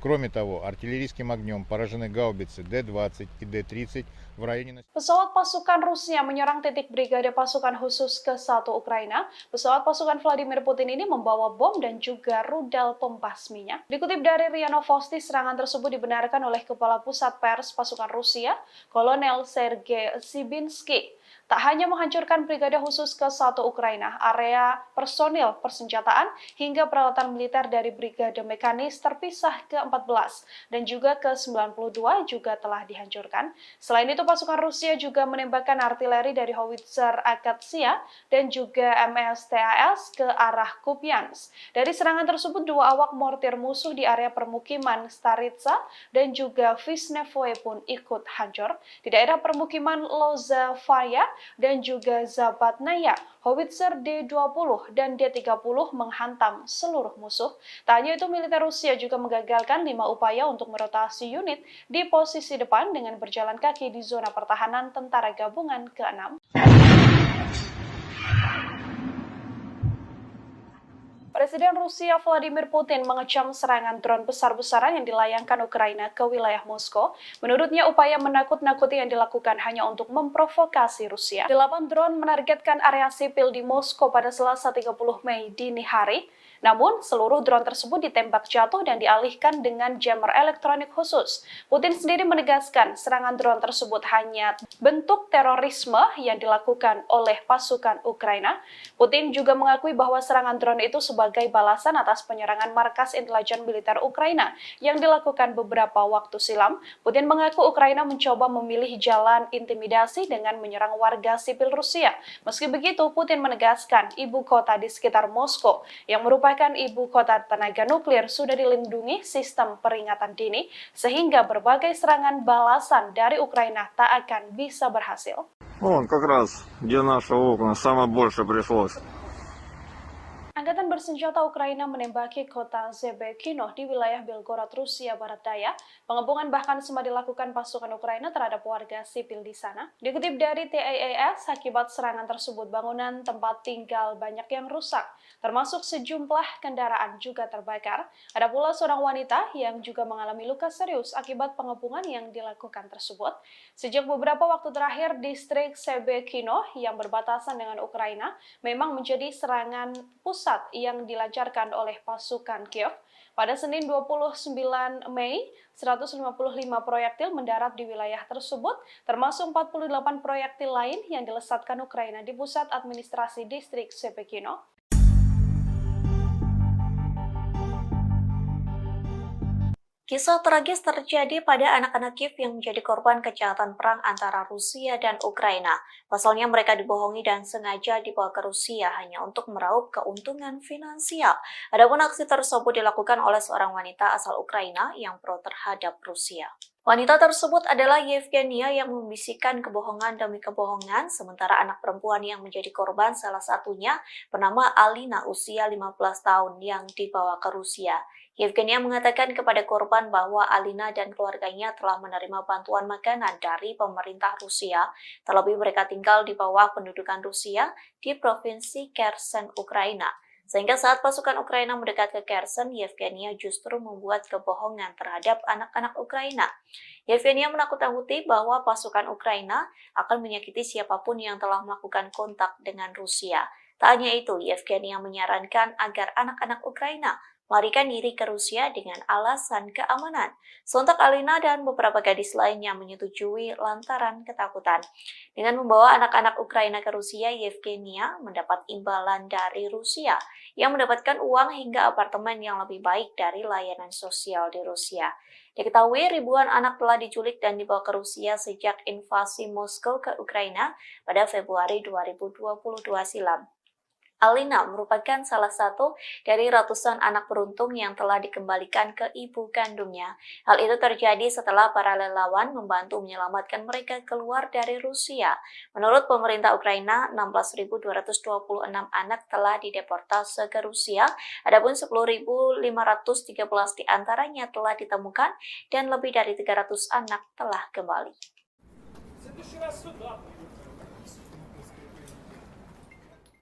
Кроме того, артиллерийским огнем поражены гаубицы Д-20 и Д-30 в районе... Pesawat pasukan Rusia menyerang titik Brigade Pasukan Khusus ke-1 Ukraina. Pesawat pasukan Vladimir Putin ini membawa bom dan juga rudal pembasminya. Dikutip dari RIA Novosti, serangan tersebut dibenarkan oleh Kepala Pusat Pers Pasukan Rusia, Kolonel Sergei Sibinsky. Tak hanya menghancurkan Brigade Khusus ke-1 Ukraina, area personil, persenjataan, hingga peralatan militer dari Brigade Mekanis terpisah ke-14 dan juga ke-92 juga telah dihancurkan. Selain itu, pasukan Rusia juga menembakkan artileri dari howitzer Akatsia dan juga MSTAS ke arah Kupiansk. Dari serangan tersebut, 2 awak mortir musuh di area permukiman Staritsa dan juga Visnevoye pun ikut hancur. Di daerah permukiman Lozavaya dan juga Zabatnaya, howitzer D-20 dan D-30 menghantam seluruh musuh. Tak hanya itu, militer Rusia juga menggagalkan 5 upaya untuk merotasi unit di posisi depan dengan berjalan kaki di zona pertahanan tentara gabungan ke-6. Presiden Rusia Vladimir Putin mengecam serangan drone besar-besaran yang dilayangkan Ukraina ke wilayah Moskow. Menurutnya, upaya menakut-nakuti yang dilakukan hanya untuk memprovokasi Rusia. 8 drone menargetkan area sipil di Moskow pada Selasa 30 Mei dini hari. Namun, seluruh drone tersebut ditembak jatuh dan dialihkan dengan jammer elektronik khusus. Putin sendiri menegaskan serangan drone tersebut hanya bentuk terorisme yang dilakukan oleh pasukan Ukraina. Putin juga mengakui bahwa serangan drone itu sebagai balasan atas penyerangan markas intelijen militer Ukraina yang dilakukan beberapa waktu silam. Putin mengaku Ukraina mencoba memilih jalan intimidasi dengan menyerang warga sipil Rusia. Meski begitu, Putin menegaskan ibu kota di sekitar Moskow yang merupakan ibu kota tenaga nuklir sudah dilindungi sistem peringatan dini sehingga berbagai serangan balasan dari Ukraina tak akan bisa berhasil. Вон, как раз, где наши окна, самое больше пришлось. Angkatan bersenjata Ukraina menembaki kota Zebekino di wilayah Belgorod, Rusia Barat Daya. Pengepungan bahkan sempat dilakukan pasukan Ukraina terhadap warga sipil di sana. Dikutip dari TAAS, akibat serangan tersebut bangunan tempat tinggal banyak yang rusak, termasuk sejumlah kendaraan juga terbakar. Ada pula seorang wanita yang juga mengalami luka serius akibat pengepungan yang dilakukan tersebut. Sejak beberapa waktu terakhir, distrik Zebekino yang berbatasan dengan Ukraina memang menjadi serangan pusat yang dilancarkan oleh pasukan Kiev. Pada Senin 29 Mei, 155 proyektil mendarat di wilayah tersebut, termasuk 48 proyektil lain yang dilesatkan Ukraina di pusat administrasi distrik Zebekino. Kisah tragis terjadi pada anak-anak Kiev yang menjadi korban kejahatan perang antara Rusia dan Ukraina. Pasalnya mereka dibohongi dan sengaja dibawa ke Rusia hanya untuk meraup keuntungan finansial. Adapun aksi tersebut dilakukan oleh seorang wanita asal Ukraina yang pro terhadap Rusia. Wanita tersebut adalah Yevgenia yang membisikkan kebohongan demi kebohongan, sementara anak perempuan yang menjadi korban salah satunya bernama Alina, usia 15 tahun yang dibawa ke Rusia. Yevgenia mengatakan kepada korban bahwa Alina dan keluarganya telah menerima bantuan makanan dari pemerintah Rusia, terlebih mereka tinggal di bawah pendudukan Rusia di provinsi Kherson, Ukraina. Sehingga saat pasukan Ukraina mendekat ke Kherson, Yevgenia justru membuat kebohongan terhadap anak-anak Ukraina. Yevgenia menakut-nakuti bahwa pasukan Ukraina akan menyakiti siapapun yang telah melakukan kontak dengan Rusia. Tak hanya itu, Yevgenia menyarankan agar anak-anak Ukraina melarikan diri ke Rusia dengan alasan keamanan. Sontak Alina dan beberapa gadis lainnya menyetujui lantaran ketakutan. Dengan membawa anak-anak Ukraina ke Rusia, Yevgenia mendapat imbalan dari Rusia yang mendapatkan uang hingga apartemen yang lebih baik dari layanan sosial di Rusia. Diketahui ribuan anak telah diculik dan dibawa ke Rusia sejak invasi Moskow ke Ukraina pada Februari 2022 silam. Alina merupakan salah satu dari ratusan anak beruntung yang telah dikembalikan ke ibu kandungnya. Hal itu terjadi setelah para relawan membantu menyelamatkan mereka keluar dari Rusia. Menurut pemerintah Ukraina, 16.226 anak telah dideportase ke Rusia, adapun 10.513 diantaranya telah ditemukan dan lebih dari 300 anak telah kembali.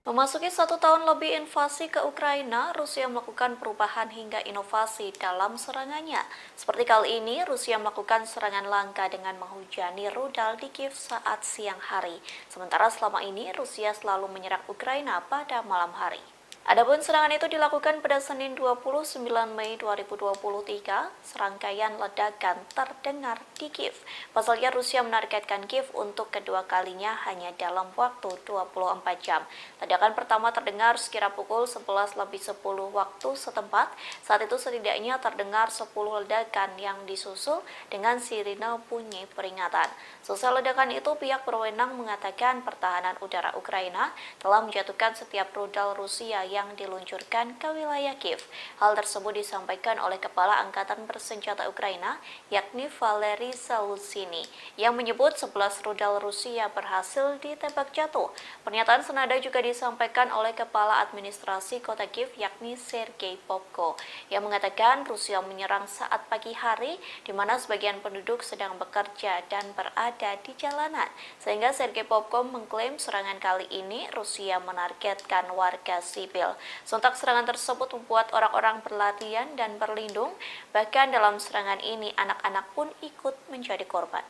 Memasuki 1 tahun lebih invasi ke Ukraina, Rusia melakukan perubahan hingga inovasi dalam serangannya. Seperti kali ini, Rusia melakukan serangan langka dengan menghujani rudal di Kiev saat siang hari. Sementara selama ini, Rusia selalu menyerang Ukraina pada malam hari. Adapun serangan itu dilakukan pada Senin 29 Mei 2023. Serangkaian ledakan terdengar di Kiev. Pasalnya Rusia menargetkan Kiev untuk kedua kalinya hanya dalam waktu 24 jam. Ledakan pertama terdengar sekira pukul 11:10 waktu setempat. Saat itu setidaknya terdengar 10 ledakan yang disusul dengan sirine bunyi peringatan. Selesai ledakan itu, pihak berwenang mengatakan pertahanan udara Ukraina telah menjatuhkan setiap rudal Rusia yang diluncurkan ke wilayah Kiev. Hal tersebut disampaikan oleh Kepala Angkatan Bersenjata Ukraina, yakni Valery Zaluzhny, yang menyebut 11 rudal Rusia berhasil ditembak jatuh. Pernyataan senada juga disampaikan oleh Kepala Administrasi Kota Kiev, yakni Sergei Popko, yang mengatakan Rusia menyerang saat pagi hari, di mana sebagian penduduk sedang bekerja dan berada di jalanan. Sehingga Sergei Popko mengklaim serangan kali ini Rusia menargetkan warga sipil. Sontak serangan tersebut membuat orang-orang berlarian dan berlindung. Bahkan dalam serangan ini anak-anak pun ikut menjadi korban.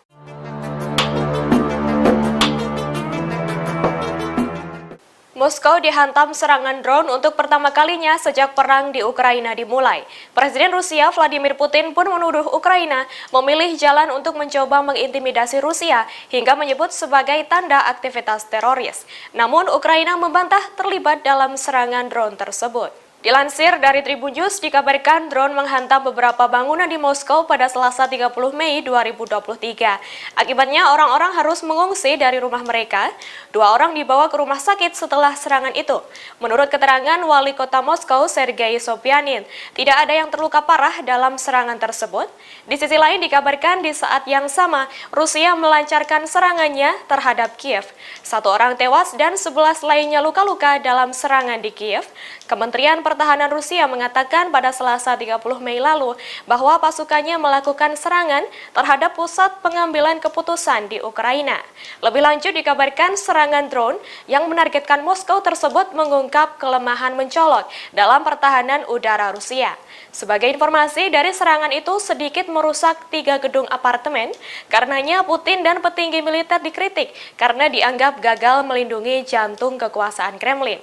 Moskow dihantam serangan drone untuk pertama kalinya sejak perang di Ukraina dimulai. Presiden Rusia Vladimir Putin pun menuduh Ukraina memilih jalan untuk mencoba mengintimidasi Rusia hingga menyebut sebagai tanda aktivitas teroris. Namun Ukraina membantah terlibat dalam serangan drone tersebut. Dilansir dari Tribun News, dikabarkan drone menghantam beberapa bangunan di Moskow pada Selasa 30 Mei 2023. Akibatnya orang-orang harus mengungsi dari rumah mereka. 2 orang dibawa ke rumah sakit setelah serangan itu. Menurut keterangan Wali Kota Moskow, Sergei Sobyanin, tidak ada yang terluka parah dalam serangan tersebut. Di sisi lain dikabarkan di saat yang sama, Rusia melancarkan serangannya terhadap Kiev. 1 orang tewas dan 11 lainnya luka-luka dalam serangan di Kiev. Kementerian Pertahanan Rusia mengatakan pada Selasa 30 Mei lalu bahwa pasukannya melakukan serangan terhadap pusat pengambilan keputusan di Ukraina. Lebih lanjut dikabarkan serangan drone yang menargetkan Moskow tersebut mengungkap kelemahan mencolok dalam pertahanan udara Rusia. Sebagai informasi, dari serangan itu sedikit merusak 3 gedung apartemen. Karenanya Putin dan petinggi militer dikritik karena dianggap gagal melindungi jantung kekuasaan Kremlin.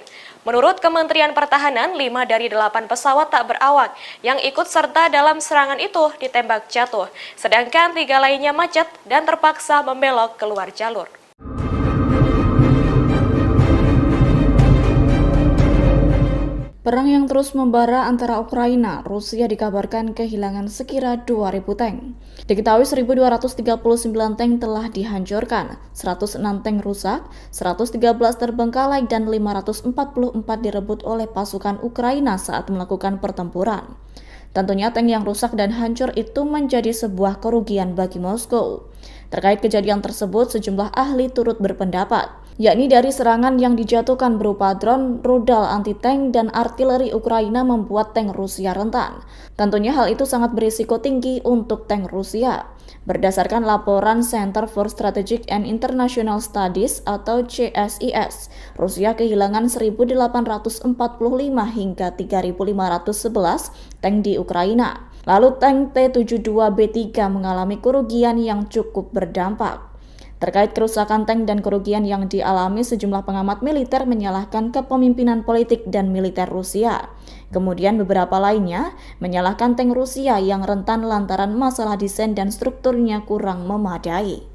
Menurut Kementerian Pertahanan, 5 dari 8 pesawat tak berawak yang ikut serta dalam serangan itu ditembak jatuh, sedangkan 3 lainnya macet dan terpaksa membelok keluar jalur. Perang yang terus membara antara Ukraina, Rusia dikabarkan kehilangan sekira 2.000 tank. Diketahui 1.239 tank telah dihancurkan, 106 tank rusak, 113 terbengkalai dan 544 direbut oleh pasukan Ukraina saat melakukan pertempuran. Tentunya tank yang rusak dan hancur itu menjadi sebuah kerugian bagi Moskow. Terkait kejadian tersebut, sejumlah ahli turut berpendapat, yakni dari serangan yang dijatuhkan berupa drone, rudal anti-tank, dan artileri Ukraina membuat tank Rusia rentan. Tentunya hal itu sangat berisiko tinggi untuk tank Rusia. Berdasarkan laporan Center for Strategic and International Studies atau CSIS, Rusia kehilangan 1.845 hingga 3.511 tank di Ukraina. Lalu tank T-72B3 mengalami kerugian yang cukup berdampak. Terkait kerusakan tank dan kerugian yang dialami, sejumlah pengamat militer menyalahkan kepemimpinan politik dan militer Rusia. Kemudian beberapa lainnya menyalahkan tank Rusia yang rentan lantaran masalah desain dan strukturnya kurang memadai.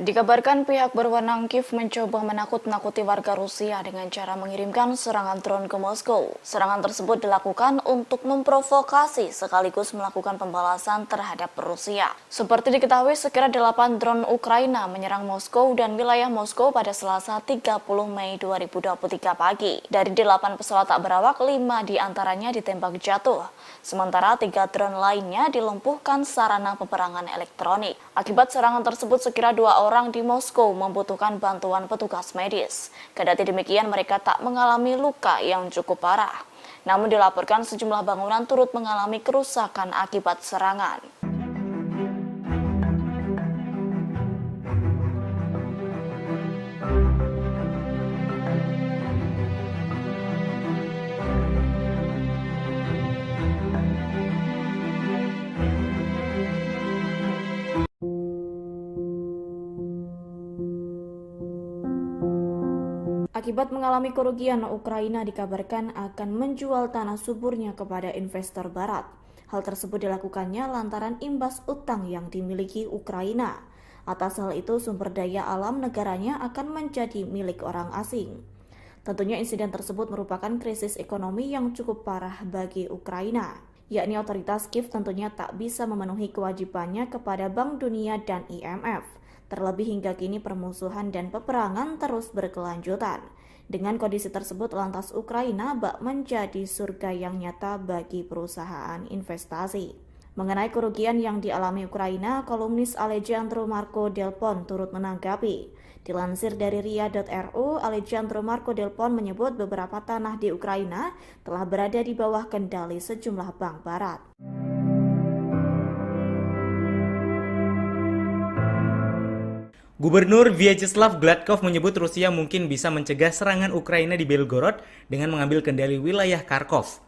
Dikabarkan pihak berwenang Kiev mencoba menakut-nakuti warga Rusia dengan cara mengirimkan serangan drone ke Moskow. Serangan tersebut dilakukan untuk memprovokasi sekaligus melakukan pembalasan terhadap Rusia. Seperti diketahui, sekira 8 drone Ukraina menyerang Moskow dan wilayah Moskow pada Selasa 30 Mei 2023 pagi. Dari 8 pesawat tak berawak, 5 diantaranya ditembak jatuh. Sementara 3 drone lainnya dilumpuhkan sarana peperangan elektronik. Akibat serangan tersebut, sekira 2 orang di Moskow membutuhkan bantuan petugas medis. Kendati demikian, mereka tak mengalami luka yang cukup parah. Namun dilaporkan sejumlah bangunan turut mengalami kerusakan akibat serangan. Akibat mengalami kerugian, Ukraina dikabarkan akan menjual tanah suburnya kepada investor barat. Hal tersebut dilakukannya lantaran imbas utang yang dimiliki Ukraina. Atas hal itu, sumber daya alam negaranya akan menjadi milik orang asing. Tentunya insiden tersebut merupakan krisis ekonomi yang cukup parah bagi Ukraina, yakni otoritas Kiev tentunya tak bisa memenuhi kewajibannya kepada Bank Dunia dan IMF. Terlebih hingga kini permusuhan dan peperangan terus berkelanjutan. Dengan kondisi tersebut, lantas Ukraina bak menjadi surga yang nyata bagi perusahaan investasi. Mengenai kerugian yang dialami Ukraina, kolumnis Alejandro Marco Del Pon turut menanggapi. Dilansir dari ria.ru, Alejandro Marco Del Pon menyebut beberapa tanah di Ukraina telah berada di bawah kendali sejumlah bank barat. Gubernur Vyacheslav Gladkov menyebut Rusia mungkin bisa mencegah serangan Ukraina di Belgorod dengan mengambil kendali wilayah Kharkov.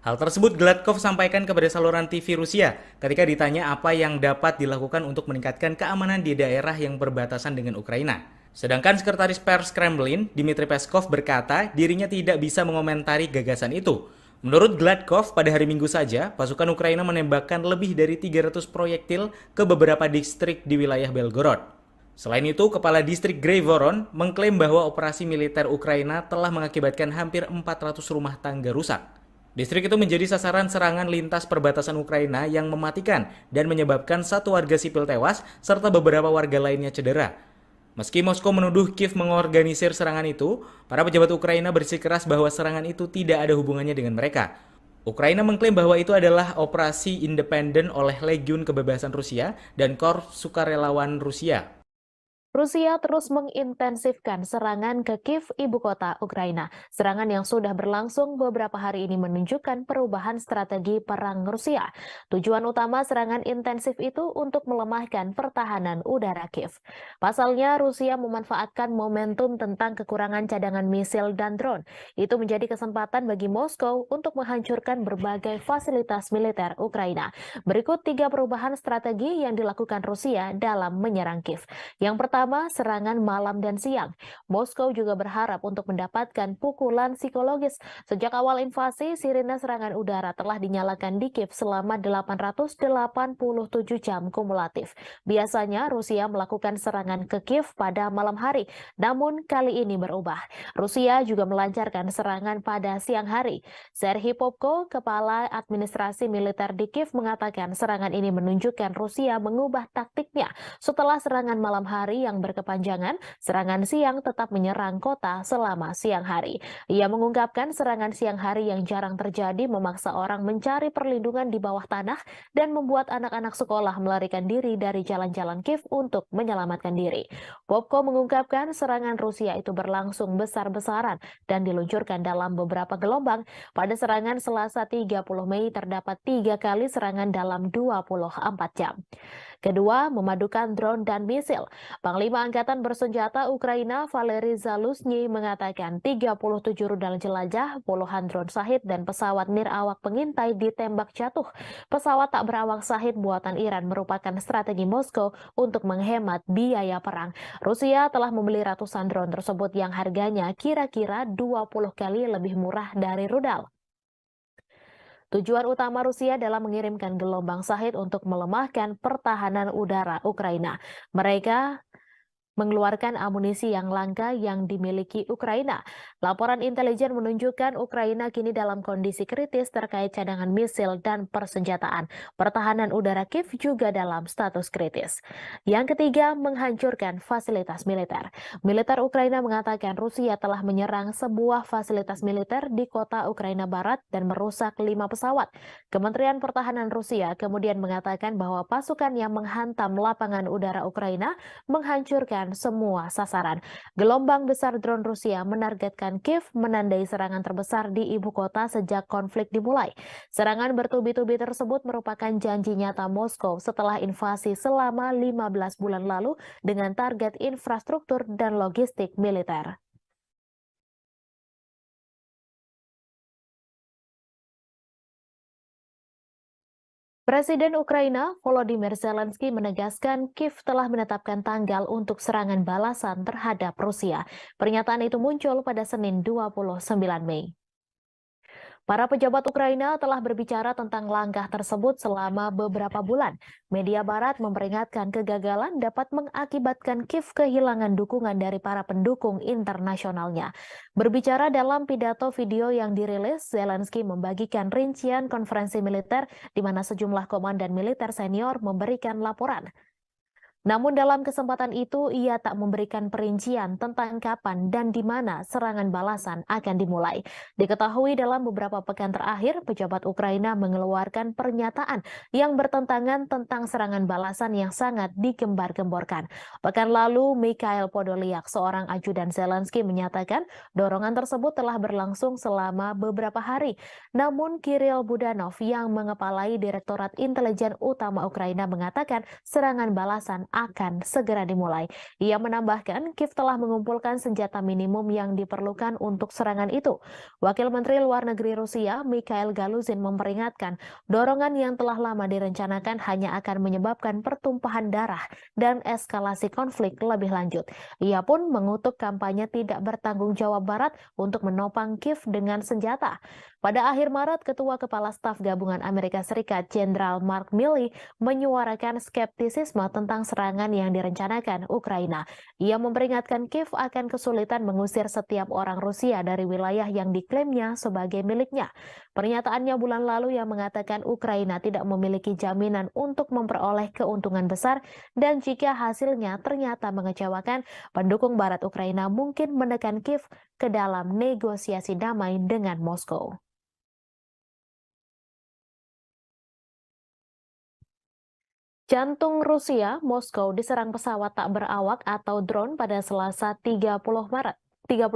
Hal tersebut Gladkov sampaikan kepada saluran TV Rusia ketika ditanya apa yang dapat dilakukan untuk meningkatkan keamanan di daerah yang berbatasan dengan Ukraina. Sedangkan Sekretaris Pers Kremlin, Dmitry Peskov berkata dirinya tidak bisa mengomentari gagasan itu. Menurut Gladkov, pada hari Minggu saja, pasukan Ukraina menembakkan lebih dari 300 proyektil ke beberapa distrik di wilayah Belgorod. Selain itu, Kepala Distrik Grey-Voron mengklaim bahwa operasi militer Ukraina telah mengakibatkan hampir 400 rumah tangga rusak. Distrik itu menjadi sasaran serangan lintas perbatasan Ukraina yang mematikan dan menyebabkan satu warga sipil tewas serta beberapa warga lainnya cedera. Meski Moskow menuduh Kiev mengorganisir serangan itu, para pejabat Ukraina bersikeras bahwa serangan itu tidak ada hubungannya dengan mereka. Ukraina mengklaim bahwa itu adalah operasi independen oleh Legiun Kebebasan Rusia dan Korps Sukarelawan Rusia. Rusia terus mengintensifkan serangan ke Kiev, ibu kota Ukraina. Serangan yang sudah berlangsung beberapa hari ini menunjukkan perubahan strategi perang Rusia. Tujuan utama serangan intensif itu untuk melemahkan pertahanan udara Kiev. Pasalnya, Rusia memanfaatkan momentum tentang kekurangan cadangan misil dan drone. Itu menjadi kesempatan bagi Moskow untuk menghancurkan berbagai fasilitas militer Ukraina. Berikut 3 perubahan strategi yang dilakukan Rusia dalam menyerang Kiev. Yang pertama, serangan malam dan siang. Moskow juga berharap untuk mendapatkan pukulan psikologis. Sejak awal invasi, sirine serangan udara telah dinyalakan di Kiev selama 887 jam kumulatif. Biasanya Rusia melakukan serangan ke Kiev pada malam hari, namun kali ini berubah. Rusia juga melancarkan serangan pada siang hari. Serhiy Popko, Kepala Administrasi Militer di Kiev, mengatakan serangan ini menunjukkan Rusia mengubah taktiknya. Setelah serangan malam hari yang berkepanjangan, serangan siang tetap menyerang kota selama siang hari. Ia mengungkapkan serangan siang hari yang jarang terjadi memaksa orang mencari perlindungan di bawah tanah dan membuat anak-anak sekolah melarikan diri dari jalan-jalan Kiev untuk menyelamatkan diri. Popko mengungkapkan serangan Rusia itu berlangsung besar-besaran dan diluncurkan dalam beberapa gelombang. Pada serangan Selasa 30 Mei terdapat 3 kali serangan dalam 24 jam. Kedua, memadukan drone dan misil. Panglima Angkatan Bersenjata Ukraina Valery Zaluzhny mengatakan 37 rudal jelajah, puluhan drone Shahid dan pesawat nirawak pengintai ditembak jatuh. Pesawat tak berawak Shahid buatan Iran merupakan strategi Moskow untuk menghemat biaya perang. Rusia telah membeli ratusan drone tersebut yang harganya kira-kira 20 kali lebih murah dari rudal. Tujuan utama Rusia dalam mengirimkan gelombang Shahid untuk melemahkan pertahanan udara Ukraina. Mereka mengeluarkan amunisi yang langka yang dimiliki Ukraina. Laporan intelijen menunjukkan Ukraina kini dalam kondisi kritis terkait cadangan misil dan persenjataan. Pertahanan udara Kiev juga dalam status kritis. Yang ketiga, menghancurkan fasilitas militer. Militer Ukraina mengatakan Rusia telah menyerang sebuah fasilitas militer di kota Ukraina Barat dan merusak 5 pesawat. Kementerian Pertahanan Rusia kemudian mengatakan bahwa pasukan yang menghantam lapangan udara Ukraina menghancurkan semua sasaran. Gelombang besar drone Rusia menargetkan Kiev, menandai serangan terbesar di ibu kota sejak konflik dimulai. Serangan bertubi-tubi tersebut merupakan janji nyata Moskow setelah invasi selama 15 bulan lalu dengan target infrastruktur dan logistik militer. Presiden Ukraina Volodymyr Zelensky menegaskan Kiev telah menetapkan tanggal untuk serangan balasan terhadap Rusia. Pernyataan itu muncul pada Senin 29 Mei. Para pejabat Ukraina telah berbicara tentang langkah tersebut selama beberapa bulan. Media Barat memperingatkan kegagalan dapat mengakibatkan Kiev kehilangan dukungan dari para pendukung internasionalnya. Berbicara dalam pidato video yang dirilis, Zelensky membagikan rincian konferensi militer di mana sejumlah komandan militer senior memberikan laporan. Namun dalam kesempatan itu ia tak memberikan perincian tentang kapan dan di mana serangan balasan akan dimulai. Diketahui dalam beberapa pekan terakhir, pejabat Ukraina mengeluarkan pernyataan yang bertentangan tentang serangan balasan yang sangat digembar-gemborkan. Pekan lalu, Mikhail Podolyak, seorang ajudan Zelensky, menyatakan dorongan tersebut telah berlangsung selama beberapa hari. Namun Kirill Budanov yang mengepalai Direktorat Intelijen Utama Ukraina mengatakan serangan balasan akan segera dimulai. Ia menambahkan, Kiev telah mengumpulkan senjata minimum yang diperlukan untuk serangan itu. Wakil Menteri Luar Negeri Rusia, Mikhail Galuzin, memperingatkan dorongan yang telah lama direncanakan hanya akan menyebabkan pertumpahan darah dan eskalasi konflik lebih lanjut. Ia pun mengutuk kampanye tidak bertanggung jawab Barat untuk menopang Kiev dengan senjata. Pada akhir Maret, Ketua Kepala Staf Gabungan Amerika Serikat, Jenderal Mark Milley, menyuarakan skeptisisme tentang serangan yang direncanakan Ukraina. Ia memperingatkan Kiev akan kesulitan mengusir setiap orang Rusia dari wilayah yang diklaimnya sebagai miliknya. Pernyataannya bulan lalu yang mengatakan Ukraina tidak memiliki jaminan untuk memperoleh keuntungan besar dan jika hasilnya ternyata mengecewakan, pendukung Barat Ukraina mungkin menekan Kiev ke dalam negosiasi damai dengan Moskow. Jantung Rusia, Moskow diserang pesawat tak berawak atau drone pada Selasa 30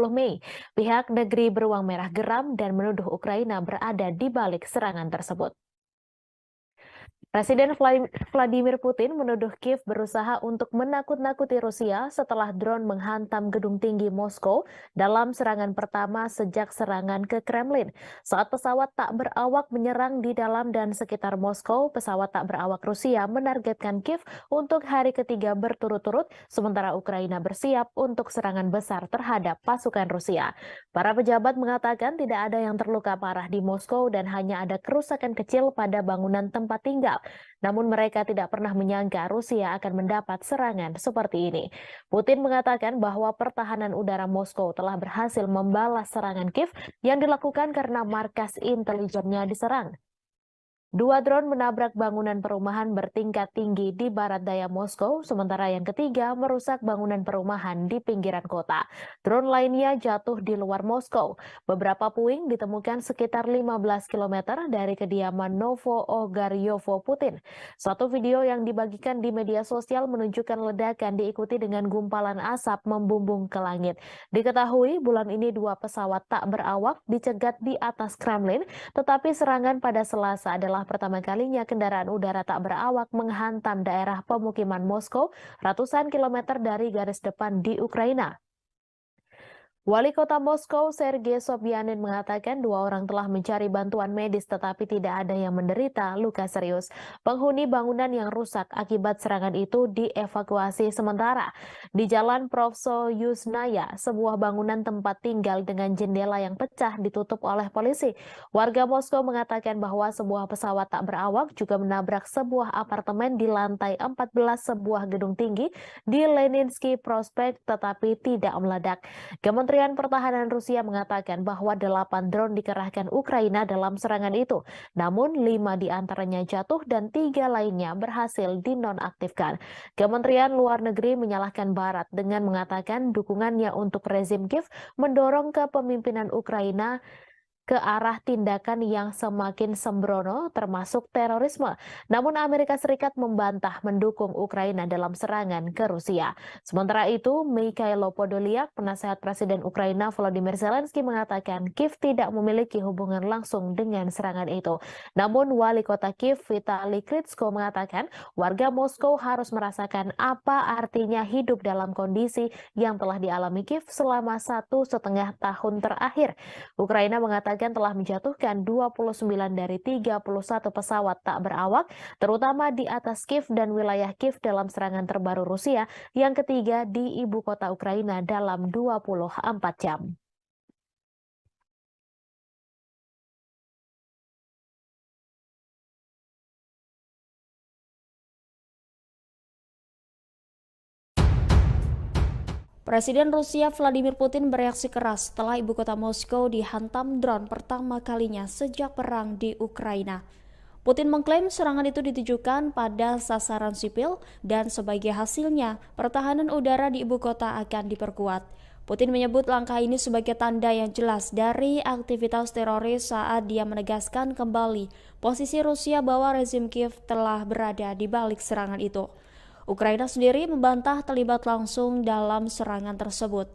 Mei. Pihak negeri beruang merah geram dan menuduh Ukraina berada di balik serangan tersebut. Presiden Vladimir Putin menuduh Kiev berusaha untuk menakut-nakuti Rusia setelah drone menghantam gedung tinggi Moskow dalam serangan pertama sejak serangan ke Kremlin. Saat pesawat tak berawak menyerang di dalam dan sekitar Moskow, pesawat tak berawak Rusia menargetkan Kiev untuk hari ketiga berturut-turut, sementara Ukraina bersiap untuk serangan besar terhadap pasukan Rusia. Para pejabat mengatakan tidak ada yang terluka parah di Moskow dan hanya ada kerusakan kecil pada bangunan tempat tinggal. Namun mereka tidak pernah menyangka Rusia akan mendapat serangan seperti ini. Putin mengatakan bahwa pertahanan udara Moskow telah berhasil membalas serangan Kiev yang dilakukan karena markas intelijennya diserang. Dua drone menabrak bangunan perumahan bertingkat tinggi di barat daya Moskow, sementara yang ketiga merusak bangunan perumahan di pinggiran kota. Drone lainnya jatuh di luar Moskow. Beberapa puing ditemukan sekitar 15 km dari kediaman Novo-Ogaryovo Putin. Satu video yang dibagikan di media sosial menunjukkan ledakan diikuti dengan gumpalan asap membumbung ke langit. Diketahui bulan ini dua pesawat tak berawak dicegat di atas Kremlin, tetapi serangan pada Selasa adalah pertama kalinya kendaraan udara tak berawak menghantam daerah pemukiman Moskow ratusan kilometer dari garis depan di Ukraina. Wali Kota Moskow, Sergei Sobyanin, mengatakan dua orang telah mencari bantuan medis tetapi tidak ada yang menderita luka serius. Penghuni bangunan yang rusak akibat serangan itu dievakuasi sementara. Di Jalan Provso-Yuzhnaya, sebuah bangunan tempat tinggal dengan jendela yang pecah ditutup oleh polisi. Warga Moskow mengatakan bahwa sebuah pesawat tak berawak juga menabrak sebuah apartemen di lantai 14 sebuah gedung tinggi di Leninsky Prospect tetapi tidak meledak. Kementerian Pertahanan Rusia mengatakan bahwa 8 drone dikerahkan Ukraina dalam serangan itu, namun 5 diantaranya jatuh dan 3 lainnya berhasil dinonaktifkan. Kementerian Luar Negeri menyalahkan Barat dengan mengatakan dukungannya untuk rezim Kiev mendorong kepemimpinan Ukraina ke arah tindakan yang semakin sembrono termasuk terorisme. Namun Amerika Serikat membantah mendukung Ukraina dalam serangan ke Rusia. Sementara itu, Mikhail Podolyak, penasehat Presiden Ukraina Volodymyr Zelensky, mengatakan Kiev tidak memiliki hubungan langsung dengan serangan itu. Namun Wali Kota Kiev Vitali Klitschko mengatakan warga Moskow harus merasakan apa artinya hidup dalam kondisi yang telah dialami Kiev selama 1,5 tahun terakhir. Ukraina mengatakan mengatakan telah menjatuhkan 29 dari 31 pesawat tak berawak, terutama di atas Kiev dan wilayah Kiev dalam serangan terbaru Rusia yang ketiga di ibu kota Ukraina dalam 24 jam. Presiden Rusia Vladimir Putin bereaksi keras setelah ibu kota Moskow dihantam drone pertama kalinya sejak perang di Ukraina. Putin mengklaim serangan itu ditujukan pada sasaran sipil dan sebagai hasilnya pertahanan udara di ibu kota akan diperkuat. Putin menyebut langkah ini sebagai tanda yang jelas dari aktivitas teroris saat dia menegaskan kembali posisi Rusia bahwa rezim Kiev telah berada di balik serangan itu. Ukraina sendiri membantah terlibat langsung dalam serangan tersebut.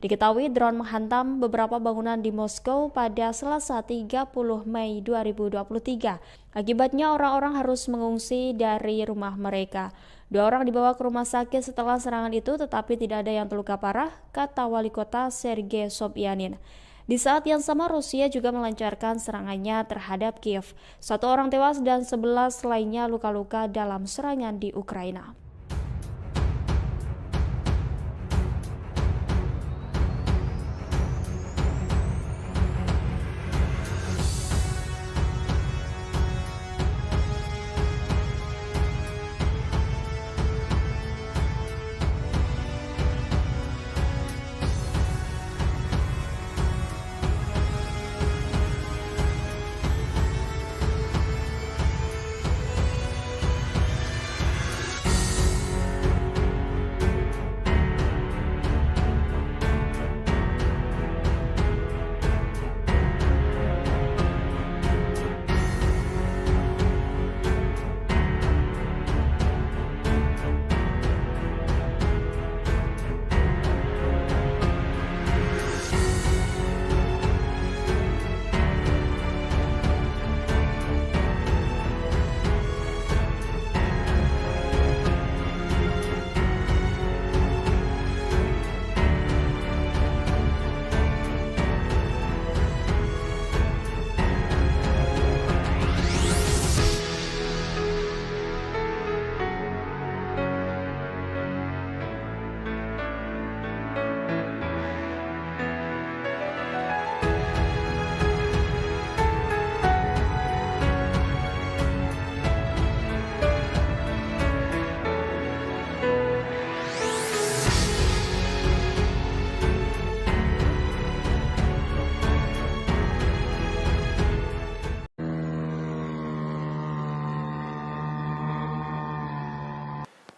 Diketahui drone menghantam beberapa bangunan di Moskow pada Selasa 30 Mei 2023. Akibatnya orang-orang harus mengungsi dari rumah mereka. 2 orang dibawa ke rumah sakit setelah serangan itu, tetapi tidak ada yang terluka parah, kata wali kota Sergei Sobyanin. Di saat yang sama, Rusia juga melancarkan serangannya terhadap Kiev. 1 orang tewas dan 11 lainnya luka-luka dalam serangan di Ukraina.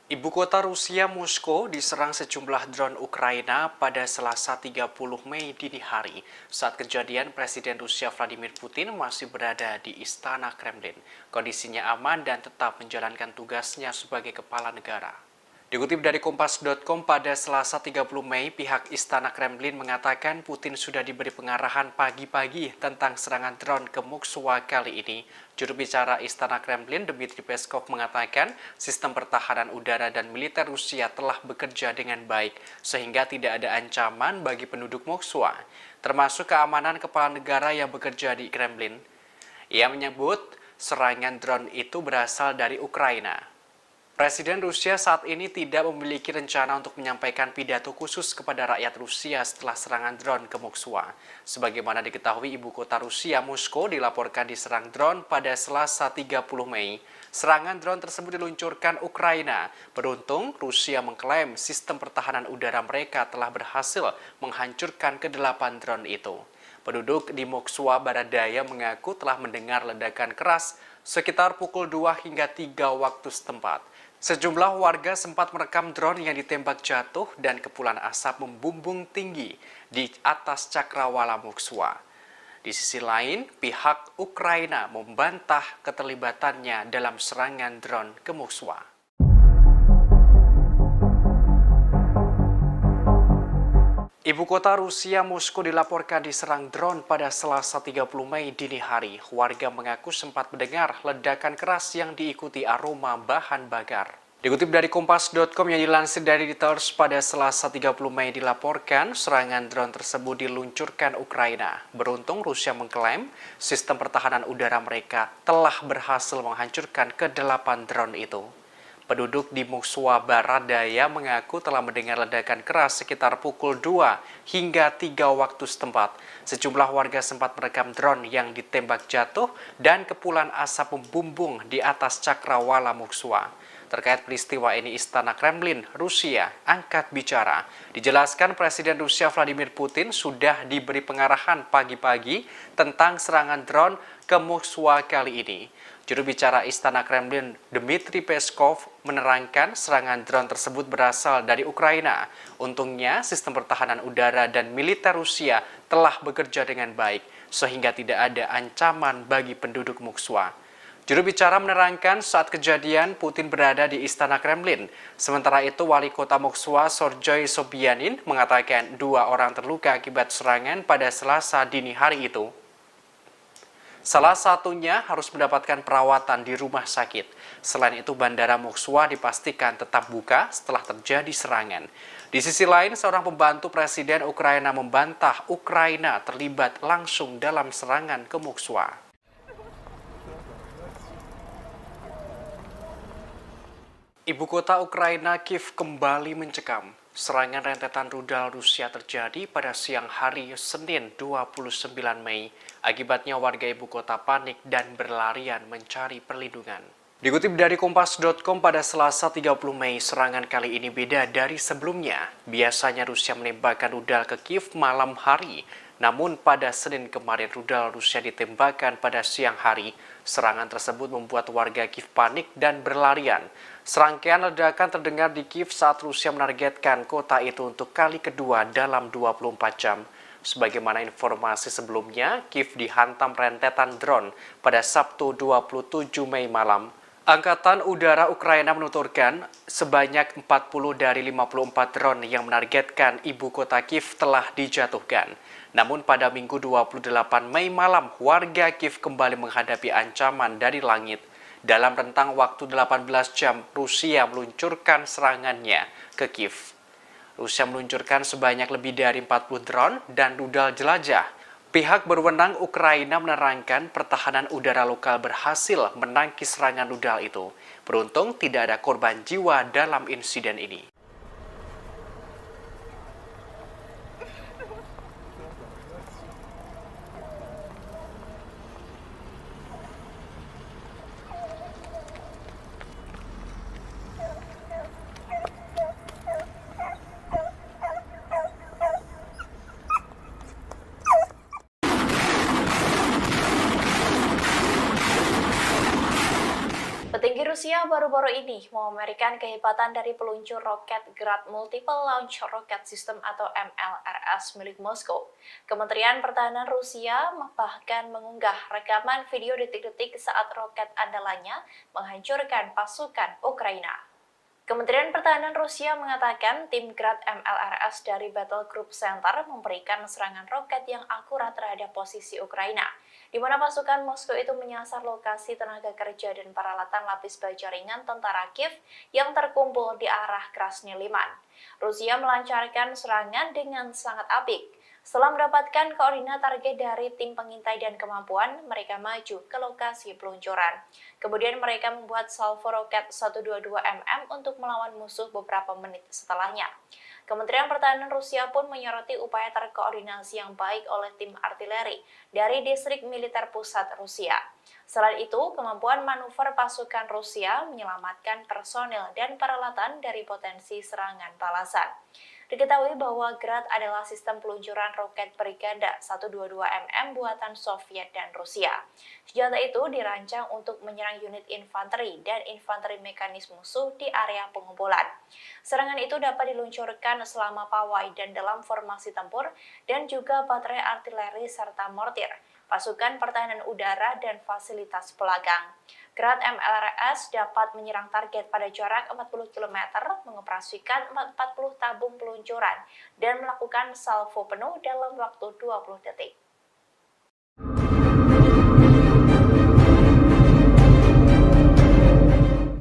Ibu kota Rusia, Moskow, diserang sejumlah drone Ukraina pada Selasa 30 Mei dini hari. Saat kejadian, Presiden Rusia Vladimir Putin masih berada di Istana Kremlin. Kondisinya aman dan tetap menjalankan tugasnya sebagai kepala negara. Dikutip dari Kompas.com pada Selasa 30 Mei, pihak Istana Kremlin mengatakan Putin sudah diberi pengarahan pagi-pagi tentang serangan drone ke Moskwa kali ini. Juru bicara Istana Kremlin, Dmitry Peskov, mengatakan sistem pertahanan udara dan militer Rusia telah bekerja dengan baik, sehingga tidak ada ancaman bagi penduduk Moskwa, termasuk keamanan kepala negara yang bekerja di Kremlin. Ia menyebut serangan drone itu berasal dari Ukraina. Presiden Rusia saat ini tidak memiliki rencana untuk menyampaikan pidato khusus kepada rakyat Rusia setelah serangan drone ke Moskwa. Sebagaimana diketahui, ibu kota Rusia, Moskow, dilaporkan diserang drone pada Selasa 30 Mei. Serangan drone tersebut diluncurkan Ukraina. Beruntung, Rusia mengklaim sistem pertahanan udara mereka telah berhasil menghancurkan ke-8 drone itu. Penduduk di Moskwa Barat Daya mengaku telah mendengar ledakan keras sekitar pukul 2 hingga 3 waktu setempat. Sejumlah warga sempat merekam drone yang ditembak jatuh dan kepulan asap membumbung tinggi di atas cakrawala Moskwa. Di sisi lain, pihak Ukraina membantah keterlibatannya dalam serangan drone ke Moskwa. Ibu kota Rusia, Moskow, dilaporkan diserang drone pada Selasa 30 Mei dini hari. Warga mengaku sempat mendengar ledakan keras yang diikuti aroma bahan bakar. Dikutip dari Kompas.com yang dilansir dari Reuters, pada Selasa 30 Mei dilaporkan serangan drone tersebut diluncurkan Ukraina. Beruntung Rusia mengklaim sistem pertahanan udara mereka telah berhasil menghancurkan ke-8 drone itu. Penduduk di Moskwa Barat Daya mengaku telah mendengar ledakan keras sekitar pukul 2 hingga 3 waktu setempat. Sejumlah warga sempat merekam drone yang ditembak jatuh dan kepulan asap membumbung di atas cakrawala Moskwa. Terkait peristiwa ini, Istana Kremlin, Rusia, angkat bicara. Dijelaskan Presiden Rusia Vladimir Putin sudah diberi pengarahan pagi-pagi tentang serangan drone ke Moskwa kali ini. Juru bicara Istana Kremlin, Dmitry Peskov, menerangkan serangan drone tersebut berasal dari Ukraina. Untungnya, sistem pertahanan udara dan militer Rusia telah bekerja dengan baik, sehingga tidak ada ancaman bagi penduduk Moskwa. Juru bicara menerangkan saat kejadian Putin berada di Istana Kremlin. Sementara itu, Wali Kota Moskwa Sergei Sobyanin mengatakan 2 orang terluka akibat serangan pada Selasa dini hari itu. Salah satunya harus mendapatkan perawatan di rumah sakit. Selain itu, Bandara Moskwa dipastikan tetap buka setelah terjadi serangan. Di sisi lain, seorang pembantu Presiden Ukraina membantah Ukraina terlibat langsung dalam serangan ke Moskwa. Ibu kota Ukraina, Kiev, kembali mencekam. Serangan rentetan rudal Rusia terjadi pada siang hari Senin 29 Mei. Akibatnya warga ibu kota panik dan berlarian mencari perlindungan. Dikutip dari Kompas.com, pada Selasa 30 Mei, serangan kali ini beda dari sebelumnya. Biasanya Rusia menembakkan rudal ke Kiev malam hari. Namun pada Senin kemarin rudal Rusia ditembakkan pada siang hari. Serangan tersebut membuat warga Kiev panik dan berlarian. Serangkaian ledakan terdengar di Kiev saat Rusia menargetkan kota itu untuk kali kedua dalam 24 jam. Sebagaimana informasi sebelumnya, Kiev dihantam rentetan drone pada Sabtu 27 Mei malam. Angkatan Udara Ukraina menuturkan sebanyak 40 dari 54 drone yang menargetkan ibu kota Kiev telah dijatuhkan. Namun pada Minggu 28 Mei malam, warga Kiev kembali menghadapi ancaman dari langit. Dalam rentang waktu 18 jam, Rusia meluncurkan serangannya ke Kiev. Rusia meluncurkan sebanyak lebih dari 40 drone dan rudal jelajah. Pihak berwenang Ukraina menerangkan pertahanan udara lokal berhasil menangkis serangan rudal itu. Beruntung tidak ada korban jiwa dalam insiden ini. Petinggi Rusia baru-baru ini memamerkan kehebatan dari peluncur roket Grad Multiple Launch Rocket System atau MLRS milik Moskow. Kementerian Pertahanan Rusia bahkan mengunggah rekaman video detik-detik saat roket andalannya menghancurkan pasukan Ukraina. Kementerian Pertahanan Rusia mengatakan tim Grad MLRS dari Battle Group Center memberikan serangan roket yang akurat terhadap posisi Ukraina, di mana pasukan Moskow itu menyasar lokasi tenaga kerja dan peralatan lapis baja ringan tentara Kiev yang terkumpul di arah Krasny Liman. Rusia melancarkan serangan dengan sangat apik. Setelah mendapatkan koordinat target dari tim pengintai dan kemampuan, mereka maju ke lokasi peluncuran. Kemudian mereka membuat salvo roket 122 mm untuk melawan musuh beberapa menit setelahnya. Kementerian Pertahanan Rusia pun menyoroti upaya terkoordinasi yang baik oleh tim artileri dari distrik militer pusat Rusia. Selain itu, kemampuan manuver pasukan Rusia menyelamatkan personil dan peralatan dari potensi serangan balasan. Diketahui bahwa Grad adalah sistem peluncuran roket Brigada 122 mm buatan Soviet dan Rusia. Senjata itu dirancang untuk menyerang unit infanteri dan infanteri mekanis musuh di area pengumpulan. Serangan itu dapat diluncurkan selama pawai dan dalam formasi tempur dan juga baterai artileri serta mortir, pasukan pertahanan udara dan fasilitas pelagang. Grad MLRS dapat menyerang target pada jarak 40 km, mengoperasikan 40 tabung peluncuran, dan melakukan salvo penuh dalam waktu 20 detik.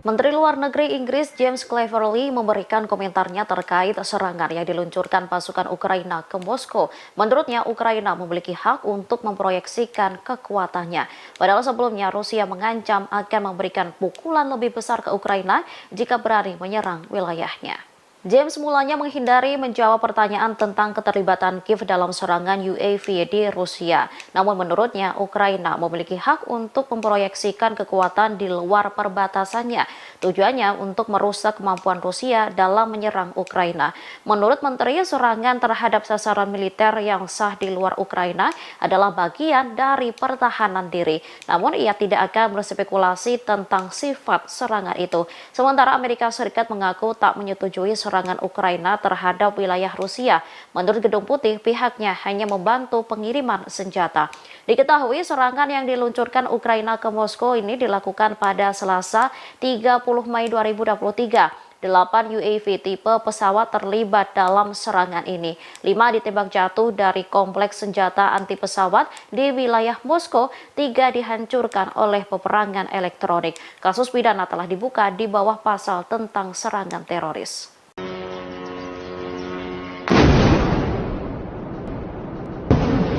Menteri Luar Negeri Inggris James Cleverly memberikan komentarnya terkait serangan yang diluncurkan pasukan Ukraina ke Moskow. Menurutnya, Ukraina memiliki hak untuk memproyeksikan kekuatannya. Padahal sebelumnya Rusia mengancam akan memberikan pukulan lebih besar ke Ukraina jika berani menyerang wilayahnya. James mulanya menghindari menjawab pertanyaan tentang keterlibatan Kiev dalam serangan UAV di Rusia. Namun menurutnya, Ukraina memiliki hak untuk memproyeksikan kekuatan di luar perbatasannya. Tujuannya untuk merusak kemampuan Rusia dalam menyerang Ukraina. Menurut Menteri, serangan terhadap sasaran militer yang sah di luar Ukraina adalah bagian dari pertahanan diri. Namun ia tidak akan berspekulasi tentang sifat serangan itu. Sementara Amerika Serikat mengaku tak menyetujui serangan Ukraina terhadap wilayah Rusia. Menurut Gedung Putih, pihaknya hanya membantu pengiriman senjata. Diketahui serangan yang diluncurkan Ukraina ke Moskow ini dilakukan pada Selasa 30 Mei 2023. 8 UAV tipe pesawat terlibat dalam serangan ini. 5 ditembak jatuh dari kompleks senjata anti pesawat di wilayah Moskow, 3 dihancurkan oleh peperangan elektronik. Kasus pidana telah dibuka di bawah pasal tentang serangan teroris.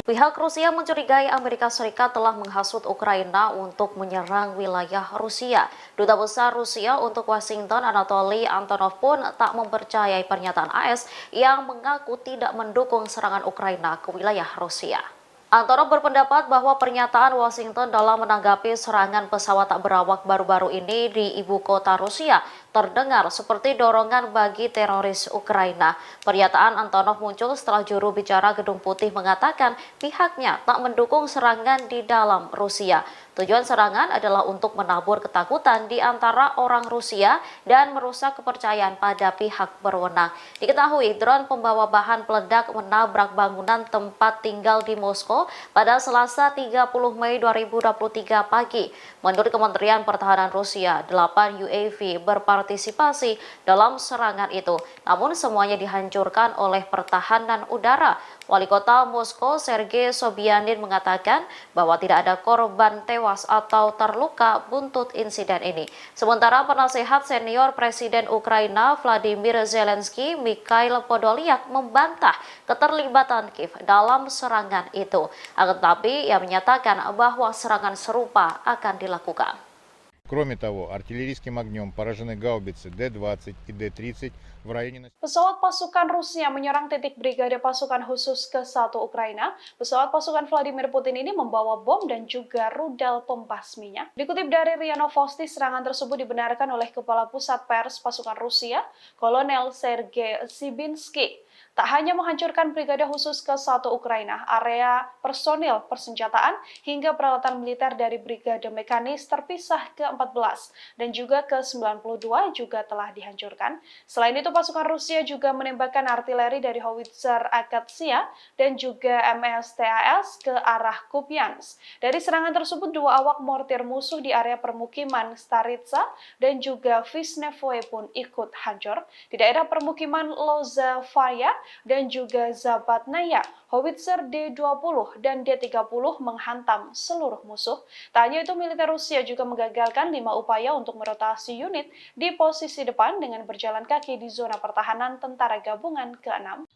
Pihak Rusia mencurigai Amerika Serikat telah menghasut Ukraina untuk menyerang wilayah Rusia. Duta Besar Rusia untuk Washington, Anatoly Antonov pun tak mempercayai pernyataan AS yang mengaku tidak mendukung serangan Ukraina ke wilayah Rusia. Antonov berpendapat bahwa pernyataan Washington dalam menanggapi serangan pesawat tak berawak baru-baru ini di ibu kota Rusia terdengar seperti dorongan bagi teroris Ukraina. Pernyataan Antonov muncul setelah juru bicara Gedung Putih mengatakan pihaknya tak mendukung serangan di dalam Rusia. Tujuan serangan adalah untuk menabur ketakutan di antara orang Rusia dan merusak kepercayaan pada pihak berwenang. Diketahui drone pembawa bahan peledak menabrak bangunan tempat tinggal di Moskow pada Selasa 30 Mei 2023 pagi. Menurut Kementerian Pertahanan Rusia, 8 UAV berpartisipasi dalam serangan itu. Namun semuanya dihancurkan oleh pertahanan udara. Wali Kota Moskow, Sergei Sobyanin mengatakan bahwa tidak ada korban tewas atau terluka buntut insiden ini. Sementara penasehat senior Presiden Ukraina Vladimir Zelensky, Mikhail Podolyak, membantah keterlibatan Kiev dalam serangan itu. Akan tetapi, ia menyatakan bahwa serangan serupa akan dilakukan. Кроме того, артиллерийским огнем поражены гаубицы Д-20 и Д-30 в районе... Pesawat pasukan Rusia menyerang titik brigade pasukan khusus ke-1 Ukraina. Pesawat pasukan Vladimir Putin ini membawa bom dan juga rudal pembasminya. Dikutip dari RIA Novosti, serangan tersebut dibenarkan oleh Kepala Pusat Pers Pasukan Rusia, Kolonel Sergei Sibinsky. Tak hanya menghancurkan Brigade Khusus ke-1 Ukraina, area personil persenjataan hingga peralatan militer dari Brigade Mekanis terpisah ke-14 dan juga ke-92 juga telah dihancurkan. Selain itu, pasukan Rusia juga menembakkan artileri dari howitzer Akatsiya dan juga MSTAS ke arah Kupiansk. Dari serangan tersebut, 2 awak mortir musuh di area permukiman Staritsa dan juga Visnevoye pun ikut hancur. Di daerah permukiman Lozavaya dan juga Zabatnaya, howitzer D-20 dan D-30 menghantam seluruh musuh. Tak hanya itu, militer Rusia juga menggagalkan 5 upaya untuk merotasi unit di posisi depan dengan berjalan kaki di zona pertahanan tentara gabungan ke-6.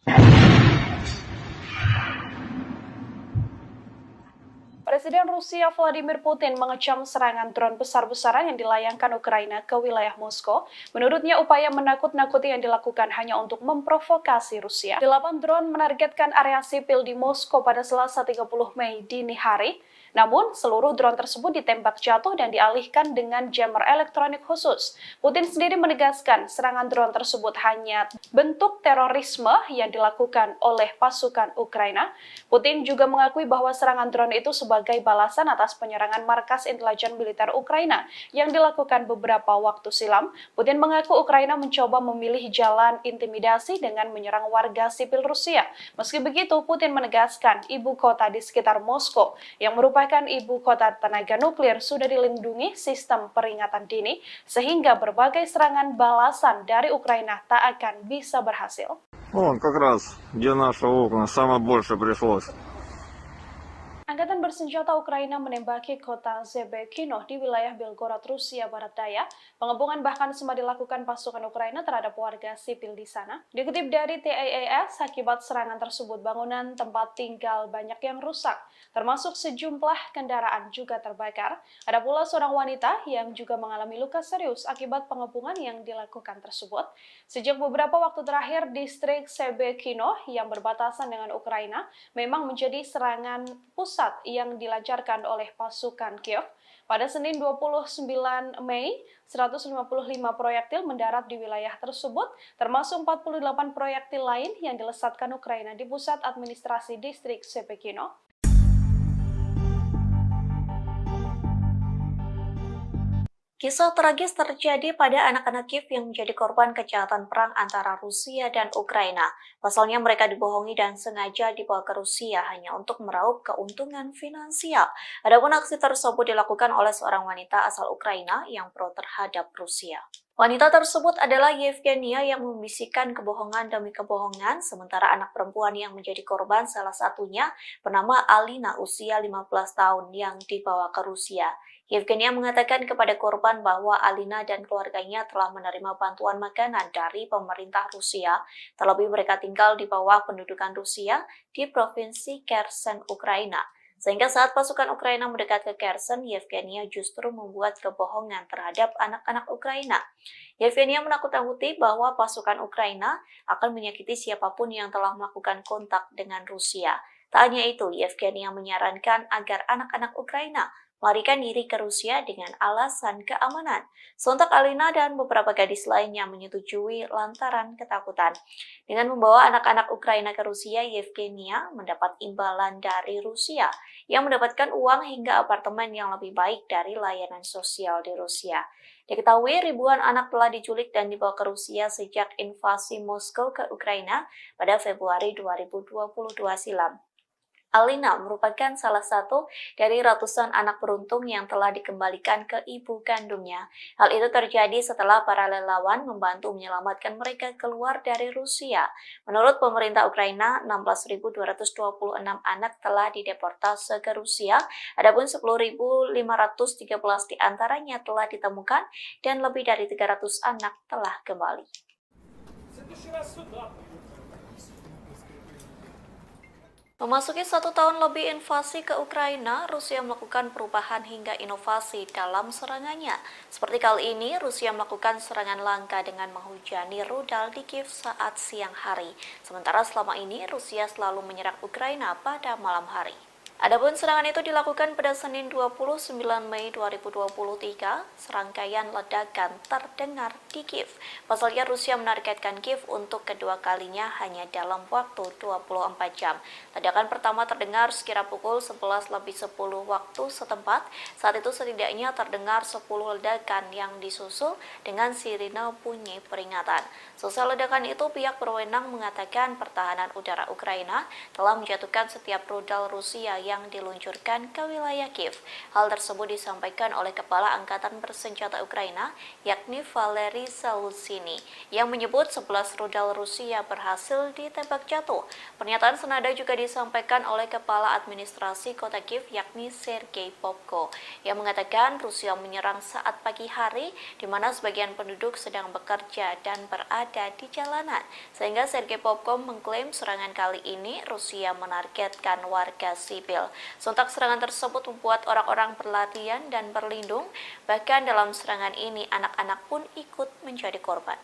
Presiden Rusia Vladimir Putin mengecam serangan drone besar-besaran yang dilayangkan Ukraina ke wilayah Moskow. Menurutnya, upaya menakut-nakuti yang dilakukan hanya untuk memprovokasi Rusia. 8 drone menargetkan area sipil di Moskow pada Selasa 30 Mei dini hari. Namun, seluruh drone tersebut ditembak jatuh dan dialihkan dengan jammer elektronik khusus. Putin sendiri menegaskan serangan drone tersebut hanya bentuk terorisme yang dilakukan oleh pasukan Ukraina. Putin juga mengakui bahwa serangan drone itu sebagai balasan atas penyerangan markas intelijen militer Ukraina yang dilakukan beberapa waktu silam. Putin mengaku Ukraina mencoba memilih jalan intimidasi dengan menyerang warga sipil Rusia. Meski begitu, Putin menegaskan ibu kota di sekitar Moskow yang merupakan ibu kota tenaga nuklir sudah dilindungi sistem peringatan dini sehingga berbagai serangan balasan dari Ukraina tak akan bisa berhasil. Вон как раз, где наши окна, самое больше пришлось. Angkatan bersenjata Ukraina menembaki kota Zebekino di wilayah Belgorod, Rusia Barat Daya. Pengepungan bahkan sempat dilakukan pasukan Ukraina terhadap warga sipil di sana. Dikutip dari TAAS, akibat serangan tersebut bangunan tempat tinggal banyak yang rusak, termasuk sejumlah kendaraan juga terbakar. Ada pula seorang wanita yang juga mengalami luka serius akibat pengepungan yang dilakukan tersebut. Sejak beberapa waktu terakhir, distrik Zebekino yang berbatasan dengan Ukraina memang menjadi serangan pusat yang dilancarkan oleh pasukan Kiev. Pada Senin 29 Mei, 155 proyektil mendarat di wilayah tersebut, termasuk 48 proyektil lain yang dilesatkan Ukraina di pusat administrasi distrik Zebekino. Kisah tragis terjadi pada anak-anak Kiev yang menjadi korban kejahatan perang antara Rusia dan Ukraina. Pasalnya mereka dibohongi dan sengaja dibawa ke Rusia hanya untuk meraup keuntungan finansial. Adapun aksi tersebut dilakukan oleh seorang wanita asal Ukraina yang pro terhadap Rusia. Wanita tersebut adalah Yevgenia yang membisikkan kebohongan demi kebohongan, sementara anak perempuan yang menjadi korban salah satunya bernama Alina, usia 15 tahun yang dibawa ke Rusia. Yevgenia mengatakan kepada korban bahwa Alina dan keluarganya telah menerima bantuan makanan dari pemerintah Rusia, terlebih mereka tinggal di bawah pendudukan Rusia di provinsi Kherson, Ukraina. Sehingga saat pasukan Ukraina mendekat ke Kherson, Yevgenia justru membuat kebohongan terhadap anak-anak Ukraina. Yevgenia menakut-nakuti bahwa pasukan Ukraina akan menyakiti siapapun yang telah melakukan kontak dengan Rusia. Tak hanya itu, Yevgenia menyarankan agar anak-anak Ukraina melarikan diri ke Rusia dengan alasan keamanan. Sontak Alina dan beberapa gadis lainnya menyetujui lantaran ketakutan. Dengan membawa anak-anak Ukraina ke Rusia, Yevgenia mendapat imbalan dari Rusia yang mendapatkan uang hingga apartemen yang lebih baik dari layanan sosial di Rusia. Diketahui ribuan anak telah diculik dan dibawa ke Rusia sejak invasi Moskow ke Ukraina pada Februari 2022 silam. Alina merupakan salah satu dari ratusan anak beruntung yang telah dikembalikan ke ibu kandungnya. Hal itu terjadi setelah para relawan membantu menyelamatkan mereka keluar dari Rusia. Menurut pemerintah Ukraina, 16.226 anak telah dideportase ke Rusia, adapun 10.513 diantaranya telah ditemukan dan lebih dari 300 anak telah kembali. Memasuki 1 tahun lebih invasi ke Ukraina, Rusia melakukan perubahan hingga inovasi dalam serangannya. Seperti kali ini, Rusia melakukan serangan langka dengan menghujani rudal di Kiev saat siang hari. Sementara selama ini, Rusia selalu menyerang Ukraina pada malam hari. Adapun serangan itu dilakukan pada Senin 29 Mei 2023, serangkaian ledakan terdengar di Kiev. Pasalnya Rusia menargetkan Kiev untuk kedua kalinya hanya dalam waktu 24 jam. Ledakan pertama terdengar sekira pukul 11:10 waktu setempat. Saat itu setidaknya terdengar 10 ledakan yang disusul dengan sirine bunyi peringatan. Selesai ledakan itu, pihak berwenang mengatakan pertahanan udara Ukraina telah menjatuhkan setiap rudal Rusia yang diluncurkan ke wilayah Kiev. Hal tersebut disampaikan oleh Kepala Angkatan Bersenjata Ukraina, yakni Valery Zaluzhny, yang menyebut 11 rudal Rusia berhasil ditembak jatuh. Pernyataan senada juga disampaikan oleh Kepala Administrasi Kota Kiev, yakni Sergei Popko, yang mengatakan Rusia menyerang saat pagi hari, di mana sebagian penduduk sedang bekerja dan berada di jalanan. Sehingga Sergei Popko mengklaim serangan kali ini Rusia menargetkan warga sipil. Sontak serangan tersebut membuat orang-orang berlarian dan berlindung. Bahkan dalam serangan ini anak-anak pun ikut menjadi korban.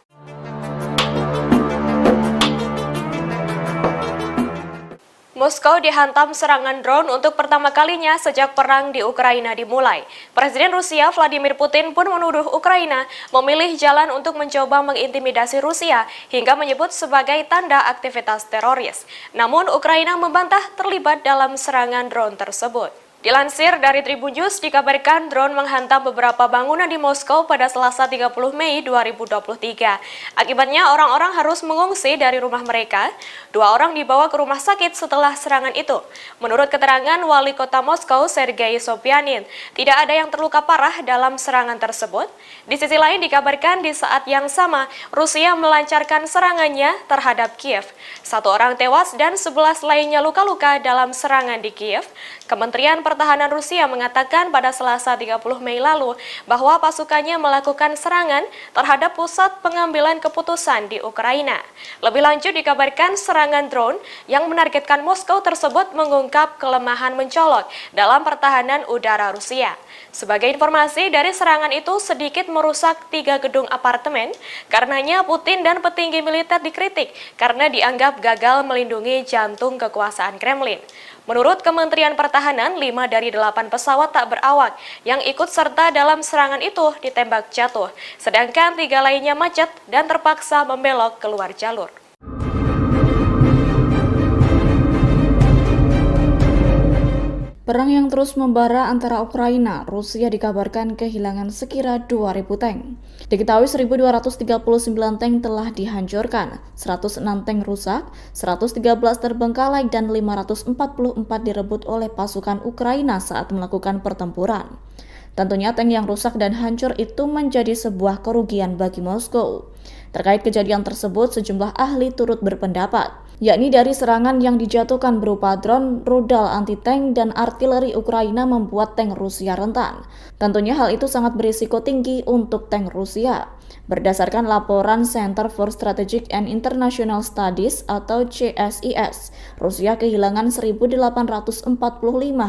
Moskow dihantam serangan drone untuk pertama kalinya sejak perang di Ukraina dimulai. Presiden Rusia Vladimir Putin pun menuduh Ukraina memilih jalan untuk mencoba mengintimidasi Rusia hingga menyebut sebagai tanda aktivitas teroris. Namun Ukraina membantah terlibat dalam serangan drone tersebut. Dilansir dari Tribun News, dikabarkan drone menghantam beberapa bangunan di Moskow pada Selasa 30 Mei 2023. Akibatnya orang-orang harus mengungsi dari rumah mereka. 2 orang dibawa ke rumah sakit setelah serangan itu. Menurut keterangan Wali Kota Moskow, Sergei Sobyanin, tidak ada yang terluka parah dalam serangan tersebut. Di sisi lain dikabarkan di saat yang sama, Rusia melancarkan serangannya terhadap Kiev. 1 orang tewas dan 11 lainnya luka-luka dalam serangan di Kiev. Kementerian Pertahanan Rusia mengatakan pada Selasa 30 Mei lalu bahwa pasukannya melakukan serangan terhadap pusat pengambilan keputusan di Ukraina. Lebih lanjut dikabarkan serangan drone yang menargetkan Moskow tersebut mengungkap kelemahan mencolok dalam pertahanan udara Rusia. Sebagai informasi, dari serangan itu sedikit merusak 3 gedung apartemen. Karenanya Putin dan petinggi militer dikritik karena dianggap gagal melindungi jantung kekuasaan Kremlin. Menurut Kementerian Pertahanan, 5 dari 8 pesawat tak berawak yang ikut serta dalam serangan itu ditembak jatuh, sedangkan 3 lainnya macet dan terpaksa membelok keluar jalur. Perang yang terus membara antara Ukraina, Rusia dikabarkan kehilangan sekira 2.000 tank. Diketahui 1.239 tank telah dihancurkan, 106 tank rusak, 113 terbengkalai dan 544 direbut oleh pasukan Ukraina saat melakukan pertempuran. Tentunya tank yang rusak dan hancur itu menjadi sebuah kerugian bagi Moskow. Terkait kejadian tersebut, sejumlah ahli turut berpendapat, yakni dari serangan yang dijatuhkan berupa drone, rudal anti-tank, dan artileri Ukraina membuat tank Rusia rentan. Tentunya hal itu sangat berisiko tinggi untuk tank Rusia. Berdasarkan laporan Center for Strategic and International Studies atau CSIS, Rusia kehilangan 1.845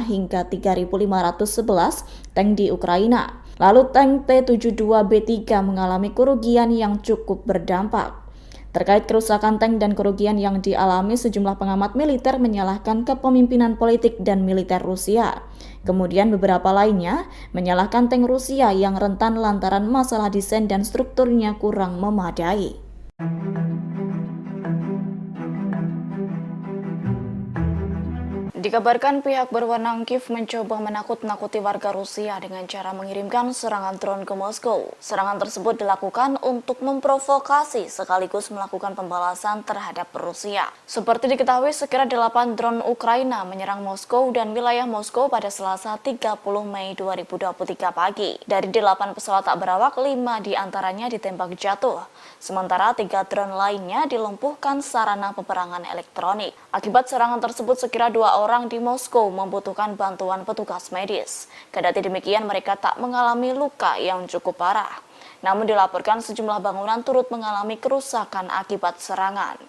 hingga 3.511 tank di Ukraina. Lalu tank T-72B3 mengalami kerugian yang cukup berdampak. Terkait kerusakan tank dan kerugian yang dialami, sejumlah pengamat militer menyalahkan kepemimpinan politik dan militer Rusia. Kemudian beberapa lainnya menyalahkan tank Rusia yang rentan lantaran masalah desain dan strukturnya kurang memadai. Dikabarkan pihak berwenang Kiev mencoba menakut-nakuti warga Rusia dengan cara mengirimkan serangan drone ke Moskow. Serangan tersebut dilakukan untuk memprovokasi sekaligus melakukan pembalasan terhadap Rusia. Seperti diketahui, sekira 8 drone Ukraina menyerang Moskow dan wilayah Moskow pada Selasa 30 Mei 2023 pagi. Dari 8 pesawat tak berawak, 5 diantaranya ditembak jatuh. Sementara 3 drone lainnya dilumpuhkan sarana peperangan elektronik. Akibat serangan tersebut, sekira 2 orang di Moskow membutuhkan bantuan petugas medis. Kendati demikian, mereka tak mengalami luka yang cukup parah. Namun dilaporkan sejumlah bangunan turut mengalami kerusakan akibat serangan.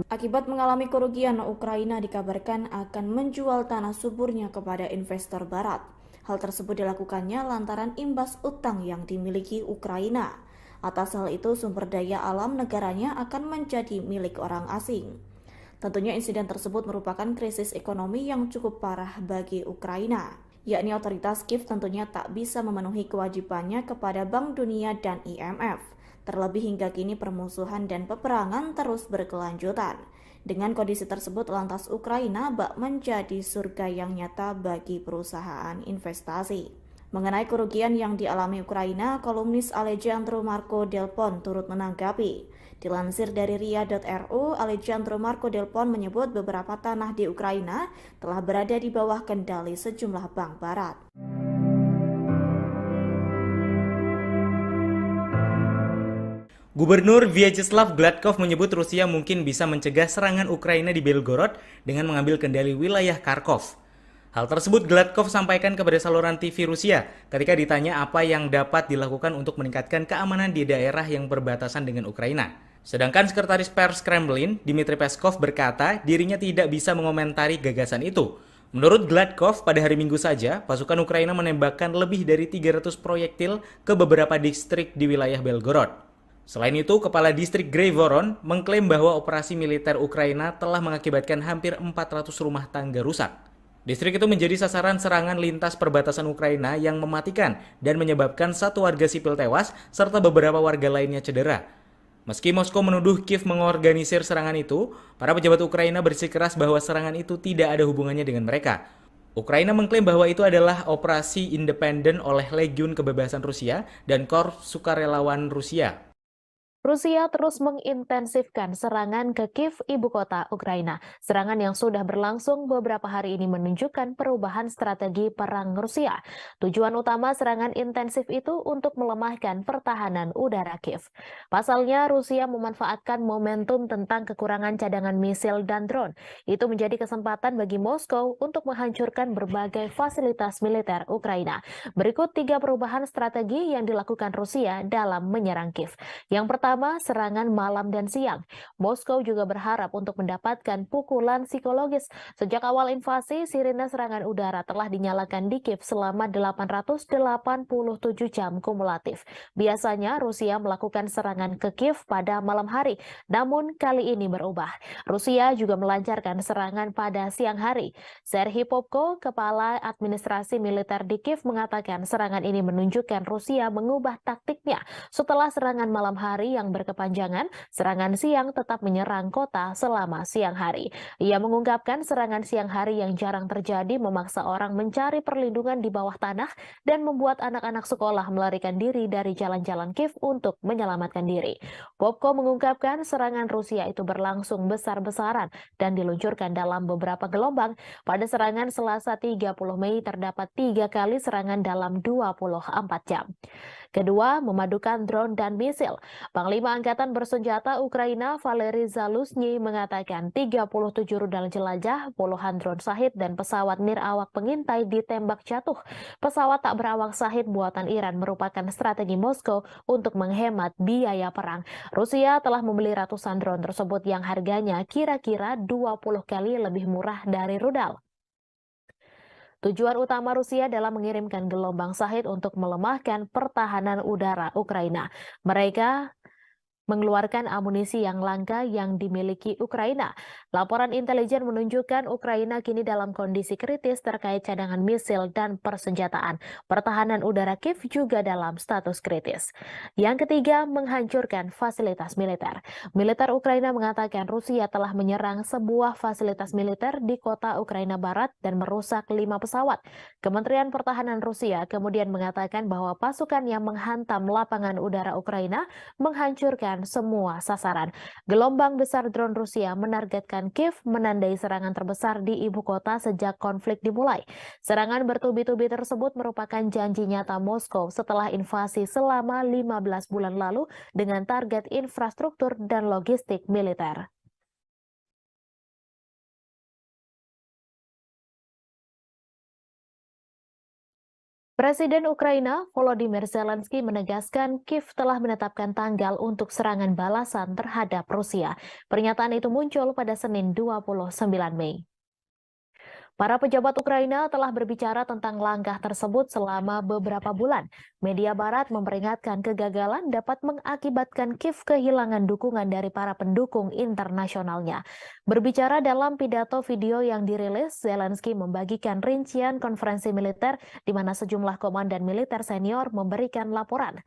Akibat mengalami kerugian, Ukraina dikabarkan akan menjual tanah suburnya kepada investor barat. Hal tersebut dilakukannya lantaran imbas utang yang dimiliki Ukraina. Atas hal itu, sumber daya alam negaranya akan menjadi milik orang asing. Tentunya insiden tersebut merupakan krisis ekonomi yang cukup parah bagi Ukraina, yakni otoritas Kiev tentunya tak bisa memenuhi kewajibannya kepada Bank Dunia dan IMF. Terlebih hingga kini permusuhan dan peperangan terus berkelanjutan. Dengan kondisi tersebut, lantas Ukraina bak menjadi surga yang nyata bagi perusahaan investasi. Mengenai kerugian yang dialami Ukraina, kolumnis Alejandro Marco Delpon turut menanggapi. Dilansir dari ria.ru, Alejandro Marco Delpon menyebut beberapa tanah di Ukraina telah berada di bawah kendali sejumlah bank barat. Gubernur Vyacheslav Gladkov menyebut Rusia mungkin bisa mencegah serangan Ukraina di Belgorod dengan mengambil kendali wilayah Kharkov. Hal tersebut Gladkov sampaikan kepada saluran TV Rusia ketika ditanya apa yang dapat dilakukan untuk meningkatkan keamanan di daerah yang berbatasan dengan Ukraina. Sedangkan Sekretaris Pers Kremlin, Dmitry Peskov, berkata dirinya tidak bisa mengomentari gagasan itu. Menurut Gladkov, pada hari Minggu saja, pasukan Ukraina menembakkan lebih dari 300 proyektil ke beberapa distrik di wilayah Belgorod. Selain itu, Kepala Distrik Grayvoron mengklaim bahwa operasi militer Ukraina telah mengakibatkan hampir 400 rumah tangga rusak. Distrik itu menjadi sasaran serangan lintas perbatasan Ukraina yang mematikan dan menyebabkan satu warga sipil tewas serta beberapa warga lainnya cedera. Meski Moskow menuduh Kiev mengorganisir serangan itu, para pejabat Ukraina bersikeras bahwa serangan itu tidak ada hubungannya dengan mereka. Ukraina mengklaim bahwa itu adalah operasi independen oleh Legiun Kebebasan Rusia dan Korps Sukarelawan Rusia. Rusia terus mengintensifkan serangan ke Kiev, ibu kota Ukraina. Serangan yang sudah berlangsung beberapa hari ini menunjukkan perubahan strategi perang Rusia. Tujuan utama serangan intensif itu untuk melemahkan pertahanan udara Kiev. Pasalnya, Rusia memanfaatkan momentum tentang kekurangan cadangan misil dan drone. Itu menjadi kesempatan bagi Moskow untuk menghancurkan berbagai fasilitas militer Ukraina. Berikut 3 perubahan strategi yang dilakukan Rusia dalam menyerang Kiev. Yang pertama, serangan malam dan siang. Moskow juga berharap untuk mendapatkan pukulan psikologis. Sejak awal invasi, sirine serangan udara telah dinyalakan di Kiev selama 887 jam kumulatif. Biasanya Rusia melakukan serangan ke Kiev pada malam hari, namun kali ini berubah. Rusia juga melancarkan serangan pada siang hari. Serhiy Popko, Kepala Administrasi Militer di Kiev, mengatakan serangan ini menunjukkan Rusia mengubah taktiknya. Setelah serangan malam hari yang berkepanjangan, serangan siang tetap menyerang kota selama siang hari. Ia mengungkapkan serangan siang hari yang jarang terjadi memaksa orang mencari perlindungan di bawah tanah dan membuat anak-anak sekolah melarikan diri dari jalan-jalan Kiev untuk menyelamatkan diri. Popko mengungkapkan serangan Rusia itu berlangsung besar-besaran dan diluncurkan dalam beberapa gelombang. Pada serangan Selasa 30 Mei terdapat 3 kali serangan dalam 24 jam. Kedua, memadukan drone dan misil. Panglima Angkatan Bersenjata Ukraina Valery Zaluzny mengatakan 37 rudal jelajah, puluhan drone Shahid dan pesawat nirawak pengintai ditembak jatuh. Pesawat tak berawak Shahid buatan Iran merupakan strategi Moskow untuk menghemat biaya perang. Rusia telah membeli ratusan drone tersebut yang harganya kira-kira 20 kali lebih murah dari rudal. Tujuan utama Rusia dalam mengirimkan gelombang Shahid untuk melemahkan pertahanan udara Ukraina. Mereka mengeluarkan amunisi yang langka yang dimiliki Ukraina. Laporan intelijen menunjukkan Ukraina kini dalam kondisi kritis terkait cadangan misil dan persenjataan. Pertahanan udara Kiev juga dalam status kritis. Yang ketiga, menghancurkan fasilitas militer. Militer Ukraina mengatakan Rusia telah menyerang sebuah fasilitas militer di kota Ukraina Barat dan merusak 5 pesawat. Kementerian Pertahanan Rusia kemudian mengatakan bahwa pasukan yang menghantam lapangan udara Ukraina menghancurkan semua sasaran. Gelombang besar drone Rusia menargetkan Kiev, menandai serangan terbesar di ibu kota sejak konflik dimulai. Serangan bertubi-tubi tersebut merupakan janji nyata Moskow setelah invasi selama 15 bulan lalu dengan target infrastruktur dan logistik militer. Presiden Ukraina Volodymyr Zelensky menegaskan Kiev telah menetapkan tanggal untuk serangan balasan terhadap Rusia. Pernyataan itu muncul pada Senin 29 Mei. Para pejabat Ukraina telah berbicara tentang langkah tersebut selama beberapa bulan. Media Barat memperingatkan kegagalan dapat mengakibatkan Kiev kehilangan dukungan dari para pendukung internasionalnya. Berbicara dalam pidato video yang dirilis, Zelensky membagikan rincian konferensi militer di mana sejumlah komandan militer senior memberikan laporan.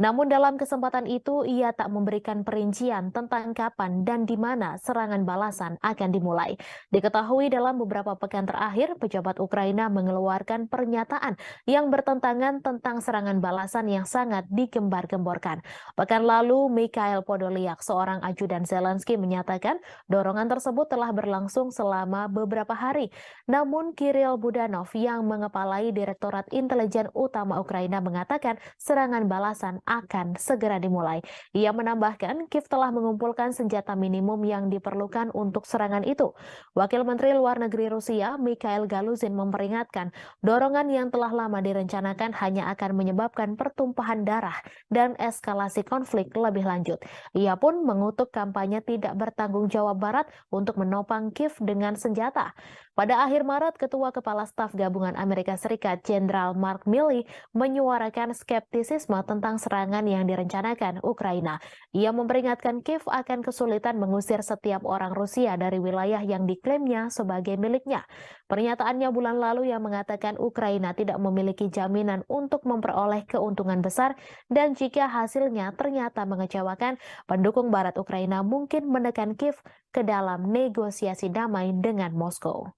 Namun dalam kesempatan itu, ia tak memberikan perincian tentang kapan dan di mana serangan balasan akan dimulai. Diketahui dalam beberapa pekan terakhir, pejabat Ukraina mengeluarkan pernyataan yang bertentangan tentang serangan balasan yang sangat digembar-gemborkan. Pekan lalu, Mikhail Podolyak, seorang ajudan Zelensky, menyatakan dorongan tersebut telah berlangsung selama beberapa hari. Namun Kirill Budanov yang mengepalai Direktorat Intelijen Utama Ukraina mengatakan serangan balasan akan segera dimulai. Ia menambahkan Kiev telah mengumpulkan senjata minimum yang diperlukan untuk serangan itu. Wakil Menteri Luar Negeri Rusia, Mikhail Galuzin, memperingatkan dorongan yang telah lama direncanakan hanya akan menyebabkan pertumpahan darah dan eskalasi konflik lebih lanjut. Ia pun mengutuk kampanye tidak bertanggung jawab Barat untuk menopang Kiev dengan senjata. Pada akhir Maret, Ketua Kepala Staf Gabungan Amerika Serikat Jenderal Mark Milley menyuarakan skeptisisme tentang serangan serangan yang direncanakan Ukraina. Ia memperingatkan Kiev akan kesulitan mengusir setiap orang Rusia dari wilayah yang diklaimnya sebagai miliknya. Pernyataannya bulan lalu yang mengatakan Ukraina tidak memiliki jaminan untuk memperoleh keuntungan besar dan jika hasilnya ternyata mengecewakan, pendukung Barat Ukraina mungkin menekan Kiev ke dalam negosiasi damai dengan Moskow.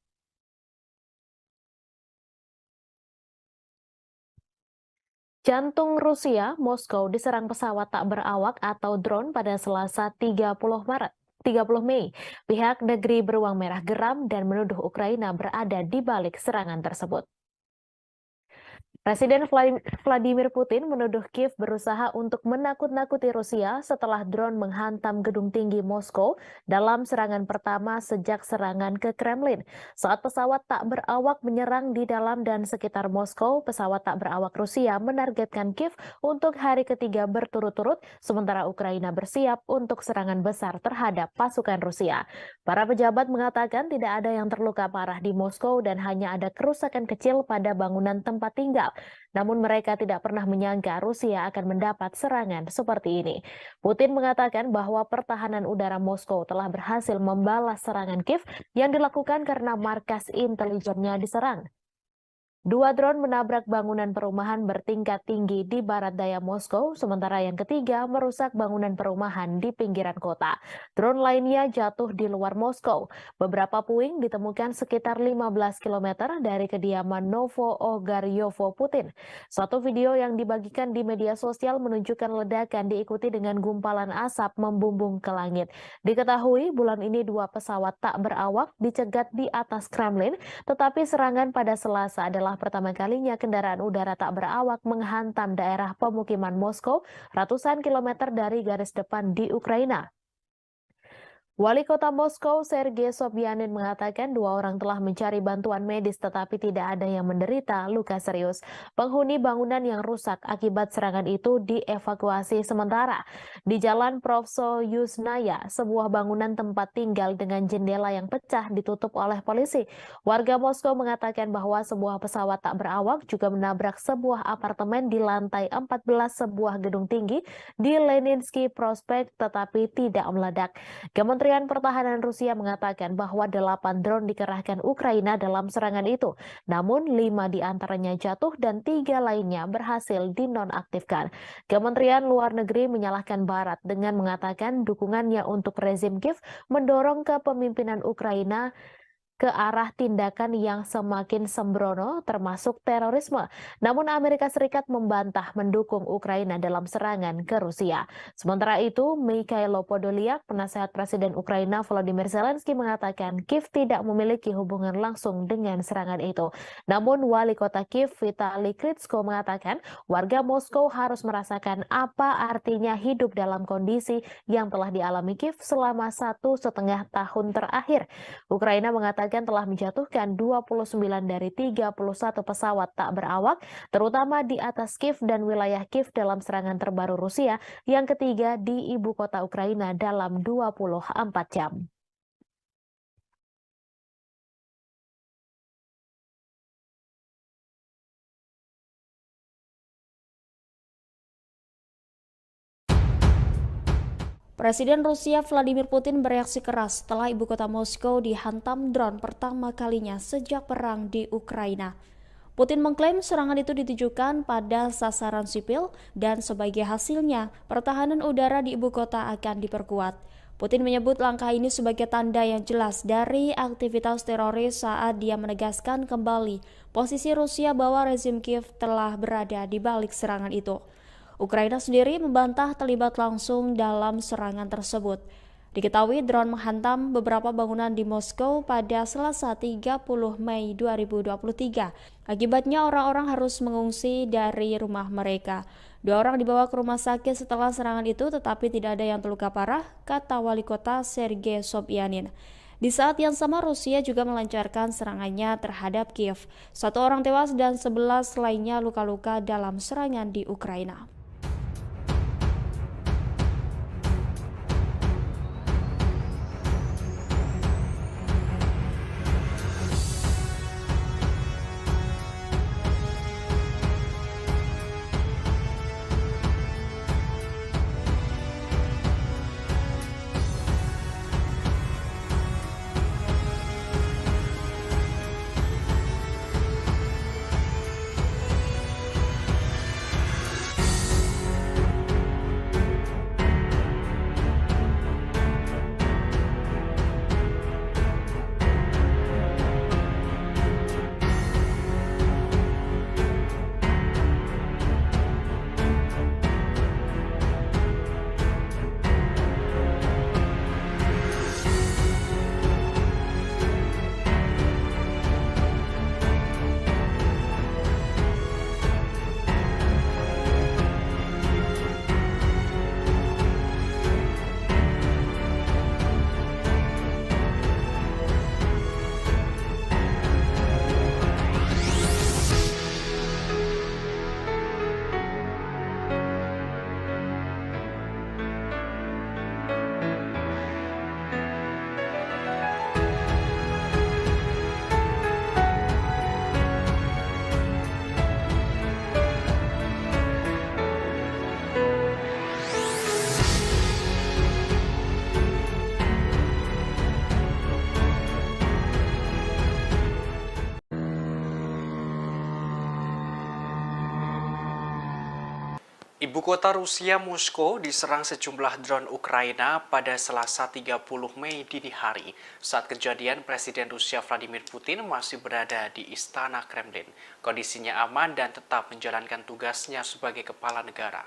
Jantung Rusia, Moskow diserang pesawat tak berawak atau drone pada Selasa 30 Mei. Pihak negeri beruang merah geram dan menuduh Ukraina berada di balik serangan tersebut. Presiden Vladimir Putin menuduh Kiev berusaha untuk menakut-nakuti Rusia setelah drone menghantam gedung tinggi Moskow dalam serangan pertama sejak serangan ke Kremlin. Saat pesawat tak berawak menyerang di dalam dan sekitar Moskow, pesawat tak berawak Rusia menargetkan Kiev untuk hari ketiga berturut-turut, sementara Ukraina bersiap untuk serangan besar terhadap pasukan Rusia. Para pejabat mengatakan tidak ada yang terluka parah di Moskow dan hanya ada kerusakan kecil pada bangunan tempat tinggal. Namun mereka tidak pernah menyangka Rusia akan mendapat serangan seperti ini. Putin mengatakan bahwa pertahanan udara Moskow telah berhasil membalas serangan Kiev yang dilakukan karena markas intelijennya diserang. 2 drone menabrak bangunan perumahan bertingkat tinggi di barat daya Moskow, sementara yang ketiga merusak bangunan perumahan di pinggiran kota. Drone lainnya jatuh di luar Moskow. Beberapa puing ditemukan sekitar 15 km dari kediaman Novo-Ogaryovo Putin. Satu video yang dibagikan di media sosial menunjukkan ledakan diikuti dengan gumpalan asap membumbung ke langit. Diketahui bulan ini 2 pesawat tak berawak dicegat di atas Kremlin, tetapi serangan pada Selasa adalah pertama kalinya kendaraan udara tak berawak menghantam daerah pemukiman Moskow ratusan kilometer dari garis depan di Ukraina. Wali kota Moskow, Sergei Sobyanin mengatakan 2 orang telah mencari bantuan medis tetapi tidak ada yang menderita luka serius. Penghuni bangunan yang rusak akibat serangan itu dievakuasi sementara. Di Jalan Provsoyuzhnaya, sebuah bangunan tempat tinggal dengan jendela yang pecah ditutup oleh polisi. Warga Moskow mengatakan bahwa sebuah pesawat tak berawak juga menabrak sebuah apartemen di lantai 14 sebuah gedung tinggi di Leninsky Prospect tetapi tidak meledak. Kementerian Pertahanan Rusia mengatakan bahwa 8 drone dikerahkan Ukraina dalam serangan itu. Namun 5 diantaranya jatuh dan 3 lainnya berhasil dinonaktifkan. Kementerian Luar Negeri menyalahkan Barat dengan mengatakan dukungannya untuk rezim Kiev mendorong kepemimpinan Ukraina ke arah tindakan yang semakin sembrono termasuk terorisme. Namun Amerika Serikat membantah mendukung Ukraina dalam serangan ke Rusia. Sementara itu, Mikhailo Podolyak, penasehat Presiden Ukraina Volodymyr Zelensky mengatakan Kiev tidak memiliki hubungan langsung dengan serangan itu. Namun Wali Kota Kiev Vitali Klitschko mengatakan warga Moskow harus merasakan apa artinya hidup dalam kondisi yang telah dialami Kiev selama 1,5 tahun terakhir. Ukraina mengatakan telah menjatuhkan 29 dari 31 pesawat tak berawak, terutama di atas Kiev dan wilayah Kiev dalam serangan terbaru Rusia yang ketiga di ibu kota Ukraina dalam 24 jam. Presiden Rusia Vladimir Putin bereaksi keras setelah ibu kota Moskow dihantam drone pertama kalinya sejak perang di Ukraina. Putin mengklaim serangan itu ditujukan pada sasaran sipil dan sebagai hasilnya pertahanan udara di ibu kota akan diperkuat. Putin menyebut langkah ini sebagai tanda yang jelas dari aktivitas teroris saat dia menegaskan kembali posisi Rusia bahwa rezim Kiev telah berada di balik serangan itu. Ukraina sendiri membantah terlibat langsung dalam serangan tersebut. Diketahui drone menghantam beberapa bangunan di Moskow pada Selasa 30 Mei 2023. Akibatnya orang-orang harus mengungsi dari rumah mereka. 2 orang dibawa ke rumah sakit setelah serangan itu tetapi tidak ada yang terluka parah, kata wali kota Sergei Sobyanin. Di saat yang sama Rusia juga melancarkan serangannya terhadap Kiev. 1 orang tewas dan 11 lainnya luka-luka dalam serangan di Ukraina. Ibu kota Rusia, Moskow, diserang sejumlah drone Ukraina pada Selasa 30 Mei dini hari. Saat kejadian, Presiden Rusia Vladimir Putin masih berada di Istana Kremlin. Kondisinya aman dan tetap menjalankan tugasnya sebagai kepala negara.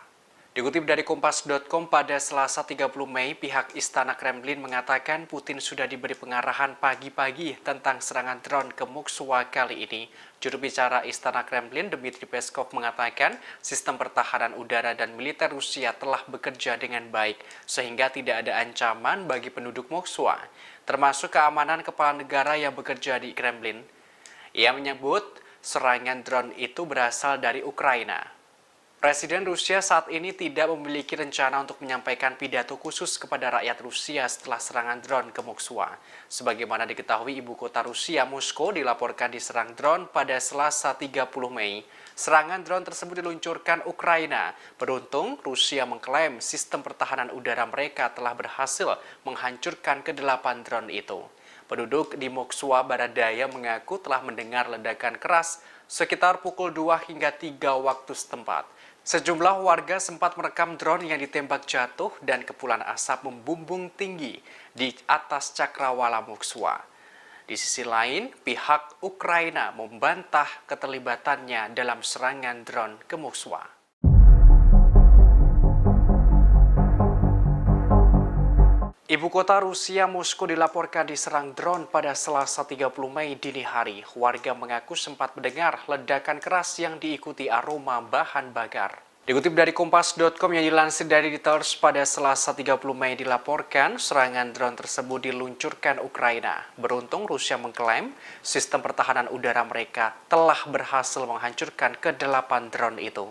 Dikutip dari Kompas.com pada Selasa 30 Mei, pihak Istana Kremlin mengatakan Putin sudah diberi pengarahan pagi-pagi tentang serangan drone ke Moskwa kali ini. Juru bicara Istana Kremlin, Dmitry Peskov, mengatakan sistem pertahanan udara dan militer Rusia telah bekerja dengan baik, sehingga tidak ada ancaman bagi penduduk Moskwa, termasuk keamanan kepala negara yang bekerja di Kremlin. Ia menyebut serangan drone itu berasal dari Ukraina. Presiden Rusia saat ini tidak memiliki rencana untuk menyampaikan pidato khusus kepada rakyat Rusia setelah serangan drone ke Moskwa. Sebagaimana diketahui, ibu kota Rusia, Moskow, dilaporkan diserang drone pada Selasa 30 Mei. Serangan drone tersebut diluncurkan Ukraina. Beruntung, Rusia mengklaim sistem pertahanan udara mereka telah berhasil menghancurkan ke-8 drone itu. Penduduk di Moskwa Barat Daya mengaku telah mendengar ledakan keras sekitar pukul 2 hingga 3 waktu setempat. Sejumlah warga sempat merekam drone yang ditembak jatuh dan kepulan asap membumbung tinggi di atas cakrawala Moskwa. Di sisi lain, pihak Ukraina membantah keterlibatannya dalam serangan drone ke Moskwa. Ibu kota Rusia, Moskow, dilaporkan diserang drone pada Selasa 30 Mei dini hari. Warga mengaku sempat mendengar ledakan keras yang diikuti aroma bahan bakar. Dikutip dari Kompas.com yang dilansir dari Reuters, pada Selasa 30 Mei dilaporkan serangan drone tersebut diluncurkan Ukraina. Beruntung Rusia mengklaim sistem pertahanan udara mereka telah berhasil menghancurkan ke-8 drone itu.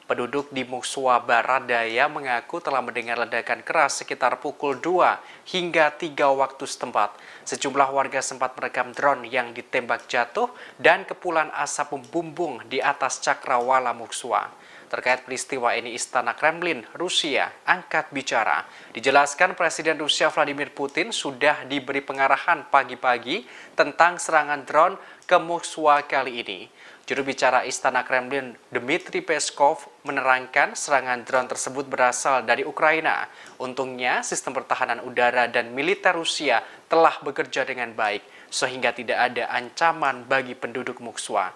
Penduduk di Moskwa Barat Daya mengaku telah mendengar ledakan keras sekitar pukul 2 hingga 3 waktu setempat. Sejumlah warga sempat merekam drone yang ditembak jatuh dan kepulan asap membumbung di atas cakrawala Moskwa. Terkait peristiwa ini, Istana Kremlin, Rusia, angkat bicara. Dijelaskan Presiden Rusia Vladimir Putin sudah diberi pengarahan pagi-pagi tentang serangan drone ke Moskwa kali ini. Juru bicara Istana Kremlin, Dmitry Peskov, menerangkan serangan drone tersebut berasal dari Ukraina. Untungnya, sistem pertahanan udara dan militer Rusia telah bekerja dengan baik, sehingga tidak ada ancaman bagi penduduk Moskwa.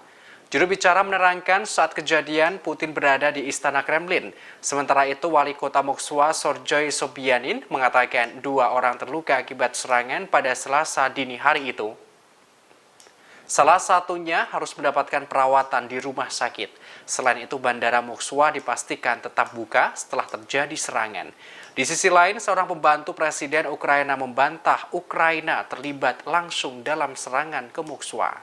Juru bicara menerangkan saat kejadian Putin berada di Istana Kremlin. Sementara itu, Wali Kota Moskwa, Sergei Sobyanin, mengatakan 2 orang terluka akibat serangan pada Selasa dini hari itu. Salah satunya harus mendapatkan perawatan di rumah sakit. Selain itu, Bandara Moskwa dipastikan tetap buka setelah terjadi serangan. Di sisi lain, seorang pembantu Presiden Ukraina membantah Ukraina terlibat langsung dalam serangan ke Moskwa.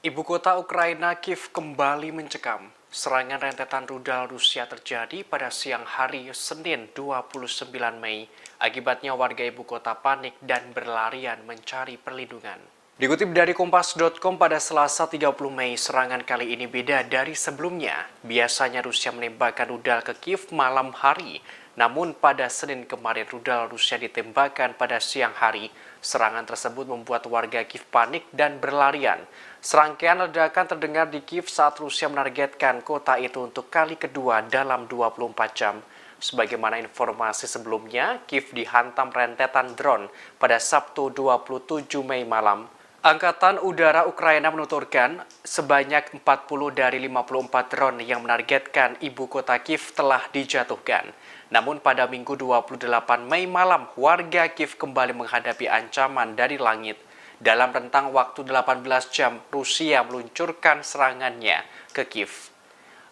Ibu kota Ukraina, Kiev, kembali mencekam. Serangan rentetan rudal Rusia terjadi pada siang hari Senin 29 Mei. Akibatnya warga ibu kota panik dan berlarian mencari perlindungan. Dikutip dari Kompas.com pada Selasa 30 Mei, serangan kali ini beda dari sebelumnya. Biasanya Rusia menembakkan rudal ke Kiev malam hari. Namun pada Senin kemarin rudal Rusia ditembakkan pada siang hari. Serangan tersebut membuat warga Kiev panik dan berlarian. Serangkaian ledakan terdengar di Kiev saat Rusia menargetkan kota itu untuk kali kedua dalam 24 jam. Sebagaimana informasi sebelumnya, Kiev dihantam rentetan drone pada Sabtu 27 Mei malam. Angkatan Udara Ukraina menuturkan sebanyak 40 dari 54 drone yang menargetkan ibu kota Kiev telah dijatuhkan. Namun pada Minggu 28 Mei malam, warga Kiev kembali menghadapi ancaman dari langit. Dalam rentang waktu 18 jam, Rusia meluncurkan serangannya ke Kiev.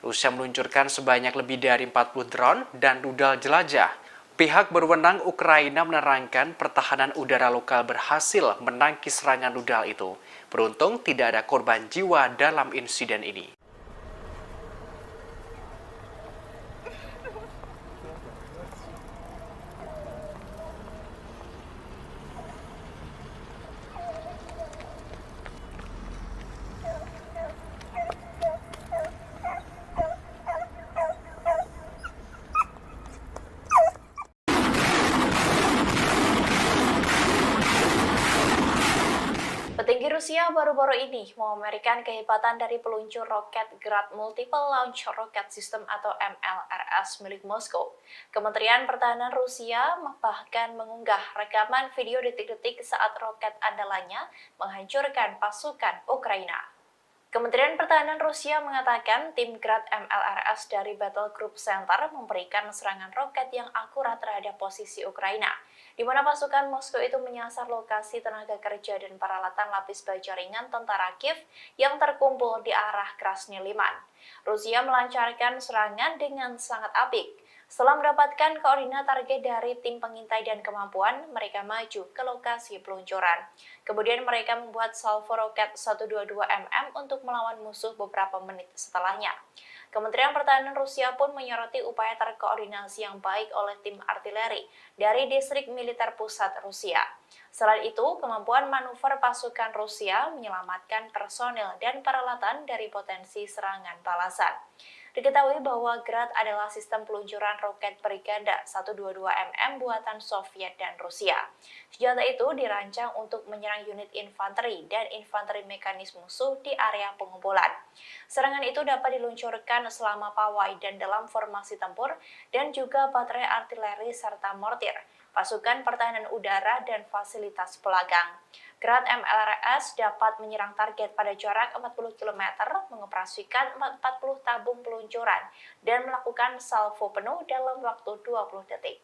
Rusia meluncurkan sebanyak lebih dari 40 drone dan rudal jelajah. Pihak berwenang Ukraina menerangkan pertahanan udara lokal berhasil menangkis serangan rudal itu. Beruntung tidak ada korban jiwa dalam insiden ini. Petinggi Rusia Rusia baru-baru ini memamerkan kehebatan dari peluncur roket Grad Multiple Launch Rocket System atau MLRS milik Moskow. Kementerian Pertahanan Rusia bahkan mengunggah rekaman video detik-detik saat roket andalannya menghancurkan pasukan Ukraina. Kementerian Pertahanan Rusia mengatakan tim Grad MLRS dari Battle Group Center memberikan serangan roket yang akurat terhadap posisi Ukraina, di mana pasukan Moskow itu menyasar lokasi tenaga kerja dan peralatan lapis baja ringan tentara Kiev yang terkumpul di arah Krasny Liman. Rusia melancarkan serangan dengan sangat apik. Setelah mendapatkan koordinat target dari tim pengintai dan kemampuan, mereka maju ke lokasi peluncuran. Kemudian mereka membuat salvo roket 122 mm untuk melawan musuh beberapa menit setelahnya. Kementerian Pertahanan Rusia pun menyoroti upaya terkoordinasi yang baik oleh tim artileri dari distrik militer pusat Rusia. Selain itu, kemampuan manuver pasukan Rusia menyelamatkan personil dan peralatan dari potensi serangan balasan. Diketahui bahwa Grad adalah sistem peluncuran roket berganda 122 mm buatan Soviet dan Rusia. Senjata itu dirancang untuk menyerang unit infanteri dan infanteri mekanis musuh di area pengumpulan. Serangan itu dapat diluncurkan selama pawai dan dalam formasi tempur dan juga baterai artileri serta mortir, pasukan pertahanan udara dan fasilitas pelagang. Grad MLRS dapat menyerang target pada jarak 40 km, mengoperasikan 40 tabung peluncuran, dan melakukan salvo penuh dalam waktu 20 detik.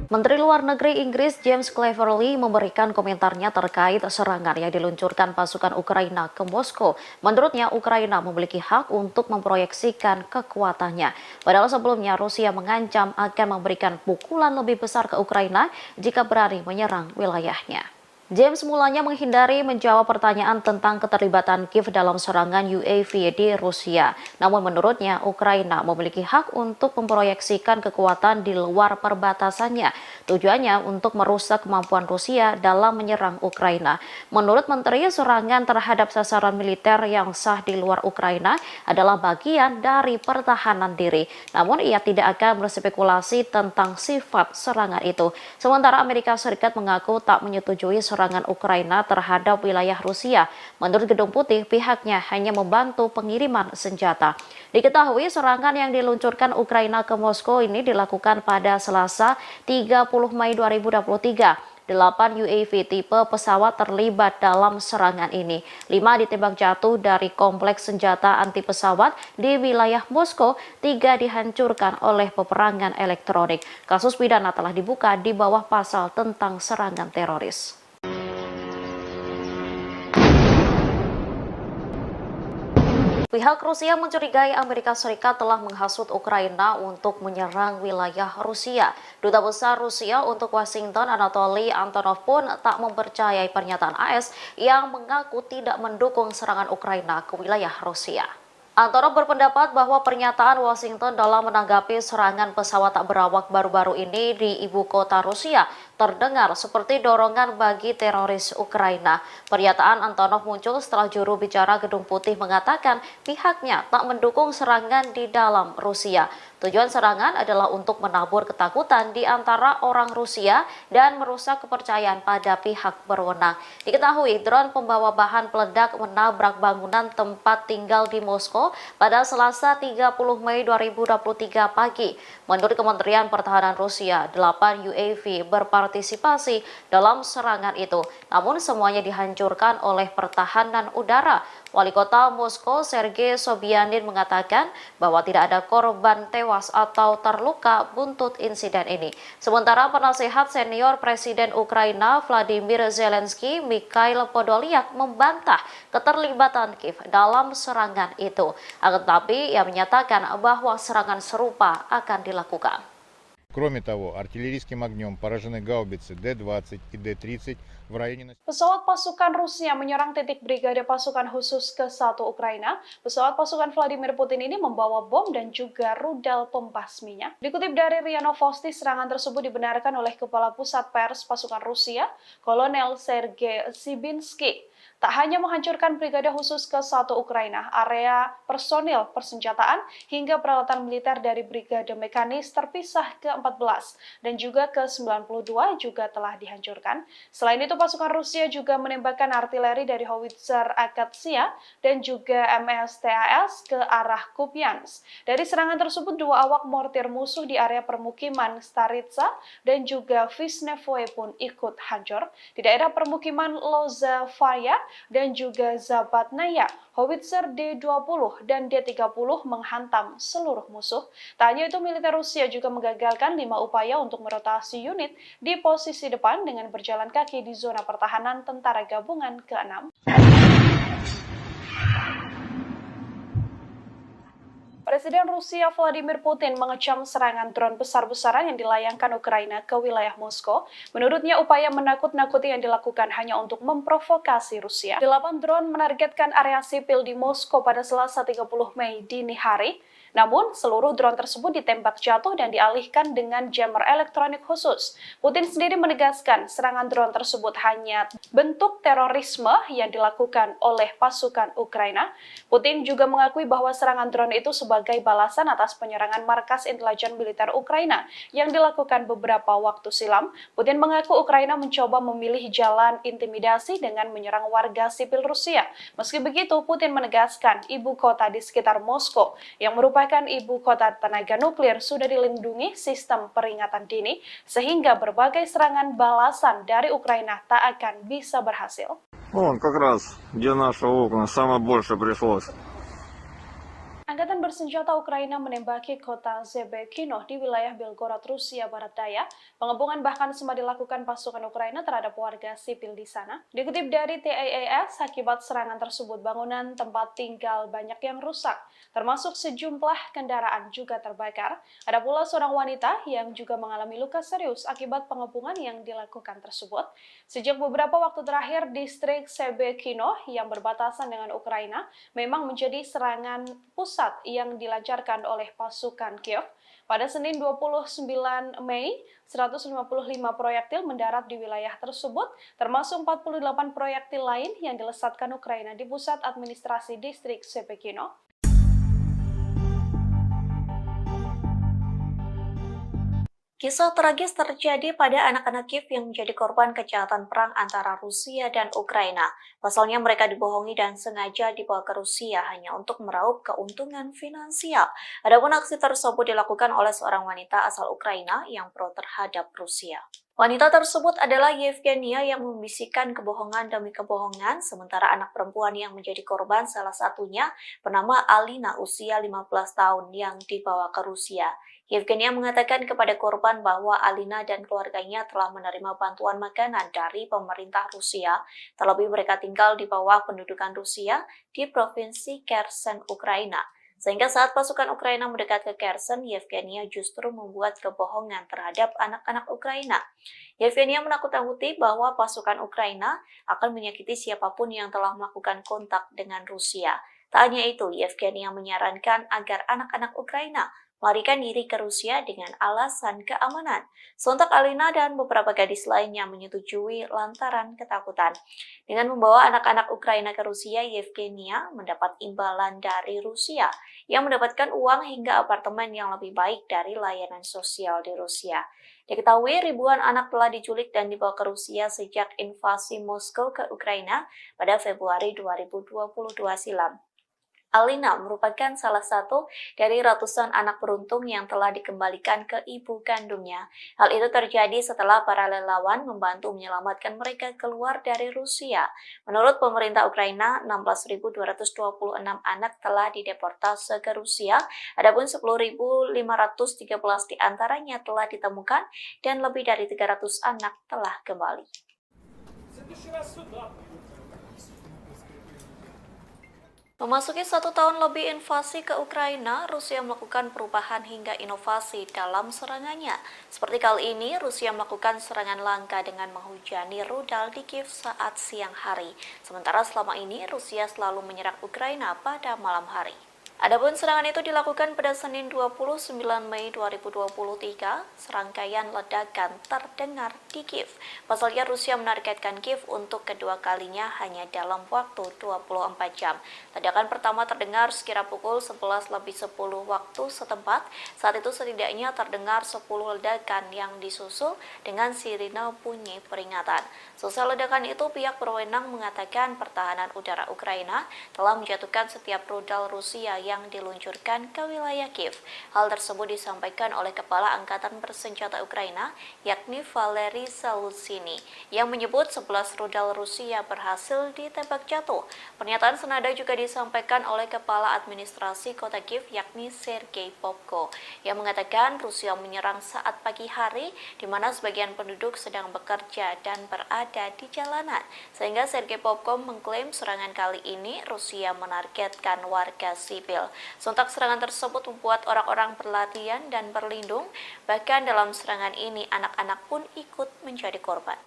Menteri Luar Negeri Inggris James Cleverly memberikan komentarnya terkait serangan yang diluncurkan pasukan Ukraina ke Moskow. Menurutnya, Ukraina memiliki hak untuk memproyeksikan kekuatannya. Padahal sebelumnya Rusia mengancam akan memberikan pukulan lebih besar ke Ukraina jika berani menyerang wilayahnya. James mulanya menghindari menjawab pertanyaan tentang keterlibatan Kiev dalam serangan UAV di Rusia. Namun menurutnya, Ukraina memiliki hak untuk memproyeksikan kekuatan di luar perbatasannya. Tujuannya untuk merusak kemampuan Rusia dalam menyerang Ukraina. Menurut Menteri, serangan terhadap sasaran militer yang sah di luar Ukraina adalah bagian dari pertahanan diri. Namun ia tidak akan berspekulasi tentang sifat serangan itu. Sementara Amerika Serikat mengaku tak menyetujui serangan Ukraina terhadap wilayah Rusia. Menurut Gedung Putih, pihaknya hanya membantu pengiriman senjata. Diketahui serangan yang diluncurkan Ukraina ke Moskow ini dilakukan pada Selasa 30 Mei 2023. 8 UAV tipe pesawat terlibat dalam serangan ini. 5 ditembak jatuh dari kompleks senjata anti pesawat di wilayah Moskow, 3 dihancurkan oleh peperangan elektronik. Kasus pidana telah dibuka di bawah pasal tentang serangan teroris. Pihak Rusia mencurigai Amerika Serikat telah menghasut Ukraina untuk menyerang wilayah Rusia. Duta Besar Rusia untuk Washington, Anatoly Antonov pun tak mempercayai pernyataan AS yang mengaku tidak mendukung serangan Ukraina ke wilayah Rusia. Antonov berpendapat bahwa pernyataan Washington dalam menanggapi serangan pesawat tak berawak baru-baru ini di ibu kota Rusia terdengar seperti dorongan bagi teroris Ukraina. Pernyataan Antonov muncul setelah juru bicara Gedung Putih mengatakan pihaknya tak mendukung serangan di dalam Rusia. Tujuan serangan adalah untuk menabur ketakutan di antara orang Rusia dan merusak kepercayaan pada pihak berwenang. Diketahui drone pembawa bahan peledak menabrak bangunan tempat tinggal di Moskow pada Selasa 30 Mei 2023 pagi. Menurut Kementerian Pertahanan Rusia, 8 UAV berpartisipasi dalam serangan itu. Namun semuanya dihancurkan oleh pertahanan udara. Wali kota Moskow, Sergei Sobyanin mengatakan bahwa tidak ada korban tewas atau terluka buntut insiden ini. Sementara penasehat senior Presiden Ukraina Vladimir Zelensky, Mikhail Podolyak membantah keterlibatan Kiev dalam serangan itu. Akan tetapi ia menyatakan bahwa serangan serupa akan dilakukan. Кроме того, артиллерийским огнем поражены гаубицы Д-20 и Д-30 в районе... Pesawat pasukan Rusia menyerang titik brigade pasukan khusus ke-1 Ukraina. Pesawat pasukan Vladimir Putin ini membawa bom dan juga rudal pembasminya. Dikutip dari RIA Novosti, serangan tersebut dibenarkan oleh Kepala Pusat Pers Pasukan Rusia, Kolonel Sergei Sibinsky. Tak hanya menghancurkan Brigade Khusus ke-1 Ukraina, area personil persenjataan hingga peralatan militer dari Brigade Mekanis terpisah ke-14 dan juga ke-92 juga telah dihancurkan. Selain itu, pasukan Rusia juga menembakkan artileri dari howitzer Akatsia dan juga MSTAS ke arah Kupiansk. Dari serangan tersebut, 2 awak mortir musuh di area permukiman Staritsa dan juga Visnevoe pun ikut hancur. Di daerah permukiman Lozavaya dan juga Zabatnaya, howitzer D-20 dan D-30 menghantam seluruh musuh. Tak hanya itu, militer Rusia juga menggagalkan 5 upaya untuk merotasi unit di posisi depan dengan berjalan kaki di zona pertahanan tentara gabungan ke-6. Presiden Rusia Vladimir Putin mengecam serangan drone besar-besaran yang dilayangkan Ukraina ke wilayah Moskow. Menurutnya, upaya menakut-nakuti yang dilakukan hanya untuk memprovokasi Rusia. 8 drone menargetkan area sipil di Moskow pada Selasa 30 Mei dini hari. Namun, seluruh drone tersebut ditembak jatuh dan dialihkan dengan jammer elektronik khusus. Putin sendiri menegaskan serangan drone tersebut hanya bentuk terorisme yang dilakukan oleh pasukan Ukraina. Putin juga mengakui bahwa serangan drone itu sebagai balasan atas penyerangan markas intelijen militer Ukraina yang dilakukan beberapa waktu silam. Putin mengaku Ukraina mencoba memilih jalan intimidasi dengan menyerang warga sipil Rusia. Meski begitu, Putin menegaskan ibu kota di sekitar Moskow yang merupakan ibu kota tenaga nuklir sudah dilindungi sistem peringatan dini sehingga berbagai serangan balasan dari Ukraina tak akan bisa berhasil. Вон, как раз, где наши окна, самое больше пришлось. Angkatan bersenjata Ukraina menembaki kota Zebekino di wilayah Belgorod, Rusia Barat Daya. Pengepungan bahkan sempat dilakukan pasukan Ukraina terhadap warga sipil di sana. Dikutip dari TAAS, akibat serangan tersebut bangunan tempat tinggal banyak yang rusak, termasuk sejumlah kendaraan juga terbakar. Ada pula seorang wanita yang juga mengalami luka serius akibat pengepungan yang dilakukan tersebut. Sejak beberapa waktu terakhir, distrik Zebekino yang berbatasan dengan Ukraina memang menjadi serangan pusat yang dilancarkan oleh pasukan Kiev. Pada Senin 29 Mei, 155 proyektil mendarat di wilayah tersebut, termasuk 48 proyektil lain yang dilesatkan Ukraina di pusat administrasi distrik Zebekino. Kisah tragis terjadi pada anak-anak Kiev yang menjadi korban kejahatan perang antara Rusia dan Ukraina. Pasalnya mereka dibohongi dan sengaja dibawa ke Rusia hanya untuk meraup keuntungan finansial. Adapun aksi tersebut dilakukan oleh seorang wanita asal Ukraina yang pro terhadap Rusia. Wanita tersebut adalah Yevgenia yang membisikkan kebohongan demi kebohongan, sementara anak perempuan yang menjadi korban salah satunya bernama Alina, usia 15 tahun yang dibawa ke Rusia. Yevgenia mengatakan kepada korban bahwa Alina dan keluarganya telah menerima bantuan makanan dari pemerintah Rusia, terlebih mereka tinggal di bawah pendudukan Rusia di provinsi Kherson, Ukraina. Sehingga saat pasukan Ukraina mendekat ke Kherson, Yevgenia justru membuat kebohongan terhadap anak-anak Ukraina. Yevgenia menakut-nakuti bahwa pasukan Ukraina akan menyakiti siapapun yang telah melakukan kontak dengan Rusia. Tak hanya itu, Yevgenia menyarankan agar anak-anak Ukraina melarikan diri ke Rusia dengan alasan keamanan. Sontak Alina dan beberapa gadis lainnya menyetujui lantaran ketakutan. Dengan membawa anak-anak Ukraina ke Rusia, Yevgenia mendapat imbalan dari Rusia yang mendapatkan uang hingga apartemen yang lebih baik dari layanan sosial di Rusia. Diketahui ribuan anak telah diculik dan dibawa ke Rusia sejak invasi Moskow ke Ukraina pada Februari 2022 silam. Alina merupakan salah satu dari ratusan anak beruntung yang telah dikembalikan ke ibu kandungnya. Hal itu terjadi setelah para relawan membantu menyelamatkan mereka keluar dari Rusia. Menurut pemerintah Ukraina, 16.226 anak telah dideportase ke Rusia, adapun 10.513 diantaranya telah ditemukan dan lebih dari 300 anak telah kembali. Memasuki 1 tahun lebih invasi ke Ukraina, Rusia melakukan perubahan hingga inovasi dalam serangannya. Seperti kali ini, Rusia melakukan serangan langka dengan menghujani rudal di Kiev saat siang hari. Sementara selama ini, Rusia selalu menyerang Ukraina pada malam hari. Adapun serangan itu dilakukan pada Senin 29 Mei 2023. Serangkaian ledakan terdengar di Kiev. Pasalnya Rusia menargetkan Kiev untuk kedua kalinya hanya dalam waktu 24 jam. Ledakan pertama terdengar sekira pukul 11:10 waktu setempat. Saat itu setidaknya terdengar 10 ledakan yang disusul dengan sirine bunyi peringatan. Selesai ledakan itu, pihak berwenang mengatakan pertahanan udara Ukraina telah menjatuhkan setiap rudal Rusia yang diluncurkan ke wilayah Kiev. Hal tersebut disampaikan oleh Kepala Angkatan Bersenjata Ukraina, yakni Valery Zaluzhny, yang menyebut 11 rudal Rusia berhasil ditembak jatuh. Pernyataan senada juga disampaikan oleh Kepala Administrasi Kota Kiev, yakni Sergei Popko, yang mengatakan Rusia menyerang saat pagi hari, di mana sebagian penduduk sedang bekerja dan berada di jalanan. Sehingga Sergei Popko mengklaim serangan kali ini Rusia menargetkan warga sipil. Sontak serangan tersebut membuat orang-orang berlarian dan berlindung. Bahkan dalam serangan ini anak-anak pun ikut menjadi korban.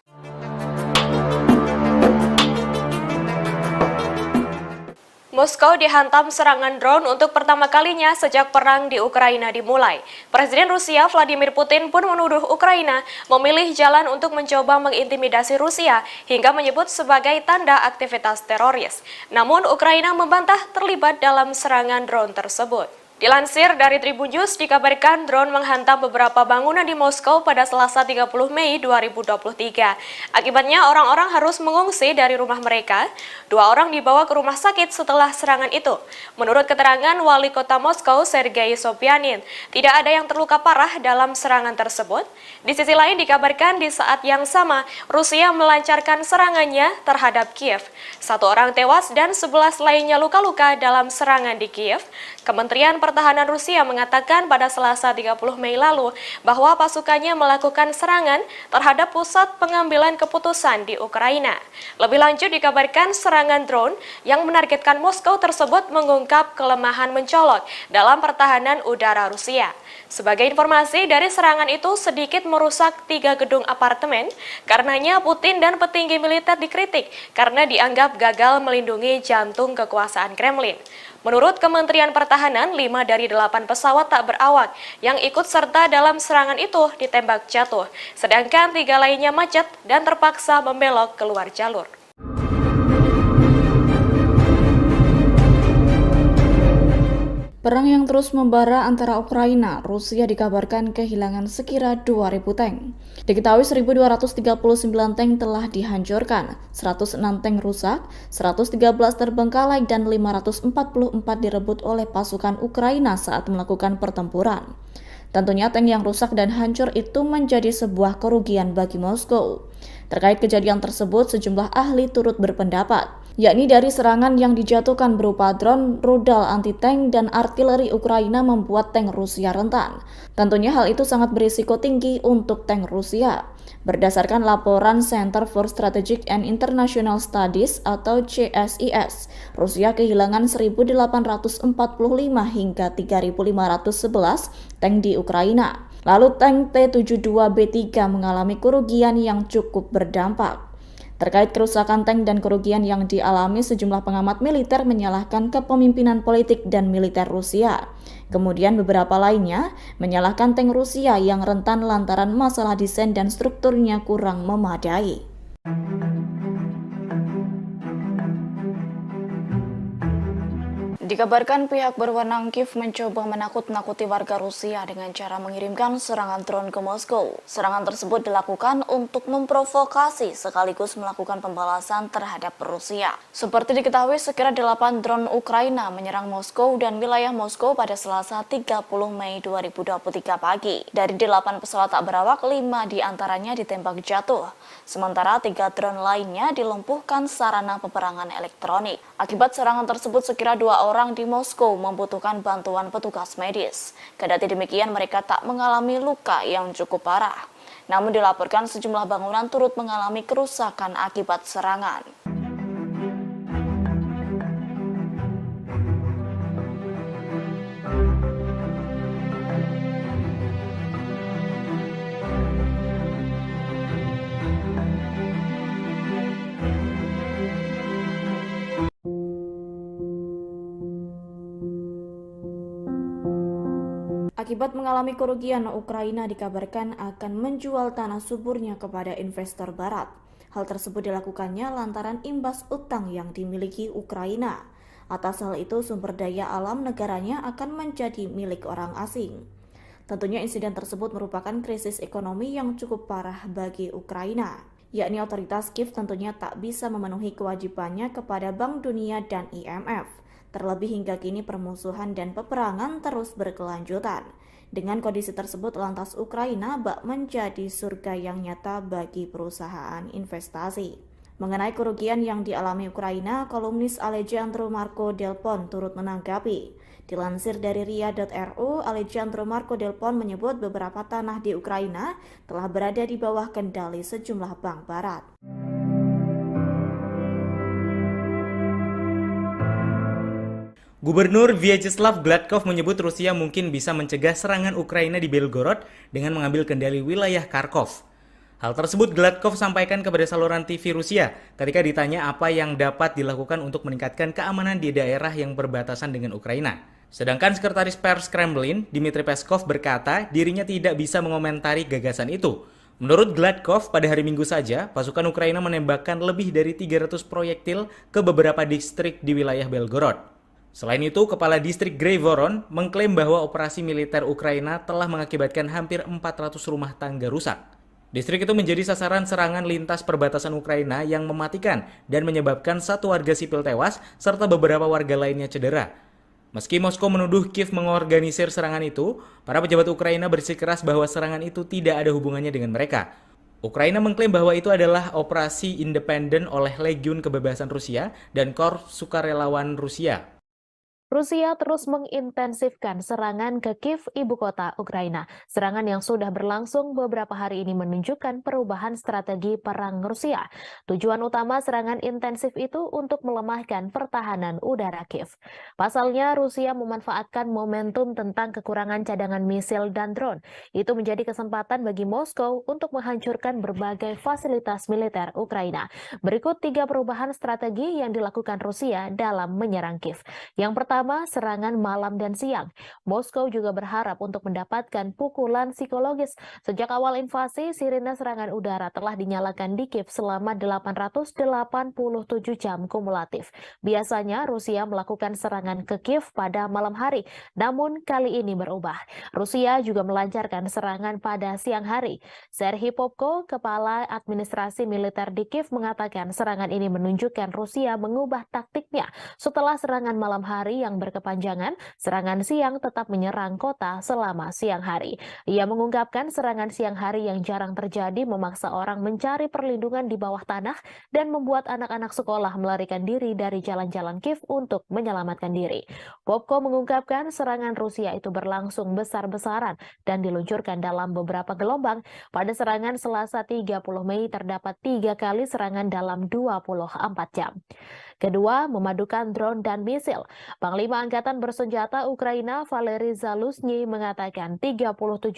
Moskow dihantam serangan drone untuk pertama kalinya sejak perang di Ukraina dimulai. Presiden Rusia Vladimir Putin pun menuduh Ukraina memilih jalan untuk mencoba mengintimidasi Rusia hingga menyebut sebagai tanda aktivitas teroris. Namun Ukraina membantah terlibat dalam serangan drone tersebut. Dilansir dari Tribun News, dikabarkan drone menghantam beberapa bangunan di Moskow pada Selasa 30 Mei 2023. Akibatnya orang-orang harus mengungsi dari rumah mereka. 2 orang dibawa ke rumah sakit setelah serangan itu. Menurut keterangan Wali Kota Moskow, Sergei Sobyanin, tidak ada yang terluka parah dalam serangan tersebut. Di sisi lain dikabarkan di saat yang sama, Rusia melancarkan serangannya terhadap Kiev. 1 orang tewas dan 11 lainnya luka-luka dalam serangan di Kiev. Kementerian Pertahanan Rusia mengatakan pada Selasa 30 Mei lalu bahwa pasukannya melakukan serangan terhadap pusat pengambilan keputusan di Ukraina. Lebih lanjut dikabarkan serangan drone yang menargetkan Moskow tersebut mengungkap kelemahan mencolok dalam pertahanan udara Rusia. Sebagai informasi, dari serangan itu sedikit merusak 3 gedung apartemen. Karenanya Putin dan petinggi militer dikritik karena dianggap gagal melindungi jantung kekuasaan Kremlin. Menurut Kementerian Pertahanan, 5 dari 8 pesawat tak berawak yang ikut serta dalam serangan itu ditembak jatuh, sedangkan 3 lainnya macet dan terpaksa membelok keluar jalur. Perang yang terus membara antara Ukraina, Rusia dikabarkan kehilangan sekira 2.000 tank. Diketahui 1.239 tank telah dihancurkan, 106 tank rusak, 113 terbengkalai dan 544 direbut oleh pasukan Ukraina saat melakukan pertempuran. Tentunya tank yang rusak dan hancur itu menjadi sebuah kerugian bagi Moskow. Terkait kejadian tersebut, sejumlah ahli turut berpendapat, yakni dari serangan yang dijatuhkan berupa drone, rudal anti-tank, dan artileri Ukraina membuat tank Rusia rentan. Tentunya hal itu sangat berisiko tinggi untuk tank Rusia. Berdasarkan laporan Center for Strategic and International Studies atau CSIS, Rusia kehilangan 1.845 hingga 3.511 tank di Ukraina. Lalu tank T-72B3 mengalami kerugian yang cukup berdampak. Terkait kerusakan tank dan kerugian yang dialami, sejumlah pengamat militer menyalahkan kepemimpinan politik dan militer Rusia. Kemudian beberapa lainnya menyalahkan tank Rusia yang rentan lantaran masalah desain dan strukturnya kurang memadai. Dikabarkan pihak berwenang Kiev mencoba menakut-nakuti warga Rusia dengan cara mengirimkan serangan drone ke Moskow. Serangan tersebut dilakukan untuk memprovokasi sekaligus melakukan pembalasan terhadap Rusia. Seperti diketahui, sekira 8 drone Ukraina menyerang Moskow dan wilayah Moskow pada Selasa 30 Mei 2023 pagi. Dari 8 pesawat tak berawak, 5 diantaranya ditembak jatuh. Sementara 3 drone lainnya dilumpuhkan sarana peperangan elektronik. Akibat serangan tersebut, sekira 2 orang di Moskow membutuhkan bantuan petugas medis. Kendati demikian, mereka tak mengalami luka yang cukup parah. Namun dilaporkan sejumlah bangunan turut mengalami kerusakan akibat serangan. Akibat mengalami kerugian, Ukraina dikabarkan akan menjual tanah suburnya kepada investor barat. Hal tersebut dilakukannya lantaran imbas utang yang dimiliki Ukraina. Atas hal itu, sumber daya alam negaranya akan menjadi milik orang asing. Tentunya insiden tersebut merupakan krisis ekonomi yang cukup parah bagi Ukraina, yakni otoritas Kiev tentunya tak bisa memenuhi kewajibannya kepada Bank Dunia dan IMF. Terlebih hingga kini permusuhan dan peperangan terus berkelanjutan. Dengan kondisi tersebut, lantas Ukraina bak menjadi surga yang nyata bagi perusahaan investasi. Mengenai kerugian yang dialami Ukraina, kolumnis Alejandro Marco Del Pon turut menanggapi. Dilansir dari ria.ru, Alejandro Marco Del Pon menyebut beberapa tanah di Ukraina telah berada di bawah kendali sejumlah bank barat. Gubernur Vyacheslav Gladkov menyebut Rusia mungkin bisa mencegah serangan Ukraina di Belgorod dengan mengambil kendali wilayah Kharkov. Hal tersebut Gladkov sampaikan kepada saluran TV Rusia ketika ditanya apa yang dapat dilakukan untuk meningkatkan keamanan di daerah yang berbatasan dengan Ukraina. Sedangkan Sekretaris Pers Kremlin, Dmitry Peskov berkata dirinya tidak bisa mengomentari gagasan itu. Menurut Gladkov, pada hari Minggu saja, pasukan Ukraina menembakkan lebih dari 300 proyektil ke beberapa distrik di wilayah Belgorod. Selain itu, Kepala Distrik Grayvoron mengklaim bahwa operasi militer Ukraina telah mengakibatkan hampir 400 rumah tangga rusak. Distrik itu menjadi sasaran serangan lintas perbatasan Ukraina yang mematikan dan menyebabkan satu warga sipil tewas serta beberapa warga lainnya cedera. Meski Moskow menuduh Kiev mengorganisir serangan itu, para pejabat Ukraina bersikeras bahwa serangan itu tidak ada hubungannya dengan mereka. Ukraina mengklaim bahwa itu adalah operasi independen oleh Legiun Kebebasan Rusia dan Korps Sukarelawan Rusia. Rusia terus mengintensifkan serangan ke Kiev, ibu kota Ukraina. Serangan yang sudah berlangsung beberapa hari ini menunjukkan perubahan strategi perang Rusia. Tujuan utama serangan intensif itu untuk melemahkan pertahanan udara Kiev. Pasalnya, Rusia memanfaatkan momentum tentang kekurangan cadangan misil dan drone. Itu menjadi kesempatan bagi Moskow untuk menghancurkan berbagai fasilitas militer Ukraina. Berikut 3 perubahan strategi yang dilakukan Rusia dalam menyerang Kiev. Yang pertama, serangan malam dan siang. Moskow juga berharap untuk mendapatkan pukulan psikologis. Sejak awal invasi, sirine serangan udara telah dinyalakan di Kiev selama 887 jam kumulatif. Biasanya Rusia melakukan serangan ke Kiev pada malam hari, namun kali ini berubah. Rusia juga melancarkan serangan pada siang hari. Serhiy Popko, Kepala Administrasi Militer di Kiev, mengatakan serangan ini menunjukkan Rusia mengubah taktiknya. Setelah serangan malam hari yang berkepanjangan, serangan siang tetap menyerang kota selama siang hari. Ia mengungkapkan serangan siang hari yang jarang terjadi memaksa orang mencari perlindungan di bawah tanah dan membuat anak-anak sekolah melarikan diri dari jalan-jalan Kiev untuk menyelamatkan diri. Popko mengungkapkan serangan Rusia itu berlangsung besar-besaran dan diluncurkan dalam beberapa gelombang. Pada serangan Selasa 30 Mei terdapat 3 kali serangan dalam 24 jam. Kedua, memadukan drone dan misil. Panglima Angkatan Bersenjata Ukraina Valery Zaluzhny mengatakan 37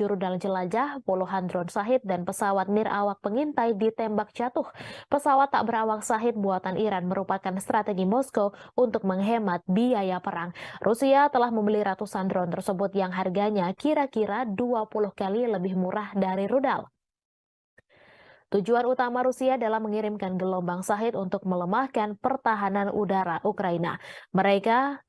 rudal jelajah, puluhan drone Shahid dan pesawat nirawak pengintai ditembak jatuh. Pesawat tak berawak Shahid buatan Iran merupakan strategi Moskow untuk menghemat biaya perang. Rusia telah membeli ratusan drone tersebut yang harganya kira-kira 20 kali lebih murah dari rudal. Tujuan utama Rusia dalam mengirimkan gelombang Shahid untuk melemahkan pertahanan udara Ukraina. Mereka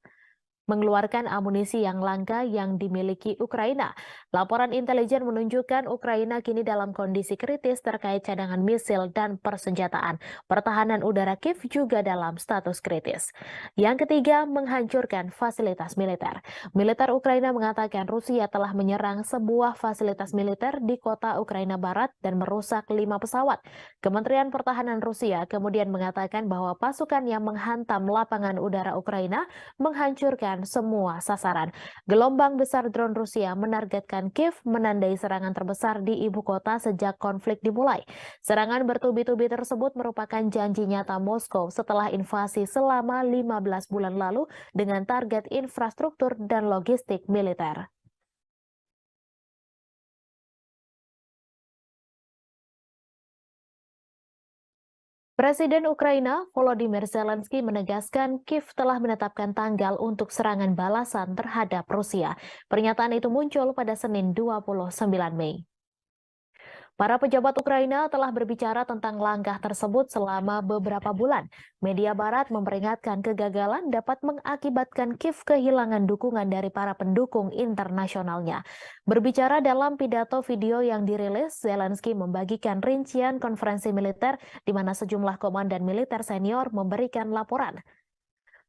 mengeluarkan amunisi yang langka yang dimiliki Ukraina. Laporan intelijen menunjukkan Ukraina kini dalam kondisi kritis terkait cadangan misil dan persenjataan. Pertahanan udara Kiev juga dalam status kritis. Yang ketiga, menghancurkan fasilitas militer. Militer Ukraina mengatakan Rusia telah menyerang sebuah fasilitas militer di kota Ukraina Barat dan merusak 5 pesawat. Kementerian Pertahanan Rusia kemudian mengatakan bahwa pasukan yang menghantam lapangan udara Ukraina menghancurkan semua sasaran. Gelombang besar drone Rusia menargetkan Kiev, menandai serangan terbesar di ibu kota sejak konflik dimulai. Serangan bertubi-tubi tersebut merupakan janji nyata Moskow setelah invasi selama 15 bulan lalu dengan target infrastruktur dan logistik militer. Presiden Ukraina Volodymyr Zelensky menegaskan Kiev telah menetapkan tanggal untuk serangan balasan terhadap Rusia. Pernyataan itu muncul pada Senin 29 Mei. Para pejabat Ukraina telah berbicara tentang langkah tersebut selama beberapa bulan. Media Barat memperingatkan kegagalan dapat mengakibatkan Kiev kehilangan dukungan dari para pendukung internasionalnya. Berbicara dalam pidato video yang dirilis, Zelensky membagikan rincian konferensi militer di mana sejumlah komandan militer senior memberikan laporan.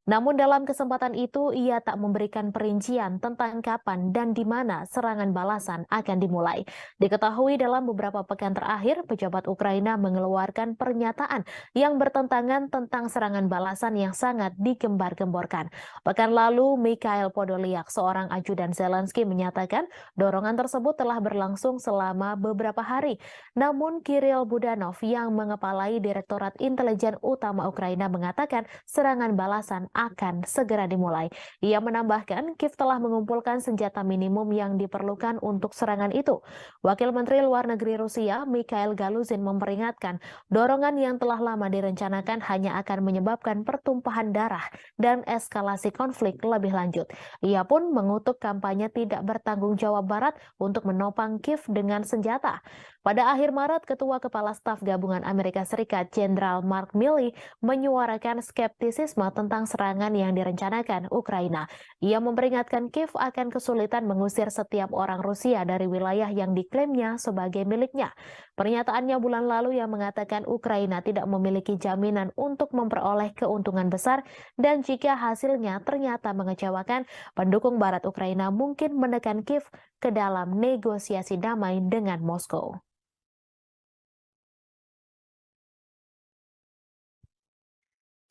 Namun dalam kesempatan itu ia tak memberikan perincian tentang kapan dan di mana serangan balasan akan dimulai. Diketahui dalam beberapa pekan terakhir, pejabat Ukraina mengeluarkan pernyataan yang bertentangan tentang serangan balasan yang sangat digembar-gemborkan. Pekan lalu, Mikhail Podolyak, seorang ajudan Zelensky, menyatakan dorongan tersebut telah berlangsung selama beberapa hari. Namun Kirill Budanov yang mengepalai Direktorat Intelijen Utama Ukraina mengatakan serangan balasan akan segera dimulai. Ia menambahkan Kiev telah mengumpulkan senjata minimum yang diperlukan untuk serangan itu. Wakil Menteri Luar Negeri Rusia, Mikhail Galuzin, memperingatkan dorongan yang telah lama direncanakan hanya akan menyebabkan pertumpahan darah dan eskalasi konflik lebih lanjut. Ia pun mengutuk kampanye tidak bertanggung jawab Barat untuk menopang Kiev dengan senjata. Pada akhir Maret, Ketua Kepala Staf Gabungan Amerika Serikat Jenderal Mark Milley menyuarakan skeptisisme tentang serangan yang direncanakan Ukraina. Ia memperingatkan Kiev akan kesulitan mengusir setiap orang Rusia dari wilayah yang diklaimnya sebagai miliknya. Pernyataannya bulan lalu yang mengatakan Ukraina tidak memiliki jaminan untuk memperoleh keuntungan besar dan jika hasilnya ternyata mengecewakan, pendukung Barat Ukraina mungkin menekan Kiev ke dalam negosiasi damai dengan Moskow.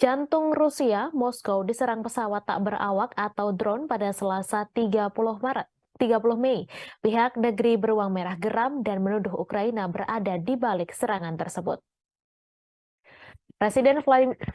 Jantung Rusia, Moskow diserang pesawat tak berawak atau drone pada Selasa 30 Mei. Pihak negeri beruang merah geram dan menuduh Ukraina berada di balik serangan tersebut. Presiden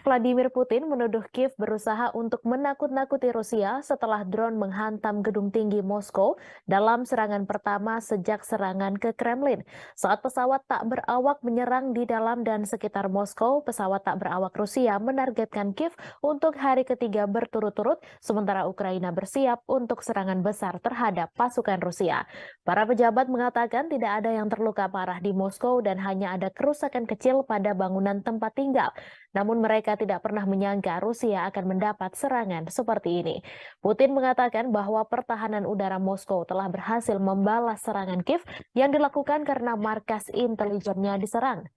Vladimir Putin menuduh Kiev berusaha untuk menakut-nakuti Rusia setelah drone menghantam gedung tinggi Moskow dalam serangan pertama sejak serangan ke Kremlin. Saat pesawat tak berawak menyerang di dalam dan sekitar Moskow, pesawat tak berawak Rusia menargetkan Kiev untuk hari ketiga berturut-turut, sementara Ukraina bersiap untuk serangan besar terhadap pasukan Rusia. Para pejabat mengatakan tidak ada yang terluka parah di Moskow dan hanya ada kerusakan kecil pada bangunan tempat tinggal. Namun mereka tidak pernah menyangka Rusia akan mendapat serangan seperti ini. Putin mengatakan bahwa pertahanan udara Moskow telah berhasil membalas serangan Kiev yang dilakukan karena markas intelijennya diserang.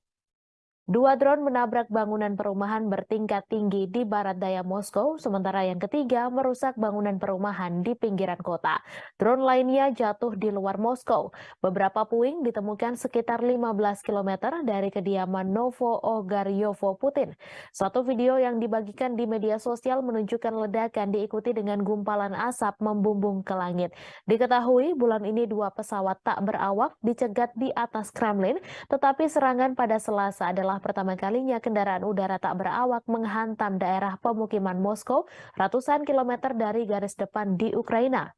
Dua drone menabrak bangunan perumahan bertingkat tinggi di barat daya Moskow, sementara yang ketiga merusak bangunan perumahan di pinggiran kota. Drone lainnya jatuh di luar Moskow. Beberapa puing ditemukan sekitar 15 km dari kediaman Novo-Ogaryovo Putin. Satu video yang dibagikan di media sosial menunjukkan ledakan diikuti dengan gumpalan asap membumbung ke langit. Diketahui bulan ini dua pesawat tak berawak dicegat di atas Kremlin, tetapi serangan pada Selasa adalah pertama kalinya kendaraan udara tak berawak menghantam daerah pemukiman Moskow ratusan kilometer dari garis depan di Ukraina.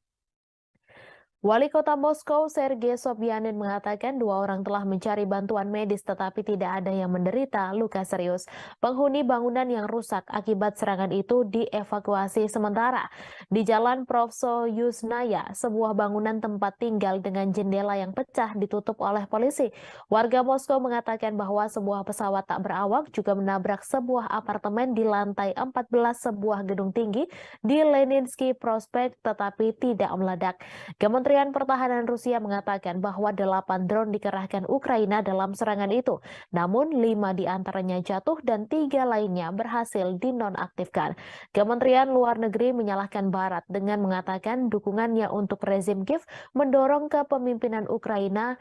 Wali Kota Moskow, Sergei Sobyanin, mengatakan dua orang telah mencari bantuan medis tetapi tidak ada yang menderita luka serius. Penghuni bangunan yang rusak akibat serangan itu dievakuasi sementara. Di Jalan Provso-Yuzhnaya, sebuah bangunan tempat tinggal dengan jendela yang pecah ditutup oleh polisi. Warga Moskow mengatakan bahwa sebuah pesawat tak berawak juga menabrak sebuah apartemen di lantai 14 sebuah gedung tinggi di Leninsky Prospect tetapi tidak meledak. Kementerian Pertahanan Rusia mengatakan bahwa 8 drone dikerahkan Ukraina dalam serangan itu, namun 5 diantaranya jatuh dan 3 lainnya berhasil dinonaktifkan. Kementerian Luar Negeri menyalahkan Barat dengan mengatakan dukungannya untuk rezim Kiev mendorong kepemimpinan Ukraina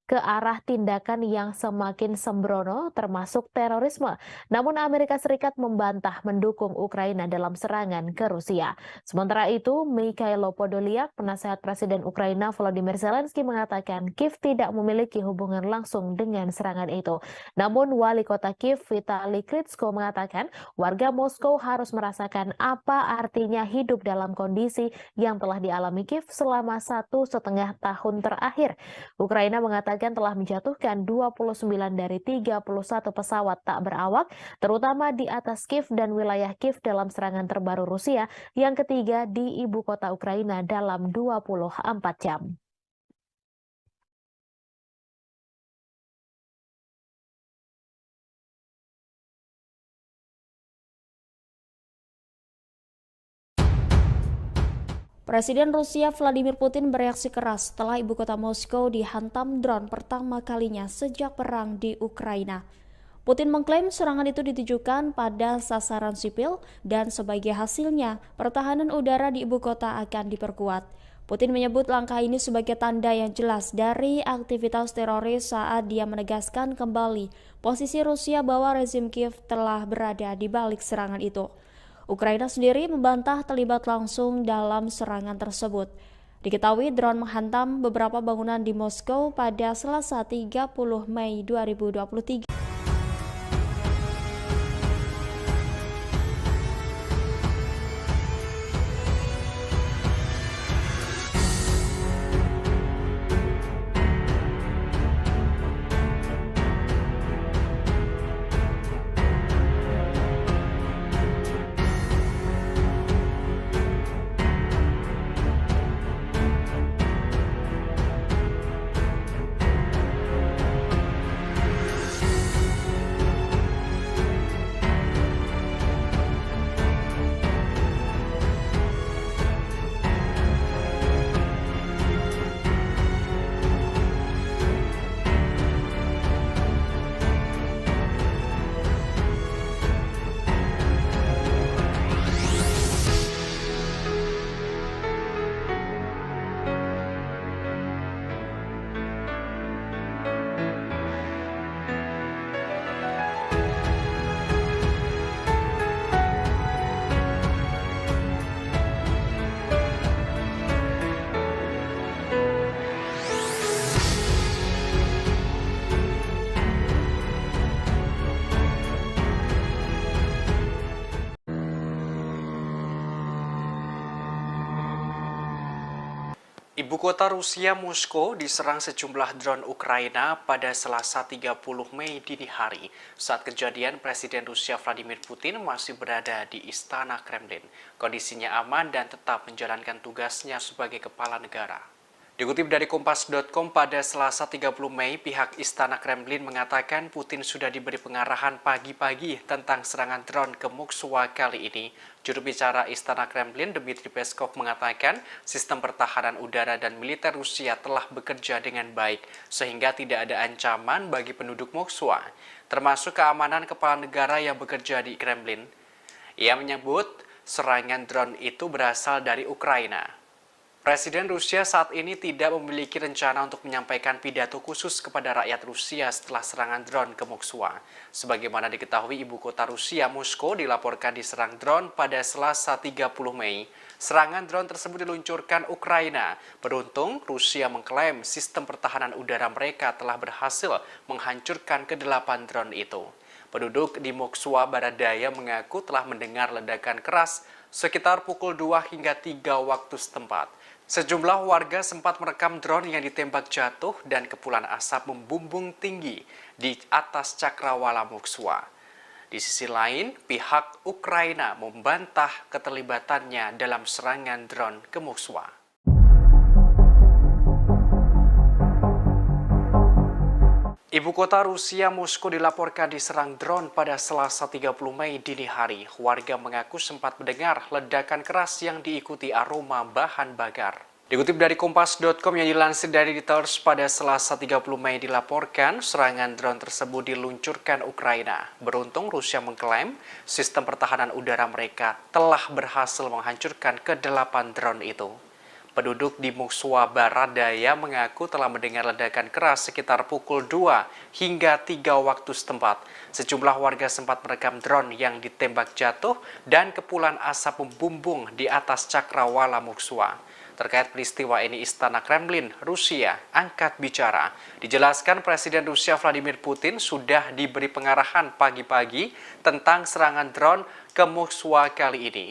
ke arah tindakan yang semakin sembrono termasuk terorisme. Namun Amerika Serikat membantah mendukung Ukraina dalam serangan ke Rusia. Sementara itu, Mikhail Podolyak, penasehat Presiden Ukraina Volodymyr Zelensky, mengatakan Kiev tidak memiliki hubungan langsung dengan serangan itu. Namun Wali Kota Kiev Vitali Klitschko mengatakan warga Moskow harus merasakan apa artinya hidup dalam kondisi yang telah dialami Kiev selama 1,5 tahun terakhir. Ukraina mengatakan bahkan telah menjatuhkan 29 dari 31 pesawat tak berawak, terutama di atas Kiev dan wilayah Kiev dalam serangan terbaru Rusia yang ketiga di ibu kota Ukraina dalam 24 jam. Presiden Rusia Vladimir Putin bereaksi keras setelah ibu kota Moskow dihantam drone pertama kalinya sejak perang di Ukraina. Putin mengklaim serangan itu ditujukan pada sasaran sipil dan sebagai hasilnya pertahanan udara di ibu kota akan diperkuat. Putin menyebut langkah ini sebagai tanda yang jelas dari aktivitas teroris saat dia menegaskan kembali posisi Rusia bahwa rezim Kiev telah berada di balik serangan itu. Ukraina sendiri membantah terlibat langsung dalam serangan tersebut. Diketahui drone menghantam beberapa bangunan di Moskow pada Selasa 30 Mei 2023. Ibu kota Rusia Moskow diserang sejumlah drone Ukraina pada Selasa 30 Mei dini hari. Saat kejadian, Presiden Rusia Vladimir Putin masih berada di Istana Kremlin. Kondisinya aman dan tetap menjalankan tugasnya sebagai kepala negara. Dikutip dari Kompas.com pada Selasa 30 Mei, pihak Istana Kremlin mengatakan Putin sudah diberi pengarahan pagi-pagi tentang serangan drone ke Moskwa kali ini. Juru bicara Istana Kremlin, Dmitry Peskov, mengatakan sistem pertahanan udara dan militer Rusia telah bekerja dengan baik, sehingga tidak ada ancaman bagi penduduk Moskwa, termasuk keamanan kepala negara yang bekerja di Kremlin. Ia menyebut serangan drone itu berasal dari Ukraina. Presiden Rusia saat ini tidak memiliki rencana untuk menyampaikan pidato khusus kepada rakyat Rusia setelah serangan drone ke Moskwa. Sebagaimana diketahui, ibu kota Rusia, Moskow, dilaporkan diserang drone pada Selasa 30 Mei. Serangan drone tersebut diluncurkan Ukraina. Beruntung, Rusia mengklaim sistem pertahanan udara mereka telah berhasil menghancurkan ke-8 drone itu. Penduduk di Moskwa Barat Daya mengaku telah mendengar ledakan keras sekitar pukul 2 hingga 3 waktu setempat. Sejumlah warga sempat merekam drone yang ditembak jatuh dan kepulan asap membumbung tinggi di atas cakrawala Moskwa. Di sisi lain, pihak Ukraina membantah keterlibatannya dalam serangan drone ke Moskwa. Ibu kota Rusia, Moskow, dilaporkan diserang drone pada Selasa 30 Mei dini hari. Warga mengaku sempat mendengar ledakan keras yang diikuti aroma bahan bakar. Dikutip dari Kompas.com yang dilansir dari Reuters, pada Selasa 30 Mei dilaporkan serangan drone tersebut diluncurkan Ukraina. Beruntung Rusia mengklaim sistem pertahanan udara mereka telah berhasil menghancurkan ke-8 drone itu. Penduduk di Moskwa Barat Daya mengaku telah mendengar ledakan keras sekitar pukul 2 hingga 3 waktu setempat. Sejumlah warga sempat merekam drone yang ditembak jatuh dan kepulan asap membumbung di atas cakrawala Moskwa. Terkait peristiwa ini, Istana Kremlin, Rusia, angkat bicara. Dijelaskan Presiden Rusia Vladimir Putin sudah diberi pengarahan pagi-pagi tentang serangan drone ke Moskwa kali ini.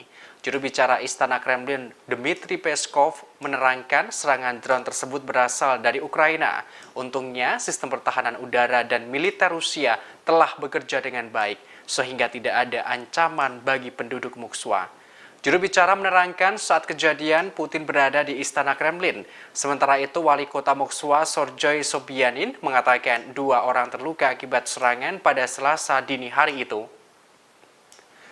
Juru bicara Istana Kremlin, Dmitry Peskov, menerangkan serangan drone tersebut berasal dari Ukraina. Untungnya, sistem pertahanan udara dan militer Rusia telah bekerja dengan baik, sehingga tidak ada ancaman bagi penduduk Moskwa. Juru bicara menerangkan saat kejadian Putin berada di Istana Kremlin. Sementara itu, wali kota Moskwa, Sergei Sobyanin, mengatakan 2 orang terluka akibat serangan pada Selasa dini hari itu.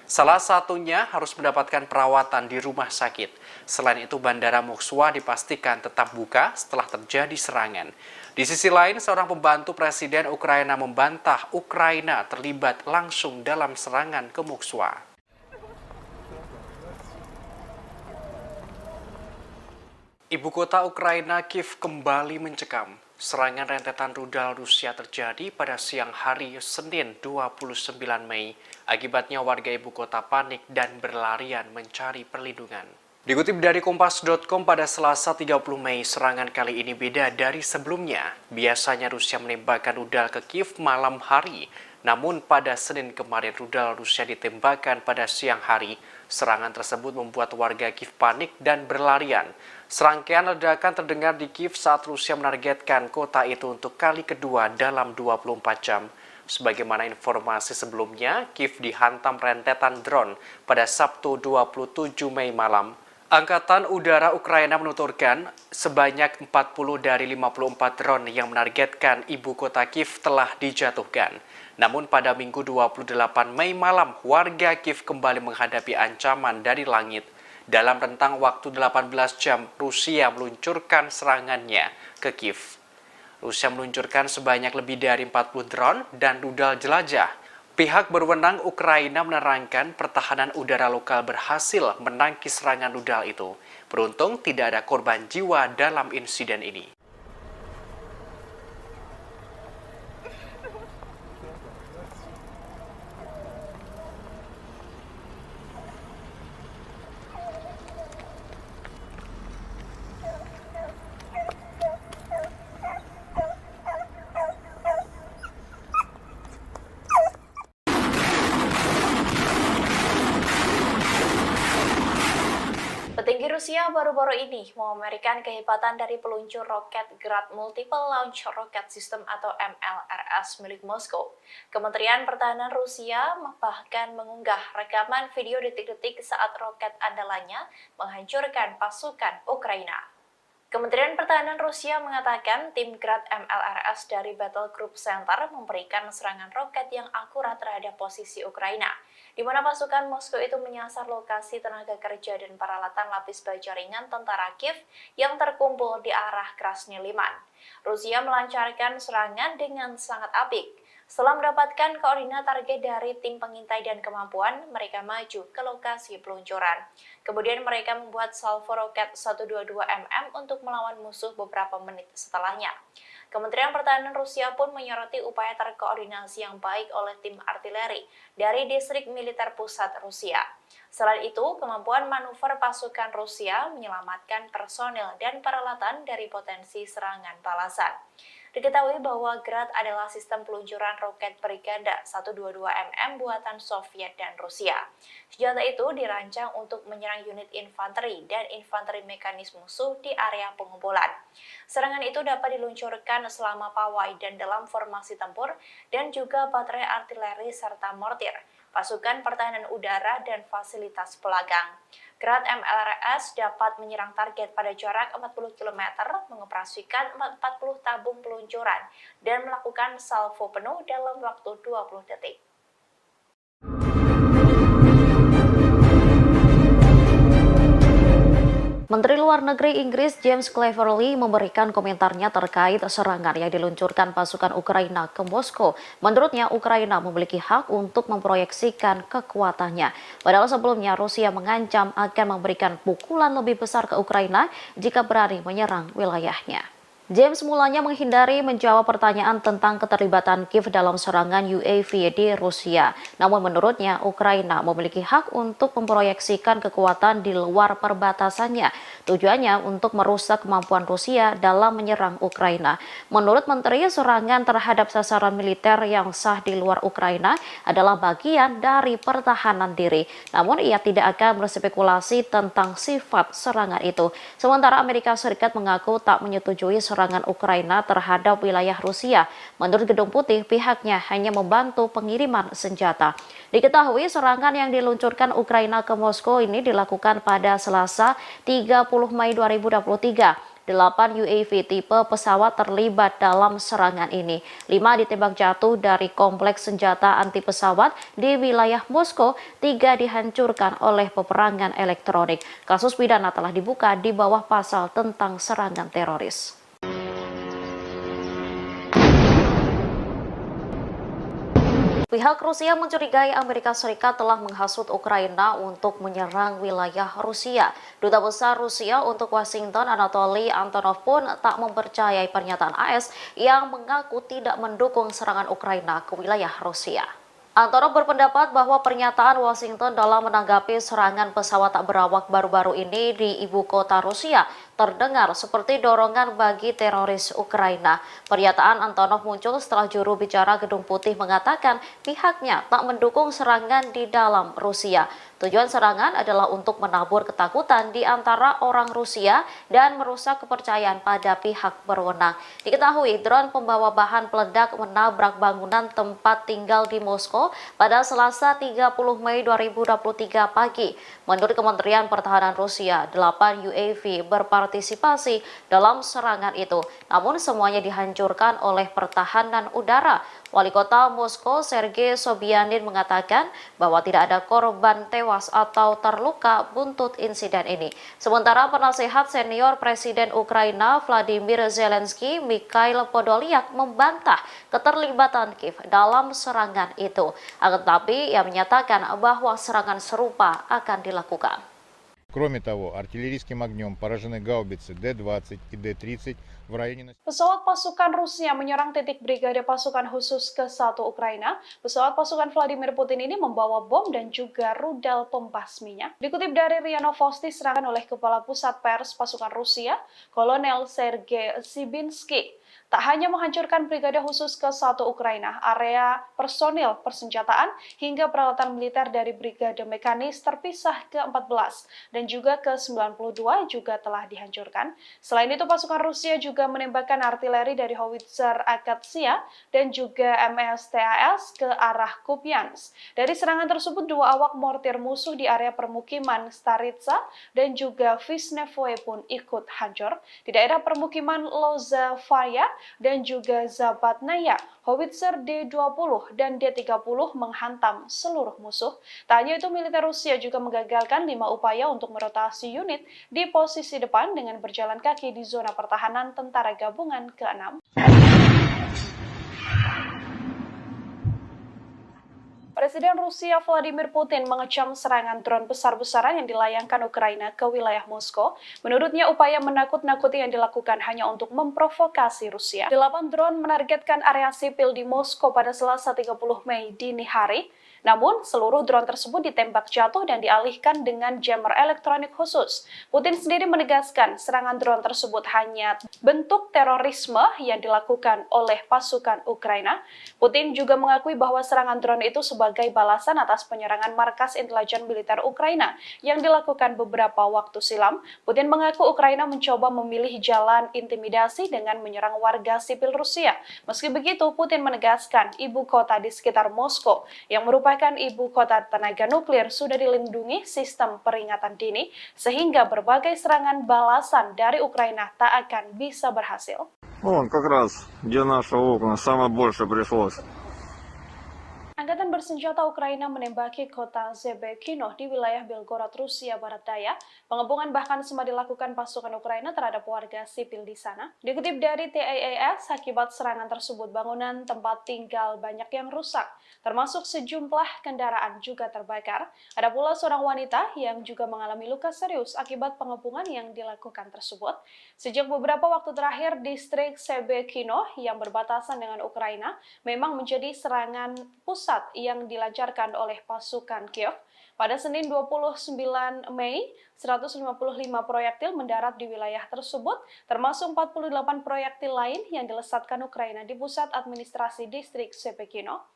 Salah satunya harus mendapatkan perawatan di rumah sakit. Selain itu, Bandara Moskwa dipastikan tetap buka setelah terjadi serangan. Di sisi lain, seorang pembantu Presiden Ukraina membantah Ukraina terlibat langsung dalam serangan ke Moskwa. Ibu kota Ukraina, Kiev, kembali mencekam. Serangan rentetan rudal Rusia terjadi pada siang hari Senin 29 Mei. Akibatnya warga ibu kota panik dan berlarian mencari perlindungan. Dikutip dari Kompas.com pada Selasa 30 Mei, serangan kali ini beda dari sebelumnya. Biasanya Rusia menembakkan rudal ke Kiev malam hari. Namun pada Senin kemarin rudal Rusia ditembakkan pada siang hari. Serangan tersebut membuat warga Kiev panik dan berlarian. Serangkaian ledakan terdengar di Kiev saat Rusia menargetkan kota itu untuk kali kedua dalam 24 jam. Sebagaimana informasi sebelumnya, Kiev dihantam rentetan drone pada Sabtu 27 Mei malam. Angkatan Udara Ukraina menuturkan sebanyak 40 dari 54 drone yang menargetkan ibu kota Kiev telah dijatuhkan. Namun pada Minggu 28 Mei malam, warga Kiev kembali menghadapi ancaman dari langit. Dalam rentang waktu 18 jam, Rusia meluncurkan serangannya ke Kiev. Rusia meluncurkan sebanyak lebih dari 40 drone dan rudal jelajah. Pihak berwenang Ukraina menerangkan pertahanan udara lokal berhasil menangkis serangan rudal itu. Beruntung tidak ada korban jiwa dalam insiden ini. Petinggi Rusia baru-baru ini memamerkan kehebatan dari peluncur roket Grad Multiple Launch Rocket System atau MLRS milik Moskow. Kementerian Pertahanan Rusia bahkan mengunggah rekaman video detik-detik saat roket andalannya menghancurkan pasukan Ukraina. Kementerian Pertahanan Rusia mengatakan tim Grad MLRS dari Battle Group Center memberikan serangan roket yang akurat terhadap posisi Ukraina, di mana pasukan Moskow itu menyasar lokasi tenaga kerja dan peralatan lapis baja ringan tentara Kiev yang terkumpul di arah Krasny Liman. Rusia melancarkan serangan dengan sangat apik. Setelah mendapatkan koordinat target dari tim pengintai dan kemampuan, mereka maju ke lokasi peluncuran. Kemudian mereka membuat salvo roket 122 mm untuk melawan musuh beberapa menit setelahnya. Kementerian Pertahanan Rusia pun menyoroti upaya terkoordinasi yang baik oleh tim artileri dari distrik militer pusat Rusia. Selain itu, kemampuan manuver pasukan Rusia menyelamatkan personil dan peralatan dari potensi serangan balasan. Diketahui bahwa Grad adalah sistem peluncuran roket berganda 122 mm buatan Soviet dan Rusia. Senjata itu dirancang untuk menyerang unit infanteri dan infanteri mekanis musuh di area pengumpulan. Serangan itu dapat diluncurkan selama pawai dan dalam formasi tempur dan juga baterai artileri serta mortir, pasukan pertahanan udara dan fasilitas pelagang. Grad MLRS dapat menyerang target pada jarak 40 km, mengoperasikan 40 tabung peluncuran, dan melakukan salvo penuh dalam waktu 20 detik. Menteri Luar Negeri Inggris James Cleverly memberikan komentarnya terkait serangan yang diluncurkan pasukan Ukraina ke Moskow. Menurutnya, Ukraina memiliki hak untuk memproyeksikan kekuatannya. Padahal sebelumnya Rusia mengancam akan memberikan pukulan lebih besar ke Ukraina jika berani menyerang wilayahnya. James mulanya menghindari menjawab pertanyaan tentang keterlibatan Kiev dalam serangan UAV di Rusia. Namun menurutnya, Ukraina memiliki hak untuk memproyeksikan kekuatan di luar perbatasannya, Tujuannya untuk merusak kemampuan Rusia dalam menyerang Ukraina. Menurut Menteri, serangan terhadap sasaran militer yang sah di luar Ukraina adalah bagian dari pertahanan diri. Namun ia tidak akan berspekulasi tentang sifat serangan itu. Sementara Amerika Serikat mengaku tak menyetujui serangan Ukraina terhadap wilayah Rusia. Menurut Gedung Putih, pihaknya hanya membantu pengiriman senjata. Diketahui serangan yang diluncurkan Ukraina ke Moskow ini dilakukan pada Selasa 30 Mei 2023. 8 UAV tipe pesawat terlibat dalam serangan ini. 5 ditembak jatuh dari kompleks senjata anti pesawat di wilayah Moskow, 3 dihancurkan oleh peperangan elektronik. Kasus pidana telah dibuka di bawah pasal tentang serangan teroris. Pihak Rusia mencurigai Amerika Serikat telah menghasut Ukraina untuk menyerang wilayah Rusia. Duta Besar Rusia untuk Washington, Anatoly Antonov pun tak mempercayai pernyataan AS yang mengaku tidak mendukung serangan Ukraina ke wilayah Rusia. Antonov berpendapat bahwa pernyataan Washington dalam menanggapi serangan pesawat tak berawak baru-baru ini di ibu kota Rusia terdengar seperti dorongan bagi teroris Ukraina. Pernyataan Antonov muncul setelah juru bicara Gedung Putih mengatakan pihaknya tak mendukung serangan di dalam Rusia. Tujuan serangan adalah untuk menabur ketakutan di antara orang Rusia dan merusak kepercayaan pada pihak berwenang. Diketahui drone pembawa bahan peledak menabrak bangunan tempat tinggal di Moskow pada Selasa 30 Mei 2023 pagi. Menurut Kementerian Pertahanan Rusia, 8 UAV berpartisipasi dalam serangan itu. Namun semuanya dihancurkan oleh pertahanan udara. Wali Kota Moskow, Sergei Sobyanin mengatakan bahwa tidak ada korban tewas atau terluka buntut insiden ini. Sementara penasehat senior Presiden Ukraina Vladimir Zelensky, Mikhail Podolyak membantah keterlibatan Kiev dalam serangan itu. Akan tetapi ia menyatakan bahwa serangan serupa akan dilakukan. Кроме того, артиллерийским огнем поражены гаубицы Д-20 и Д-30 в районе... Pesawat pasukan Rusia menyerang titik Brigade Pasukan Khusus ke-1 Ukraina. Pesawat pasukan Vladimir Putin ini membawa bom dan juga rudal pembasminya. Dikutip dari RIA Novosti, serangan oleh Kepala Pusat Pers Pasukan Rusia, Kolonel Sergei Sibinsky, tak hanya menghancurkan Brigade Khusus ke-1 Ukraina, area personil, persenjataan, hingga peralatan militer dari Brigade Mekanis terpisah ke-14 dan juga ke-92 juga telah dihancurkan. Selain itu, pasukan Rusia juga menembakkan artileri dari howitzer Akatsiya dan juga MSTAS ke arah Kupiansk. Dari serangan tersebut, 2 awak mortir musuh di area permukiman Staritsa dan juga Visnevoye pun ikut hancur. Di daerah permukiman Lozovaya dan juga Zabatnaya, howitzer D-20 dan D-30 menghantam seluruh musuh. Tak hanya itu, militer Rusia juga menggagalkan 5 upaya untuk merotasi unit di posisi depan dengan berjalan kaki di zona pertahanan Tentara Gabungan ke-6. Presiden Rusia Vladimir Putin mengecam serangan drone besar-besaran yang dilayangkan Ukraina ke wilayah Moskow. Menurutnya, upaya menakut-nakuti yang dilakukan hanya untuk memprovokasi Rusia. 8 drone menargetkan area sipil di Moskow pada Selasa 30 Mei dini hari. Namun, seluruh drone tersebut ditembak jatuh dan dialihkan dengan jammer elektronik khusus. Putin sendiri menegaskan serangan drone tersebut hanya bentuk terorisme yang dilakukan oleh pasukan Ukraina. Putin juga mengakui bahwa serangan drone itu sebagai balasan atas penyerangan markas intelijen militer Ukraina yang dilakukan beberapa waktu silam. Putin mengaku Ukraina mencoba memilih jalan intimidasi dengan menyerang warga sipil Rusia. Meski begitu, Putin menegaskan ibu kota di sekitar Moskow yang merupakan ibu kota tenaga nuklir sudah dilindungi sistem peringatan dini sehingga berbagai serangan balasan dari Ukraina tak akan bisa berhasil. Вон, как раз, где наши окна, самое больше пришлось. Angkatan bersenjata Ukraina menembaki kota Zebekino di wilayah Belgorod, Rusia Barat Daya. Pengepungan bahkan sempat dilakukan pasukan Ukraina terhadap warga sipil di sana. Dikutip dari TAAS, akibat serangan tersebut bangunan tempat tinggal banyak yang rusak, termasuk sejumlah kendaraan juga terbakar. Ada pula seorang wanita yang juga mengalami luka serius akibat pengepungan yang dilakukan tersebut. Sejak beberapa waktu terakhir, distrik Zebekino yang berbatasan dengan Ukraina memang menjadi serangan pusat yang dilancarkan oleh pasukan Kiev. Pada Senin 29 Mei, 155 proyektil mendarat di wilayah tersebut, termasuk 48 proyektil lain yang dilesatkan Ukraina di pusat administrasi distrik Shepekino.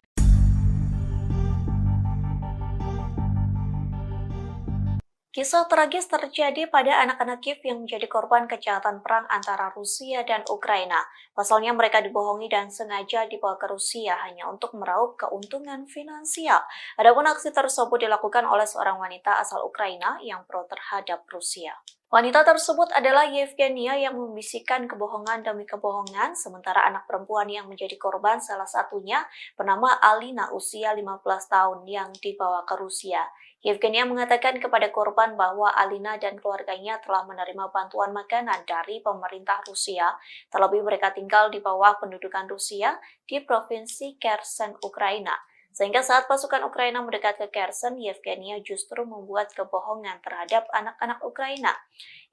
Kisah tragis terjadi pada anak-anak Kiev yang menjadi korban kejahatan perang antara Rusia dan Ukraina. Pasalnya mereka dibohongi dan sengaja dibawa ke Rusia hanya untuk meraup keuntungan finansial. Adapun aksi tersebut dilakukan oleh seorang wanita asal Ukraina yang pro terhadap Rusia. Wanita tersebut adalah Yevgenia yang membisikkan kebohongan demi kebohongan, sementara anak perempuan yang menjadi korban salah satunya bernama Alina usia 15 tahun yang dibawa ke Rusia. Yevgenia mengatakan kepada korban bahwa Alina dan keluarganya telah menerima bantuan makanan dari pemerintah Rusia, terlebih mereka tinggal di bawah pendudukan Rusia di provinsi Kherson, Ukraina. Sehingga saat pasukan Ukraina mendekat ke Kherson, Yevgenia justru membuat kebohongan terhadap anak-anak Ukraina.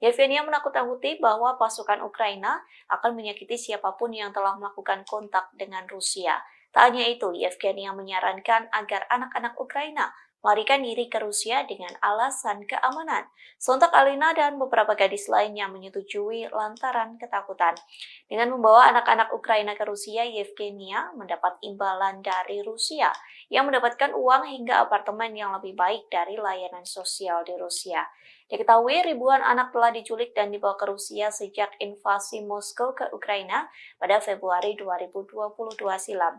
Yevgenia menakut-nakuti bahwa pasukan Ukraina akan menyakiti siapapun yang telah melakukan kontak dengan Rusia. Tak hanya itu, Yevgenia menyarankan agar anak-anak Ukraina melarikan diri ke Rusia dengan alasan keamanan. Sontak Alina dan beberapa gadis lainnya menyetujui lantaran ketakutan. Dengan membawa anak-anak Ukraina ke Rusia, Yevgenia mendapat imbalan dari Rusia yang mendapatkan uang hingga apartemen yang lebih baik dari layanan sosial di Rusia. Diketahui ribuan anak telah diculik dan dibawa ke Rusia sejak invasi Moskow ke Ukraina pada Februari 2022 silam.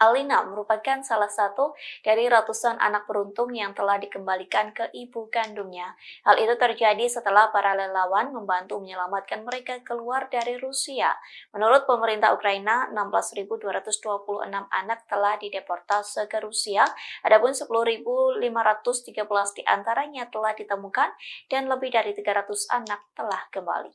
Alina merupakan salah satu dari ratusan anak beruntung yang telah dikembalikan ke ibu kandungnya. Hal itu terjadi setelah para relawan membantu menyelamatkan mereka keluar dari Rusia. Menurut pemerintah Ukraina, 16.226 anak telah dideportase ke Rusia, adapun 10.513 diantaranya telah ditemukan dan lebih dari 300 anak telah kembali.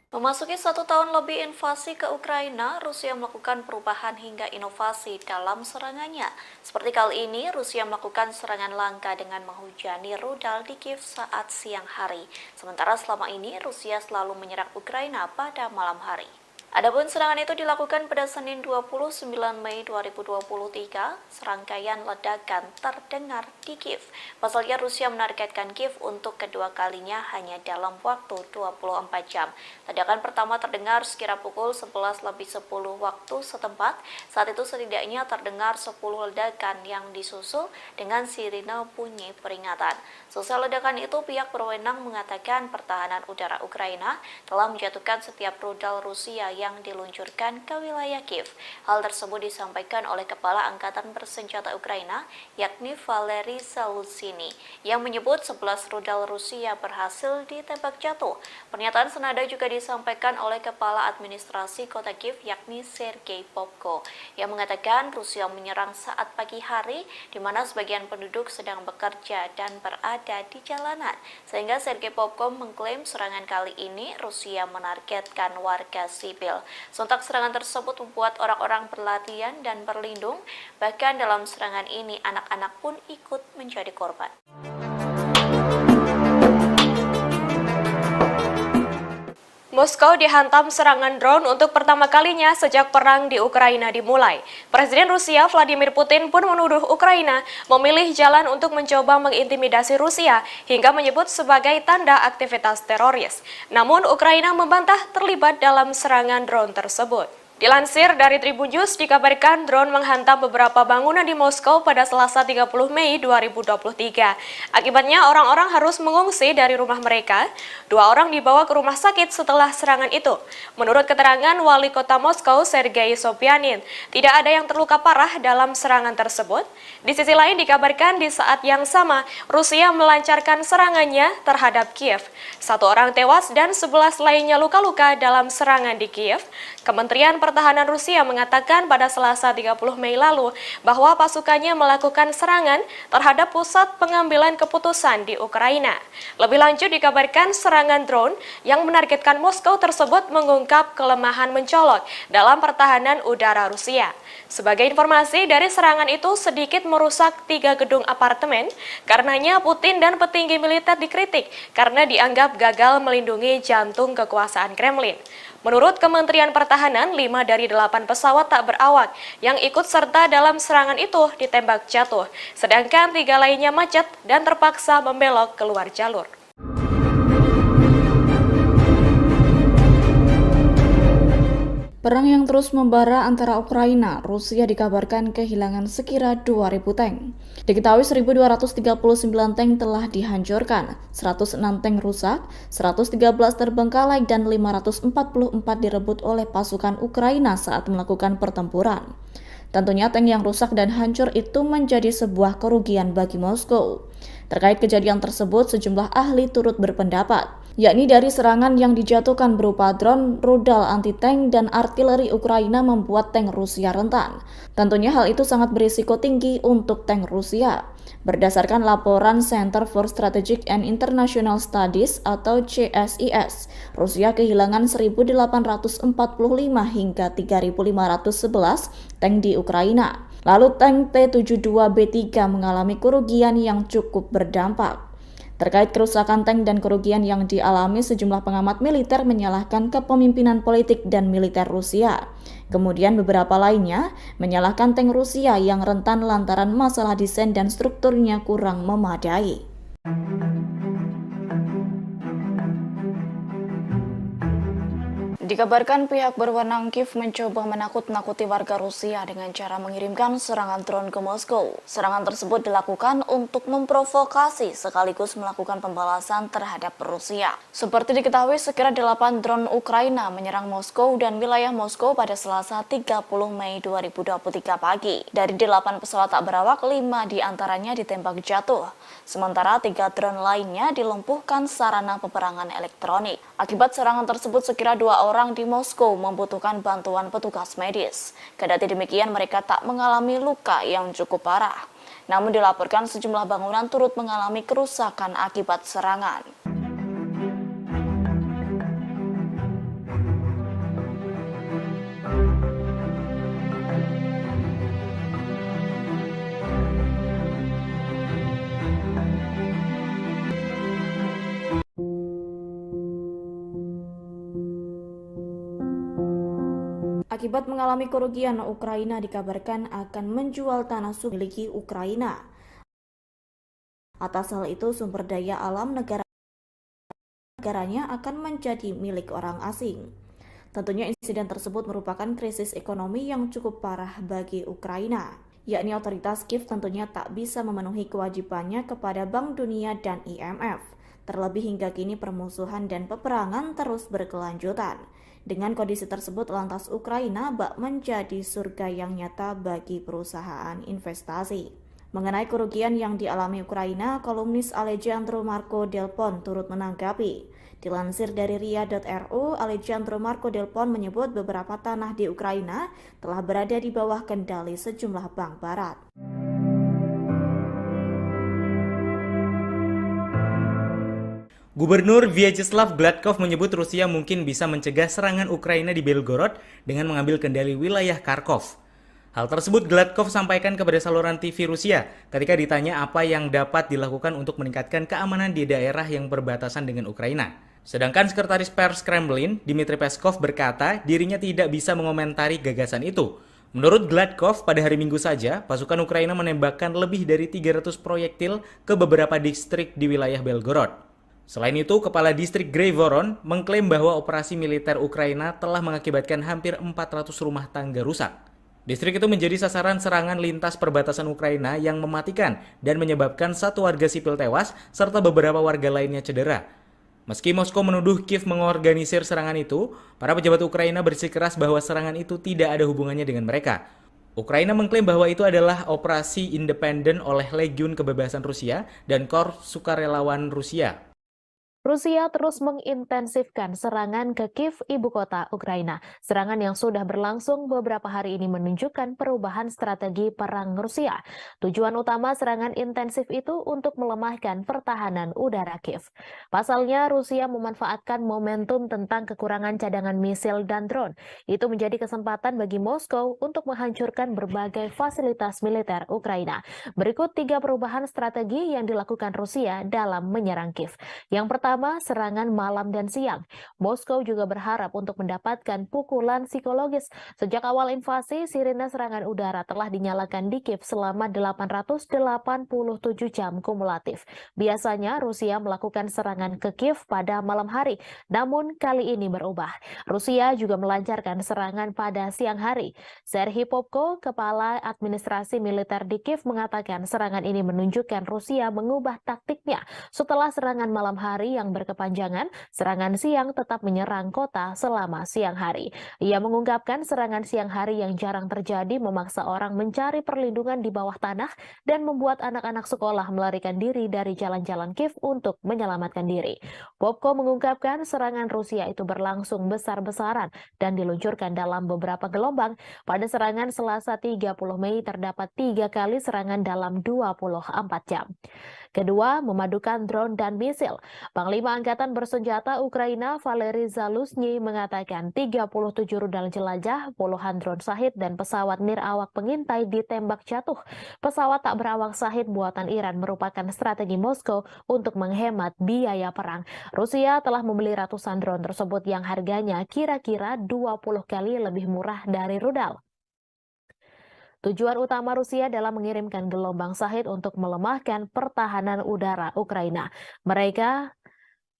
Memasuki 1 tahun lebih invasi ke Ukraina, Rusia melakukan perubahan hingga inovasi dalam serangannya. Seperti kali ini, Rusia melakukan serangan langka dengan menghujani rudal di Kiev saat siang hari. Sementara selama ini, Rusia selalu menyerang Ukraina pada malam hari. Adapun serangan itu dilakukan pada Senin 29 Mei 2023, serangkaian ledakan terdengar di Kiev. Pasalnya Rusia menargetkan Kiev untuk kedua kalinya hanya dalam waktu 24 jam. Ledakan pertama terdengar sekira pukul 11:10 waktu setempat. Saat itu setidaknya terdengar 10 ledakan yang disusul dengan sirine bunyi peringatan. Selesai ledakan itu, pihak berwenang mengatakan pertahanan udara Ukraina telah menjatuhkan setiap rudal Rusia yang diluncurkan ke wilayah Kiev. Hal tersebut disampaikan oleh Kepala Angkatan Bersenjata Ukraina, yakni Valery Zaluzhny, yang menyebut 11 rudal Rusia berhasil ditembak jatuh. Pernyataan senada juga disampaikan oleh Kepala Administrasi Kota Kiev, yakni Sergei Popko, yang mengatakan Rusia menyerang saat pagi hari, di mana sebagian penduduk sedang bekerja dan berada di jalanan. Sehingga Sergei Popko mengklaim serangan kali ini Rusia menargetkan warga sipil. Sontak serangan tersebut membuat orang-orang berlatihan dan berlindung. Bahkan dalam serangan ini anak-anak pun ikut menjadi korban. Moskow dihantam serangan drone untuk pertama kalinya sejak perang di Ukraina dimulai. Presiden Rusia Vladimir Putin pun menuduh Ukraina memilih jalan untuk mencoba mengintimidasi Rusia hingga menyebut sebagai tanda aktivitas teroris. Namun Ukraina membantah terlibat dalam serangan drone tersebut. Dilansir dari Tribun News, dikabarkan drone menghantam beberapa bangunan di Moskow pada Selasa 30 Mei 2023. Akibatnya orang-orang harus mengungsi dari rumah mereka. 2 orang dibawa ke rumah sakit setelah serangan itu. Menurut keterangan Wali Kota Moskow, Sergei Sobyanin, tidak ada yang terluka parah dalam serangan tersebut. Di sisi lain dikabarkan di saat yang sama, Rusia melancarkan serangannya terhadap Kiev. 1 orang tewas dan 11 lainnya luka-luka dalam serangan di Kiev. Kementerian Pertahanan Rusia mengatakan pada Selasa 30 Mei lalu bahwa pasukannya melakukan serangan terhadap pusat pengambilan keputusan di Ukraina. Lebih lanjut dikabarkan serangan drone yang menargetkan Moskow tersebut mengungkap kelemahan mencolok dalam pertahanan udara Rusia. Sebagai informasi, dari serangan itu sedikit merusak 3 gedung apartemen, karenanya Putin dan petinggi militer dikritik karena dianggap gagal melindungi jantung kekuasaan Kremlin. Menurut Kementerian Pertahanan, 5 dari 8 pesawat tak berawak yang ikut serta dalam serangan itu ditembak jatuh, sedangkan 3 lainnya macet dan terpaksa membelok keluar jalur. Perang yang terus membara antara Ukraina, Rusia dikabarkan kehilangan sekira 2.000 tank. Diketahui 1.239 tank telah dihancurkan, 106 tank rusak, 113 terbengkalai dan 544 direbut oleh pasukan Ukraina saat melakukan pertempuran. Tentunya tank yang rusak dan hancur itu menjadi sebuah kerugian bagi Moskow. Terkait kejadian tersebut, sejumlah ahli turut berpendapat, yakni dari serangan yang dijatuhkan berupa drone, rudal anti-tank, dan artileri Ukraina membuat tank Rusia rentan. Tentunya hal itu sangat berisiko tinggi untuk tank Rusia. Berdasarkan laporan Center for Strategic and International Studies atau CSIS, Rusia kehilangan 1.845 hingga 3.511 tank di Ukraina. Lalu tank T-72B3 mengalami kerugian yang cukup berdampak. Terkait kerusakan tank dan kerugian yang dialami, sejumlah pengamat militer menyalahkan kepemimpinan politik dan militer Rusia. Kemudian beberapa lainnya menyalahkan tank Rusia yang rentan lantaran masalah desain dan strukturnya kurang memadai. Dikabarkan pihak berwenang Kiev mencoba menakut-nakuti warga Rusia dengan cara mengirimkan serangan drone ke Moskow. Serangan tersebut dilakukan untuk memprovokasi sekaligus melakukan pembalasan terhadap Rusia. Seperti diketahui, sekira 8 drone Ukraina menyerang Moskow dan wilayah Moskow pada Selasa 30 Mei 2023 pagi. Dari 8 pesawat tak berawak, 5 diantaranya ditembak jatuh. Sementara 3 drone lainnya dilumpuhkan sarana peperangan elektronik. Akibat serangan tersebut, sekira 2 orang di Moskow membutuhkan bantuan petugas medis. Kendati demikian, mereka tak mengalami luka yang cukup parah. Namun dilaporkan sejumlah bangunan turut mengalami kerusakan akibat serangan. Akibat mengalami kerugian, Ukraina dikabarkan akan menjual tanah miliki Ukraina. Atas hal itu, sumber daya alam negaranya akan menjadi milik orang asing. Tentunya insiden tersebut merupakan krisis ekonomi yang cukup parah bagi Ukraina, yakni otoritas Kiev tentunya tak bisa memenuhi kewajibannya kepada Bank Dunia dan IMF. Terlebih hingga kini permusuhan dan peperangan terus berkelanjutan. Dengan kondisi tersebut, lantas Ukraina bak menjadi surga yang nyata bagi perusahaan investasi. Mengenai kerugian yang dialami Ukraina, kolumnis Alejandro Marco Delpon turut menanggapi. Dilansir dari ria.ru, Alejandro Marco Delpon menyebut beberapa tanah di Ukraina telah berada di bawah kendali sejumlah bank barat. Gubernur Vyacheslav Gladkov menyebut Rusia mungkin bisa mencegah serangan Ukraina di Belgorod dengan mengambil kendali wilayah Kharkov. Hal tersebut Gladkov sampaikan kepada saluran TV Rusia ketika ditanya apa yang dapat dilakukan untuk meningkatkan keamanan di daerah yang berbatasan dengan Ukraina. Sedangkan Sekretaris Pers Kremlin, Dmitry Peskov, berkata dirinya tidak bisa mengomentari gagasan itu. Menurut Gladkov, pada hari Minggu saja, pasukan Ukraina menembakkan lebih dari 300 proyektil ke beberapa distrik di wilayah Belgorod. Selain itu, Kepala Distrik Grey-Voron mengklaim bahwa operasi militer Ukraina telah mengakibatkan hampir 400 rumah tangga rusak. Distrik itu menjadi sasaran serangan lintas perbatasan Ukraina yang mematikan dan menyebabkan 1 warga sipil tewas serta beberapa warga lainnya cedera. Meski Moskow menuduh Kiev mengorganisir serangan itu, para pejabat Ukraina bersikeras bahwa serangan itu tidak ada hubungannya dengan mereka. Ukraina mengklaim bahwa itu adalah operasi independen oleh Legiun Kebebasan Rusia dan Korps Sukarelawan Rusia. Rusia terus mengintensifkan serangan ke Kiev, ibu kota Ukraina. Serangan yang sudah berlangsung beberapa hari ini menunjukkan perubahan strategi perang Rusia. Tujuan utama serangan intensif itu untuk melemahkan pertahanan udara Kiev. Pasalnya, Rusia memanfaatkan momentum tentang kekurangan cadangan misil dan drone. Itu menjadi kesempatan bagi Moskow untuk menghancurkan berbagai fasilitas militer Ukraina. Berikut 3 perubahan strategi yang dilakukan Rusia dalam menyerang Kiev. Yang pertama, terutama serangan malam dan siang. Moskow juga berharap untuk mendapatkan pukulan psikologis. Sejak awal invasi, sirine serangan udara telah dinyalakan di Kiev selama 887 jam kumulatif. Biasanya Rusia melakukan serangan ke Kiev pada malam hari, namun kali ini berubah. Rusia juga melancarkan serangan pada siang hari. Serhiy Popko, kepala administrasi militer di Kiev, mengatakan serangan ini menunjukkan Rusia mengubah taktiknya. Setelah serangan malam hari yang berkepanjangan, serangan siang tetap menyerang kota selama siang hari. Ia mengungkapkan serangan siang hari yang jarang terjadi memaksa orang mencari perlindungan di bawah tanah dan membuat anak-anak sekolah melarikan diri dari jalan-jalan Kiev untuk menyelamatkan diri. Popko mengungkapkan serangan Rusia itu berlangsung besar-besaran dan diluncurkan dalam beberapa gelombang. Pada serangan Selasa 30 Mei terdapat 3 kali serangan dalam 24 jam. Kedua, memadukan drone dan misil. Panglima Angkatan Bersenjata Ukraina Valery Zaluzny mengatakan 37 rudal jelajah, puluhan drone Shahid dan pesawat nirawak pengintai ditembak jatuh. Pesawat tak berawak Shahid buatan Iran merupakan strategi Moskow untuk menghemat biaya perang. Rusia telah membeli ratusan drone tersebut yang harganya kira-kira 20 kali lebih murah dari rudal. Tujuan utama Rusia dalam mengirimkan gelombang Shahid untuk melemahkan pertahanan udara Ukraina. Mereka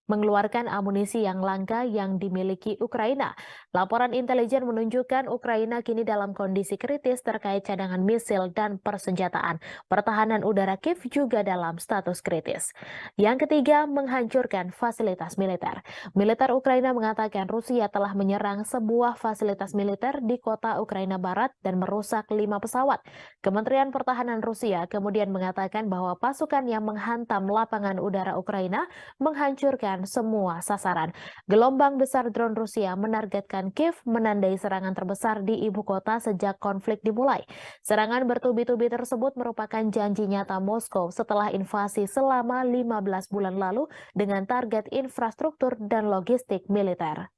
mengeluarkan amunisi yang langka yang dimiliki Ukraina. Laporan intelijen menunjukkan Ukraina kini dalam kondisi kritis terkait cadangan misil dan persenjataan. Pertahanan udara Kiev juga dalam status kritis. Yang ketiga, menghancurkan fasilitas militer. Militer Ukraina mengatakan Rusia telah menyerang sebuah fasilitas militer di kota Ukraina Barat dan merusak 5 pesawat. Kementerian Pertahanan Rusia kemudian mengatakan bahwa pasukan yang menghantam lapangan udara Ukraina menghancurkan semua sasaran. Gelombang besar drone Rusia menargetkan Kiev, menandai serangan terbesar di ibu kota sejak konflik dimulai. Serangan bertubi-tubi tersebut merupakan janji nyata Moskow setelah invasi selama 15 bulan lalu dengan target infrastruktur dan logistik militer.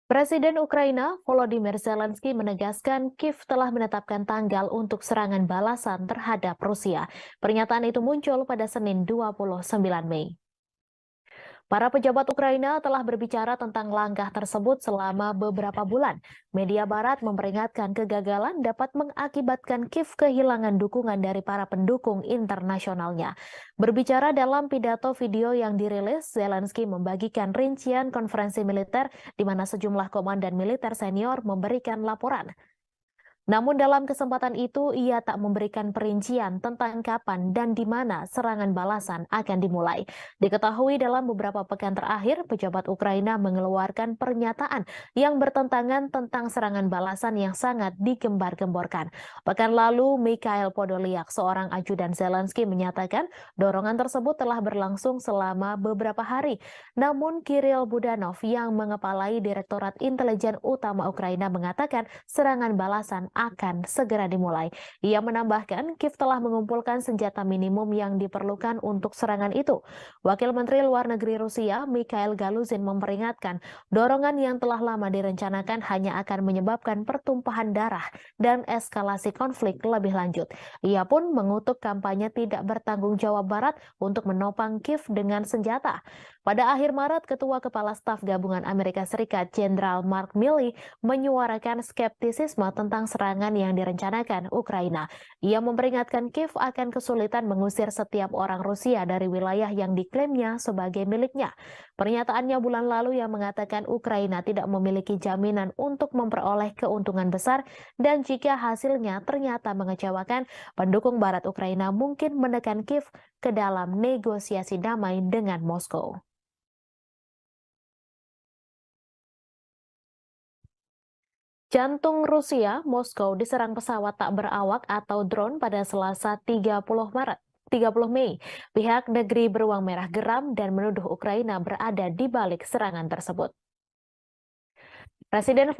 Presiden Ukraina Volodymyr Zelensky menegaskan Kiev telah menetapkan tanggal untuk serangan balasan terhadap Rusia. Pernyataan itu muncul pada Senin 29 Mei. Para pejabat Ukraina telah berbicara tentang langkah tersebut selama beberapa bulan. Media Barat memperingatkan kegagalan dapat mengakibatkan Kiev kehilangan dukungan dari para pendukung internasionalnya. Berbicara dalam pidato video yang dirilis, Zelensky membagikan rincian konferensi militer di mana sejumlah komandan militer senior memberikan laporan. Namun dalam kesempatan itu, ia tak memberikan perincian tentang kapan dan di mana serangan balasan akan dimulai. Diketahui dalam beberapa pekan terakhir, pejabat Ukraina mengeluarkan pernyataan yang bertentangan tentang serangan balasan yang sangat digembar-gemborkan. Pekan lalu, Mikhail Podolyak, seorang ajudan Zelensky, menyatakan dorongan tersebut telah berlangsung selama beberapa hari. Namun Kirill Budanov yang mengepalai Direktorat Intelijen Utama Ukraina mengatakan serangan balasan akan segera dimulai. Ia menambahkan Kiev telah mengumpulkan senjata minimum yang diperlukan untuk serangan itu. Wakil Menteri Luar Negeri Rusia, Mikhail Galuzin, memperingatkan dorongan yang telah lama direncanakan hanya akan menyebabkan pertumpahan darah dan eskalasi konflik lebih lanjut. Ia pun mengutuk kampanye tidak bertanggung jawab Barat untuk menopang Kiev dengan senjata. Pada akhir Maret, Ketua Kepala Staf Gabungan Amerika Serikat Jenderal Mark Milley menyuarakan skeptisisme tentang serangan yang direncanakan Ukraina. Ia memperingatkan Kiev akan kesulitan mengusir setiap orang Rusia dari wilayah yang diklaimnya sebagai miliknya. Pernyataannya bulan lalu yang mengatakan Ukraina tidak memiliki jaminan untuk memperoleh keuntungan besar dan jika hasilnya ternyata mengecewakan, pendukung Barat Ukraina mungkin menekan Kiev ke dalam negosiasi damai dengan Moskow. Jantung Rusia, Moskow diserang pesawat tak berawak atau drone pada Selasa 30 Mei. Pihak negeri beruang merah geram dan menuduh Ukraina berada di balik serangan tersebut. Presiden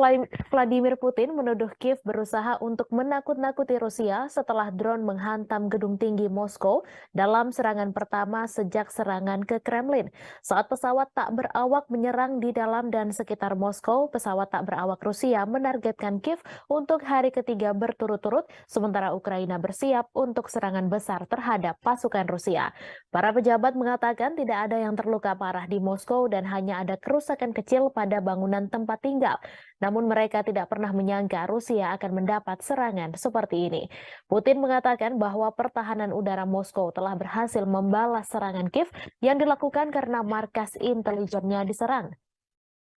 Vladimir Putin menuduh Kiev berusaha untuk menakut-nakuti Rusia setelah drone menghantam gedung tinggi Moskow dalam serangan pertama sejak serangan ke Kremlin. Saat pesawat tak berawak menyerang di dalam dan sekitar Moskow, pesawat tak berawak Rusia menargetkan Kiev untuk hari ketiga berturut-turut, sementara Ukraina bersiap untuk serangan besar terhadap pasukan Rusia. Para pejabat mengatakan tidak ada yang terluka parah di Moskow dan hanya ada kerusakan kecil pada bangunan tempat tinggal. Namun mereka tidak pernah menyangka Rusia akan mendapat serangan seperti ini. Putin mengatakan bahwa pertahanan udara Moskow telah berhasil membalas serangan Kiev yang dilakukan karena markas intelijennya diserang.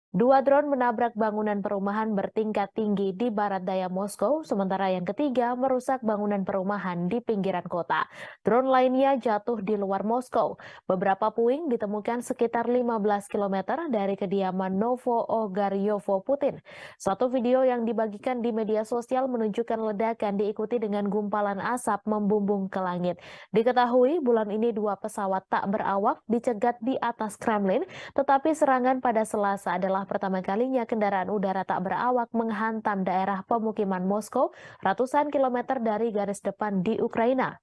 2 drone menabrak bangunan perumahan bertingkat tinggi di barat daya Moskow, sementara yang ketiga merusak bangunan perumahan di pinggiran kota. Drone lainnya jatuh di luar Moskow. Beberapa puing ditemukan sekitar 15 km dari kediaman Novo-Ogaryovo Putin. Satu video yang dibagikan di media sosial menunjukkan ledakan diikuti dengan gumpalan asap membumbung ke langit. Diketahui bulan ini 2 pesawat tak berawak dicegat di atas Kremlin, tetapi serangan pada Selasa adalah pertama kalinya kendaraan udara tak berawak menghantam daerah pemukiman Moskow ratusan kilometer dari garis depan di Ukraina.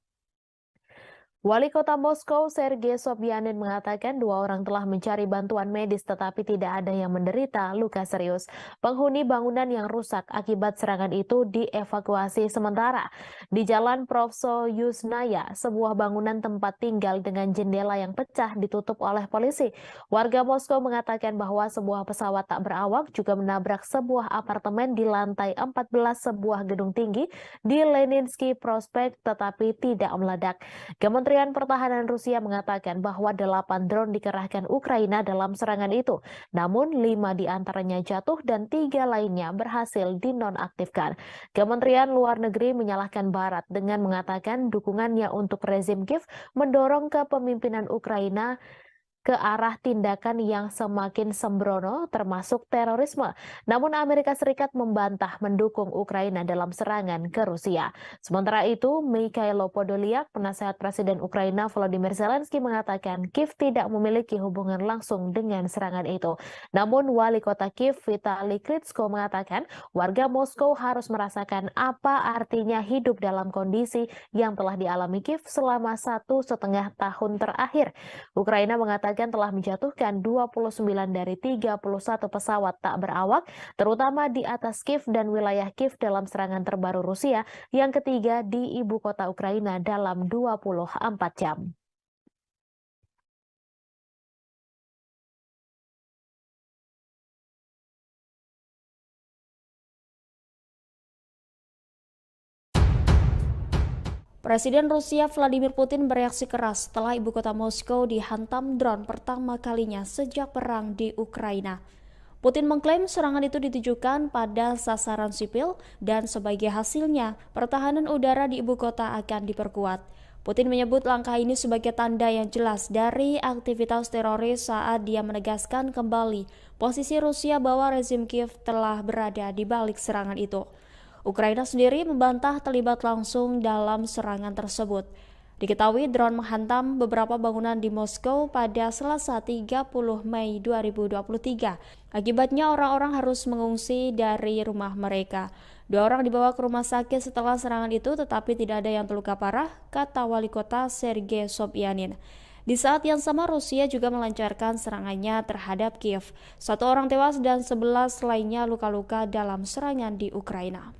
Wali kota Moskow, Sergei Sobyanin mengatakan 2 orang telah mencari bantuan medis tetapi tidak ada yang menderita luka serius. Penghuni bangunan yang rusak akibat serangan itu dievakuasi sementara. Di Jalan Provsoyusnaya, sebuah bangunan tempat tinggal dengan jendela yang pecah ditutup oleh polisi. Warga Moskow mengatakan bahwa sebuah pesawat tak berawak juga menabrak sebuah apartemen di lantai 14 sebuah gedung tinggi di Leninsky Prospect tetapi tidak meledak. Kementerian Pertahanan Rusia mengatakan bahwa 8 drone dikerahkan Ukraina dalam serangan itu. Namun 5 diantaranya jatuh dan 3 lainnya berhasil dinonaktifkan. Kementerian Luar Negeri menyalahkan Barat dengan mengatakan dukungannya untuk rezim Kiev mendorong kepemimpinan Ukraina ke arah tindakan yang semakin sembrono termasuk terorisme. Namun Amerika Serikat membantah mendukung Ukraina dalam serangan ke Rusia. Sementara itu, Mikhailo Podolyak, penasehat Presiden Ukraina Volodymyr Zelensky mengatakan Kiev tidak memiliki hubungan langsung dengan serangan itu. Namun Wali Kota Kiev Vitali Klitschko mengatakan warga Moskow harus merasakan apa artinya hidup dalam kondisi yang telah dialami Kiev selama 1,5 tahun terakhir. Ukraina mengatakan telah menjatuhkan 29 dari 31 pesawat tak berawak, terutama di atas Kiev dan wilayah Kiev dalam serangan terbaru Rusia yang ketiga di ibu kota Ukraina dalam 24 jam. Presiden Rusia Vladimir Putin bereaksi keras setelah ibu kota Moskow dihantam drone pertama kalinya sejak perang di Ukraina. Putin mengklaim serangan itu ditujukan pada sasaran sipil dan sebagai hasilnya pertahanan udara di ibu kota akan diperkuat. Putin menyebut langkah ini sebagai tanda yang jelas dari aktivitas teroris saat dia menegaskan kembali posisi Rusia bahwa rezim Kiev telah berada di balik serangan itu. Ukraina sendiri membantah terlibat langsung dalam serangan tersebut. Diketahui drone menghantam beberapa bangunan di Moskow pada Selasa 30 Mei 2023. Akibatnya orang-orang harus mengungsi dari rumah mereka. 2 orang dibawa ke rumah sakit setelah serangan itu tetapi tidak ada yang terluka parah, kata wali kota Sergei Sobyanin. Di saat yang sama Rusia juga melancarkan serangannya terhadap Kiev. 1 orang tewas dan 11 lainnya luka-luka dalam serangan di Ukraina.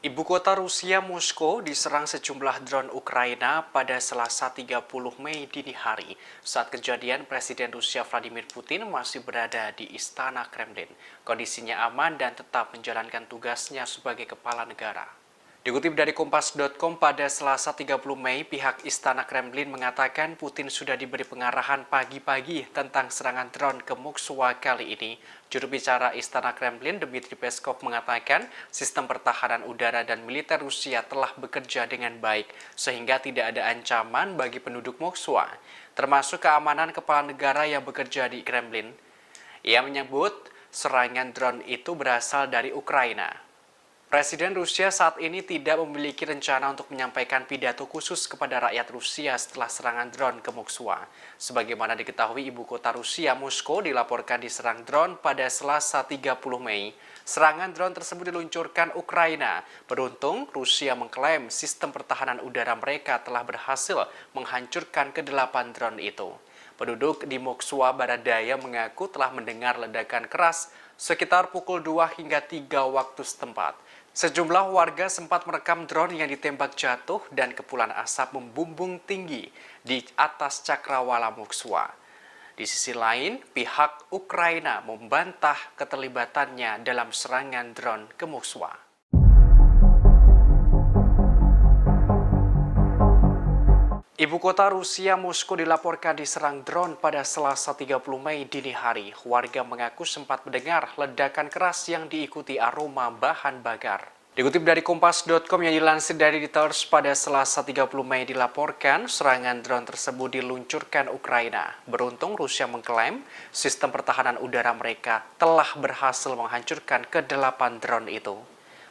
Ibu kota Rusia, Moskow, diserang sejumlah drone Ukraina pada Selasa 30 Mei dini hari. Saat kejadian, Presiden Rusia Vladimir Putin masih berada di Istana Kremlin. Kondisinya aman dan tetap menjalankan tugasnya sebagai kepala negara. Dikutip dari Kompas.com pada Selasa 30 Mei, pihak Istana Kremlin mengatakan Putin sudah diberi pengarahan pagi-pagi tentang serangan drone ke Moskwa kali ini. Juru bicara Istana Kremlin, Dmitry Peskov, mengatakan sistem pertahanan udara dan militer Rusia telah bekerja dengan baik, sehingga tidak ada ancaman bagi penduduk Moskwa, termasuk keamanan kepala negara yang bekerja di Kremlin. Ia menyebut serangan drone itu berasal dari Ukraina. Presiden Rusia saat ini tidak memiliki rencana untuk menyampaikan pidato khusus kepada rakyat Rusia setelah serangan drone ke Moskwa. Sebagaimana diketahui, ibu kota Rusia, Moskow, dilaporkan diserang drone pada Selasa 30 Mei. Serangan drone tersebut diluncurkan Ukraina. Beruntung, Rusia mengklaim sistem pertahanan udara mereka telah berhasil menghancurkan ke-8 drone itu. Penduduk di Moskwa Barat Daya mengaku telah mendengar ledakan keras sekitar pukul 2 hingga 3 waktu setempat. Sejumlah warga sempat merekam drone yang ditembak jatuh dan kepulan asap membumbung tinggi di atas cakrawala Moskwa. Di sisi lain, pihak Ukraina membantah keterlibatannya dalam serangan drone ke Moskwa. Ibu kota Rusia, Moskow, dilaporkan diserang drone pada Selasa 30 Mei dini hari. Warga mengaku sempat mendengar ledakan keras yang diikuti aroma bahan bakar. Dikutip dari Kompas.com yang dilansir dari Reuters, pada Selasa 30 Mei dilaporkan serangan drone tersebut diluncurkan Ukraina. Beruntung Rusia mengklaim sistem pertahanan udara mereka telah berhasil menghancurkan ke-8 drone itu.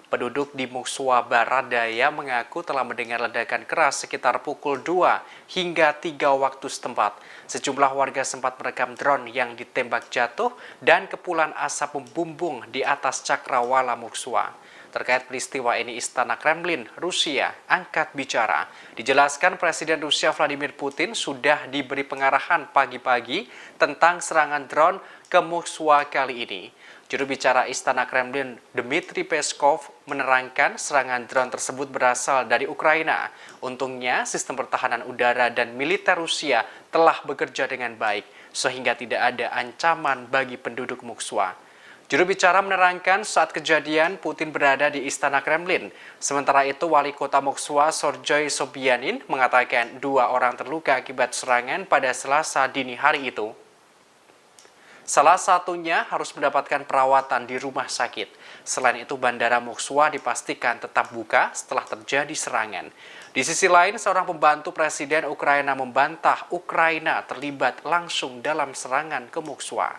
Penduduk di Moskwa Barat Daya mengaku telah mendengar ledakan keras sekitar pukul 2 hingga 3 waktu setempat. Sejumlah warga sempat merekam drone yang ditembak jatuh dan kepulan asap membumbung di atas cakrawala Moskwa. Terkait peristiwa ini, Istana Kremlin, Rusia, angkat bicara. Dijelaskan Presiden Rusia Vladimir Putin sudah diberi pengarahan pagi-pagi tentang serangan drone ke Moskwa kali ini. Juru bicara Istana Kremlin, Dmitry Peskov, menerangkan serangan drone tersebut berasal dari Ukraina. Untungnya, sistem pertahanan udara dan militer Rusia telah bekerja dengan baik, sehingga tidak ada ancaman bagi penduduk Moskwa. Juru bicara menerangkan saat kejadian Putin berada di Istana Kremlin. Sementara itu, wali kota Moskwa, Sergei Sobyanin, mengatakan 2 orang terluka akibat serangan pada Selasa dini hari itu. Salah satunya harus mendapatkan perawatan di rumah sakit. Selain itu, Bandara Moskwa dipastikan tetap buka setelah terjadi serangan. Di sisi lain, seorang pembantu Presiden Ukraina membantah Ukraina terlibat langsung dalam serangan ke Moskwa.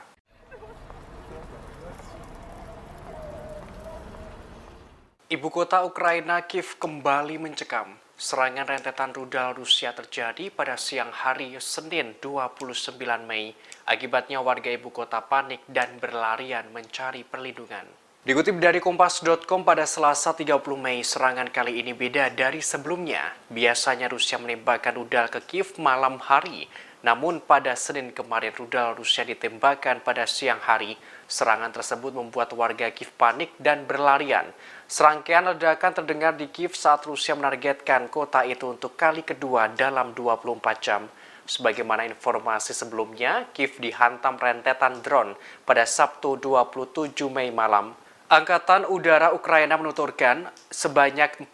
Ibu kota Ukraina, Kiev, kembali mencekam. Serangan rentetan rudal Rusia terjadi pada siang hari Senin 29 Mei. Akibatnya warga ibu kota panik dan berlarian mencari perlindungan. Dikutip dari Kompas.com pada Selasa 30 Mei, serangan kali ini beda dari sebelumnya. Biasanya Rusia menembakkan rudal ke Kiev malam hari. Namun pada Senin kemarin rudal Rusia ditembakkan pada siang hari. Serangan tersebut membuat warga Kiev panik dan berlarian. Serangkaian ledakan terdengar di Kiev saat Rusia menargetkan kota itu untuk kali kedua dalam 24 jam. Sebagaimana informasi sebelumnya, Kiev dihantam rentetan drone pada Sabtu 27 Mei malam. Angkatan Udara Ukraina menuturkan sebanyak 40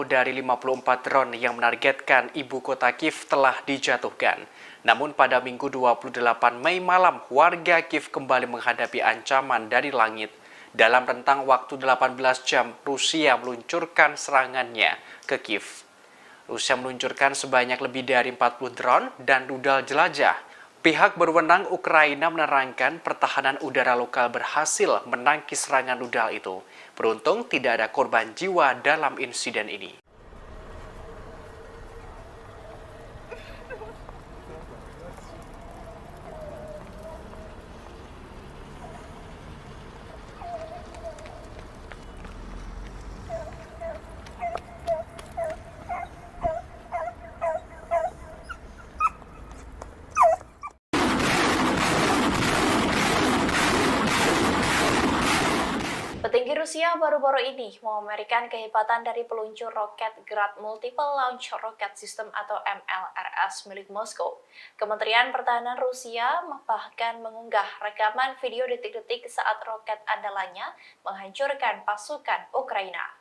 dari 54 drone yang menargetkan ibu kota Kiev telah dijatuhkan. Namun pada Minggu 28 Mei malam, warga Kiev kembali menghadapi ancaman dari langit. Dalam rentang waktu 18 jam, Rusia meluncurkan serangannya ke Kiev. Rusia meluncurkan sebanyak lebih dari 40 drone dan rudal jelajah. Pihak berwenang Ukraina menerangkan pertahanan udara lokal berhasil menangkis serangan rudal itu. Beruntung tidak ada korban jiwa dalam insiden ini. Rusia baru-baru ini memamerkan kehebatan dari peluncur roket Grad Multiple Launch Rocket System atau MLRS milik Moskow. Kementerian Pertahanan Rusia bahkan mengunggah rekaman video detik-detik saat roket andalannya menghancurkan pasukan Ukraina.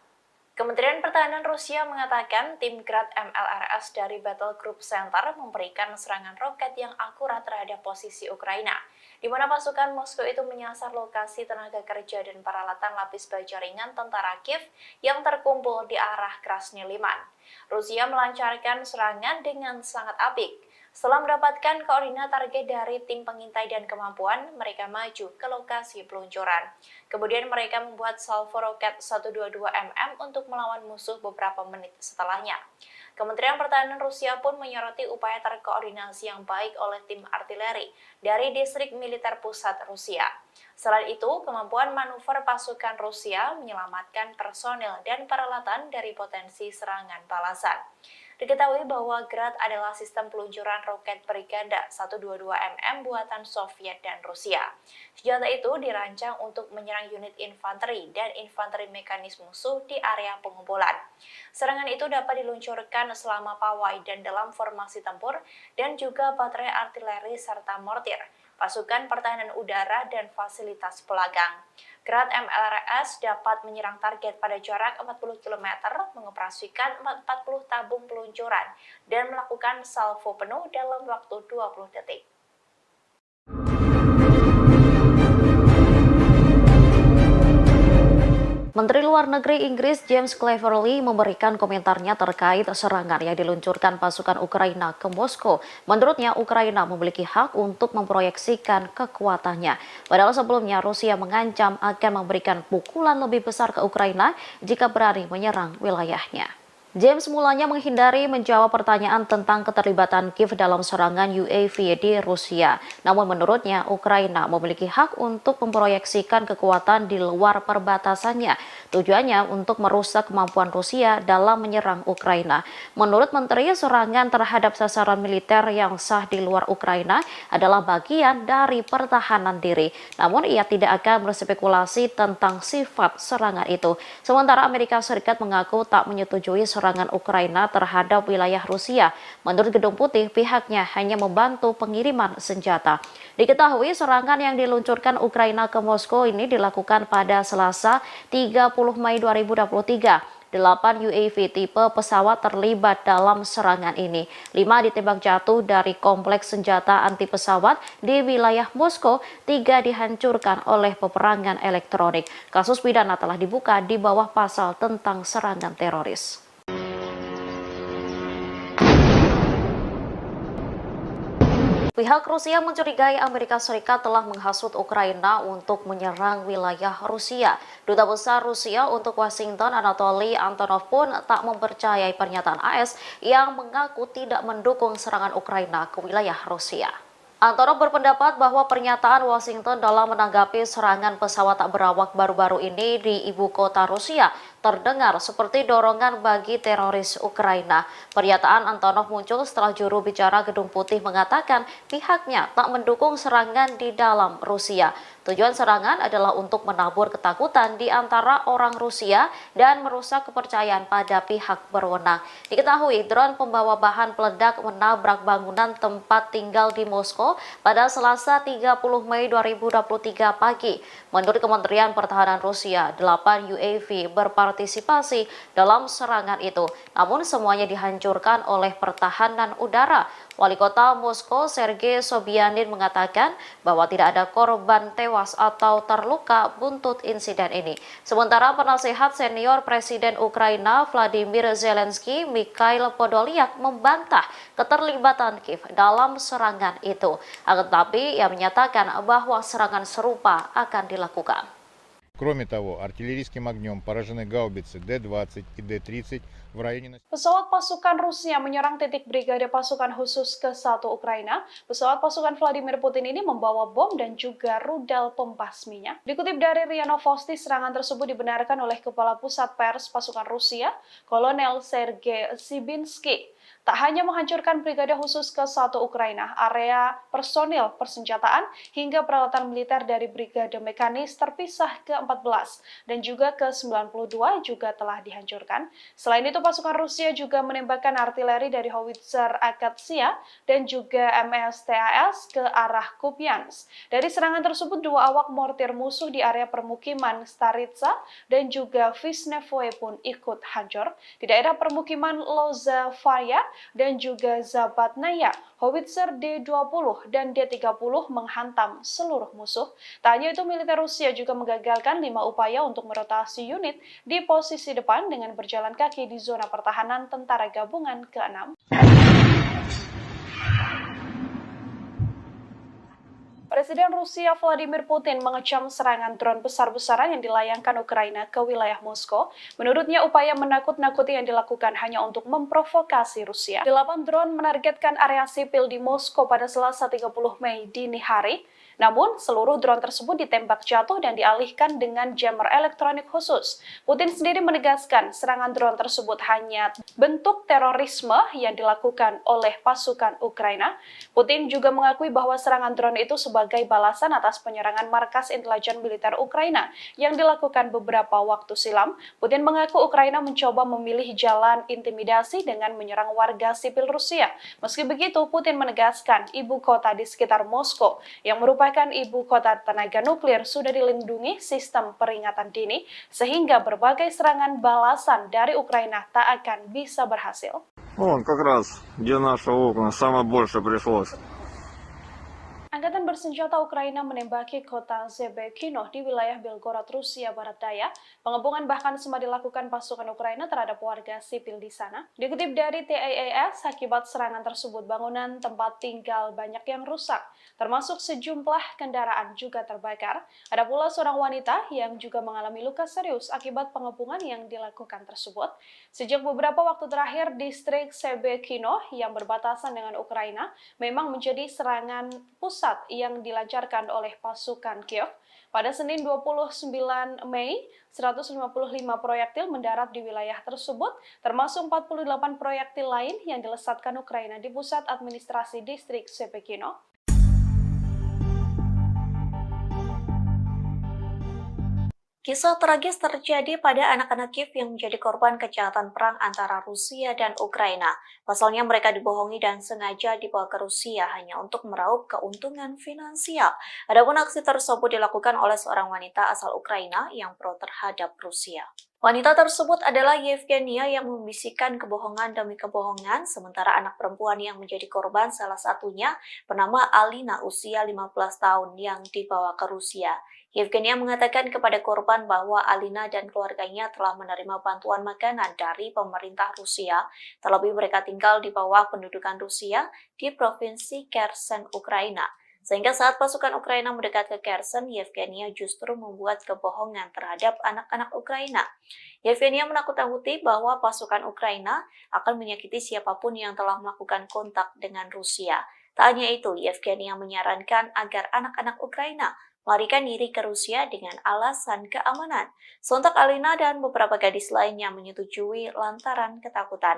Kementerian Pertahanan Rusia mengatakan tim Grad MLRS dari Battle Group Center memberikan serangan roket yang akurat terhadap posisi Ukraina, di mana pasukan Moskow itu menyasar lokasi tenaga kerja dan peralatan lapis baja ringan tentara Kiev yang terkumpul di arah Krasny Liman. Rusia melancarkan serangan dengan sangat apik. Setelah mendapatkan koordinat target dari tim pengintai dan kemampuan, mereka maju ke lokasi peluncuran. Kemudian mereka membuat salvo roket 122 mm untuk melawan musuh beberapa menit setelahnya. Kementerian Pertahanan Rusia pun menyoroti upaya terkoordinasi yang baik oleh tim artileri dari distrik militer pusat Rusia. Selain itu, kemampuan manuver pasukan Rusia menyelamatkan personil dan peralatan dari potensi serangan balasan. Diketahui bahwa Grad adalah sistem peluncuran roket berganda 122 mm buatan Soviet dan Rusia. Senjata itu dirancang untuk menyerang unit infanteri dan infanteri mekanis musuh di area pengumpulan. Serangan itu dapat diluncurkan selama pawai dan dalam formasi tempur dan juga baterai artileri serta mortir, pasukan pertahanan udara dan fasilitas pelagang. Grad MLRS dapat menyerang target pada jarak 40 km, mengoperasikan 40 tabung peluncuran, dan melakukan salvo penuh dalam waktu 20 detik. Menteri Luar Negeri Inggris James Cleverly memberikan komentarnya terkait serangan yang diluncurkan pasukan Ukraina ke Moskow. Menurutnya, Ukraina memiliki hak untuk memproyeksikan kekuatannya. Padahal sebelumnya Rusia mengancam akan memberikan pukulan lebih besar ke Ukraina jika berani menyerang wilayahnya. James mulanya menghindari menjawab pertanyaan tentang keterlibatan Kiev dalam serangan UAV di Rusia. Namun menurutnya, Ukraina memiliki hak untuk memproyeksikan kekuatan di luar perbatasannya. Tujuannya untuk merusak kemampuan Rusia dalam menyerang Ukraina. Menurut Menteri, serangan terhadap sasaran militer yang sah di luar Ukraina adalah bagian dari pertahanan diri. Namun ia tidak akan berspekulasi tentang sifat serangan itu. Sementara Amerika Serikat mengaku tak menyetujui serangan Ukraina terhadap wilayah Rusia. Menurut Gedung Putih, pihaknya hanya membantu pengiriman senjata. Diketahui serangan yang diluncurkan Ukraina ke Moskow ini dilakukan pada Selasa 30 Mei 2023. 8 UAV tipe pesawat terlibat dalam serangan ini. 5 ditembak jatuh dari kompleks senjata anti pesawat di wilayah Moskow, 3 dihancurkan oleh peperangan elektronik. Kasus pidana telah dibuka di bawah pasal tentang serangan teroris. Pihak Rusia mencurigai Amerika Serikat telah menghasut Ukraina untuk menyerang wilayah Rusia. Duta Besar Rusia untuk Washington, Anatoly Antonov pun tak mempercayai pernyataan AS yang mengaku tidak mendukung serangan Ukraina ke wilayah Rusia. Antonov berpendapat bahwa pernyataan Washington dalam menanggapi serangan pesawat tak berawak baru-baru ini di ibu kota Rusia terdengar seperti dorongan bagi teroris Ukraina. Pernyataan Antonov muncul setelah juru bicara Gedung Putih mengatakan pihaknya tak mendukung serangan di dalam Rusia. Tujuan serangan adalah untuk menabur ketakutan di antara orang Rusia dan merusak kepercayaan pada pihak berwenang. Diketahui drone pembawa bahan peledak menabrak bangunan tempat tinggal di Moskow pada Selasa 30 Mei 2023 pagi. Menurut Kementerian Pertahanan Rusia, 8 UAV berpartisipasi dalam serangan itu. Namun semuanya dihancurkan oleh pertahanan udara. Wali Kota Moskow Sergei Sobyanin mengatakan bahwa tidak ada korban tewas atau terluka buntut insiden ini. Sementara penasehat senior Presiden Ukraina Vladimir Zelensky, Mikhail Podolyak, membantah keterlibatan Kiev dalam serangan itu. Akan tetapi ia menyatakan bahwa serangan serupa akan dilakukan. Кроме того, артиллерийским огнем поражены гаубицы Д-20 и Д-30 в районе... Pesawat pasukan Rusia menyerang titik brigade pasukan khusus ke-1 Ukraina. Pesawat pasukan Vladimir Putin ini membawa bom dan juga rudal pembasminya. Dikutip dari RIA Novosti, serangan tersebut dibenarkan oleh Kepala Pusat Pers Pasukan Rusia, Kolonel Sergei Sibinsky. Tak hanya menghancurkan Brigade Khusus ke-1 Ukraina, area personil, persenjataan, hingga peralatan militer dari Brigade Mekanis terpisah ke-14 dan juga ke-92 juga telah dihancurkan. Selain itu, pasukan Rusia juga menembakkan artileri dari howitzer Akatsia dan juga MSTAS ke arah Kupiansk. Dari serangan tersebut, 2 awak mortir musuh di area permukiman Staritsa dan juga Visnevoe pun ikut hancur. Di daerah permukiman Lozavaya dan juga Zabatnaya, howitzer D-20 dan D-30 menghantam seluruh musuh. Tak hanya itu, militer Rusia juga menggagalkan 5 upaya untuk merotasi unit di posisi depan dengan berjalan kaki di zona pertahanan tentara gabungan ke-6. Presiden Rusia Vladimir Putin mengecam serangan drone besar-besaran yang dilayangkan Ukraina ke wilayah Moskow. Menurutnya, upaya menakut-nakuti yang dilakukan hanya untuk memprovokasi Rusia. 8 drone menargetkan area sipil di Moskow pada Selasa 30 Mei dini hari. Namun, seluruh drone tersebut ditembak jatuh dan dialihkan dengan jammer elektronik khusus. Putin sendiri menegaskan serangan drone tersebut hanya bentuk terorisme yang dilakukan oleh pasukan Ukraina. Putin juga mengakui bahwa serangan drone itu sebagai balasan atas penyerangan markas intelijen militer Ukraina yang dilakukan beberapa waktu silam. Putin mengaku Ukraina mencoba memilih jalan intimidasi dengan menyerang warga sipil Rusia. Meski begitu, Putin menegaskan ibu kota di sekitar Moskow yang merupakan ibu kota tenaga nuklir sudah dilindungi sistem peringatan dini sehingga berbagai serangan balasan dari Ukraina tak akan bisa berhasil. Вон, как раз, где наши окна, самое больше пришлось. Angkatan bersenjata Ukraina menembaki kota Zebekino di wilayah Belgorod, Rusia Barat Daya. Pengepungan bahkan sempat dilakukan pasukan Ukraina terhadap warga sipil di sana. Dikutip dari TAAS, akibat serangan tersebut bangunan tempat tinggal banyak yang rusak, termasuk sejumlah kendaraan juga terbakar. Ada pula seorang wanita yang juga mengalami luka serius akibat pengepungan yang dilakukan tersebut. Sejak beberapa waktu terakhir, distrik Zebekino yang berbatasan dengan Ukraina memang menjadi serangan pusat yang dilancarkan oleh pasukan Kiev. Pada Senin 29 Mei, 155 proyektil mendarat di wilayah tersebut, termasuk 48 proyektil lain yang dilesatkan Ukraina di pusat administrasi distrik Zebekino. Kisah tragis terjadi pada anak-anak Kiev yang menjadi korban kejahatan perang antara Rusia dan Ukraina. Pasalnya mereka dibohongi dan sengaja dibawa ke Rusia hanya untuk meraup keuntungan finansial. Adapun aksi tersebut dilakukan oleh seorang wanita asal Ukraina yang pro terhadap Rusia. Wanita tersebut adalah Yevgenia yang membisikkan kebohongan demi kebohongan, sementara anak perempuan yang menjadi korban salah satunya bernama Alina, usia 15 tahun yang dibawa ke Rusia. Yevgenia mengatakan kepada korban bahwa Alina dan keluarganya telah menerima bantuan makanan dari pemerintah Rusia, terlebih mereka tinggal di bawah pendudukan Rusia di provinsi Kherson, Ukraina. Sehingga saat pasukan Ukraina mendekat ke Kherson, Yevgenia justru membuat kebohongan terhadap anak-anak Ukraina. Yevgenia menakut-nakuti bahwa pasukan Ukraina akan menyakiti siapapun yang telah melakukan kontak dengan Rusia. Tak hanya itu, Yevgenia menyarankan agar anak-anak Ukraina melarikan diri ke Rusia dengan alasan keamanan. Sontak Alina dan beberapa gadis lainnya menyetujui lantaran ketakutan.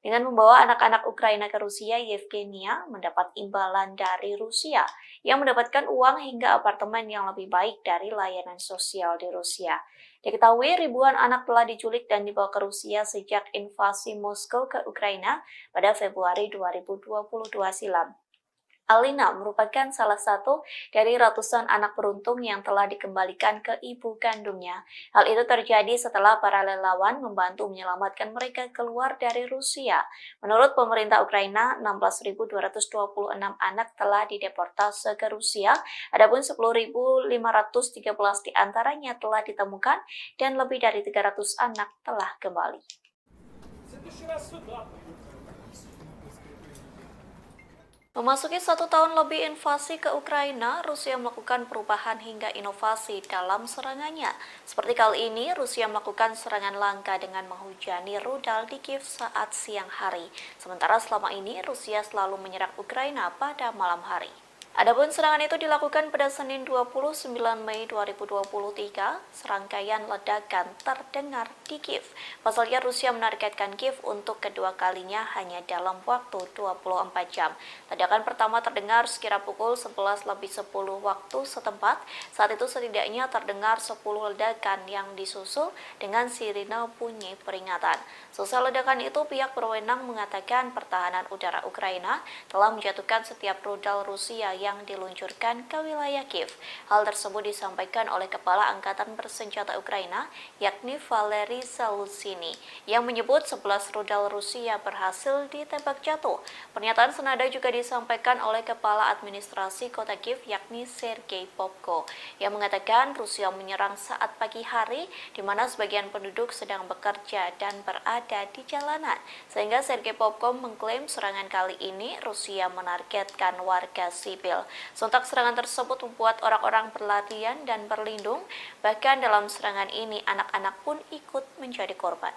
Dengan membawa anak-anak Ukraina ke Rusia, Yevgenia mendapat imbalan dari Rusia yang mendapatkan uang hingga apartemen yang lebih baik dari layanan sosial di Rusia. Diketahui ribuan anak telah diculik dan dibawa ke Rusia sejak invasi Moskow ke Ukraina pada Februari 2022 silam. Alina merupakan salah satu dari ratusan anak beruntung yang telah dikembalikan ke ibu kandungnya. Hal itu terjadi setelah para relawan membantu menyelamatkan mereka keluar dari Rusia. Menurut pemerintah Ukraina, 16.226 anak telah dideportase ke Rusia, adapun 10.513 diantaranya telah ditemukan dan lebih dari 300 anak telah kembali. Memasuki 1 tahun lebih invasi ke Ukraina, Rusia melakukan perubahan hingga inovasi dalam serangannya. Seperti kali ini, Rusia melakukan serangan langka dengan menghujani rudal di Kiev saat siang hari. Sementara selama ini, Rusia selalu menyerang Ukraina pada malam hari. Adapun serangan itu dilakukan pada Senin 29 Mei 2023, serangkaian ledakan terdengar di Kiev. Pasalnya Rusia menargetkan Kiev untuk kedua kalinya hanya dalam waktu 24 jam. Ledakan pertama terdengar sekira pukul 11:10 waktu setempat. Saat itu setidaknya terdengar 10 ledakan yang disusul dengan sirine bunyi peringatan. Selesai ledakan itu, pihak berwenang mengatakan pertahanan udara Ukraina telah menjatuhkan setiap rudal Rusia yang diluncurkan ke wilayah Kiev. Hal tersebut disampaikan oleh Kepala Angkatan Bersenjata Ukraina, yakni Valery Zaluzhny, yang menyebut 11 rudal Rusia berhasil ditembak jatuh. Pernyataan senada juga disampaikan oleh Kepala Administrasi Kota Kiev, yakni Sergei Popko, yang mengatakan Rusia menyerang saat pagi hari, di mana sebagian penduduk sedang bekerja dan berada di jalanan. Sehingga Sergei Popko mengklaim serangan kali ini Rusia menargetkan warga sipil. Sontak serangan tersebut membuat orang-orang berlarian dan berlindung. Bahkan dalam serangan ini anak-anak pun ikut menjadi korban.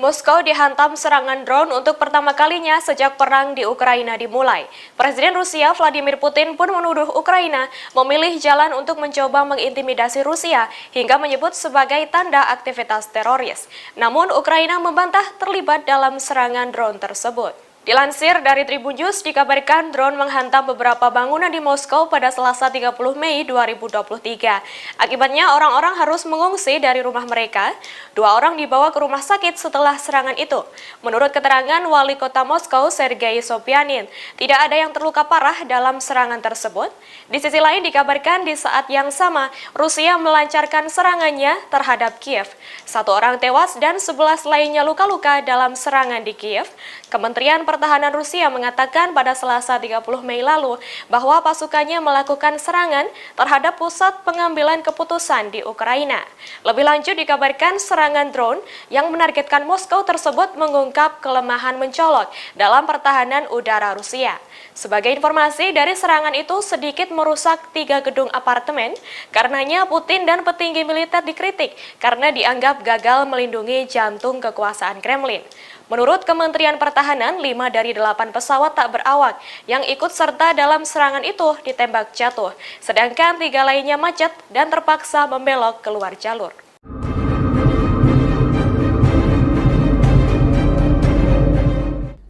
Moskow dihantam serangan drone untuk pertama kalinya sejak perang di Ukraina dimulai. Presiden Rusia Vladimir Putin pun menuduh Ukraina memilih jalan untuk mencoba mengintimidasi Rusia hingga menyebut sebagai tanda aktivitas teroris. Namun Ukraina membantah terlibat dalam serangan drone tersebut. Dilansir dari Tribun News, dikabarkan drone menghantam beberapa bangunan di Moskow pada Selasa 30 Mei 2023. Akibatnya orang-orang harus mengungsi dari rumah mereka. 2 orang dibawa ke rumah sakit setelah serangan itu. Menurut keterangan Wali Kota Moskow, Sergei Sobyanin, tidak ada yang terluka parah dalam serangan tersebut. Di sisi lain dikabarkan di saat yang sama, Rusia melancarkan serangannya terhadap Kiev. 1 orang tewas dan 11 lainnya luka-luka dalam serangan di Kiev. Kementerian Pertahanan Rusia mengatakan pada Selasa 30 Mei lalu bahwa pasukannya melakukan serangan terhadap pusat pengambilan keputusan di Ukraina. Lebih lanjut dikabarkan serangan drone yang menargetkan Moskow tersebut mengungkap kelemahan mencolok dalam pertahanan udara Rusia. Sebagai informasi, dari serangan itu sedikit merusak 3 gedung apartemen. Karenanya Putin dan petinggi militer dikritik karena dianggap gagal melindungi jantung kekuasaan Kremlin. Menurut Kementerian Pertahanan, 5 dari 8 pesawat tak berawak yang ikut serta dalam serangan itu ditembak jatuh, sedangkan 3 lainnya macet dan terpaksa membelok keluar jalur.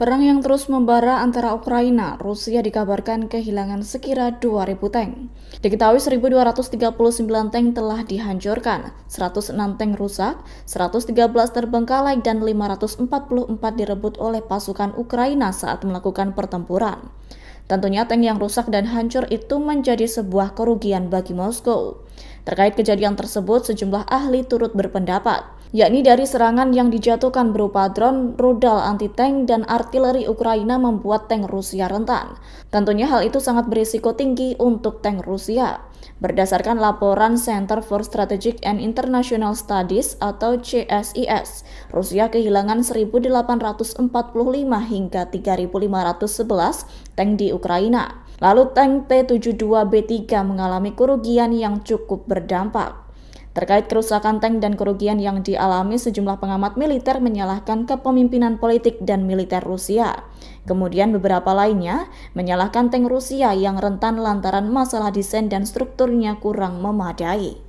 Perang yang terus membara antara Ukraina, Rusia dikabarkan kehilangan sekira 2.000 tank. Diketahui 1.239 tank telah dihancurkan, 106 tank rusak, 113 terbengkalai dan 544 direbut oleh pasukan Ukraina saat melakukan pertempuran. Tentunya tank yang rusak dan hancur itu menjadi sebuah kerugian bagi Moskow. Terkait kejadian tersebut, sejumlah ahli turut berpendapat, yakni dari serangan yang dijatuhkan berupa drone, rudal anti-tank, dan artileri Ukraina membuat tank Rusia rentan. Tentunya hal itu sangat berisiko tinggi untuk tank Rusia. Berdasarkan laporan Center for Strategic and International Studies atau CSIS, Rusia kehilangan 1.845 hingga 3.511 tank di Ukraina. Lalu tank T-72B3 mengalami kerugian yang cukup berdampak. Terkait kerusakan tank dan kerugian yang dialami, sejumlah pengamat militer menyalahkan kepemimpinan politik dan militer Rusia. Kemudian beberapa lainnya menyalahkan tank Rusia yang rentan lantaran masalah desain dan strukturnya kurang memadai.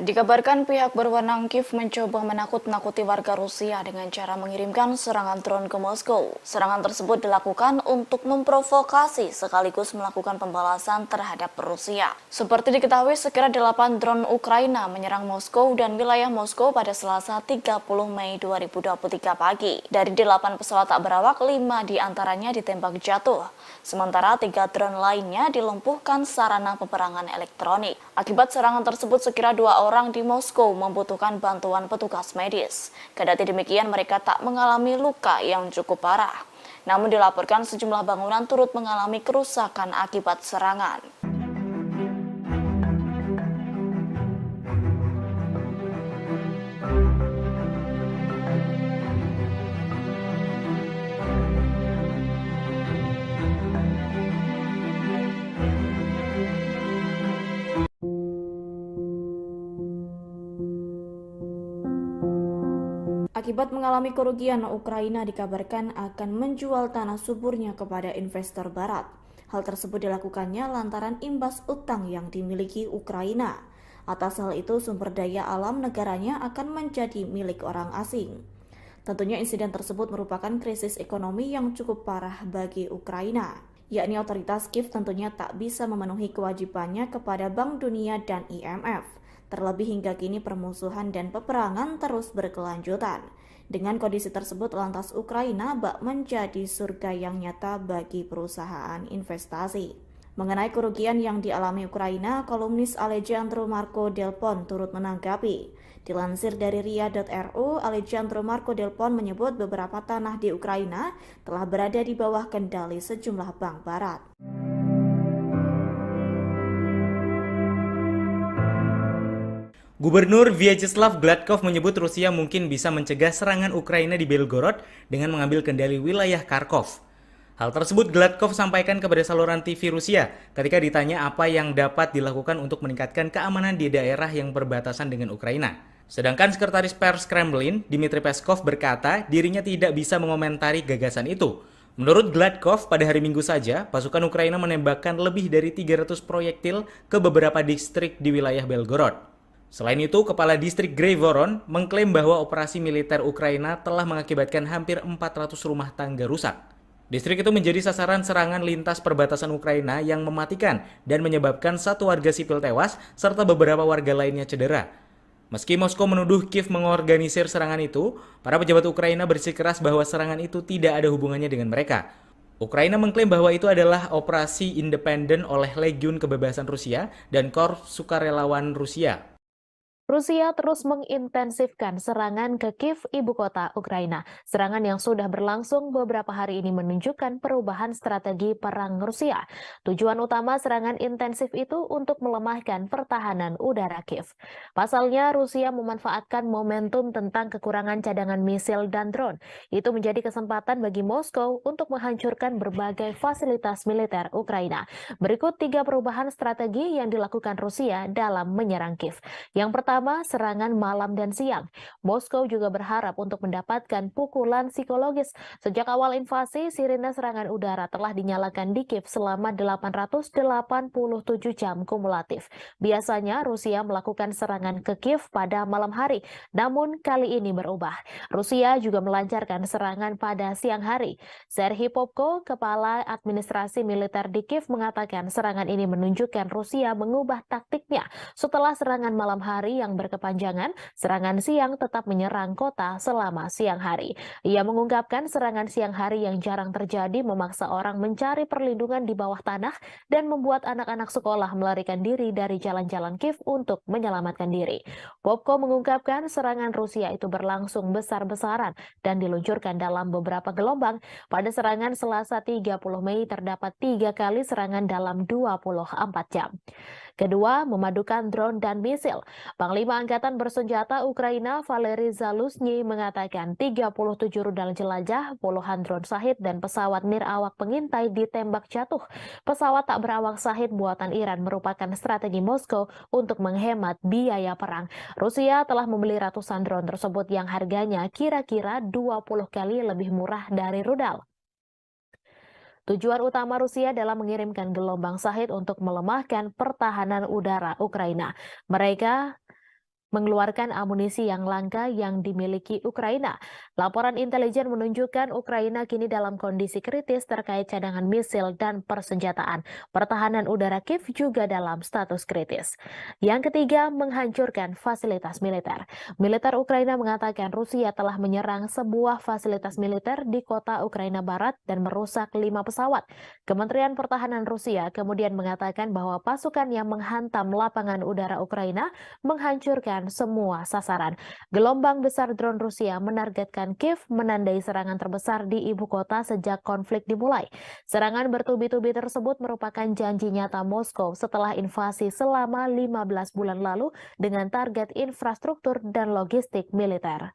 Dikabarkan pihak berwenang Kiev mencoba menakut-nakuti warga Rusia dengan cara mengirimkan serangan drone ke Moskow. Serangan tersebut dilakukan untuk memprovokasi sekaligus melakukan pembalasan terhadap Rusia. Seperti diketahui, sekira 8 drone Ukraina menyerang Moskow dan wilayah Moskow pada Selasa 30 Mei 2023 pagi. Dari 8 pesawat tak berawak, 5 diantaranya ditembak jatuh. Sementara 3 drone lainnya dilumpuhkan sarana peperangan elektronik. Akibat serangan tersebut, sekira 2 orang di Moskow membutuhkan bantuan petugas medis. Kendati demikian, mereka tak mengalami luka yang cukup parah. Namun dilaporkan sejumlah bangunan turut mengalami kerusakan akibat serangan. Akibat mengalami kerugian, Ukraina dikabarkan akan menjual tanah suburnya kepada investor barat. Hal tersebut dilakukannya lantaran imbas utang yang dimiliki Ukraina. Atas hal itu, sumber daya alam negaranya akan menjadi milik orang asing. Tentunya insiden tersebut merupakan krisis ekonomi yang cukup parah bagi Ukraina, yakni otoritas Kiev tentunya tak bisa memenuhi kewajibannya kepada Bank Dunia dan IMF. Terlebih hingga kini permusuhan dan peperangan terus berkelanjutan. Dengan kondisi tersebut, lantas Ukraina bak menjadi surga yang nyata bagi perusahaan investasi. Mengenai kerugian yang dialami Ukraina, kolumnis Alejandro Marco Delpon turut menanggapi. Dilansir dari ria.ru, Alejandro Marco Delpon menyebut beberapa tanah di Ukraina telah berada di bawah kendali sejumlah bank barat. Gubernur Vyacheslav Gladkov menyebut Rusia mungkin bisa mencegah serangan Ukraina di Belgorod dengan mengambil kendali wilayah Kharkov. Hal tersebut Gladkov sampaikan kepada saluran TV Rusia ketika ditanya apa yang dapat dilakukan untuk meningkatkan keamanan di daerah yang berbatasan dengan Ukraina. Sedangkan Sekretaris Pers Kremlin, Dmitry Peskov berkata dirinya tidak bisa mengomentari gagasan itu. Menurut Gladkov, pada hari Minggu saja, pasukan Ukraina menembakkan lebih dari 300 proyektil ke beberapa distrik di wilayah Belgorod. Selain itu, Kepala Distrik Grey-Voron mengklaim bahwa operasi militer Ukraina telah mengakibatkan hampir 400 rumah tangga rusak. Distrik itu menjadi sasaran serangan lintas perbatasan Ukraina yang mematikan dan menyebabkan satu warga sipil tewas serta beberapa warga lainnya cedera. Meski Moskow menuduh Kiev mengorganisir serangan itu, para pejabat Ukraina bersikeras bahwa serangan itu tidak ada hubungannya dengan mereka. Ukraina mengklaim bahwa itu adalah operasi independen oleh Legiun Kebebasan Rusia dan Korps Sukarelawan Rusia. Rusia terus mengintensifkan serangan ke Kiev, ibu kota Ukraina. Serangan yang sudah berlangsung beberapa hari ini menunjukkan perubahan strategi perang Rusia. Tujuan utama serangan intensif itu untuk melemahkan pertahanan udara Kiev. Pasalnya, Rusia memanfaatkan momentum tentang kekurangan cadangan misil dan drone. Itu menjadi kesempatan bagi Moskow untuk menghancurkan berbagai fasilitas militer Ukraina. Berikut 3 perubahan strategi yang dilakukan Rusia dalam menyerang Kiev. Yang pertama, serangan malam dan siang. Moskow juga berharap untuk mendapatkan pukulan psikologis. Sejak awal invasi, sirine serangan udara telah dinyalakan di Kiev selama 887 jam kumulatif. Biasanya Rusia melakukan serangan ke Kiev pada malam hari, namun kali ini berubah. Rusia juga melancarkan serangan pada siang hari. Serhiy Popko, Kepala Administrasi Militer di Kiev, mengatakan serangan ini menunjukkan Rusia mengubah taktiknya. Setelah serangan malam hari yang berkepanjangan, serangan siang tetap menyerang kota selama siang hari. Ia mengungkapkan serangan siang hari yang jarang terjadi memaksa orang mencari perlindungan di bawah tanah dan membuat anak-anak sekolah melarikan diri dari jalan-jalan Kiev untuk menyelamatkan diri. Popko mengungkapkan serangan Rusia itu berlangsung besar-besaran dan diluncurkan dalam beberapa gelombang. Pada serangan Selasa 30 Mei terdapat 3 kali serangan dalam 24 jam. Kedua, memadukan drone dan misil. Panglima Angkatan Bersenjata Ukraina Valery Zaluzny mengatakan 37 rudal jelajah, puluhan drone Shahid dan pesawat nirawak pengintai ditembak jatuh. Pesawat tak berawak Shahid buatan Iran merupakan strategi Moskow untuk menghemat biaya perang. Rusia telah membeli ratusan drone tersebut yang harganya kira-kira 20 kali lebih murah dari rudal. Tujuan utama Rusia dalam mengirimkan gelombang Shahid untuk melemahkan pertahanan udara Ukraina. Mereka mengeluarkan amunisi yang langka yang dimiliki Ukraina. Laporan intelijen menunjukkan Ukraina kini dalam kondisi kritis terkait cadangan misil dan persenjataan. Pertahanan udara Kiev juga dalam status kritis. Yang ketiga, menghancurkan fasilitas militer. Militer Ukraina mengatakan Rusia telah menyerang sebuah fasilitas militer di kota Ukraina Barat dan merusak 5 pesawat. Kementerian Pertahanan Rusia kemudian mengatakan bahwa pasukan yang menghantam lapangan udara Ukraina menghancurkan semua sasaran. Gelombang besar drone Rusia menargetkan Kiev, menandai serangan terbesar di ibu kota sejak konflik dimulai. Serangan bertubi-tubi tersebut merupakan janji nyata Moskow setelah invasi selama 15 bulan lalu dengan target infrastruktur dan logistik militer.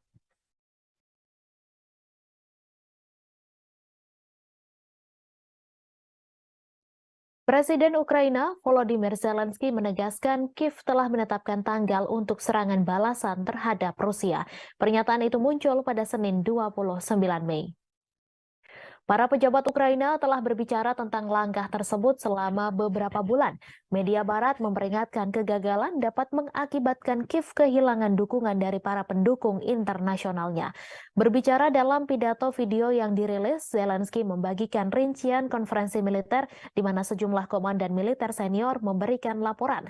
Presiden Ukraina Volodymyr Zelensky menegaskan Kiev telah menetapkan tanggal untuk serangan balasan terhadap Rusia. Pernyataan itu muncul pada Senin 29 Mei. Para pejabat Ukraina telah berbicara tentang langkah tersebut selama beberapa bulan. Media Barat memperingatkan kegagalan dapat mengakibatkan Kiev kehilangan dukungan dari para pendukung internasionalnya. Berbicara dalam pidato video yang dirilis, Zelensky membagikan rincian konferensi militer di mana sejumlah komandan militer senior memberikan laporan.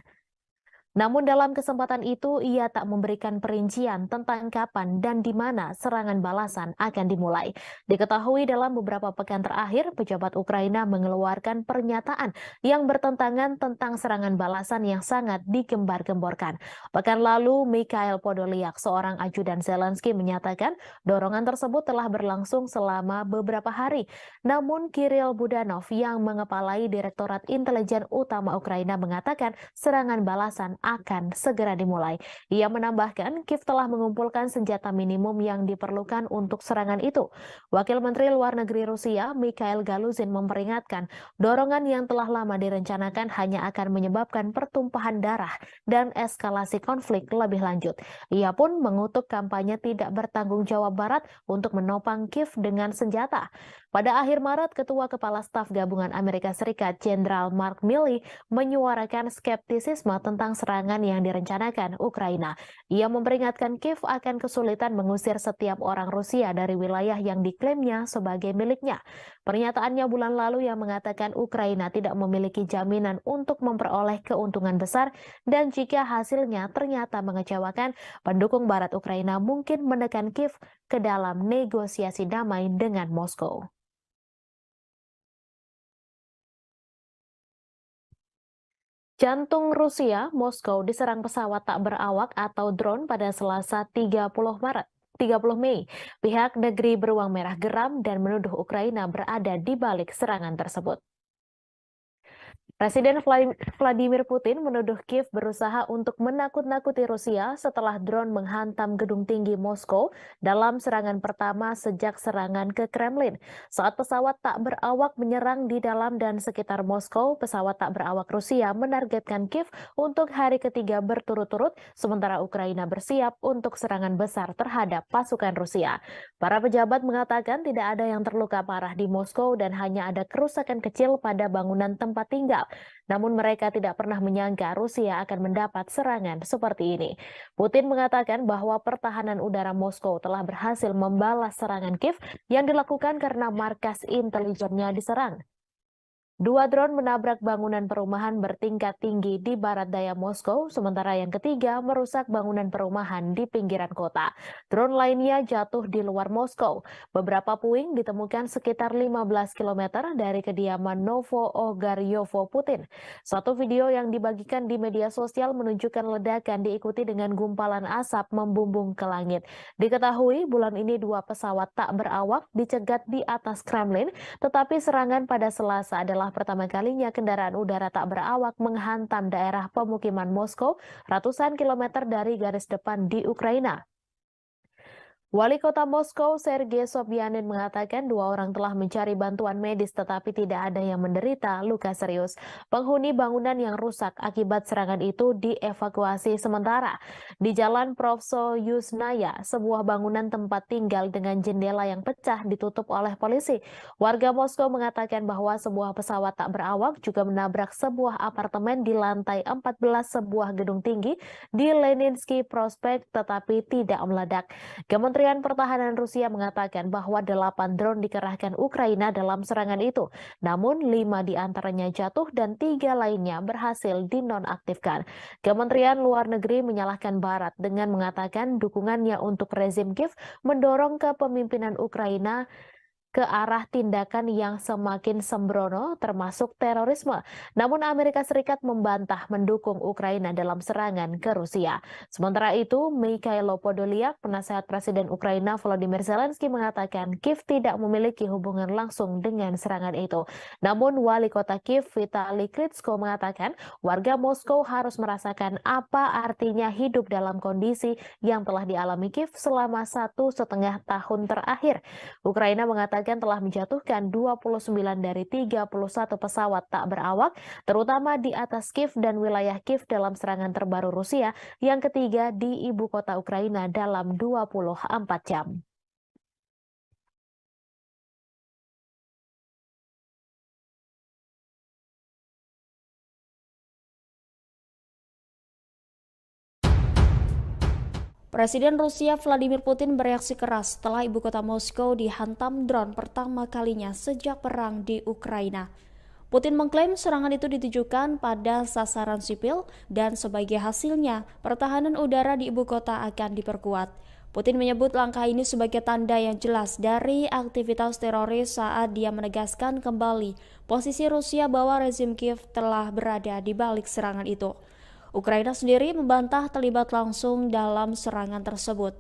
Namun dalam kesempatan itu ia tak memberikan perincian tentang kapan dan di mana serangan balasan akan dimulai. Diketahui dalam beberapa pekan terakhir, pejabat Ukraina mengeluarkan pernyataan yang bertentangan tentang serangan balasan yang sangat digembar-gemborkan. Pekan lalu, Mikhail Podolyak, seorang ajudan Zelensky, menyatakan dorongan tersebut telah berlangsung selama beberapa hari. Namun Kirill Budanov yang mengepalai Direktorat Intelijen Utama Ukraina mengatakan serangan balasan akan segera dimulai. Ia menambahkan, Kiev telah mengumpulkan senjata minimum yang diperlukan untuk serangan itu. Wakil Menteri Luar Negeri Rusia, Mikhail Galuzin, memperingatkan, dorongan yang telah lama direncanakan hanya akan menyebabkan pertumpahan darah dan eskalasi konflik lebih lanjut. Ia pun mengutuk kampanye tidak bertanggung jawab Barat untuk menopang Kiev dengan senjata. Pada akhir Maret, Ketua Kepala Staf Gabungan Amerika Serikat, Jenderal Mark Milley, menyuarakan skeptisisme tentang serangan yang direncanakan Ukraina. Ia memperingatkan Kiev akan kesulitan mengusir setiap orang Rusia dari wilayah yang diklaimnya sebagai miliknya. Pernyataannya bulan lalu yang mengatakan Ukraina tidak memiliki jaminan untuk memperoleh keuntungan besar dan jika hasilnya ternyata mengecewakan, pendukung Barat Ukraina mungkin menekan Kiev ke dalam negosiasi damai dengan Moskow. Jantung Rusia, Moskow diserang pesawat tak berawak atau drone pada Selasa 30 Mei. Pihak negeri beruang merah geram dan menuduh Ukraina berada di balik serangan tersebut. Presiden Vladimir Putin menuduh Kiev berusaha untuk menakut-nakuti Rusia setelah drone menghantam gedung tinggi Moskow dalam serangan pertama sejak serangan ke Kremlin. Saat pesawat tak berawak menyerang di dalam dan sekitar Moskow, pesawat tak berawak Rusia menargetkan Kiev untuk hari ketiga berturut-turut, sementara Ukraina bersiap untuk serangan besar terhadap pasukan Rusia. Para pejabat mengatakan tidak ada yang terluka parah di Moskow dan hanya ada kerusakan kecil pada bangunan tempat tinggal. Namun mereka tidak pernah menyangka Rusia akan mendapat serangan seperti ini. Putin mengatakan bahwa pertahanan udara Moskow telah berhasil membalas serangan Kiev yang dilakukan karena markas intelijennya diserang. Dua drone menabrak bangunan perumahan bertingkat tinggi di barat daya Moskow, sementara yang ketiga merusak bangunan perumahan di pinggiran kota. Drone lainnya jatuh di luar Moskow. Beberapa puing ditemukan sekitar 15 km dari kediaman Novo-Ogaryovo Putin. Satu video yang dibagikan di media sosial menunjukkan ledakan diikuti dengan gumpalan asap membumbung ke langit. Diketahui bulan ini dua pesawat tak berawak dicegat di atas Kremlin, tetapi serangan pada Selasa adalah pertama kalinya kendaraan udara tak berawak menghantam daerah pemukiman Moskow ratusan kilometer dari garis depan di Ukraina. Wali Kota Moskow, Sergei Sobyanin, mengatakan dua orang telah mencari bantuan medis tetapi tidak ada yang menderita luka serius. Penghuni bangunan yang rusak akibat serangan itu dievakuasi sementara. Di Jalan Provso-Yuzhnaya, sebuah bangunan tempat tinggal dengan jendela yang pecah ditutup oleh polisi. Warga Moskow mengatakan bahwa sebuah pesawat tak berawak juga menabrak sebuah apartemen di lantai 14 sebuah gedung tinggi di Leninsky Prospect tetapi tidak meledak. Kementerian Pertahanan Rusia mengatakan bahwa 8 drone dikerahkan Ukraina dalam serangan itu, namun 5 diantaranya jatuh dan 3 lainnya berhasil dinonaktifkan. Kementerian Luar Negeri menyalahkan Barat dengan mengatakan dukungannya untuk rezim Kiev mendorong kepemimpinan Ukraina ke arah tindakan yang semakin sembrono termasuk terorisme. Namun Amerika Serikat membantah mendukung Ukraina dalam serangan ke Rusia. Sementara itu, Mikhailo Podolyak, penasehat Presiden Ukraina Volodymyr Zelensky, mengatakan Kiev tidak memiliki hubungan langsung dengan serangan itu. Namun Wali Kota Kiev Vitali Klitschko mengatakan warga Moskow harus merasakan apa artinya hidup dalam kondisi yang telah dialami Kiev selama 1,5 tahun terakhir. Ukraina mengatakan menyatakan telah menjatuhkan 29 dari 31 pesawat tak berawak, terutama di atas Kiev dan wilayah Kiev dalam serangan terbaru Rusia yang ketiga di ibu kota Ukraina dalam 24 jam. Presiden Rusia Vladimir Putin bereaksi keras setelah ibu kota Moskow dihantam drone pertama kalinya sejak perang di Ukraina. Putin mengklaim serangan itu ditujukan pada sasaran sipil dan sebagai hasilnya pertahanan udara di ibu kota akan diperkuat. Putin menyebut langkah ini sebagai tanda yang jelas dari aktivitas teroris saat dia menegaskan kembali posisi Rusia bahwa rezim Kiev telah berada di balik serangan itu. Ukraina sendiri membantah terlibat langsung dalam serangan tersebut.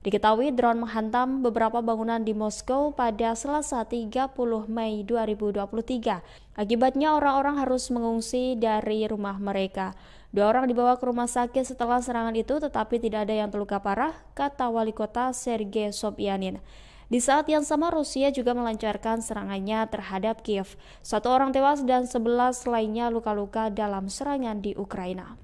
Diketahui drone menghantam beberapa bangunan di Moskow pada Selasa 30 Mei 2023. Akibatnya orang-orang harus mengungsi dari rumah mereka. 2 orang dibawa ke rumah sakit setelah serangan itu, tetapi tidak ada yang terluka parah, kata wali kota Sergei Sobyanin. Di saat yang sama, Rusia juga melancarkan serangannya terhadap Kiev. 1 orang tewas dan 11 lainnya luka-luka dalam serangan di Ukraina.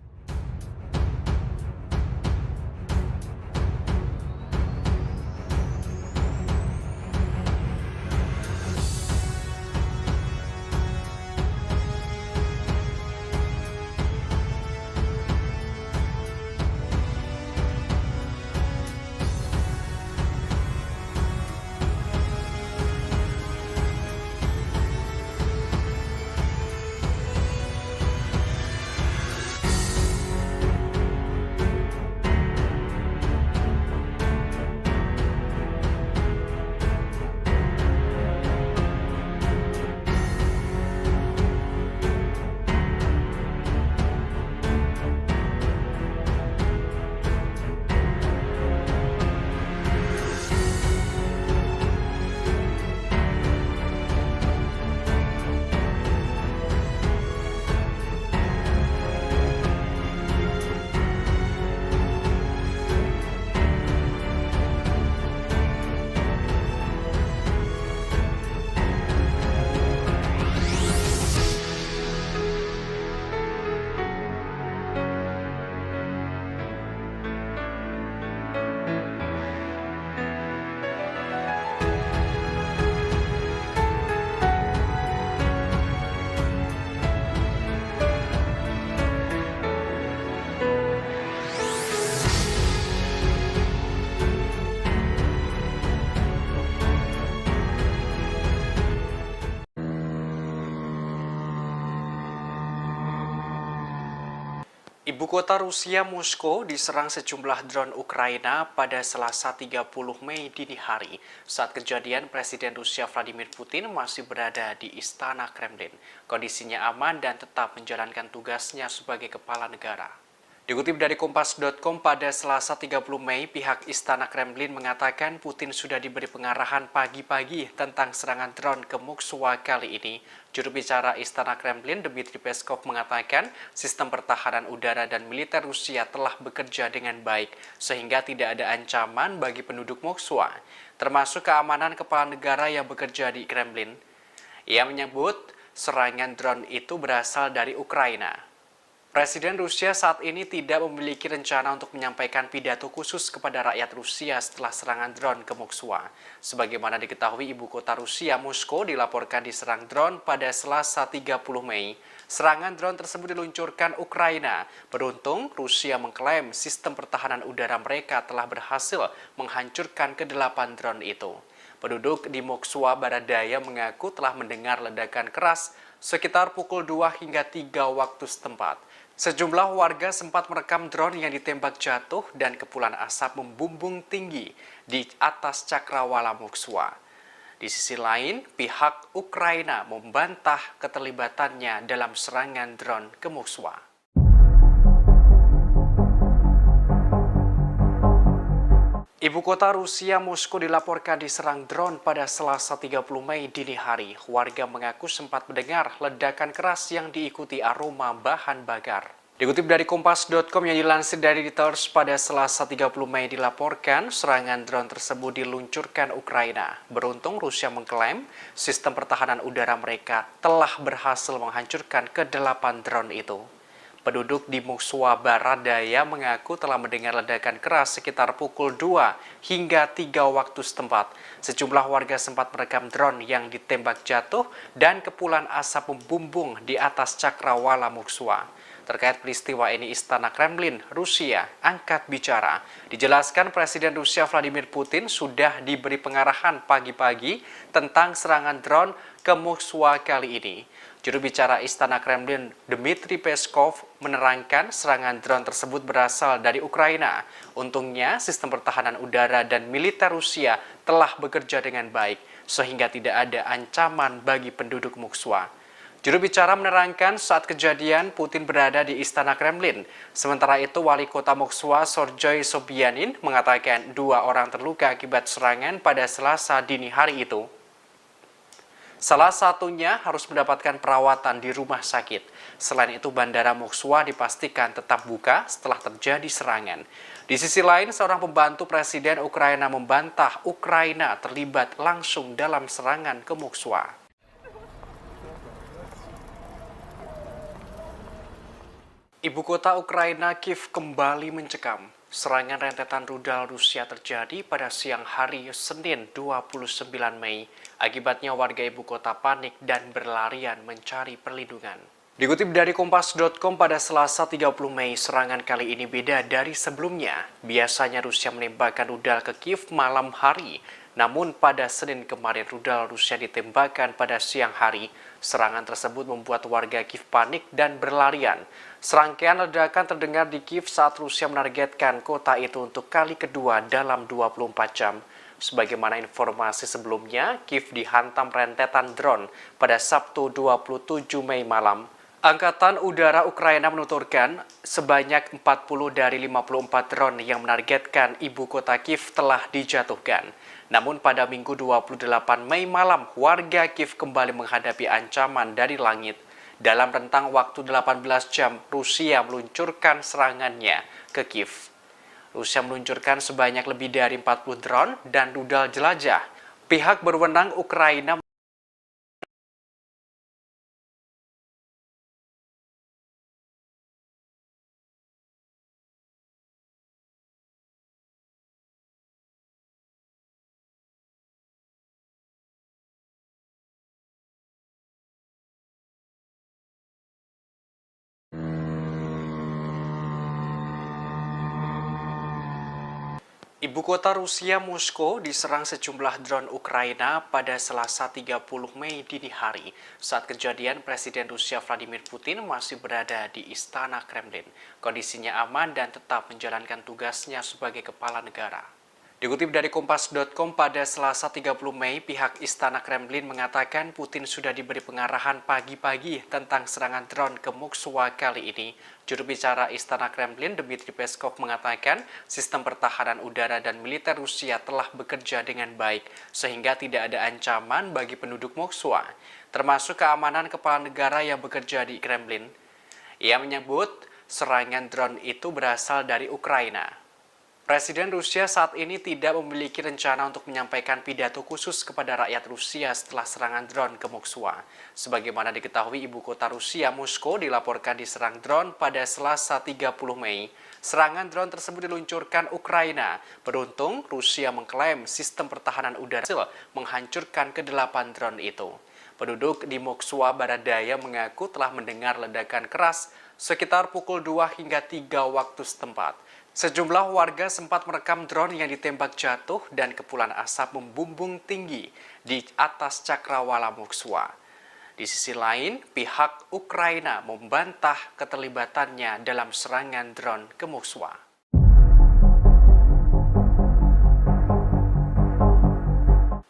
Ibu kota Rusia Moskow diserang sejumlah drone Ukraina pada Selasa 30 Mei dini hari. Saat kejadian, Presiden Rusia Vladimir Putin masih berada di Istana Kremlin. Kondisinya aman dan tetap menjalankan tugasnya sebagai kepala negara. Dikutip dari Kompas.com pada Selasa 30 Mei, pihak Istana Kremlin mengatakan Putin sudah diberi pengarahan pagi-pagi tentang serangan drone ke Moskwa kali ini. Juru bicara Istana Kremlin, Dmitry Peskov, mengatakan sistem pertahanan udara dan militer Rusia telah bekerja dengan baik, sehingga tidak ada ancaman bagi penduduk Moskwa, termasuk keamanan kepala negara yang bekerja di Kremlin. Ia menyebut serangan drone itu berasal dari Ukraina. Presiden Rusia saat ini tidak memiliki rencana untuk menyampaikan pidato khusus kepada rakyat Rusia setelah serangan drone ke Moskwa. Sebagaimana diketahui, ibu kota Rusia, Moskow, dilaporkan diserang drone pada Selasa 30 Mei. Serangan drone tersebut diluncurkan Ukraina. Beruntung, Rusia mengklaim sistem pertahanan udara mereka telah berhasil menghancurkan ke-8 drone itu. Penduduk di Moskwa Barat Daya mengaku telah mendengar ledakan keras sekitar pukul 2 hingga 3 waktu setempat. Sejumlah warga sempat merekam drone yang ditembak jatuh dan kepulan asap membumbung tinggi di atas cakrawala Moskwa. Di sisi lain, pihak Ukraina membantah keterlibatannya dalam serangan drone ke Moskwa. Ibu kota Rusia, Moskow, dilaporkan diserang drone pada Selasa 30 Mei dini hari. Warga mengaku sempat mendengar ledakan keras yang diikuti aroma bahan bakar. Dikutip dari Kompas.com yang dilansir dari Reuters pada Selasa 30 Mei dilaporkan serangan drone tersebut diluncurkan Ukraina. Beruntung Rusia mengklaim sistem pertahanan udara mereka telah berhasil menghancurkan ke-8 drone itu. Penduduk di Moskwa Barat Daya mengaku telah mendengar ledakan keras sekitar pukul 2 hingga 3 waktu setempat. Sejumlah warga sempat merekam drone yang ditembak jatuh dan kepulan asap membumbung di atas cakrawala Moskwa. Terkait peristiwa ini, Istana Kremlin, Rusia, angkat bicara. Dijelaskan Presiden Rusia Vladimir Putin sudah diberi pengarahan pagi-pagi tentang serangan drone ke Moskwa kali ini. Juru bicara Istana Kremlin, Dmitry Peskov, menerangkan serangan drone tersebut berasal dari Ukraina. Untungnya, sistem pertahanan udara dan militer Rusia telah bekerja dengan baik, sehingga tidak ada ancaman bagi penduduk Moskwa. Juru bicara menerangkan saat kejadian Putin berada di Istana Kremlin. Sementara itu, Wali Kota Moskwa Sergei Sobyanin mengatakan 2 orang terluka akibat serangan pada Selasa dini hari itu. Salah satunya harus mendapatkan perawatan di rumah sakit. Selain itu, Bandara Moskwa dipastikan tetap buka setelah terjadi serangan. Di sisi lain, seorang pembantu Presiden Ukraina membantah Ukraina terlibat langsung dalam serangan ke Moskwa. Ibu kota Ukraina, Kiev, kembali mencekam. Serangan rentetan rudal Rusia terjadi pada siang hari Senin 29 Mei. Akibatnya warga ibu kota panik dan berlarian mencari perlindungan. Dikutip dari Kompas.com pada Selasa 30 Mei, serangan kali ini beda dari sebelumnya. Biasanya Rusia menembakkan rudal ke Kiev malam hari. Namun pada Senin kemarin rudal Rusia ditembakkan pada siang hari. Serangan tersebut membuat warga Kiev panik dan berlarian. Serangkaian ledakan terdengar di Kiev saat Rusia menargetkan kota itu untuk kali kedua dalam 24 jam. Sebagaimana informasi sebelumnya, Kiev dihantam rentetan drone pada Sabtu 27 Mei malam. Angkatan Udara Ukraina menuturkan sebanyak 40 dari 54 drone yang menargetkan ibu kota Kiev telah dijatuhkan. Namun pada Minggu 28 Mei malam, warga Kiev kembali menghadapi ancaman dari langit. Dalam rentang waktu 18 jam, Rusia meluncurkan serangannya ke Kiev. Rusia meluncurkan sebanyak lebih dari 40 drone dan rudal jelajah. Pihak berwenang Ukraina Ibu kota Rusia, Moskow, diserang sejumlah drone Ukraina pada Selasa 30 Mei dini hari. Saat kejadian, Presiden Rusia Vladimir Putin masih berada di Istana Kremlin. Kondisinya aman dan tetap menjalankan tugasnya sebagai kepala negara. Dikutip dari Kompas.com pada Selasa 30 Mei, pihak Istana Kremlin mengatakan Putin sudah diberi pengarahan pagi-pagi tentang serangan drone ke Moskwa kali ini. Juru bicara Istana Kremlin, Dmitry Peskov, mengatakan sistem pertahanan udara dan militer Rusia telah bekerja dengan baik, sehingga tidak ada ancaman bagi penduduk Moskwa, termasuk keamanan kepala negara yang bekerja di Kremlin. Ia menyebut serangan drone itu berasal dari Ukraina. Presiden Rusia saat ini tidak memiliki rencana untuk menyampaikan pidato khusus kepada rakyat Rusia setelah serangan drone ke Moskwa. Sebagaimana diketahui, ibu kota Rusia, Moskow, dilaporkan diserang drone pada Selasa 30 Mei. Serangan drone tersebut diluncurkan Ukraina. Beruntung, Rusia mengklaim sistem pertahanan udara menghancurkan ke-8 drone itu. Penduduk di Moskwa Barat Daya mengaku telah mendengar ledakan keras sekitar pukul 2 hingga 3 waktu setempat. Sejumlah warga sempat merekam drone yang ditembak jatuh dan kepulan asap membumbung tinggi di atas cakrawala Moskwa. Di sisi lain, pihak Ukraina membantah keterlibatannya dalam serangan drone ke Moskwa.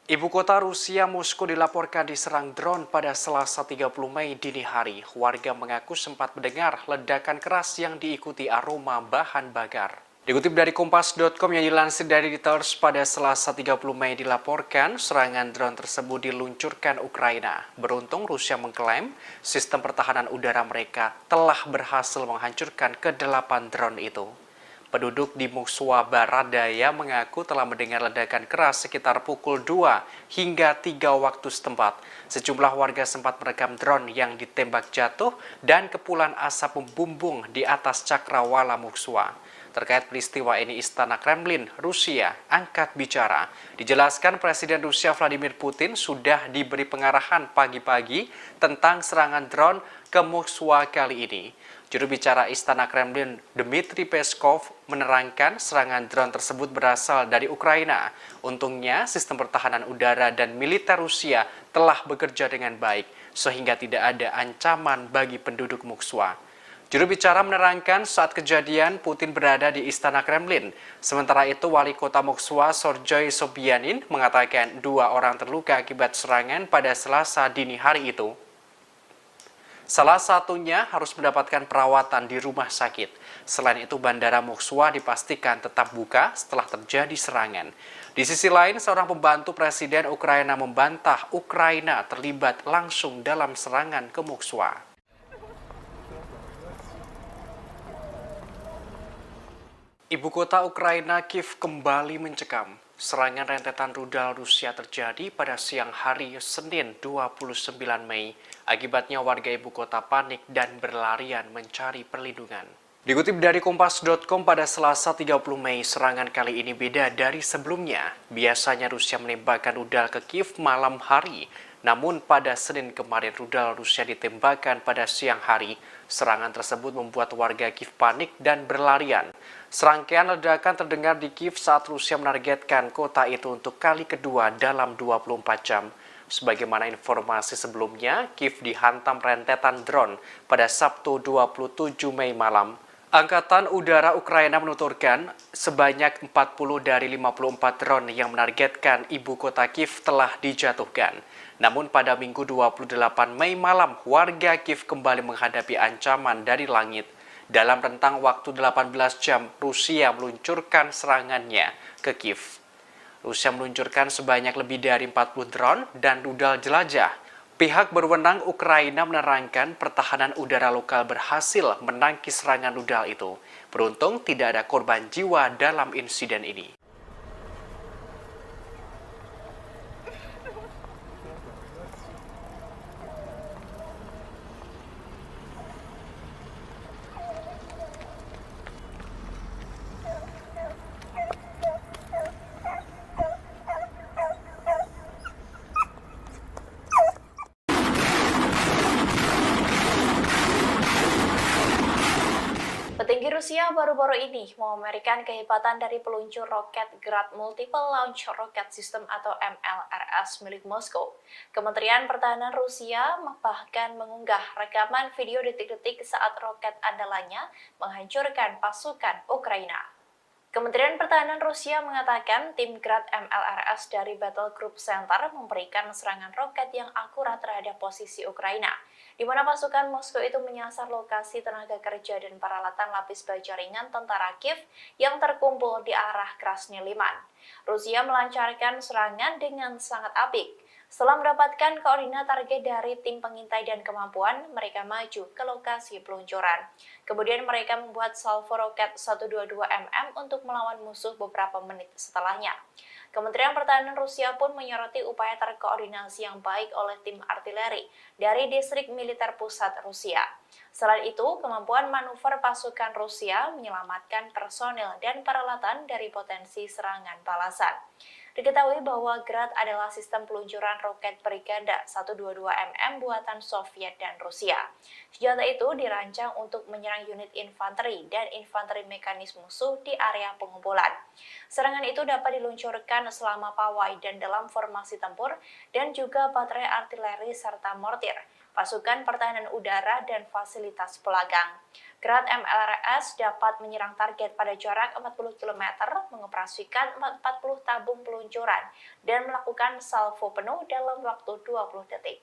Ibu kota Rusia, Moskow, dilaporkan diserang drone pada Selasa 30 Mei dini hari. Warga mengaku sempat mendengar ledakan keras yang diikuti aroma bahan bakar. Dikutip dari Kompas.com yang dilansir dari Reuters pada Selasa 30 Mei dilaporkan serangan drone tersebut diluncurkan Ukraina. Beruntung Rusia mengklaim sistem pertahanan udara mereka telah berhasil menghancurkan ke-8 drone itu. Penduduk di Moskwa Barat Daya mengaku telah mendengar ledakan keras sekitar pukul 2 hingga 3 waktu setempat. Sejumlah warga sempat merekam drone yang ditembak jatuh dan kepulan asap membumbung di atas cakrawala Moskwa. Terkait peristiwa ini, Istana Kremlin, Rusia, angkat bicara. Dijelaskan Presiden Rusia Vladimir Putin sudah diberi pengarahan pagi-pagi tentang serangan drone ke Moskwa kali ini. Juru bicara Istana Kremlin, Dmitry Peskov, menerangkan serangan drone tersebut berasal dari Ukraina. Untungnya, sistem pertahanan udara dan militer Rusia telah bekerja dengan baik, sehingga tidak ada ancaman bagi penduduk Moskwa. Juru bicara menerangkan saat kejadian Putin berada di Istana Kremlin. Sementara itu, Wali Kota Moskwa Sergei Sobyanin mengatakan 2 orang terluka akibat serangan pada Selasa dini hari itu. Salah satunya harus mendapatkan perawatan di rumah sakit. Selain itu, Bandara Moskwa dipastikan tetap buka setelah terjadi serangan. Di sisi lain, seorang pembantu Presiden Ukraina membantah Ukraina terlibat langsung dalam serangan ke Moskwa. Ibu kota Ukraina, Kiev, kembali mencekam. Serangan rentetan rudal Rusia terjadi pada siang hari Senin 29 Mei. Akibatnya warga ibu kota panik dan berlarian mencari perlindungan. Dikutip dari Kompas.com pada Selasa 30 Mei, serangan kali ini beda dari sebelumnya. Biasanya Rusia menembakkan rudal ke Kiev malam hari. Namun pada Senin kemarin rudal Rusia ditembakkan pada siang hari. Serangan tersebut membuat warga Kiev panik dan berlarian. Serangkaian ledakan terdengar di Kiev saat Rusia menargetkan kota itu untuk kali kedua dalam 24 jam. Sebagaimana informasi sebelumnya, Kiev dihantam rentetan drone pada Sabtu 27 Mei malam. Angkatan Udara Ukraina menuturkan sebanyak 40 dari 54 drone yang menargetkan ibu kota Kiev telah dijatuhkan. Namun pada Minggu 28 Mei malam, warga Kiev kembali menghadapi ancaman dari langit. Dalam rentang waktu 18 jam, Rusia meluncurkan serangannya ke Kiev. Rusia meluncurkan sebanyak lebih dari 40 drone dan rudal jelajah. Pihak berwenang Ukraina menerangkan pertahanan udara lokal berhasil menangkis serangan rudal itu. Beruntung tidak ada korban jiwa dalam insiden ini. Petinggi Rusia baru-baru ini memamerkan kehebatan dari peluncur roket Grad Multiple Launch Rocket System atau MLRS milik Moskow. Kementerian Pertahanan Rusia bahkan mengunggah rekaman video detik-detik saat roket andalannya menghancurkan pasukan Ukraina. Kementerian Pertahanan Rusia mengatakan tim Grad MLRS dari Battle Group Center memberikan serangan roket yang akurat terhadap posisi Ukraina, di mana pasukan Moskow itu menyasar lokasi tenaga kerja dan peralatan lapis baja ringan tentara Kiev yang terkumpul di arah Krasny Liman. Rusia melancarkan serangan dengan sangat apik. Setelah mendapatkan koordinat target dari tim pengintai dan kemampuan, mereka maju ke lokasi peluncuran. Kemudian mereka membuat salvo roket 122 mm untuk melawan musuh beberapa menit setelahnya. Kementerian Pertahanan Rusia pun menyoroti upaya terkoordinasi yang baik oleh tim artileri dari distrik militer pusat Rusia. Selain itu, kemampuan manuver pasukan Rusia menyelamatkan personil dan peralatan dari potensi serangan balasan. Diketahui bahwa Grad adalah sistem peluncuran roket berganda 122 mm buatan Soviet dan Rusia. Senjata itu dirancang untuk menyerang unit infanteri dan infanteri mekanis musuh di area pengumpulan. Serangan itu dapat diluncurkan selama pawai dan dalam formasi tempur dan juga baterai artileri serta mortir, pasukan pertahanan udara dan fasilitas pelagang. Grad MLRS dapat menyerang target pada jarak 40 km, mengoperasikan 40 tabung peluncuran, dan melakukan salvo penuh dalam waktu 20 detik.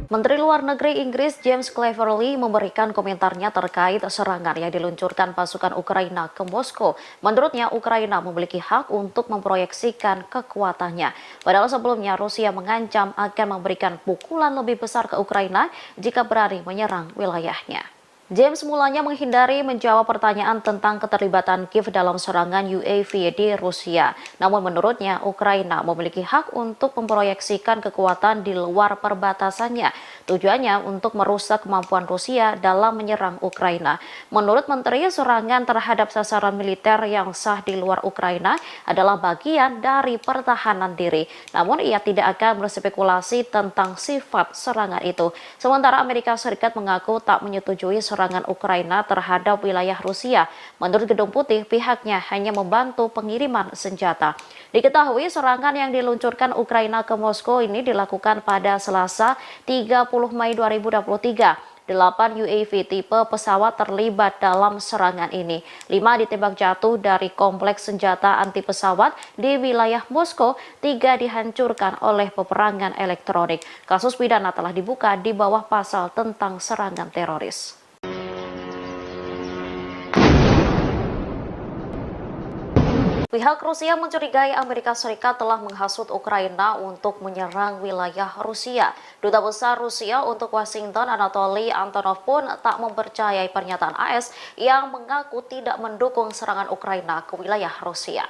Menteri Menteri Luar Negeri Inggris James Cleverly memberikan komentarnya terkait serangan yang diluncurkan pasukan Ukraina ke Moskow. Menurutnya, Ukraina memiliki hak untuk memproyeksikan kekuatannya. Padahal sebelumnya Rusia mengancam akan memberikan pukulan lebih besar ke Ukraina jika berani menyerang wilayahnya. James mulanya menghindari menjawab pertanyaan tentang keterlibatan Kiev dalam serangan UAV di Rusia. Namun menurutnya, Ukraina memiliki hak untuk memproyeksikan kekuatan di luar perbatasannya. Tujuannya untuk merusak kemampuan Rusia dalam menyerang Ukraina. Menurut Menteri, serangan terhadap sasaran militer yang sah di luar Ukraina adalah bagian dari pertahanan diri. Namun ia tidak akan berspekulasi tentang sifat serangan itu. Sementara Amerika Serikat mengaku tak menyetujui serangan Ukraina terhadap wilayah Rusia. Menurut Gedung Putih, pihaknya hanya membantu pengiriman senjata. Diketahui serangan yang diluncurkan Ukraina ke Moskow ini dilakukan pada Selasa 30 Mei 2023. 8 UAV tipe pesawat terlibat dalam serangan ini. 5 ditembak jatuh dari kompleks senjata anti pesawat di wilayah Moskow, 3 dihancurkan oleh peperangan elektronik. Kasus pidana telah dibuka di bawah pasal tentang serangan teroris. Pihak Rusia mencurigai Amerika Serikat telah menghasut Ukraina untuk menyerang wilayah Rusia. Duta Besar Rusia untuk Washington, Anatoly Antonov pun tak mempercayai pernyataan AS yang mengaku tidak mendukung serangan Ukraina ke wilayah Rusia.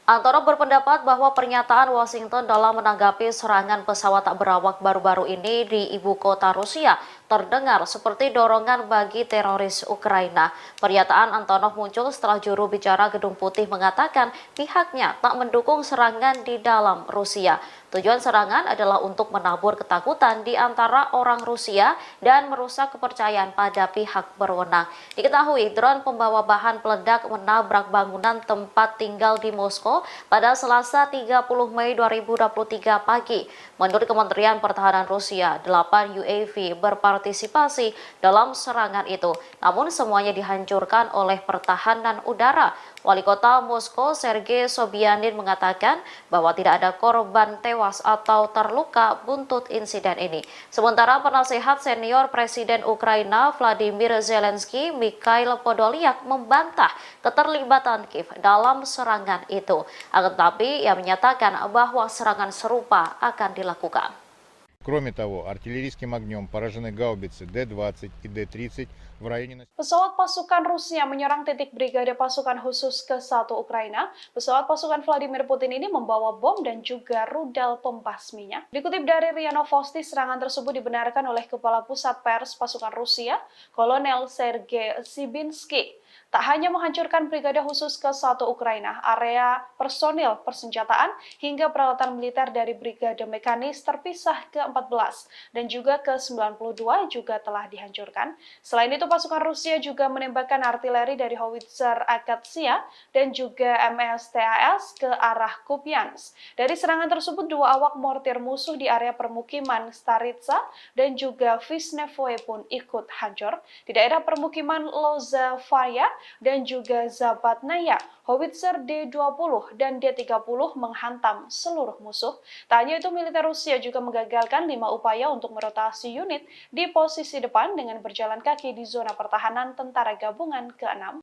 Antonov berpendapat bahwa pernyataan Washington dalam menanggapi serangan pesawat tak berawak baru-baru ini di ibu kota Rusia terdengar seperti dorongan bagi teroris Ukraina. Pernyataan Antonov muncul setelah juru bicara Gedung Putih mengatakan pihaknya tak mendukung serangan di dalam Rusia. Tujuan serangan adalah untuk menabur ketakutan di antara orang Rusia dan merusak kepercayaan pada pihak berwenang. Diketahui drone pembawa bahan peledak menabrak bangunan tempat tinggal di Moskow pada Selasa 30 Mei 2023 pagi. Menurut Kementerian Pertahanan Rusia, 8 UAV berpartisipasi dalam serangan itu. Namun semuanya dihancurkan oleh pertahanan udara. Wali Kota Moskow Sergei Sobyanin mengatakan bahwa tidak ada korban tewas atau terluka buntut insiden ini. Sementara penasehat senior Presiden Ukraina Vladimir Zelensky, Mikhail Podolyak membantah keterlibatan Kiev dalam serangan itu. Akan tetapi ia menyatakan bahwa serangan serupa akan dilakukan. Кроме того, артиллерийским огнем поражены гаубицы Д-20 и Д-30 в районе... Pesawat pasukan Rusia menyerang titik Brigade Pasukan Khusus ke-1 Ukraina. Pesawat pasukan Vladimir Putin ini membawa bom dan juga rudal pembasminya. Dikutip dari RIA Novosti, serangan tersebut dibenarkan oleh Kepala Pusat Pers Pasukan Rusia, Kolonel Sergei Sibinsky. Tak hanya menghancurkan Brigade Khusus ke-1 Ukraina, area personil persenjataan hingga peralatan militer dari Brigade Mekanis terpisah ke-14 dan juga ke-92 juga telah dihancurkan. Selain itu, pasukan Rusia juga menembakkan artileri dari howitzer Akatsia dan juga MSTAS ke arah Kupiansk. Dari serangan tersebut, 2 awak mortir musuh di area permukiman Staritsa dan juga Visnevoye pun ikut hancur. Di daerah permukiman Lozavaya dan juga Zabatnaya, howitzer D-20 dan D-30 menghantam seluruh musuh. Tak hanya itu, militer Rusia juga menggagalkan 5 upaya untuk merotasi unit di posisi depan dengan berjalan kaki di zona pertahanan Tentara Gabungan ke-6.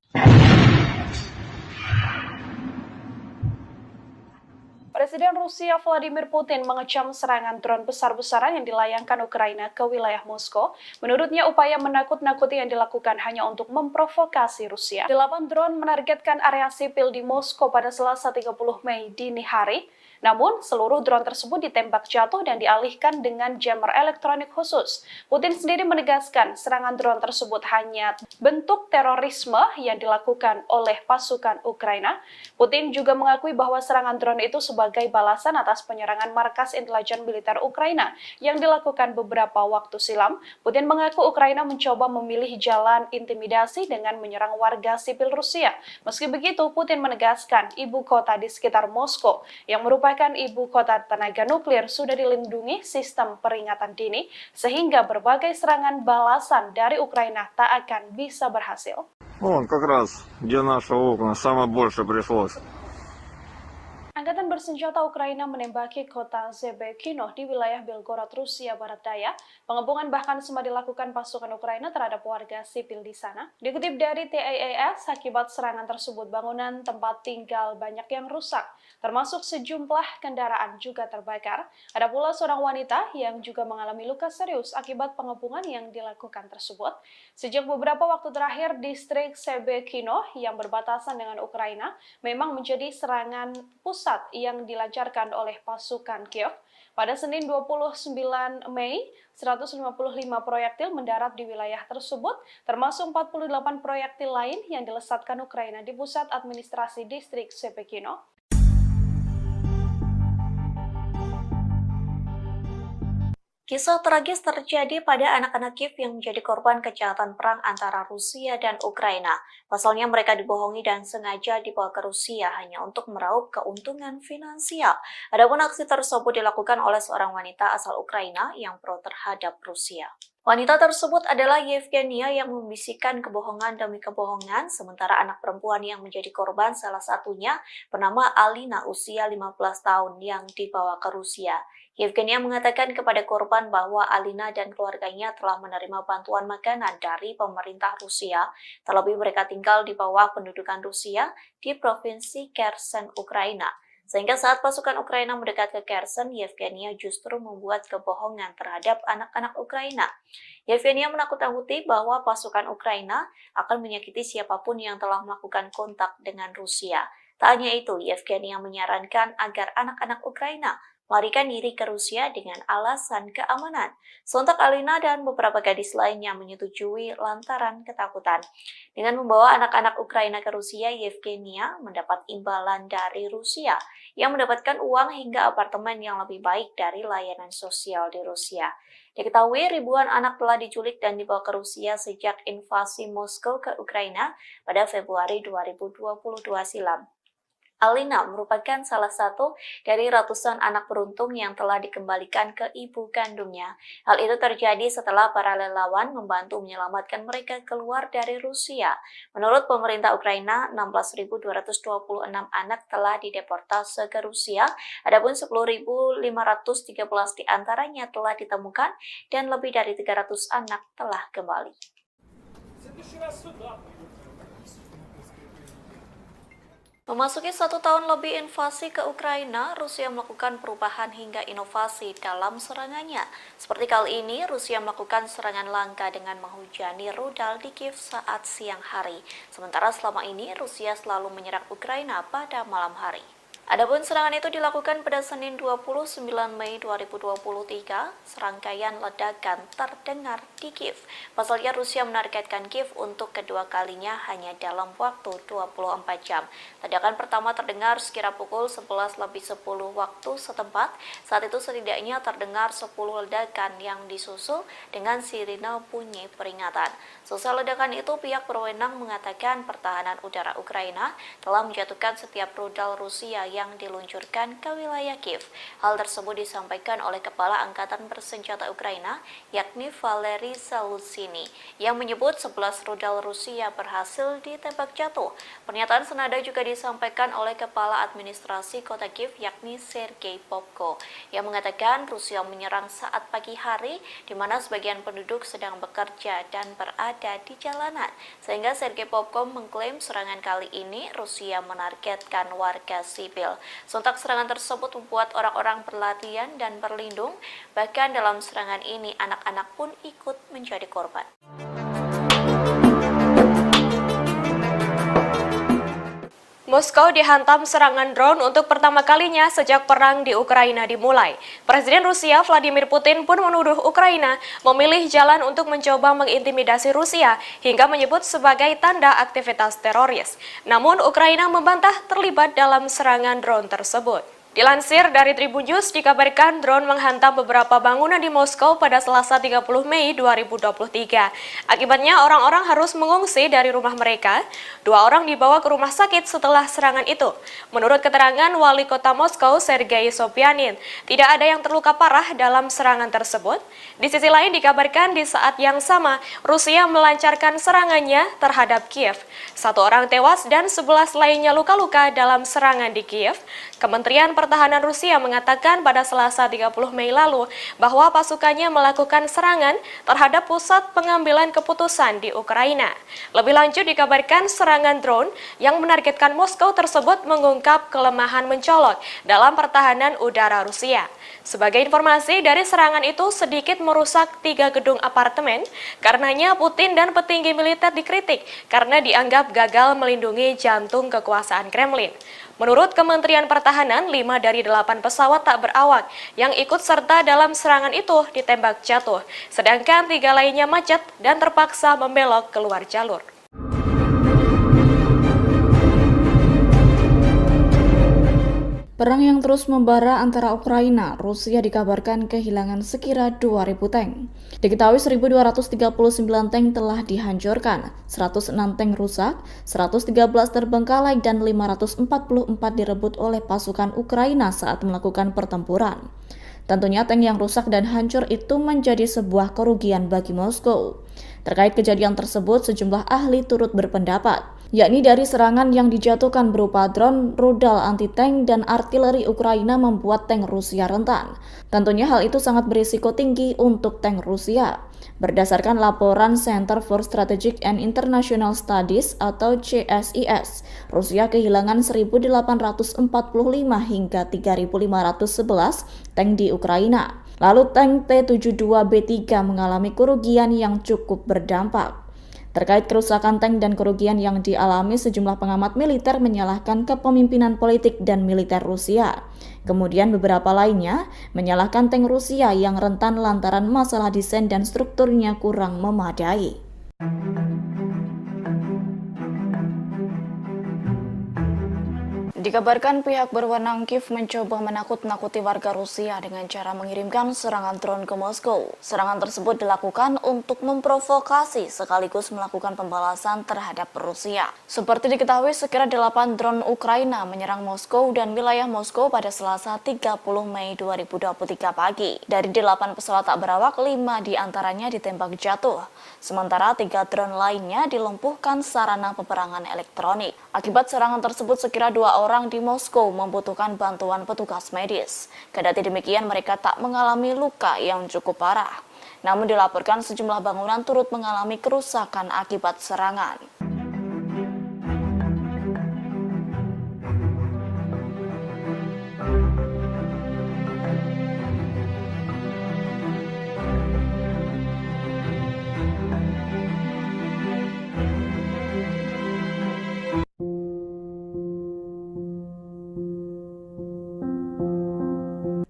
Presiden Rusia Vladimir Putin mengecam serangan drone besar-besaran yang dilayangkan Ukraina ke wilayah Moskow. Menurutnya, upaya menakut-nakuti yang dilakukan hanya untuk memprovokasi Rusia. 8 drone menargetkan area sipil di Moskow pada Selasa 30 Mei dini hari. Namun, seluruh drone tersebut ditembak jatuh dan dialihkan dengan jammer elektronik khusus. Putin sendiri menegaskan serangan drone tersebut hanya bentuk terorisme yang dilakukan oleh pasukan Ukraina. Putin juga mengakui bahwa serangan drone itu sebagai balasan atas penyerangan markas intelijen militer Ukraina yang dilakukan beberapa waktu silam. Putin mengaku Ukraina mencoba memilih jalan intimidasi dengan menyerang warga sipil Rusia. Meski begitu, Putin menegaskan ibu kota di sekitar Moskow yang merupakan ibu kota tenaga nuklir sudah dilindungi sistem peringatan dini sehingga berbagai serangan balasan dari Ukraina tak akan bisa berhasil. Вон как раз, где наши окна, самое больше пришлось. Angkatan bersenjata Ukraina menembaki kota Zebekino di wilayah Belgorod, Rusia Barat Daya. Pengepungan bahkan sempat dilakukan pasukan Ukraina terhadap warga sipil di sana. Dikutip dari TAAS, akibat serangan tersebut bangunan tempat tinggal banyak yang rusak, termasuk sejumlah kendaraan juga terbakar. Ada pula seorang wanita yang juga mengalami luka serius akibat pengepungan yang dilakukan tersebut. Sejak beberapa waktu terakhir, distrik Zebekino yang berbatasan dengan Ukraina memang menjadi serangan pusat yang dilancarkan oleh pasukan Kiev. Pada Senin 29 Mei, 155 proyektil mendarat di wilayah tersebut, termasuk 48 proyektil lain yang dilesatkan Ukraina di pusat administrasi distrik Zebekino. Kisah tragis terjadi pada anak-anak Kiev yang menjadi korban kejahatan perang antara Rusia dan Ukraina. Pasalnya mereka dibohongi dan sengaja dibawa ke Rusia hanya untuk meraup keuntungan finansial. Adapun aksi tersebut dilakukan oleh seorang wanita asal Ukraina yang pro terhadap Rusia. Wanita tersebut adalah Yevgenia yang membisikkan kebohongan demi kebohongan, sementara anak perempuan yang menjadi korban salah satunya bernama Alina, usia 15 tahun yang dibawa ke Rusia. Yevgenia mengatakan kepada korban bahwa Alina dan keluarganya telah menerima bantuan makanan dari pemerintah Rusia, terlebih mereka tinggal di bawah pendudukan Rusia di provinsi Kherson, Ukraina. Sehingga saat pasukan Ukraina mendekat ke Kherson, Yevgenia justru membuat kebohongan terhadap anak-anak Ukraina. Yevgenia menakut-nakuti bahwa pasukan Ukraina akan menyakiti siapapun yang telah melakukan kontak dengan Rusia. Tak hanya itu, Yevgenia menyarankan agar anak-anak Ukraina melarikan diri ke Rusia dengan alasan keamanan. Sontak Alina dan beberapa gadis lainnya menyetujui lantaran ketakutan. Dengan membawa anak-anak Ukraina ke Rusia, Yevgenia mendapat imbalan dari Rusia yang mendapatkan uang hingga apartemen yang lebih baik dari layanan sosial di Rusia. Diketahui ribuan anak telah diculik dan dibawa ke Rusia sejak invasi Moskow ke Ukraina pada Februari 2022 silam. Alina merupakan salah satu dari ratusan anak beruntung yang telah dikembalikan ke ibu kandungnya. Hal itu terjadi setelah para relawan membantu menyelamatkan mereka keluar dari Rusia. Menurut pemerintah Ukraina, 16.226 anak telah dideportase ke Rusia, adapun 10.513 diantaranya telah ditemukan dan lebih dari 300 anak telah kembali. Memasuki 1 tahun lebih invasi ke Ukraina, Rusia melakukan perubahan hingga inovasi dalam serangannya. Seperti kali ini, Rusia melakukan serangan langka dengan menghujani rudal di Kiev saat siang hari. Sementara selama ini, Rusia selalu menyerang Ukraina pada malam hari. Adapun serangan itu dilakukan pada Senin 29 Mei 2023, serangkaian ledakan terdengar di Kiev. Pasalnya Rusia menargetkan Kiev untuk kedua kalinya hanya dalam waktu 24 jam. Ledakan pertama terdengar sekira pukul 11:10 waktu setempat. Saat itu setidaknya terdengar 10 ledakan yang disusul dengan sirine bunyi peringatan. Selesai ledakan itu, pihak berwenang mengatakan pertahanan udara Ukraina telah menjatuhkan setiap rudal Rusia yang diluncurkan ke wilayah Kiev. Hal tersebut disampaikan oleh Kepala Angkatan Bersenjata Ukraina, yakni Valery Zaluzhny, yang menyebut 11 rudal Rusia berhasil ditembak jatuh. Pernyataan senada juga disampaikan oleh Kepala Administrasi Kota Kiev, yakni Sergei Popko, yang mengatakan Rusia menyerang saat pagi hari, di mana sebagian penduduk sedang bekerja dan berada di jalanan. Sehingga Sergei Popko mengklaim serangan kali ini Rusia menargetkan warga sipil. Sontak serangan tersebut membuat orang-orang berlarian dan berlindung. Bahkan dalam serangan ini anak-anak pun ikut menjadi korban. Moskow dihantam serangan drone untuk pertama kalinya sejak perang di Ukraina dimulai. Presiden Rusia Vladimir Putin pun menuduh Ukraina memilih jalan untuk mencoba mengintimidasi Rusia hingga menyebut sebagai tanda aktivitas teroris. Namun Ukraina membantah terlibat dalam serangan drone tersebut. Dilansir dari Tribun News, dikabarkan drone menghantam beberapa bangunan di Moskow pada Selasa 30 Mei 2023. Akibatnya orang-orang harus mengungsi dari rumah mereka. 2 orang dibawa ke rumah sakit setelah serangan itu. Menurut keterangan Wali Kota Moskow, Sergei Sobyanin, tidak ada yang terluka parah dalam serangan tersebut. Di sisi lain dikabarkan di saat yang sama, Rusia melancarkan serangannya terhadap Kiev. 1 orang tewas dan 11 lainnya luka-luka dalam serangan di Kiev. Kementerian Pertahanan Rusia mengatakan pada Selasa 30 Mei lalu bahwa pasukannya melakukan serangan terhadap pusat pengambilan keputusan di Ukraina. Lebih lanjut dikabarkan serangan drone yang menargetkan Moskow tersebut mengungkap kelemahan mencolok dalam pertahanan udara Rusia. Sebagai informasi, dari serangan itu sedikit merusak 3 gedung apartemen. Karenanya Putin dan petinggi militer dikritik karena dianggap gagal melindungi jantung kekuasaan Kremlin. Menurut Kementerian Pertahanan, 5 dari 8 pesawat tak berawak yang ikut serta dalam serangan itu ditembak jatuh, sedangkan 3 lainnya macet dan terpaksa membelok keluar jalur. Perang yang terus membara antara Ukraina, Rusia dikabarkan kehilangan sekira 2.000 tank. Diketahui 1.239 tank telah dihancurkan, 106 tank rusak, 113 terbengkalai dan 544 direbut oleh pasukan Ukraina saat melakukan pertempuran. Tentunya tank yang rusak dan hancur itu menjadi sebuah kerugian bagi Moskow. Terkait kejadian tersebut, sejumlah ahli turut berpendapat, yakni dari serangan yang dijatuhkan berupa drone, rudal anti-tank, dan artileri Ukraina membuat tank Rusia rentan. Tentunya hal itu sangat berisiko tinggi untuk tank Rusia. Berdasarkan laporan Center for Strategic and International Studies atau CSIS, Rusia kehilangan 1.845 hingga 3.511 tank di Ukraina. Lalu tank T-72B3 mengalami kerugian yang cukup berdampak. Terkait kerusakan tank dan kerugian yang dialami, sejumlah pengamat militer menyalahkan kepemimpinan politik dan militer Rusia. Kemudian beberapa lainnya menyalahkan tank Rusia yang rentan lantaran masalah desain dan strukturnya kurang memadai. Dikabarkan pihak berwenang Kiev mencoba menakut-nakuti warga Rusia dengan cara mengirimkan serangan drone ke Moskow. Serangan tersebut dilakukan untuk memprovokasi sekaligus melakukan pembalasan terhadap Rusia. Seperti diketahui, sekira 8 drone Ukraina menyerang Moskow dan wilayah Moskow pada Selasa 30 Mei 2023 pagi. Dari 8 pesawat tak berawak, 5 diantaranya ditembak jatuh. Sementara 3 drone lainnya dilumpuhkan sarana peperangan elektronik. Akibat serangan tersebut, sekira 2 orang di Moskow membutuhkan bantuan petugas medis. Kendati demikian, mereka tak mengalami luka yang cukup parah. Namun dilaporkan sejumlah bangunan turut mengalami kerusakan akibat serangan.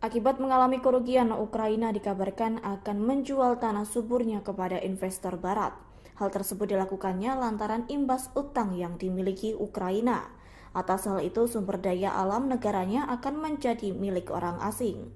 Akibat mengalami kerugian, Ukraina dikabarkan akan menjual tanah suburnya kepada investor barat. Hal tersebut dilakukannya lantaran imbas utang yang dimiliki Ukraina. Atas hal itu, sumber daya alam negaranya akan menjadi milik orang asing.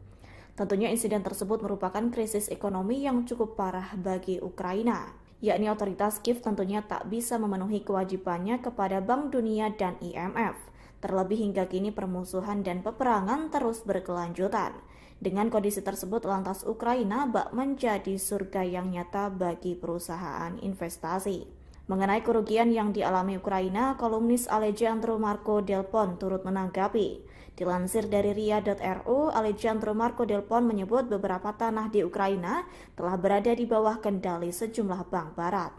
Tentunya insiden tersebut merupakan krisis ekonomi yang cukup parah bagi Ukraina, yakni otoritas Kiev tentunya tak bisa memenuhi kewajibannya kepada Bank Dunia dan IMF. Terlebih hingga kini permusuhan dan peperangan terus berkelanjutan. Dengan kondisi tersebut, lantas Ukraina bak menjadi surga yang nyata bagi perusahaan investasi. Mengenai kerugian yang dialami Ukraina, kolumnis Alejandro Marco Del Pon turut menanggapi. Dilansir dari ria.ru, Alejandro Marco Del Pon menyebut beberapa tanah di Ukraina telah berada di bawah kendali sejumlah bank barat.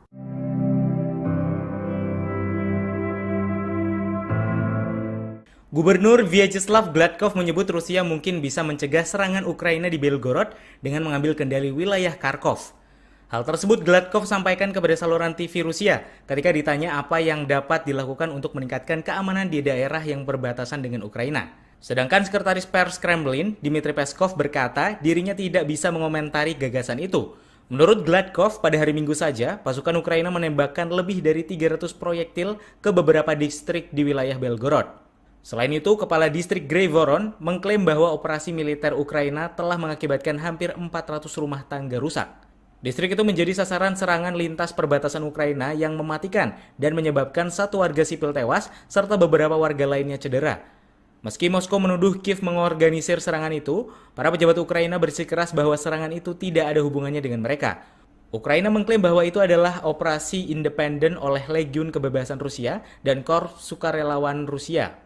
Gubernur Vyacheslav Gladkov menyebut Rusia mungkin bisa mencegah serangan Ukraina di Belgorod dengan mengambil kendali wilayah Kharkov. Hal tersebut Gladkov sampaikan kepada saluran TV Rusia ketika ditanya apa yang dapat dilakukan untuk meningkatkan keamanan di daerah yang berbatasan dengan Ukraina. Sedangkan Sekretaris Pers Kremlin, Dmitry Peskov, berkata dirinya tidak bisa mengomentari gagasan itu. Menurut Gladkov, pada hari Minggu saja, pasukan Ukraina menembakkan lebih dari 300 proyektil ke beberapa distrik di wilayah Belgorod. Selain itu, Kepala Distrik Grayvoron mengklaim bahwa operasi militer Ukraina telah mengakibatkan hampir 400 rumah tangga rusak. Distrik itu menjadi sasaran serangan lintas perbatasan Ukraina yang mematikan dan menyebabkan satu warga sipil tewas serta beberapa warga lainnya cedera. Meski Moskow menuduh Kiev mengorganisir serangan itu, para pejabat Ukraina bersikeras bahwa serangan itu tidak ada hubungannya dengan mereka. Ukraina mengklaim bahwa itu adalah operasi independen oleh Legiun Kebebasan Rusia dan Korps Sukarelawan Rusia.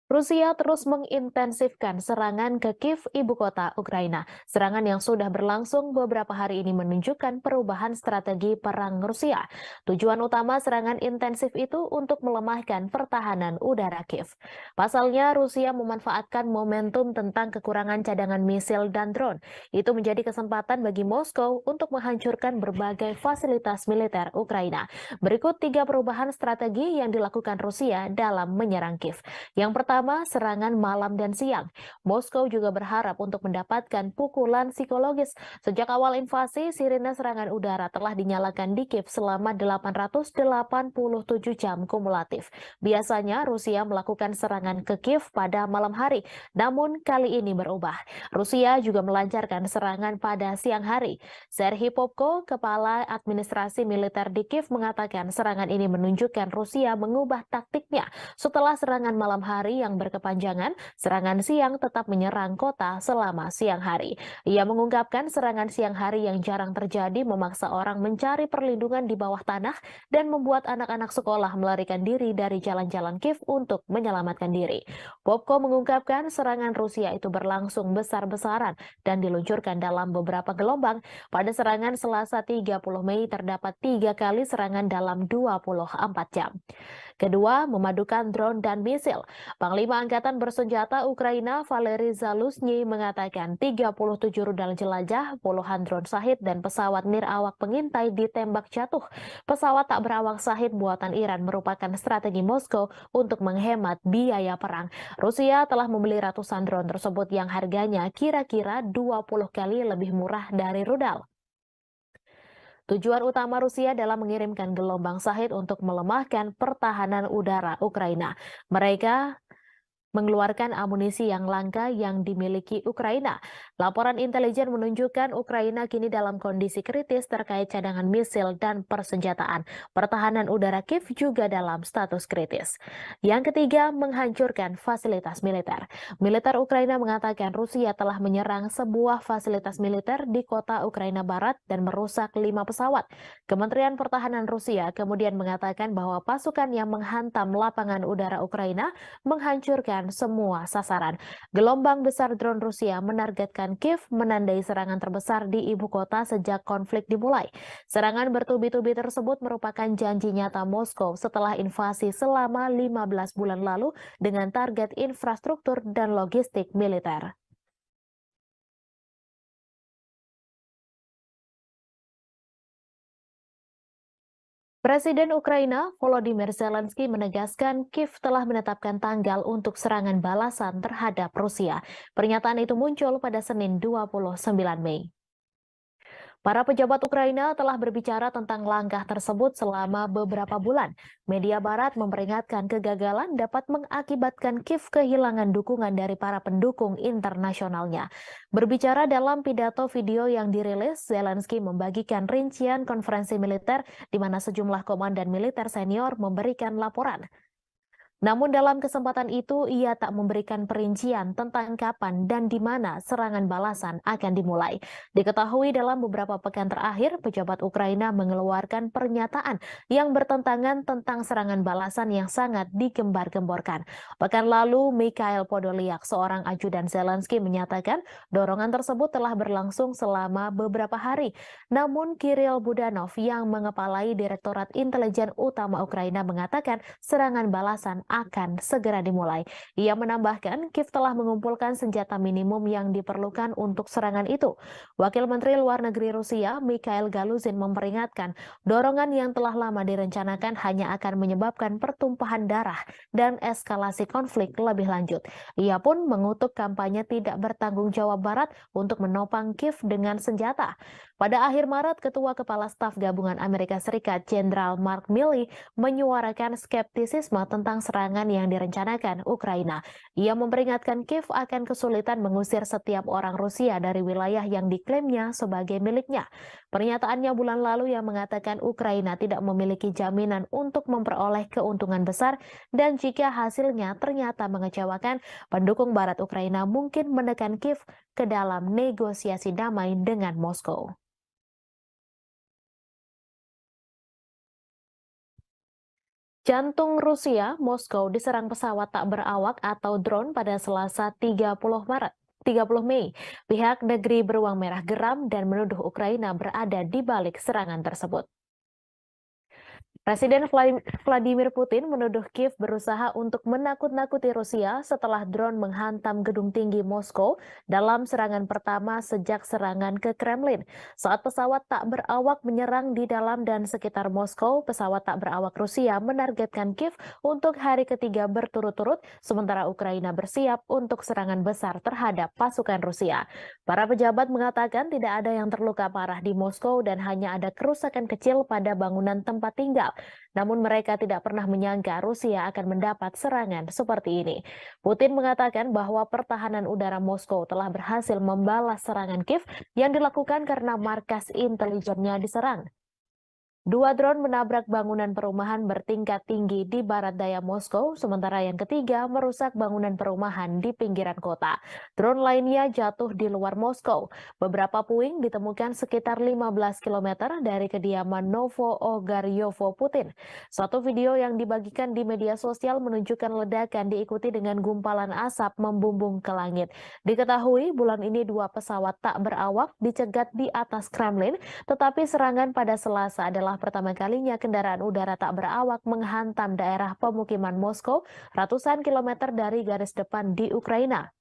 Rusia terus mengintensifkan serangan ke Kiev, ibu kota Ukraina. Serangan yang sudah berlangsung beberapa hari ini menunjukkan perubahan strategi perang Rusia. Tujuan utama serangan intensif itu untuk melemahkan pertahanan udara Kiev. Pasalnya, Rusia memanfaatkan momentum tentang kekurangan cadangan misil dan drone. Itu menjadi kesempatan bagi Moskow untuk menghancurkan berbagai fasilitas militer Ukraina. Berikut 3 perubahan strategi yang dilakukan Rusia dalam menyerang Kiev. Yang pertama, serangan malam dan siang. Moskow juga berharap untuk mendapatkan pukulan psikologis. Sejak awal invasi, sirine serangan udara telah dinyalakan di Kiev selama 887 jam kumulatif. Biasanya Rusia melakukan serangan ke Kiev pada malam hari, namun kali ini berubah. Rusia juga melancarkan serangan pada siang hari. Serhiy Popko, Kepala Administrasi Militer di Kiev, mengatakan serangan ini menunjukkan Rusia mengubah taktiknya. Setelah serangan malam hari yang berkepanjangan, serangan siang tetap menyerang kota selama siang hari. Ia mengungkapkan serangan siang hari yang jarang terjadi memaksa orang mencari perlindungan di bawah tanah dan membuat anak-anak sekolah melarikan diri dari jalan-jalan Kiev untuk menyelamatkan diri. Popko mengungkapkan serangan Rusia itu berlangsung besar-besaran dan diluncurkan dalam beberapa gelombang. Pada serangan Selasa 30 Mei terdapat 3 kali serangan dalam 24 jam. Kedua, memadukan drone dan misil. Panglima Angkatan Bersenjata Ukraina Valery Zaluzhny mengatakan 37 rudal jelajah, puluhan drone Shahid dan pesawat nirawak pengintai ditembak jatuh. Pesawat tak berawak Shahid buatan Iran merupakan strategi Moskow untuk menghemat biaya perang. Rusia telah membeli ratusan drone tersebut yang harganya kira-kira 20 kali lebih murah dari rudal. Tujuan utama Rusia dalam mengirimkan gelombang Shahid untuk melemahkan pertahanan udara Ukraina. Mereka mengeluarkan amunisi yang langka yang dimiliki Ukraina. Laporan intelijen menunjukkan Ukraina kini dalam kondisi kritis terkait cadangan misil dan persenjataan. Pertahanan udara Kiev juga dalam status kritis. Yang ketiga, menghancurkan fasilitas militer. Militer Ukraina mengatakan Rusia telah menyerang sebuah fasilitas militer di kota Ukraina Barat dan merusak 5 pesawat. Kementerian Pertahanan Rusia kemudian mengatakan bahwa pasukan yang menghantam lapangan udara Ukraina menghancurkan semua sasaran. Gelombang besar drone Rusia menargetkan Kiev, menandai serangan terbesar di ibu kota sejak konflik dimulai. Serangan bertubi-tubi tersebut merupakan janji nyata Moskow setelah invasi selama 15 bulan lalu dengan target infrastruktur dan logistik militer. Presiden Ukraina Volodymyr Zelensky menegaskan Kiev telah menetapkan tanggal untuk serangan balasan terhadap Rusia. Pernyataan itu muncul pada Senin 29 Mei. Para pejabat Ukraina telah berbicara tentang langkah tersebut selama beberapa bulan. Media Barat memperingatkan kegagalan dapat mengakibatkan Kiev kehilangan dukungan dari para pendukung internasionalnya. Berbicara dalam pidato video yang dirilis, Zelensky membagikan rincian konferensi militer di mana sejumlah komandan militer senior memberikan laporan. Namun dalam kesempatan itu, ia tak memberikan perincian tentang kapan dan di mana serangan balasan akan dimulai. Diketahui dalam beberapa pekan terakhir, pejabat Ukraina mengeluarkan pernyataan yang bertentangan tentang serangan balasan yang sangat digembar-gemborkan. Pekan lalu, Mikhail Podolyak, seorang ajudan Zelensky, menyatakan dorongan tersebut telah berlangsung selama beberapa hari. Namun, Kirill Budanov yang mengepalai Direktorat Intelijen Utama Ukraina mengatakan serangan balasan akan segera dimulai. Ia menambahkan, Kiev telah mengumpulkan senjata minimum yang diperlukan untuk serangan itu. Wakil Menteri Luar Negeri Rusia, Mikhail Galuzin, memperingatkan, dorongan yang telah lama direncanakan hanya akan menyebabkan pertumpahan darah dan eskalasi konflik lebih lanjut. Ia pun mengutuk kampanye tidak bertanggung jawab Barat untuk menopang Kiev dengan senjata. Pada akhir Maret, Ketua Kepala Staf Gabungan Amerika Serikat, Jenderal Mark Milley, menyuarakan skeptisisme tentang serangan serangan yang direncanakan Ukraina. Ia memperingatkan Kiev akan kesulitan mengusir setiap orang Rusia dari wilayah yang diklaimnya sebagai miliknya. Pernyataannya bulan lalu yang mengatakan Ukraina tidak memiliki jaminan untuk memperoleh keuntungan besar dan jika hasilnya ternyata mengecewakan, pendukung Barat Ukraina mungkin menekan Kiev ke dalam negosiasi damai dengan Moskow. Jantung Rusia, Moskow diserang pesawat tak berawak atau drone pada Selasa 30 Mei. Pihak negeri beruang merah geram dan menuduh Ukraina berada di balik serangan tersebut. Presiden Vladimir Putin menuduh Kiev berusaha untuk menakut-nakuti Rusia setelah drone menghantam gedung tinggi Moskow dalam serangan pertama sejak serangan ke Kremlin. Saat pesawat tak berawak menyerang di dalam dan sekitar Moskow, pesawat tak berawak Rusia menargetkan Kiev untuk hari ketiga berturut-turut, sementara Ukraina bersiap untuk serangan besar terhadap pasukan Rusia. Para pejabat mengatakan tidak ada yang terluka parah di Moskow dan hanya ada kerusakan kecil pada bangunan tempat tinggal. Namun mereka tidak pernah menyangka Rusia akan mendapat serangan seperti ini. Putin mengatakan bahwa pertahanan udara Moskow telah berhasil membalas serangan Kiev yang dilakukan karena markas intelijennya diserang. Dua drone menabrak bangunan perumahan bertingkat tinggi di barat daya Moskow, sementara yang ketiga merusak bangunan perumahan di pinggiran kota. Drone lainnya jatuh di luar Moskow. Beberapa puing ditemukan sekitar 15 km dari kediaman Novo-Ogaryovo Putin. Satu video yang dibagikan di media sosial menunjukkan ledakan diikuti dengan gumpalan asap membumbung ke langit. Diketahui bulan ini dua pesawat tak berawak dicegat di atas Kremlin, tetapi serangan pada Selasa adalah pertama kalinya kendaraan udara tak berawak menghantam daerah pemukiman Moskow ratusan kilometer dari garis depan di Ukraina.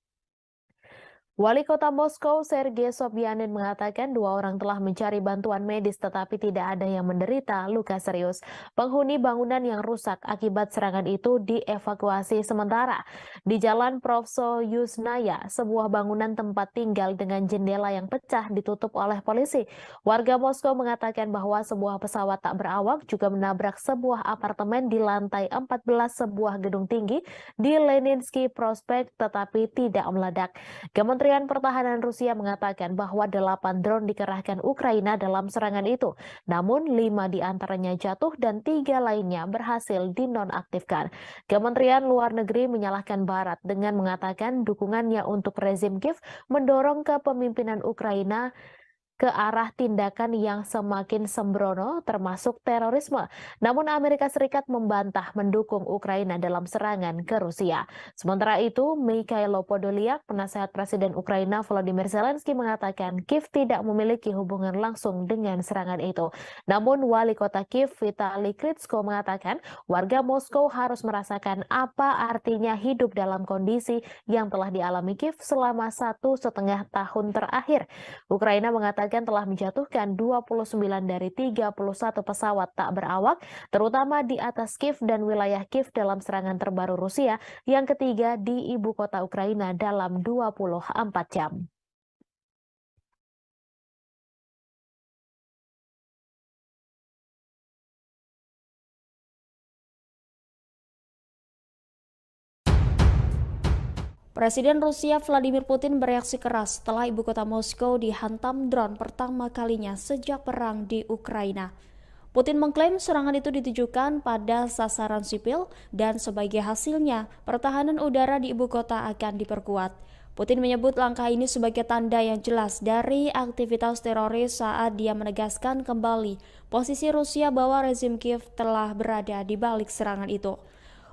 Wali Kota Moskow, Sergei Sobyanin mengatakan dua orang telah mencari bantuan medis tetapi tidak ada yang menderita luka serius. Penghuni bangunan yang rusak akibat serangan itu dievakuasi sementara. Di Jalan Provso-Yuzhnaya, sebuah bangunan tempat tinggal dengan jendela yang pecah ditutup oleh polisi. Warga Moskow mengatakan bahwa sebuah pesawat tak berawak juga menabrak sebuah apartemen di lantai 14 sebuah gedung tinggi di Leninsky Prospect tetapi tidak meledak. Kementerian Pertahanan Rusia mengatakan bahwa 8 drone dikerahkan Ukraina dalam serangan itu, namun 5 diantaranya jatuh dan 3 lainnya berhasil dinonaktifkan. Kementerian Luar Negeri menyalahkan Barat dengan mengatakan dukungannya untuk rezim Kiev mendorong kepemimpinan Ukraina ke arah tindakan yang semakin sembrono termasuk terorisme. Namun Amerika Serikat membantah mendukung Ukraina dalam serangan ke Rusia. Sementara itu, Mikhailo Podolyak, penasehat Presiden Ukraina Volodymyr Zelensky mengatakan Kiev tidak memiliki hubungan langsung dengan serangan itu. Namun Wali Kota Kiev Vitali Klitschko mengatakan warga Moskow harus merasakan apa artinya hidup dalam kondisi yang telah dialami Kiev selama 1,5 tahun terakhir. Ukraina mengatakan telah menjatuhkan 29 dari 31 pesawat tak berawak, terutama di atas Kiev dan wilayah Kiev dalam serangan terbaru Rusia yang ketiga di ibu kota Ukraina dalam 24 jam. Presiden Rusia Vladimir Putin bereaksi keras setelah ibu kota Moskow dihantam drone pertama kalinya sejak perang di Ukraina. Putin mengklaim serangan itu ditujukan pada sasaran sipil dan sebagai hasilnya pertahanan udara di ibu kota akan diperkuat. Putin menyebut langkah ini sebagai tanda yang jelas dari aktivitas teroris saat dia menegaskan kembali posisi Rusia bahwa rezim Kiev telah berada di balik serangan itu.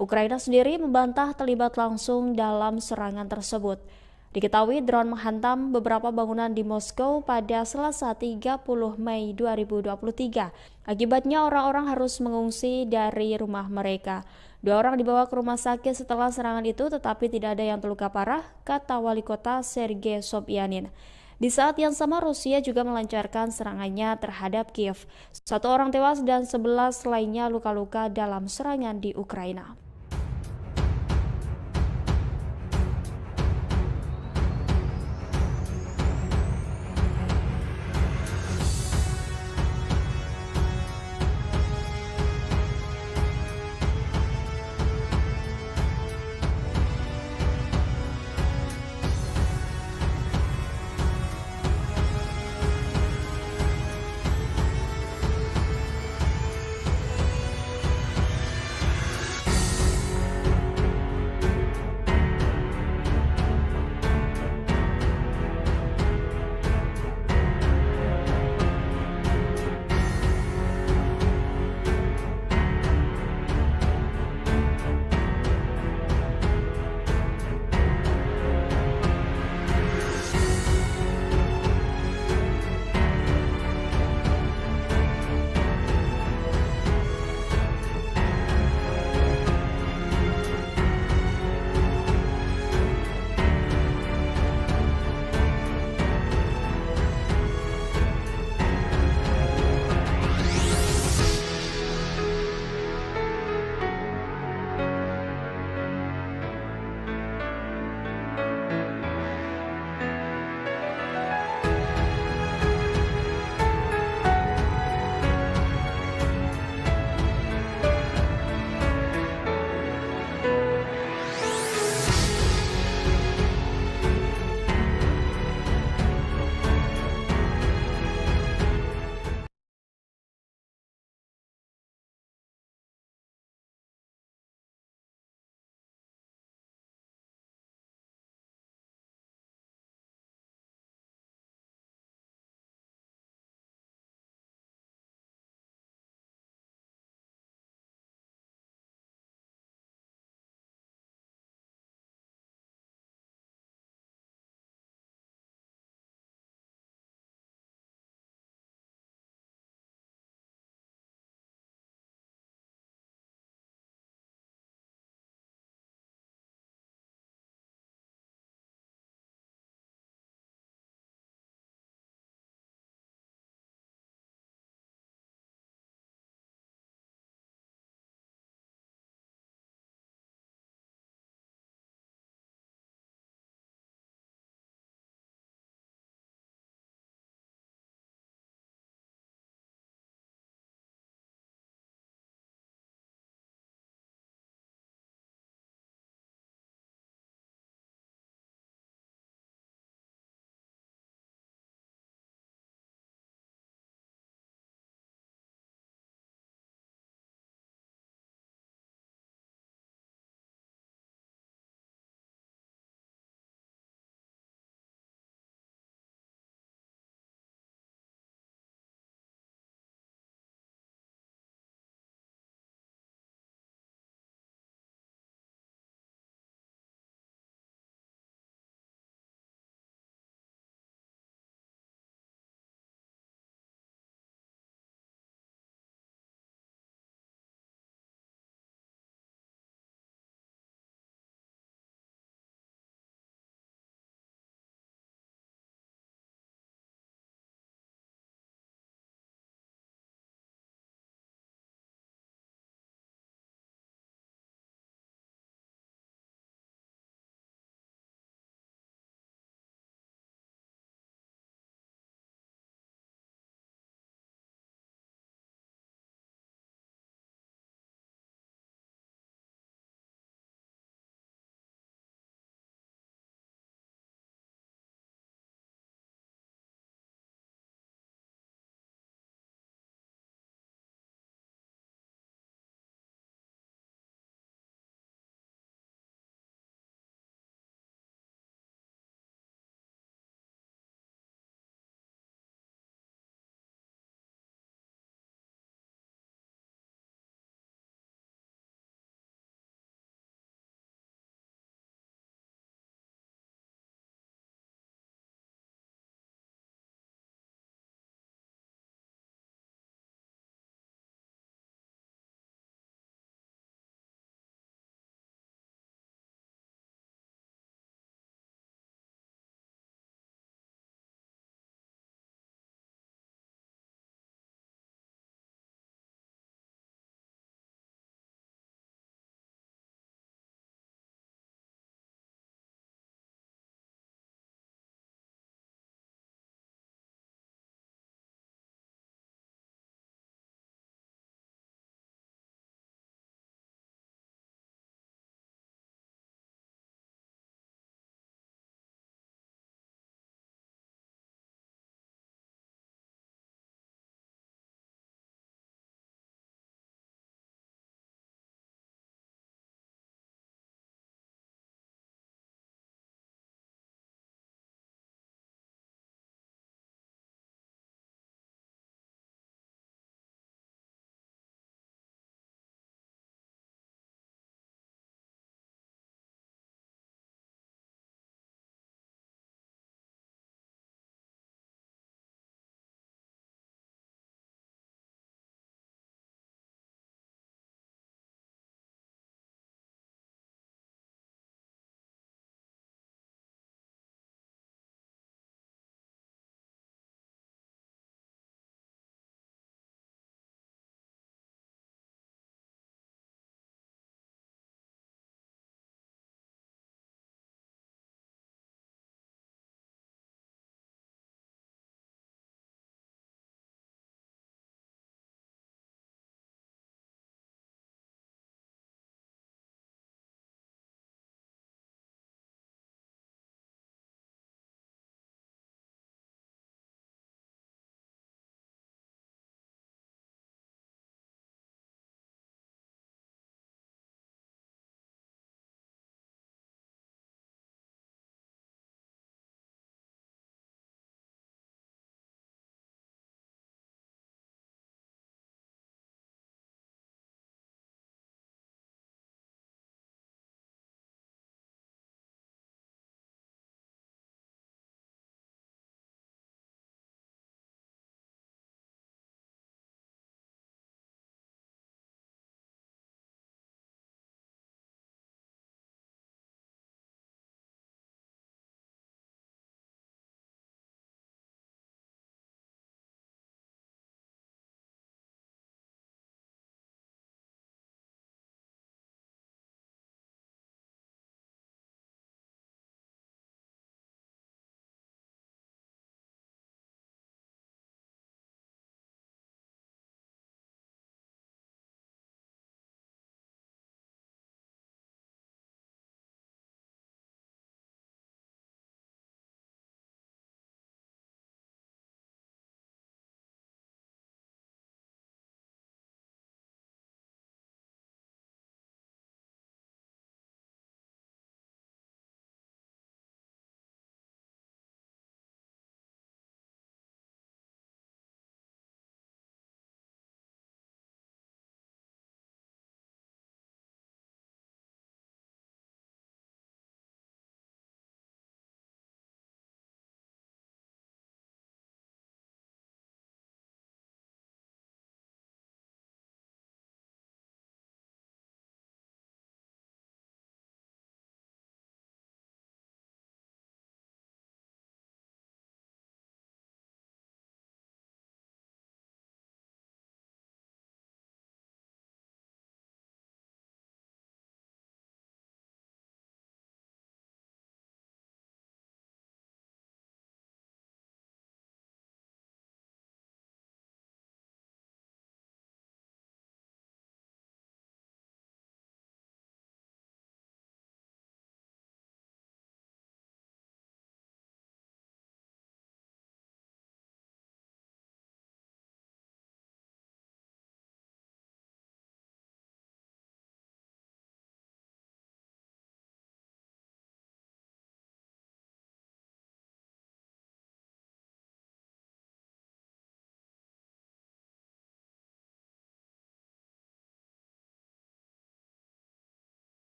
Ukraina sendiri membantah terlibat langsung dalam serangan tersebut. Diketahui drone menghantam beberapa bangunan di Moskow pada Selasa 30 Mei 2023. Akibatnya orang-orang harus mengungsi dari rumah mereka. 2 orang dibawa ke rumah sakit setelah serangan itu tetapi tidak ada yang terluka parah, kata Wali Kota Sergei Sobyanin. Di saat yang sama Rusia juga melancarkan serangannya terhadap Kiev. 1 orang tewas dan 11 lainnya luka-luka dalam serangan di Ukraina.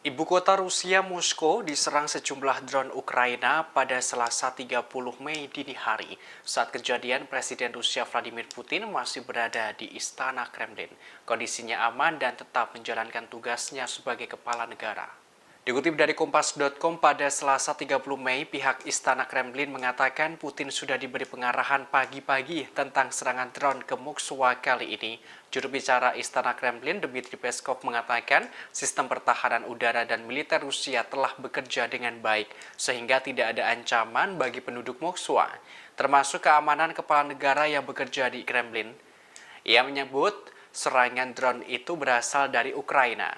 Ibu kota Rusia, Moskow, diserang sejumlah drone Ukraina pada Selasa 30 Mei dini hari. Saat kejadian, Presiden Rusia Vladimir Putin masih berada di Istana Kremlin. Kondisinya aman dan tetap menjalankan tugasnya sebagai kepala negara. Dikutip dari Kompas.com pada Selasa 30 Mei, pihak Istana Kremlin mengatakan Putin sudah diberi pengarahan pagi-pagi tentang serangan drone ke Moskwa kali ini. Juru bicara Istana Kremlin, Dmitry Peskov, mengatakan sistem pertahanan udara dan militer Rusia telah bekerja dengan baik, sehingga tidak ada ancaman bagi penduduk Moskwa, termasuk keamanan kepala negara yang bekerja di Kremlin. Ia menyebut serangan drone itu berasal dari Ukraina.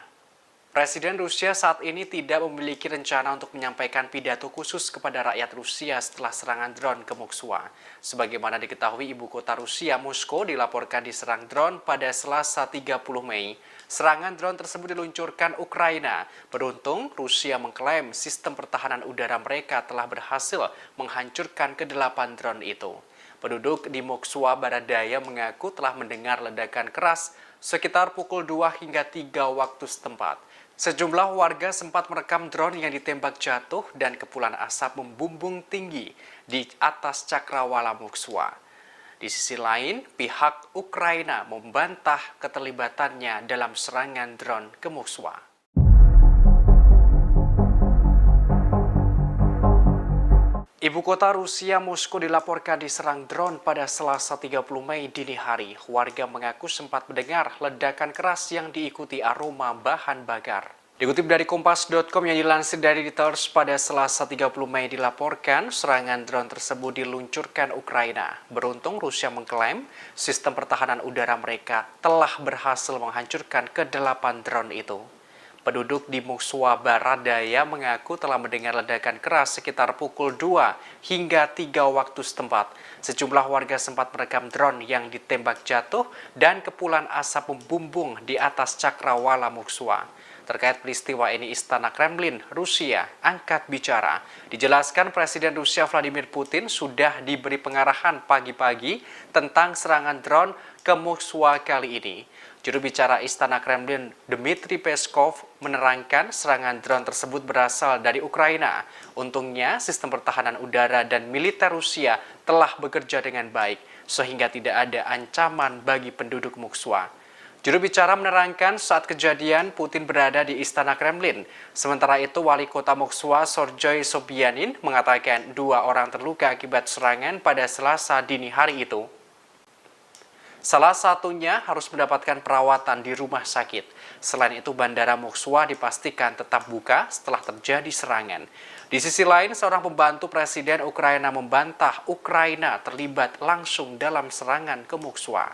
Presiden Rusia saat ini tidak memiliki rencana untuk menyampaikan pidato khusus kepada rakyat Rusia setelah serangan drone ke Moskwa. Sebagaimana diketahui, ibu kota Rusia, Moskow, dilaporkan diserang drone pada Selasa 30 Mei. Serangan drone tersebut diluncurkan Ukraina. Beruntung, Rusia mengklaim sistem pertahanan udara mereka telah berhasil menghancurkan ke-8 drone itu. Penduduk di Moskwa Barat Daya mengaku telah mendengar ledakan keras sekitar pukul 2 hingga 3 waktu setempat. Sejumlah warga sempat merekam drone yang ditembak jatuh dan kepulan asap membumbung tinggi di atas cakrawala Moskwa. Di sisi lain, pihak Ukraina membantah keterlibatannya dalam serangan drone ke Moskwa. Ibu kota Rusia, Moskow, dilaporkan diserang drone pada Selasa 30 Mei dini hari. Warga mengaku sempat mendengar ledakan keras yang diikuti aroma bahan bakar. Dikutip dari Kompas.com yang dilansir dari Reuters, pada Selasa 30 Mei dilaporkan serangan drone tersebut diluncurkan Ukraina. Beruntung Rusia mengklaim sistem pertahanan udara mereka telah berhasil menghancurkan ke-8 drone itu. Penduduk di Moskwa Barat Daya mengaku telah mendengar ledakan keras sekitar pukul 2 hingga 3 waktu setempat. Sejumlah warga sempat merekam drone yang ditembak jatuh dan kepulan asap membumbung di atas cakrawala Moskwa. Terkait peristiwa ini, Istana Kremlin, Rusia, angkat bicara. Dijelaskan Presiden Rusia Vladimir Putin sudah diberi pengarahan pagi-pagi tentang serangan drone ke Moskwa kali ini. Juru bicara Istana Kremlin, Dmitry Peskov, menerangkan serangan drone tersebut berasal dari Ukraina. Untungnya, sistem pertahanan udara dan militer Rusia telah bekerja dengan baik, sehingga tidak ada ancaman bagi penduduk Moskwa. Juru bicara menerangkan saat kejadian Putin berada di Istana Kremlin. Sementara itu, Wali Kota Moskwa, Sergei Sobyanin, mengatakan 2 orang terluka akibat serangan pada Selasa dini hari itu. Salah satunya harus mendapatkan perawatan di rumah sakit. Selain itu, Bandara Moskwa dipastikan tetap buka setelah terjadi serangan. Di sisi lain, seorang pembantu Presiden Ukraina membantah Ukraina terlibat langsung dalam serangan ke Moskwa.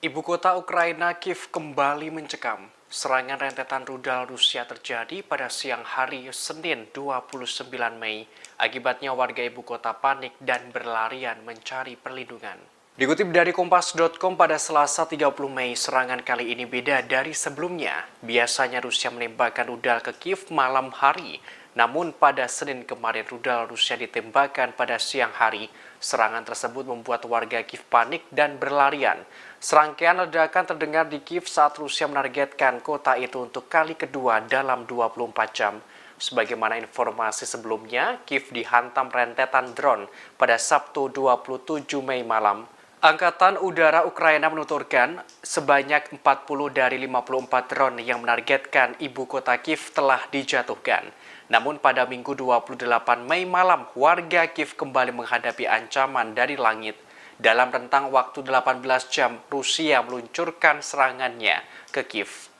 Ibu kota Ukraina, Kiev, kembali mencekam. Serangan rentetan rudal Rusia terjadi pada siang hari Senin 29 Mei. Akibatnya warga ibu kota panik dan berlarian mencari perlindungan. Dikutip dari Kompas.com pada Selasa 30 Mei, serangan kali ini beda dari sebelumnya. Biasanya Rusia menembakkan rudal ke Kiev malam hari. Namun pada Senin kemarin rudal Rusia ditembakkan pada siang hari. Serangan tersebut membuat warga Kiev panik dan berlarian. Serangkaian ledakan terdengar di Kiev saat Rusia menargetkan kota itu untuk kali kedua dalam 24 jam. Sebagaimana informasi sebelumnya, Kiev dihantam rentetan drone pada Sabtu 27 Mei malam. Angkatan Udara Ukraina menuturkan sebanyak 40 dari 54 drone yang menargetkan ibu kota Kiev telah dijatuhkan. Namun pada Minggu 28 Mei malam, warga Kiev kembali menghadapi ancaman dari langit. Dalam rentang waktu 18 jam, Rusia meluncurkan serangannya ke Kiev.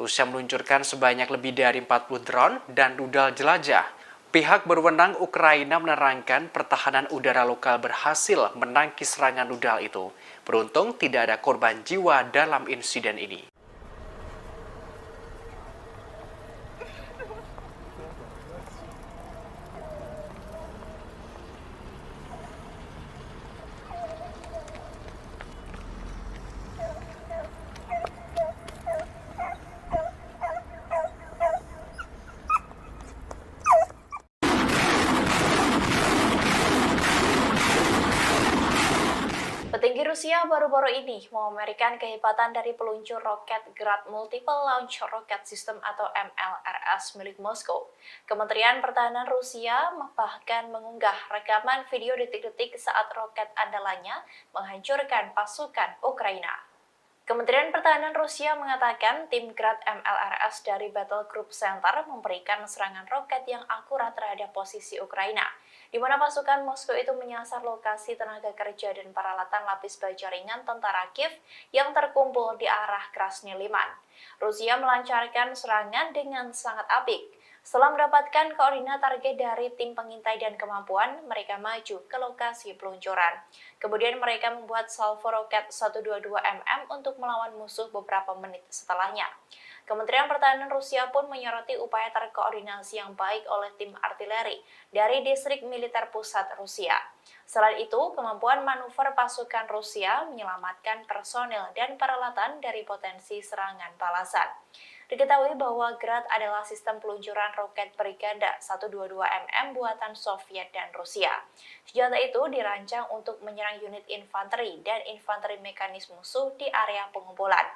Rusia meluncurkan sebanyak lebih dari 40 drone dan rudal jelajah. Pihak berwenang Ukraina menerangkan pertahanan udara lokal berhasil menangkis serangan rudal itu. Beruntung tidak ada korban jiwa dalam insiden ini. Rusia baru-baru ini memamerkan kehebatan dari peluncur roket Grad Multiple Launch Rocket System atau MLRS milik Moskow. Kementerian Pertahanan Rusia bahkan mengunggah rekaman video detik-detik saat roket andalannya menghancurkan pasukan Ukraina. Kementerian Pertahanan Rusia mengatakan tim Grad MLRS dari Battle Group Center memberikan serangan roket yang akurat terhadap posisi Ukraina, di mana pasukan Moskow itu menyasar lokasi tenaga kerja dan peralatan lapis baja ringan tentara Kiev yang terkumpul di arah Krasny Liman. Rusia melancarkan serangan dengan sangat apik. Setelah mendapatkan koordinat target dari tim pengintai dan kemampuan, mereka maju ke lokasi peluncuran. Kemudian mereka membuat salvo roket 122 mm untuk melawan musuh beberapa menit setelahnya. Kementerian Pertahanan Rusia pun menyoroti upaya terkoordinasi yang baik oleh tim artileri dari distrik militer pusat Rusia. Selain itu, kemampuan manuver pasukan Rusia menyelamatkan personil dan peralatan dari potensi serangan balasan. Diketahui bahwa Grad adalah sistem peluncuran roket Brigada 122 mm buatan Soviet dan Rusia. Senjata itu dirancang untuk menyerang unit infanteri dan infanteri mekanis musuh di area pengumpulan.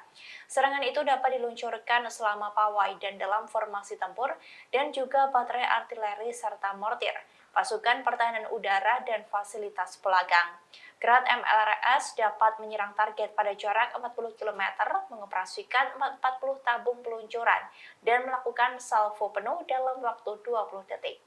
Serangan itu dapat diluncurkan selama pawai dan dalam formasi tempur dan juga baterai artileri serta mortir, pasukan pertahanan udara, dan fasilitas pelagang. Grad MLRS dapat menyerang target pada jarak 40 km, mengoperasikan 40 tabung peluncuran, dan melakukan salvo penuh dalam waktu 20 detik.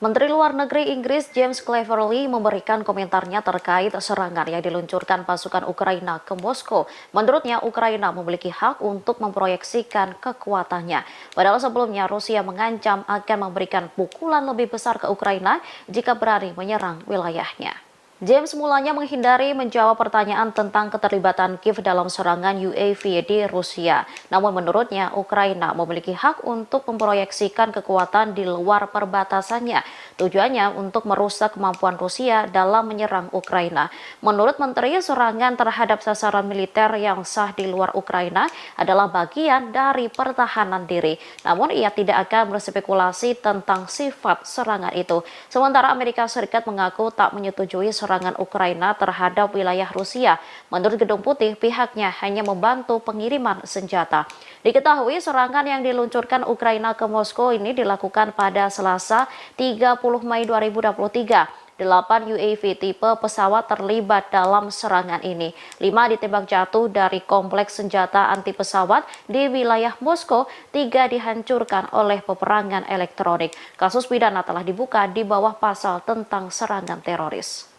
Menteri Luar Negeri Inggris James Cleverly memberikan komentarnya terkait serangan yang diluncurkan pasukan Ukraina ke Moskow. Menurutnya, Ukraina memiliki hak untuk memproyeksikan kekuatannya. Padahal sebelumnya Rusia mengancam akan memberikan pukulan lebih besar ke Ukraina jika berani menyerang wilayahnya. James mulanya menghindari menjawab pertanyaan tentang keterlibatan Kiev dalam serangan UAV di Rusia. Namun menurutnya, Ukraina memiliki hak untuk memproyeksikan kekuatan di luar perbatasannya. Tujuannya untuk merusak kemampuan Rusia dalam menyerang Ukraina. Menurut Menteri, serangan terhadap sasaran militer yang sah di luar Ukraina adalah bagian dari pertahanan diri. Namun ia tidak akan berspekulasi tentang sifat serangan itu. Sementara Amerika Serikat mengaku tak menyetujui serangan Ukraina terhadap wilayah Rusia. Menurut Gedung Putih, pihaknya hanya membantu pengiriman senjata. Diketahui serangan yang diluncurkan Ukraina ke Moskow ini dilakukan pada Selasa 30 Mei 2023. 8 UAV tipe pesawat terlibat dalam serangan ini. 5 ditembak jatuh dari kompleks senjata anti pesawat di wilayah Moskow, 3 dihancurkan oleh peperangan elektronik. Kasus pidana telah dibuka di bawah pasal tentang serangan teroris.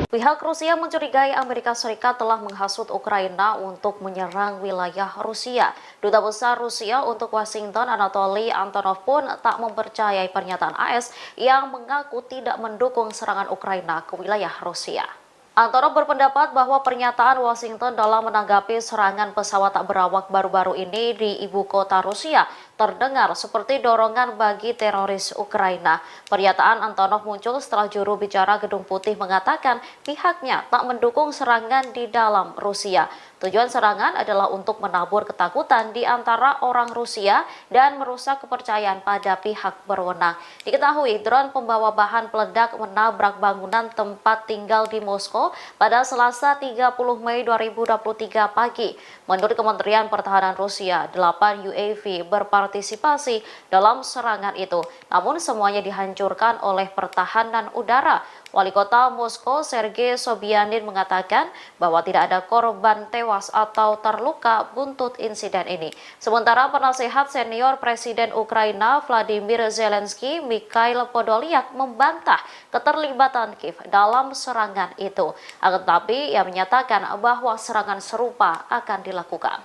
Pihak Rusia mencurigai Amerika Serikat telah menghasut Ukraina untuk menyerang wilayah Rusia. Duta Besar Rusia untuk Washington, Anatoly Antonov pun tak mempercayai pernyataan AS yang mengaku tidak mendukung serangan Ukraina ke wilayah Rusia. Antonov berpendapat bahwa pernyataan Washington dalam menanggapi serangan pesawat tak berawak baru-baru ini di ibu kota Rusia terdengar seperti dorongan bagi teroris Ukraina. Pernyataan Antonov muncul setelah juru bicara Gedung Putih mengatakan pihaknya tak mendukung serangan di dalam Rusia. Tujuan serangan adalah untuk menabur ketakutan di antara orang Rusia dan merusak kepercayaan pada pihak berwenang. Diketahui drone pembawa bahan peledak menabrak bangunan tempat tinggal di Moskow pada Selasa 30 Mei 2023 pagi. Menurut Kementerian Pertahanan Rusia, 8 UAV berpartisipasi dalam serangan itu. Namun semuanya dihancurkan oleh pertahanan udara. Wali Kota Moskow Sergei Sobyanin mengatakan bahwa tidak ada korban tewas atau terluka buntut insiden ini. Sementara penasehat senior Presiden Ukraina Vladimir Zelensky, Mikhail Podolyak, membantah keterlibatan Kiev dalam serangan itu. Akan tetapi ia menyatakan bahwa serangan serupa akan dilakukan.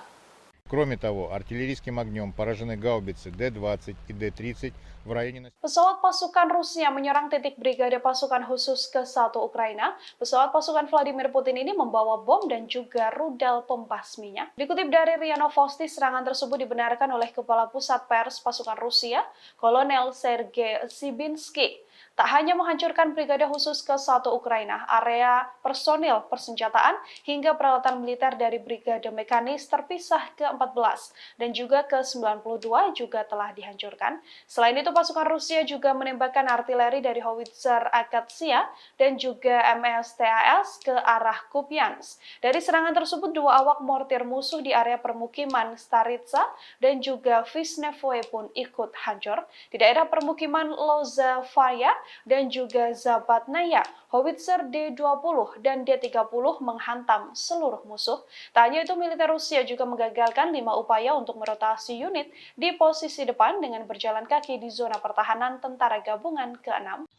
Кроме того, артиллерийским огнем поражены гаубицы Д-20 и Д-30 в районе... Pesawat pasukan Rusia menyerang titik brigade pasukan khusus ke-1 Ukraina. Pesawat pasukan Vladimir Putin ini membawa bom dan juga rudal pembasminya. Dikutip dari RIA Novosti, serangan tersebut dibenarkan oleh Kepala Pusat Pers Pasukan Rusia, Kolonel Sergei Sibinsky. Tak hanya menghancurkan Brigade Khusus ke-1 Ukraina, area personil, persenjataan, hingga peralatan militer dari Brigade Mekanis terpisah ke-14 dan juga ke-92 juga telah dihancurkan. Selain itu, pasukan Rusia juga menembakkan artileri dari howitzer Akatsia dan juga MSTAS ke arah Kupiansk. Dari serangan tersebut, 2 awak mortir musuh di area permukiman Staritsa dan juga Visnevoye pun ikut hancur. Di daerah permukiman Lozavaya dan juga Zabatnaya, howitzer D-20 dan D-30 menghantam seluruh musuh. Tak hanya itu, militer Rusia juga menggagalkan 5 upaya untuk merotasi unit di posisi depan dengan berjalan kaki di zona pertahanan tentara gabungan ke-6.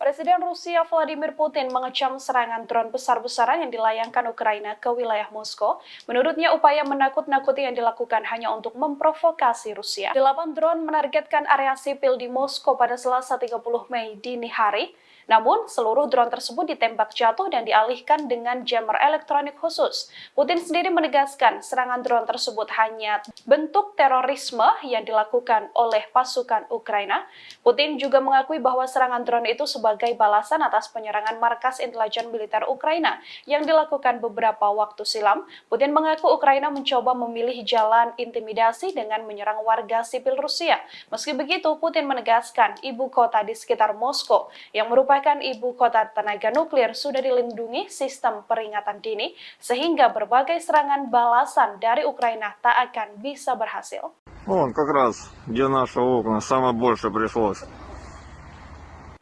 Presiden Rusia Vladimir Putin mengecam serangan drone besar-besaran yang dilayangkan Ukraina ke wilayah Moskow. Menurutnya, upaya menakut-nakuti yang dilakukan hanya untuk memprovokasi Rusia. 8 drone menargetkan area sipil di Moskow pada Selasa 30 Mei dini hari. Namun, seluruh drone tersebut ditembak jatuh dan dialihkan dengan jammer elektronik khusus. Putin sendiri menegaskan serangan drone tersebut hanya bentuk terorisme yang dilakukan oleh pasukan Ukraina. Putin juga mengakui bahwa serangan drone itu sebagai balasan atas penyerangan markas intelijen militer Ukraina yang dilakukan beberapa waktu silam. Putin mengaku Ukraina mencoba memilih jalan intimidasi dengan menyerang warga sipil Rusia. Meski begitu, Putin menegaskan ibu kota di sekitar Moskow yang merupakan ibu kota tenaga nuklir sudah dilindungi sistem peringatan dini sehingga berbagai serangan balasan dari Ukraina tak akan bisa berhasil. Вон, как раз, где наши окна, самое больше пришлось.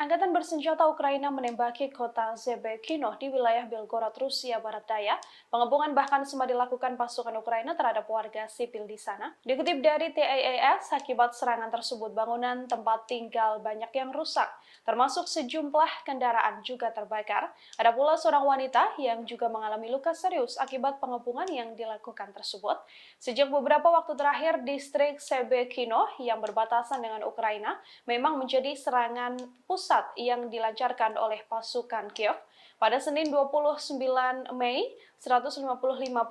Angkatan bersenjata Ukraina menembaki kota Zebekino di wilayah Belgorod, Rusia Barat Daya. Pengepungan bahkan sempat dilakukan pasukan Ukraina terhadap warga sipil di sana. Dikutip dari TAAS, akibat serangan tersebut bangunan tempat tinggal banyak yang rusak, termasuk sejumlah kendaraan juga terbakar. Ada pula seorang wanita yang juga mengalami luka serius akibat pengepungan yang dilakukan tersebut. Sejak beberapa waktu terakhir, distrik Zebekino yang berbatasan dengan Ukraina memang menjadi serangan pusat yang dilancarkan oleh pasukan Kiev. Pada Senin 29 Mei, 155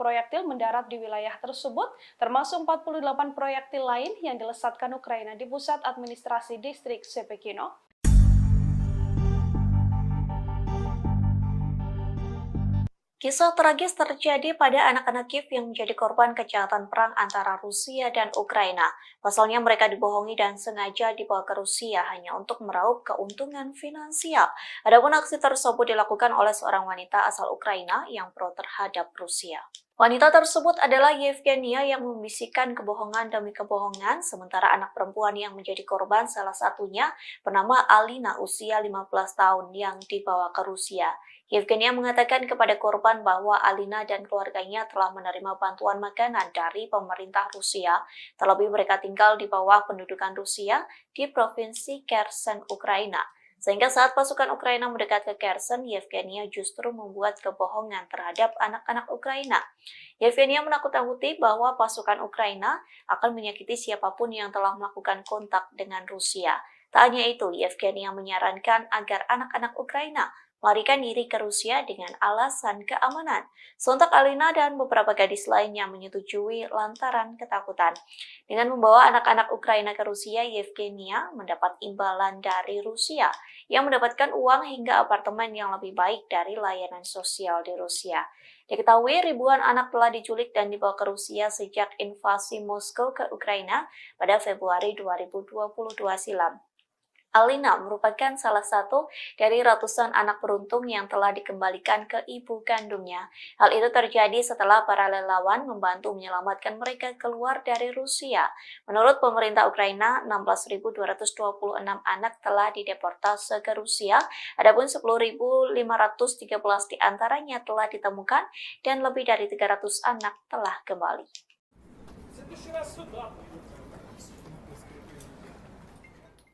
proyektil mendarat di wilayah tersebut, termasuk 48 proyektil lain yang dilesatkan Ukraina di pusat administrasi distrik Zebekino. Kisah tragis terjadi pada anak-anak Kiev yang menjadi korban kejahatan perang antara Rusia dan Ukraina. Pasalnya mereka dibohongi dan sengaja dibawa ke Rusia hanya untuk meraup keuntungan finansial. Adapun aksi tersebut dilakukan oleh seorang wanita asal Ukraina yang pro terhadap Rusia. Wanita tersebut adalah Yevgenia yang membisikkan kebohongan demi kebohongan, sementara anak perempuan yang menjadi korban salah satunya bernama Alina, usia 15 tahun yang dibawa ke Rusia. Yevgenia mengatakan kepada korban bahwa Alina dan keluarganya telah menerima bantuan makanan dari pemerintah Rusia, terlebih mereka tinggal di bawah pendudukan Rusia di provinsi Kherson, Ukraina. Sehingga saat pasukan Ukraina mendekat ke Kherson, Yevgenia justru membuat kebohongan terhadap anak-anak Ukraina. Yevgenia menakut-nakuti bahwa pasukan Ukraina akan menyakiti siapapun yang telah melakukan kontak dengan Rusia. Tak hanya itu, Yevgenia menyarankan agar anak-anak Ukraina melarikan diri ke Rusia dengan alasan keamanan. Sontak Alina dan beberapa gadis lainnya menyetujui lantaran ketakutan. Dengan membawa anak-anak Ukraina ke Rusia, Yevgenia mendapat imbalan dari Rusia yang mendapatkan uang hingga apartemen yang lebih baik dari layanan sosial di Rusia. Diketahui ribuan anak telah diculik dan dibawa ke Rusia sejak invasi Moskow ke Ukraina pada Februari 2022 silam. Alina merupakan salah satu dari ratusan anak beruntung yang telah dikembalikan ke ibu kandungnya. Hal itu terjadi setelah para relawan membantu menyelamatkan mereka keluar dari Rusia. Menurut pemerintah Ukraina, 16.226 anak telah dideportase ke Rusia, adapun 10.513 diantaranya telah ditemukan dan lebih dari 300 anak telah kembali.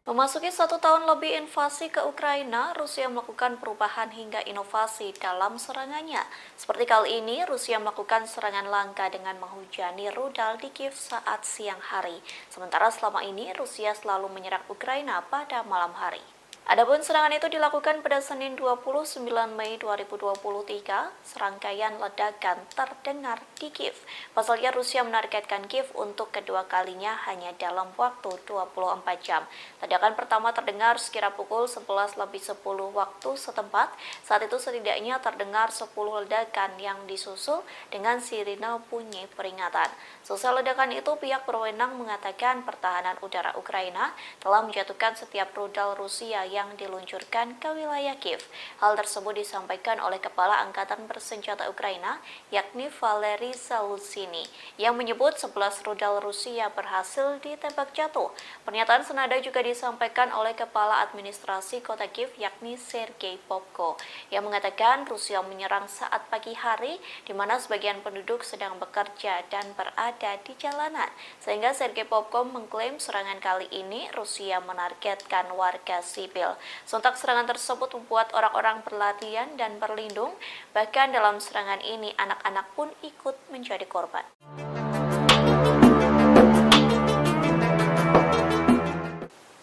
Memasuki 1 tahun lebih invasi ke Ukraina, Rusia melakukan perubahan hingga inovasi dalam serangannya. Seperti kali ini, Rusia melakukan serangan langka dengan menghujani rudal di Kiev saat siang hari. Sementara selama ini, Rusia selalu menyerang Ukraina pada malam hari. Adapun serangan itu dilakukan pada Senin 29 Mei 2023. Serangkaian ledakan terdengar di Kiev. Pasalnya Rusia menargetkan Kiev untuk kedua kalinya hanya dalam waktu 24 jam. Ledakan pertama terdengar sekira pukul 11:10 waktu setempat. Saat itu setidaknya terdengar 10 ledakan yang disusul dengan sirine bunyi peringatan. Selesai ledakan itu, pihak berwenang mengatakan pertahanan udara Ukraina telah menjatuhkan setiap rudal Rusia yang diluncurkan ke wilayah Kiev. Hal tersebut disampaikan oleh Kepala Angkatan Bersenjata Ukraina, yakni Valery Zaluzhny, yang menyebut 11 rudal Rusia berhasil ditembak jatuh. Pernyataan senada juga disampaikan oleh Kepala Administrasi Kota Kiev, yakni Sergei Popko, yang mengatakan Rusia menyerang saat pagi hari, di mana sebagian penduduk sedang bekerja dan berada di jalanan. Sehingga Sergei Popko mengklaim serangan kali ini Rusia menargetkan warga sipil. Sontak serangan tersebut membuat orang-orang berlarian dan berlindung. Bahkan dalam serangan ini anak-anak pun ikut menjadi korban.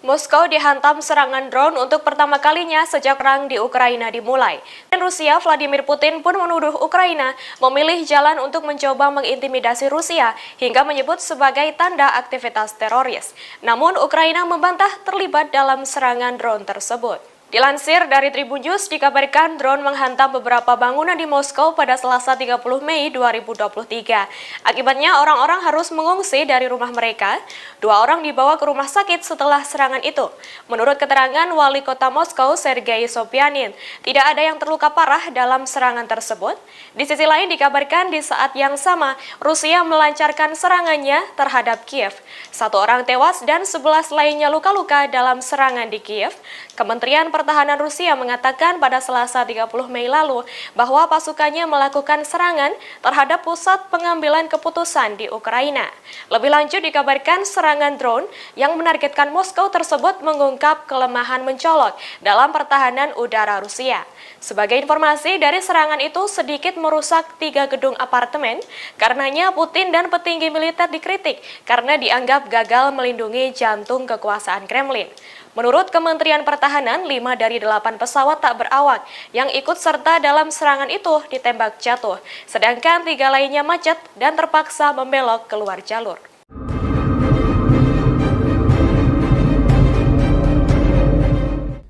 Moskow dihantam serangan drone untuk pertama kalinya sejak perang di Ukraina dimulai. Dan Rusia Vladimir Putin pun menuduh Ukraina memilih jalan untuk mencoba mengintimidasi Rusia hingga menyebut sebagai tanda aktivitas teroris. Namun Ukraina membantah terlibat dalam serangan drone tersebut. Dilansir dari Tribun News, dikabarkan drone menghantam beberapa bangunan di Moskow pada Selasa 30 Mei 2023. Akibatnya orang-orang harus mengungsi dari rumah mereka. 2 orang dibawa ke rumah sakit setelah serangan itu. Menurut keterangan Wali Kota Moskow, Sergei Sobyanin, tidak ada yang terluka parah dalam serangan tersebut. Di sisi lain dikabarkan di saat yang sama, Rusia melancarkan serangannya terhadap Kiev. 1 orang tewas dan 11 lainnya luka-luka dalam serangan di Kiev. Kementerian Pertahanan Rusia mengatakan pada Selasa 30 Mei lalu bahwa pasukannya melakukan serangan terhadap pusat pengambilan keputusan di Ukraina. Lebih lanjut dikabarkan serangan drone yang menargetkan Moskow tersebut mengungkap kelemahan mencolok dalam pertahanan udara Rusia. Sebagai informasi, dari serangan itu sedikit merusak 3 gedung apartemen. Karenanya Putin dan petinggi militer dikritik karena dianggap gagal melindungi jantung kekuasaan Kremlin. Menurut Kementerian Pertahanan, 5 dari 8 pesawat tak berawak yang ikut serta dalam serangan itu ditembak jatuh, sedangkan 3 lainnya macet dan terpaksa membelok keluar jalur.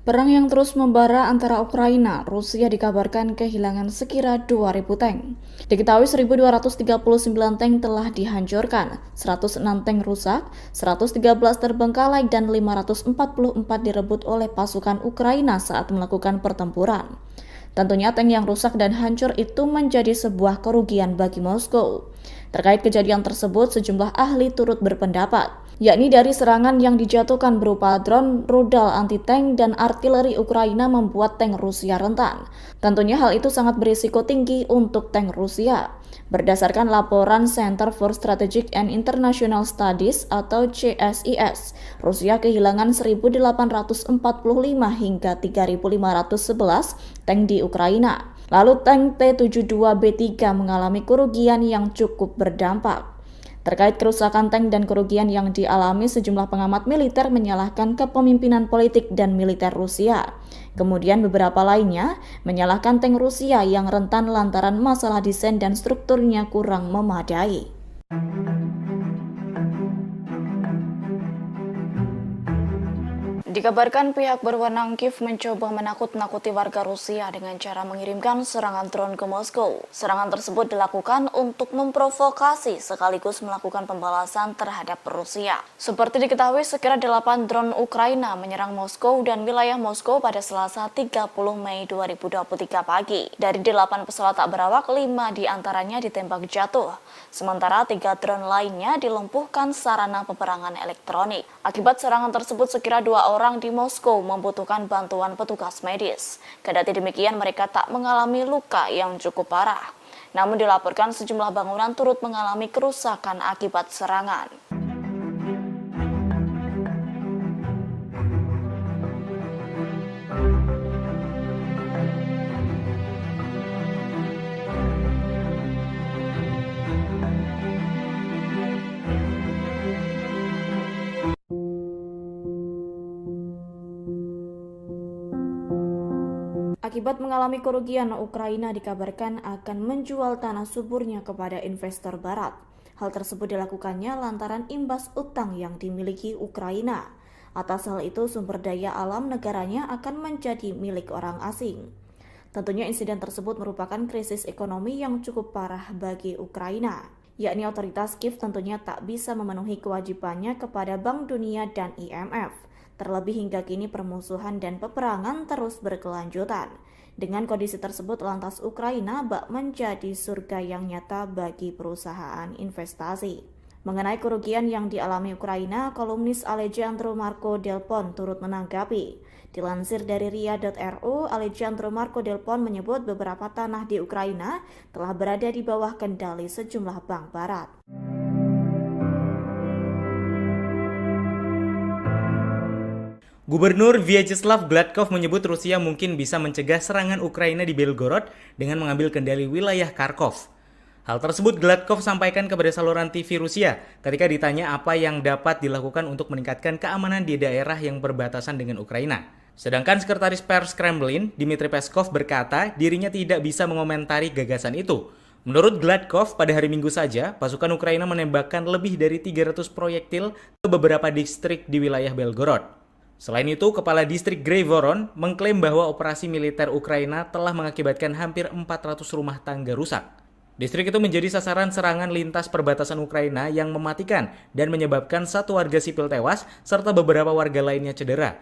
Perang yang terus membara antara Ukraina, Rusia dikabarkan kehilangan sekira 2.000 tank. Diketahui 1.239 tank telah dihancurkan, 106 tank rusak, 113 terbengkalai dan 544 direbut oleh pasukan Ukraina saat melakukan pertempuran. Tentunya tank yang rusak dan hancur itu menjadi sebuah kerugian bagi Moskow. Terkait kejadian tersebut, sejumlah ahli turut berpendapat, yakni dari serangan yang dijatuhkan berupa drone, rudal anti-tank, dan artileri Ukraina membuat tank Rusia rentan. Tentunya hal itu sangat berisiko tinggi untuk tank Rusia. Berdasarkan laporan Center for Strategic and International Studies atau CSIS, Rusia kehilangan 1.845 hingga 3.511 tank di Ukraina. Lalu tank T-72B3 mengalami kerugian yang cukup berdampak. Terkait kerusakan tank dan kerugian yang dialami, sejumlah pengamat militer menyalahkan kepemimpinan politik dan militer Rusia. Kemudian beberapa lainnya menyalahkan tank Rusia yang rentan lantaran masalah desain dan strukturnya kurang memadai. Dikabarkan pihak berwenang Kiev mencoba menakut-nakuti warga Rusia dengan cara mengirimkan serangan drone ke Moskow. Serangan tersebut dilakukan untuk memprovokasi sekaligus melakukan pembalasan terhadap Rusia. Seperti diketahui, sekira 8 drone Ukraina menyerang Moskow dan wilayah Moskow pada Selasa 30 Mei 2023 pagi. Dari 8 pesawat tak berawak, 5 diantaranya ditembak jatuh. Sementara 3 drone lainnya dilumpuhkan sarana peperangan elektronik. Akibat serangan tersebut, sekira 2 orang di Moskow membutuhkan bantuan petugas medis. Kendati demikian, mereka tak mengalami luka yang cukup parah. Namun dilaporkan sejumlah bangunan turut mengalami kerusakan akibat serangan. Akibat mengalami kerugian, Ukraina dikabarkan akan menjual tanah suburnya kepada investor barat. Hal tersebut dilakukannya lantaran imbas utang yang dimiliki Ukraina. Atas hal itu, sumber daya alam negaranya akan menjadi milik orang asing. Tentunya insiden tersebut merupakan krisis ekonomi yang cukup parah bagi Ukraina, yakni otoritas Kiev tentunya tak bisa memenuhi kewajibannya kepada Bank Dunia dan IMF. Terlebih hingga kini permusuhan dan peperangan terus berkelanjutan. Dengan kondisi tersebut, lantas Ukraina bak menjadi surga yang nyata bagi perusahaan investasi. Mengenai kerugian yang dialami Ukraina, kolumnis Alejandro Marco Del Pon turut menanggapi. Dilansir dari ria.ru, Alejandro Marco Del Pon menyebut beberapa tanah di Ukraina telah berada di bawah kendali sejumlah bank barat. Gubernur Vyacheslav Gladkov menyebut Rusia mungkin bisa mencegah serangan Ukraina di Belgorod dengan mengambil kendali wilayah Kharkov. Hal tersebut Gladkov sampaikan kepada saluran TV Rusia ketika ditanya apa yang dapat dilakukan untuk meningkatkan keamanan di daerah yang berbatasan dengan Ukraina. Sedangkan Sekretaris Pers Kremlin, Dmitry Peskov berkata dirinya tidak bisa mengomentari gagasan itu. Menurut Gladkov, pada hari Minggu saja, pasukan Ukraina menembakkan lebih dari 300 proyektil ke beberapa distrik di wilayah Belgorod. Selain itu, Kepala Distrik Grayvoron mengklaim bahwa operasi militer Ukraina telah mengakibatkan hampir 400 rumah tangga rusak. Distrik itu menjadi sasaran serangan lintas perbatasan Ukraina yang mematikan dan menyebabkan satu warga sipil tewas serta beberapa warga lainnya cedera.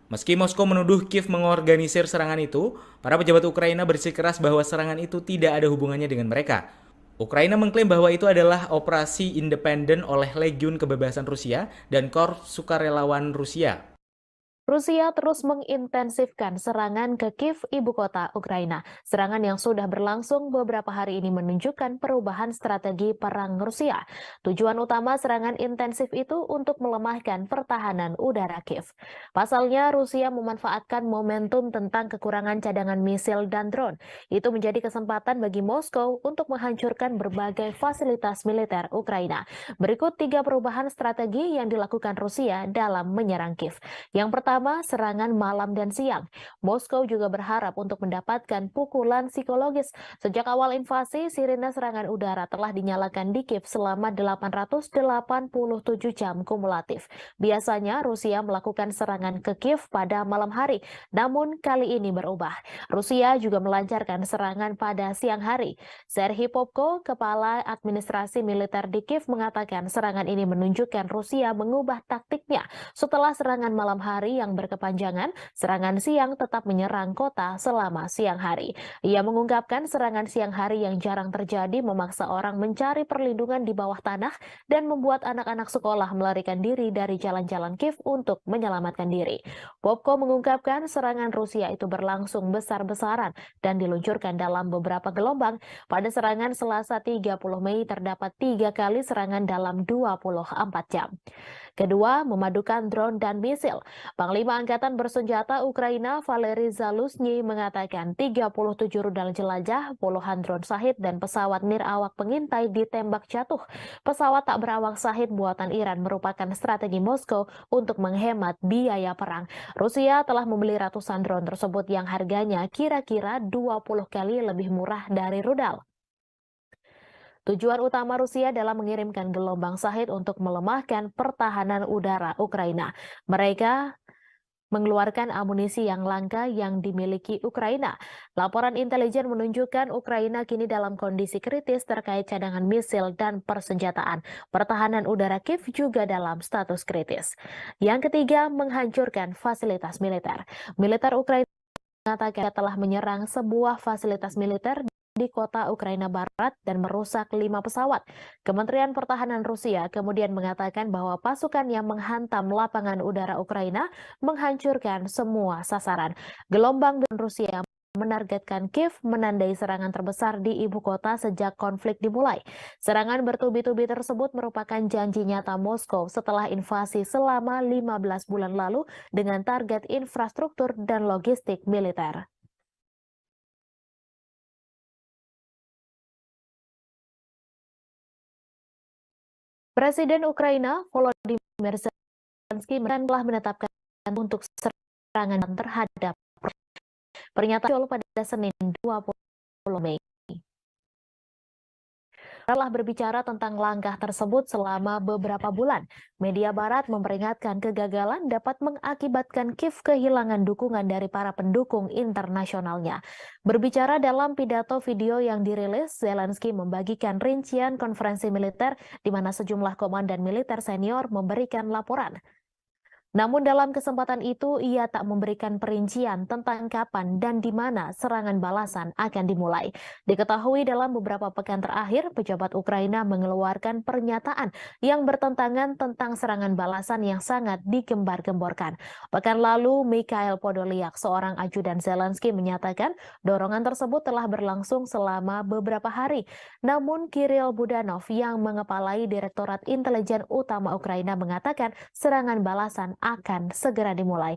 Meski Moskow menuduh Kiev mengorganisir serangan itu, para pejabat Ukraina bersikeras bahwa serangan itu tidak ada hubungannya dengan mereka. Ukraina mengklaim bahwa itu adalah operasi independen oleh Legiun Kebebasan Rusia dan Korps Sukarelawan Rusia. Rusia terus mengintensifkan serangan ke Kiev, ibu kota Ukraina. Serangan yang sudah berlangsung beberapa hari ini menunjukkan perubahan strategi perang Rusia. Tujuan utama serangan intensif itu untuk melemahkan pertahanan udara Kiev. Pasalnya, Rusia memanfaatkan momentum tentang kekurangan cadangan misil dan drone. Itu menjadi kesempatan bagi Moskow untuk menghancurkan berbagai fasilitas militer Ukraina. Berikut 3 perubahan strategi yang dilakukan Rusia dalam menyerang Kiev. Yang pertama, serangan malam dan siang. Moskow juga berharap untuk mendapatkan pukulan psikologis. Sejak awal invasi, sirine serangan udara telah dinyalakan di Kiev selama 887 jam kumulatif. Biasanya Rusia melakukan serangan ke Kiev pada malam hari, namun kali ini berubah. Rusia juga melancarkan serangan pada siang hari. Serhiy Popko, Kepala Administrasi Militer di Kiev, mengatakan serangan ini menunjukkan Rusia mengubah taktiknya. Setelah serangan malam hari yang berkepanjangan, serangan siang tetap menyerang kota selama siang hari. Ia mengungkapkan serangan siang hari yang jarang terjadi memaksa orang mencari perlindungan di bawah tanah dan membuat anak-anak sekolah melarikan diri dari jalan-jalan Kiev untuk menyelamatkan diri. Popko mengungkapkan serangan Rusia itu berlangsung besar-besaran dan diluncurkan dalam beberapa gelombang. Pada serangan Selasa 30 Mei terdapat 3 kali serangan dalam 24 jam. Kedua, memadukan drone dan misil. Panglima Angkatan Bersenjata Ukraina Valery Zaluzhny mengatakan 37 rudal jelajah, puluhan drone Shahid dan pesawat nirawak pengintai ditembak jatuh. Pesawat tak berawak Shahid buatan Iran merupakan strategi Moskow untuk menghemat biaya perang. Rusia telah membeli ratusan drone tersebut yang harganya kira-kira 20 kali lebih murah dari rudal. Tujuan utama Rusia dalam mengirimkan gelombang Shahid untuk melemahkan pertahanan udara Ukraina. Mereka mengeluarkan amunisi yang langka yang dimiliki Ukraina. Laporan intelijen menunjukkan Ukraina kini dalam kondisi kritis terkait cadangan misil dan persenjataan. Pertahanan udara Kiev juga dalam status kritis. Yang ketiga, menghancurkan fasilitas militer. Militer Ukraina mengatakan telah menyerang sebuah fasilitas militer di kota Ukraina Barat dan merusak 5 pesawat. Kementerian Pertahanan Rusia kemudian mengatakan bahwa pasukan yang menghantam lapangan udara Ukraina menghancurkan semua sasaran. Gelombang dan Rusia menargetkan Kiev menandai serangan terbesar di ibu kota sejak konflik dimulai. Serangan bertubi-tubi tersebut merupakan janji nyata Moskow setelah invasi selama 15 bulan lalu dengan target infrastruktur dan logistik militer. Presiden Ukraina Volodymyr Zelensky telah menetapkan untuk serangan terhadap Pernyataan pada Senin 20 Mei. Setelah berbicara tentang langkah tersebut selama beberapa bulan, media barat memperingatkan kegagalan dapat mengakibatkan Kiev kehilangan dukungan dari para pendukung internasionalnya. Berbicara dalam pidato video yang dirilis, Zelensky membagikan rincian konferensi militer di mana sejumlah komandan militer senior memberikan laporan. Namun dalam kesempatan itu ia tak memberikan perincian tentang kapan dan di mana serangan balasan akan dimulai. Diketahui dalam beberapa pekan terakhir, pejabat Ukraina mengeluarkan pernyataan yang bertentangan tentang serangan balasan yang sangat digembar-gemborkan. Pekan lalu, Mikhail Podolyak, seorang ajudan Zelensky, menyatakan dorongan tersebut telah berlangsung selama beberapa hari. Namun Kirill Budanov yang mengepalai Direktorat Intelijen Utama Ukraina mengatakan serangan balasan akan segera dimulai.